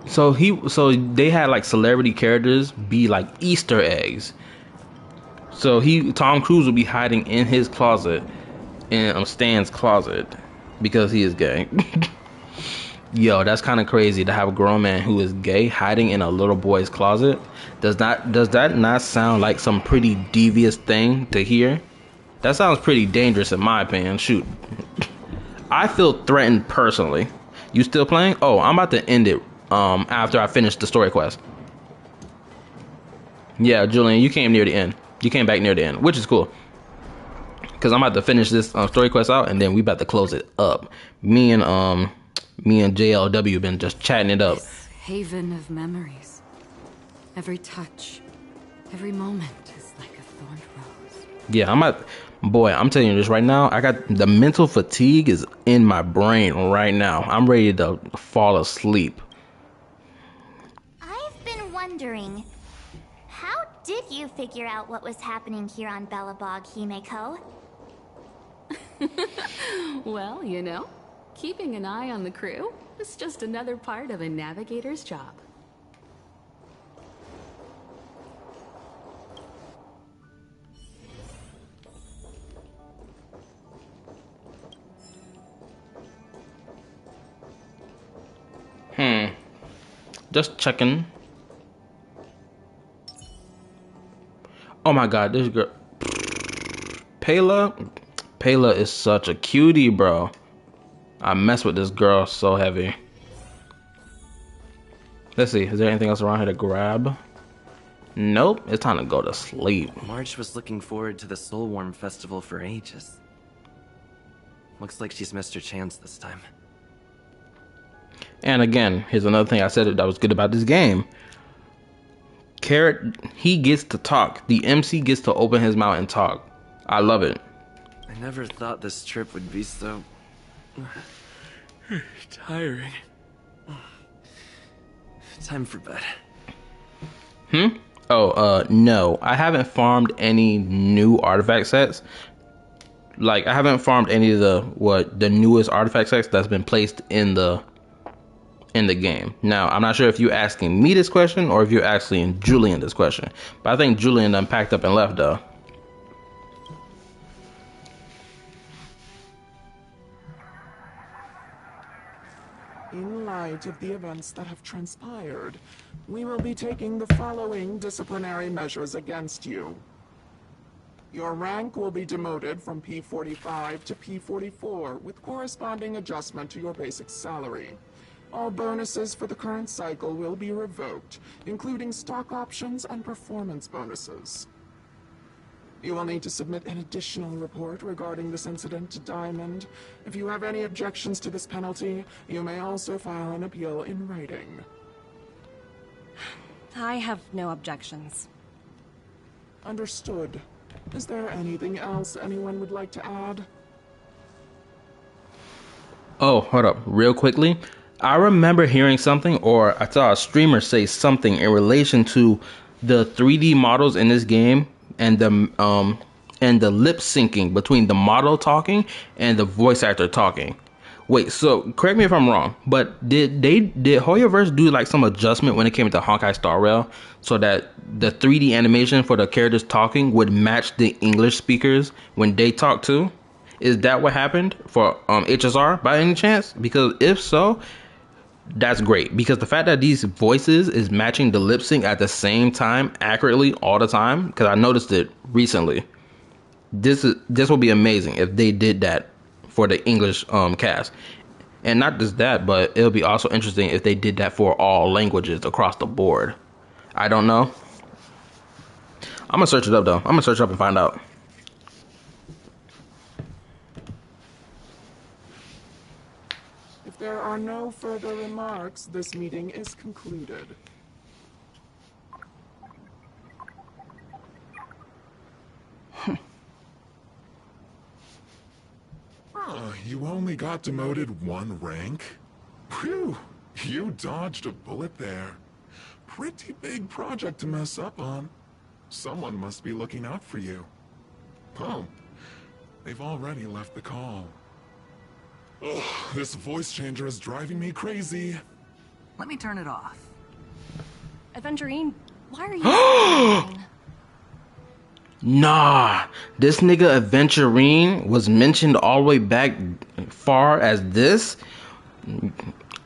they had like celebrity characters be like Easter eggs. So Tom Cruise would be hiding in his closet, in Stan's closet, because he is gay. Yo, that's kind of crazy to have a grown man who is gay hiding in a little boy's closet. Does that not sound like some pretty devious thing to hear? That sounds pretty dangerous in my opinion. Shoot. I feel threatened personally. You still playing? Oh, I'm about to end it after I finish the story quest. Yeah, Julian, you came near the end. You came back near the end, which is cool. Because I'm about to finish this story quest out, and then we about to close it up. Me and JLW been just chatting it up. This haven of memories. Every touch, every moment is like a thorned rose. Yeah, I'm telling you this right now. I got the mental fatigue is in my brain right now. I'm ready to fall asleep. I've been wondering, how did you figure out what was happening here on Belobog, Himeko? Well, keeping an eye on the crew is just another part of a navigator's job. Just checking. Oh my god, this girl Payla is such a cutie, bro. I mess with this girl so heavy. Let's see, is there anything else around here to grab? Nope, it's time to go to sleep. Marge was looking forward to the Soulworm Festival for ages. Looks like she's missed her chance this time. And again, here's another thing I said that was good about this game. Carrot, he gets to talk. The MC gets to open his mouth and talk. I love it. I never thought this trip would be so tiring. Time for bed. No. I haven't farmed any new artifact sets. Like, I haven't farmed any of the newest artifact sets that's been placed in the game. Now, I'm not sure if you're asking me this question or if you're asking Julian this question. But I think Julian done packed up and left, though. In light of the events that have transpired, we will be taking the following disciplinary measures against you. Your rank will be demoted from P45 to P44 with corresponding adjustment to your basic salary. All bonuses for the current cycle will be revoked, including stock options and performance bonuses. You will need to submit an additional report regarding this incident to Diamond. If you have any objections to this penalty, you may also file an appeal in writing. I have no objections. Understood. Is there anything else anyone would like to add? Oh, hold up, real quickly. I remember hearing something, or I saw a streamer say something in relation to the 3D models in this game and the lip syncing between the model talking and the voice actor talking. Wait, so correct me if I'm wrong, but did Hoyoverse do like some adjustment when it came to Honkai Star Rail so that the 3D animation for the characters talking would match the English speakers when they talk too? Is that what happened for HSR by any chance? Because if so, that's great. Because the fact that these voices is matching the lip sync at the same time accurately all the time, because I noticed it recently. This will be amazing if they did that for the English cast. And not just that, but it'll be also interesting if they did that for all languages across the board. I don't know. I'm gonna search it up though. I'm gonna search it up and find out. If there are no further remarks, this meeting is concluded. You only got demoted 1 rank? Phew, you dodged a bullet there. Pretty big project to mess up on. Someone must be looking out for you. Oh, they've already left the call. Ugh, this voice changer is driving me crazy. Let me turn it off. Aventurine, why are you Nah, this nigga Aventurine was mentioned all the way back far as this.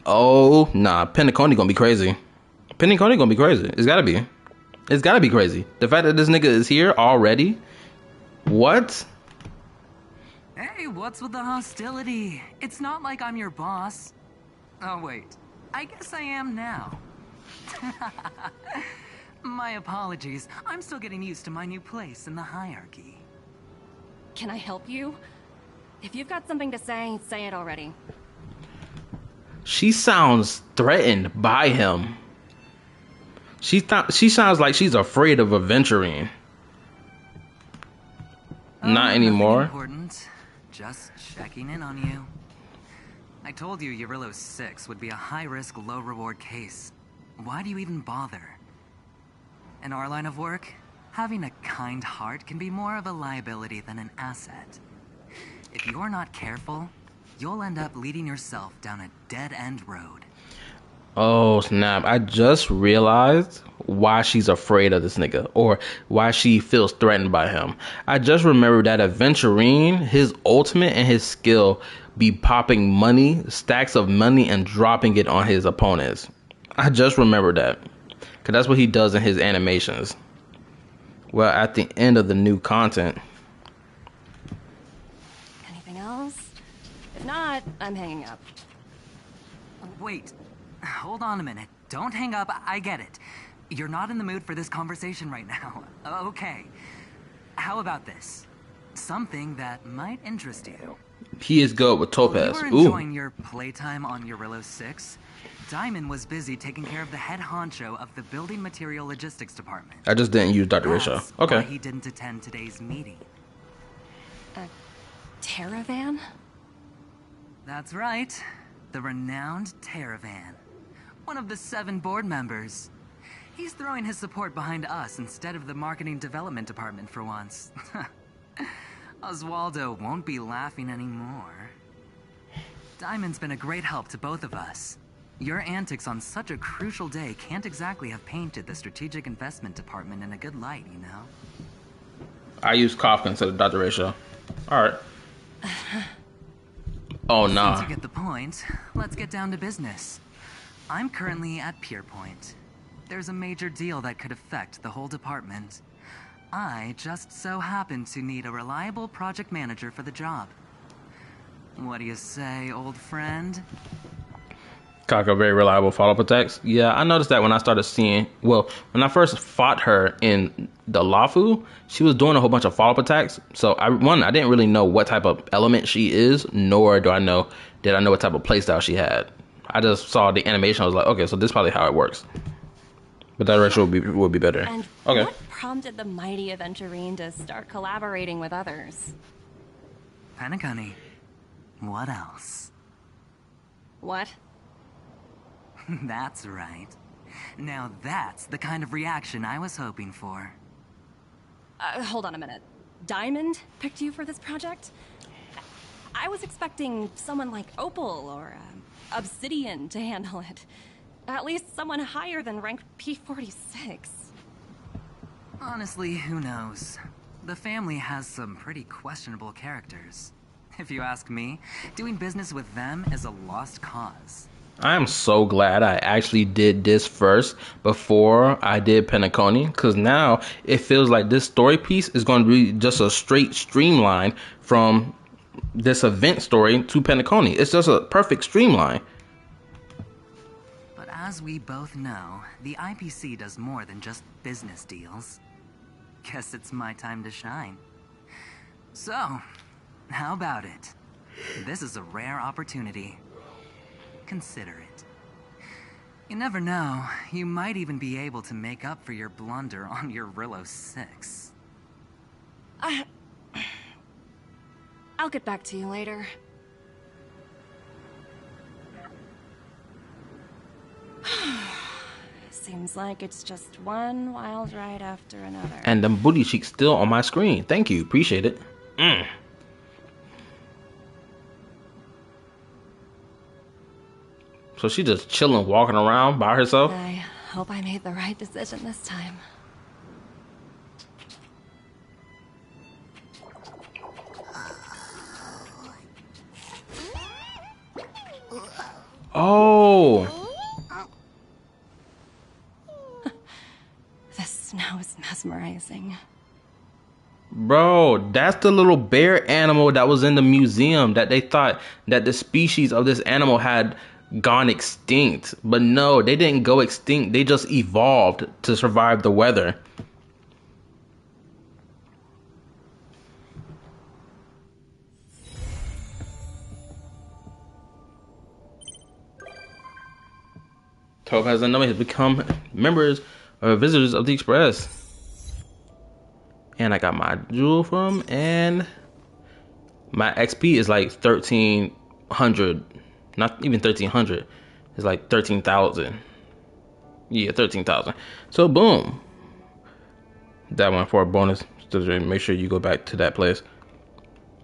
Oh, nah, Pentaconi gonna be crazy. Pentaconi gonna be crazy. It's gotta be. It's gotta be crazy. The fact that this nigga is here already. What? Hey, what's with the hostility? It's not like I'm your boss. Oh, wait. I guess I am now. My apologies. I'm still getting used to my new place in the hierarchy. Can I help you? If you've got something to say it already. She sounds threatened by him. She sounds like she's afraid of Aventurine. Not anymore. Important. Just checking in on you. I told you Eurillo 6 would be a high-risk, low-reward case. Why do you even bother? In our line of work, having a kind heart can be more of a liability than an asset. If you're not careful, you'll end up leading yourself down a dead-end road. Oh, snap. I just realized why she's afraid of this nigga, or why she feels threatened by him. I just remembered that Aventurine, his ultimate and his skill be popping money, stacks of money, and dropping it on his opponents. I just remembered that. Because that's what he does in his animations. Well, at the end of the new content. Anything else? If not, I'm hanging up. Wait. Hold on a minute. Don't hang up. I get it. You're not in the mood for this conversation right now. Okay. How about this? Something that might interest you. He is good with Topaz. While you were enjoying your playtime on Eurillo 6, Diamond was busy taking care of the head honcho of the Building Material Logistics Department. I just didn't use Dr. Risha. Okay. Why he didn't attend today's meeting. A Teravan? That's right. The renowned Teravan. One of the 7 board members. He's throwing his support behind us instead of the Marketing Development Department for once. Oswaldo won't be laughing anymore. Diamond's been a great help to both of us. Your antics on such a crucial day can't exactly have painted the Strategic Investment Department in a good light, you know? I use Kafka instead of Dr. Risha. Alright. Oh, nah. Since you get the point, let's get down to business. I'm currently at Pierpoint. There's a major deal that could affect the whole department. I just so happen to need a reliable project manager for the job. What do you say, old friend? Kako, very reliable follow-up attacks. Yeah, I noticed that when I started seeing, well, when I first fought her in the Lafu, she was doing a whole bunch of follow-up attacks. So I didn't really know what type of element she is, nor did I know what type of playstyle she had. I just saw the animation. I was like, okay, so this is probably how it works. But that direction would be better. And okay. What prompted the mighty Aventurine to start collaborating with others? Penacony. What else? What? That's right. Now that's the kind of reaction I was hoping for. Hold on a minute. Diamond picked you for this project? I was expecting someone like Opal or Obsidian to handle it. At least someone higher than rank P46. Honestly, who knows? The family has some pretty questionable characters. If you ask me, doing business with them is a lost cause. I am so glad I actually did this first before I did Penacony, because now it feels like this story piece is going to be just a straight streamline from this event story to Penacony. It's just a perfect streamline. But as we both know, the IPC does more than just business deals. Guess it's my time to shine. So, how about it? This is a rare opportunity. Consider it. You never know, you might even be able to make up for your blunder on your Rillo 6. I'll get back to you later. Seems like it's just one wild ride after another. And them booty cheeks still on my screen. Thank you. Appreciate it. So she just chilling, walking around by herself. I hope I made the right decision this time. Oh. The snow is mesmerizing. Bro, that's the little bear animal that was in the museum that they thought that the species of this animal had gone extinct. But no, they didn't go extinct. They just evolved to survive the weather. Topaz and Nomi have become members or visitors of the Express. And I got my jewel from, and my XP is like 1,300. Not even 1,300. It's like 13,000. Yeah, 13,000. So boom. That one for a bonus. So make sure you go back to that place.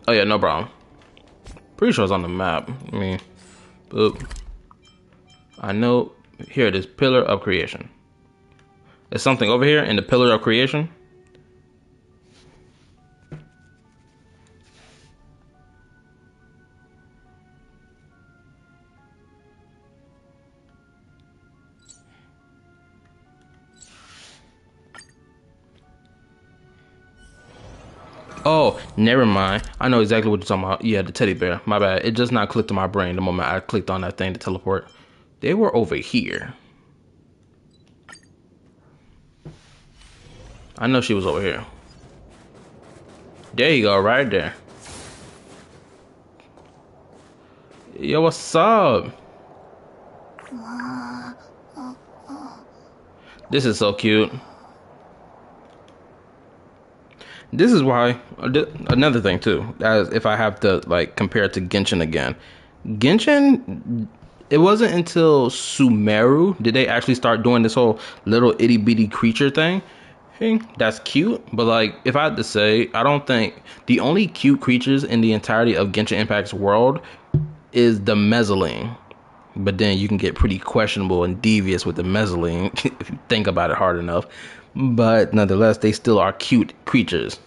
Oh yeah, no problem. Pretty sure it's on the map. I mean, boop. I know. Here it is, Pillar of Creation. There's something over here in the Pillar of Creation. Oh, never mind. I know exactly what you're talking about. Yeah, the teddy bear. My bad. It just not clicked in my brain the moment I clicked on that thing to teleport. They were over here. I know she was over here. There you go, right there. Yo, what's up? This is so cute. This is why, another thing too, as if I have to like compare it to Genshin again. Genshin, it wasn't until Sumeru did they actually start doing this whole little itty bitty creature thing. Hey, that's cute, but like if I had to say, I don't think the only cute creatures in the entirety of Genshin Impact's world is the Mezzaling. But then you can get pretty questionable and devious with the Mezzaling if you think about it hard enough. But nonetheless, they still are cute creatures.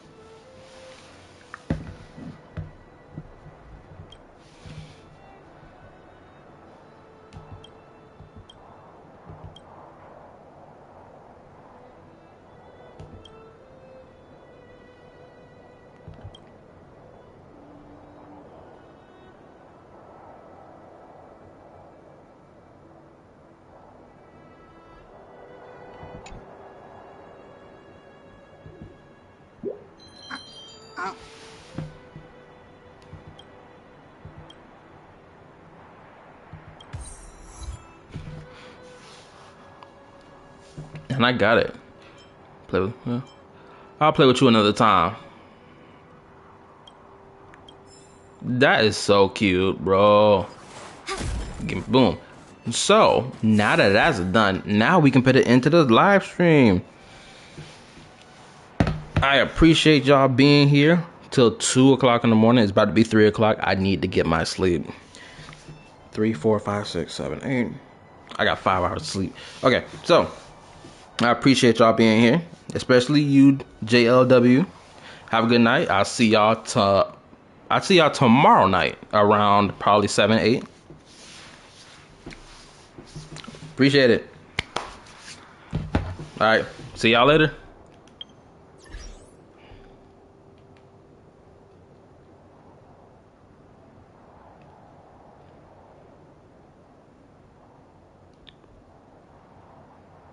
And I got it. Play with, yeah. I'll play with you another time. That is so cute, bro. Boom. So now that that's done, now we can put it into the live stream. I appreciate y'all being here till 2 o'clock in the morning. It's about to be 3 o'clock. I need to get my sleep. 3, 4, 5, 6, 7, 8. I got 5 hours of sleep. Okay, so I appreciate y'all being here, especially you, JLW. Have a good night. I'll see y'all tomorrow night around probably 7, 8. Appreciate it. All right, see y'all later.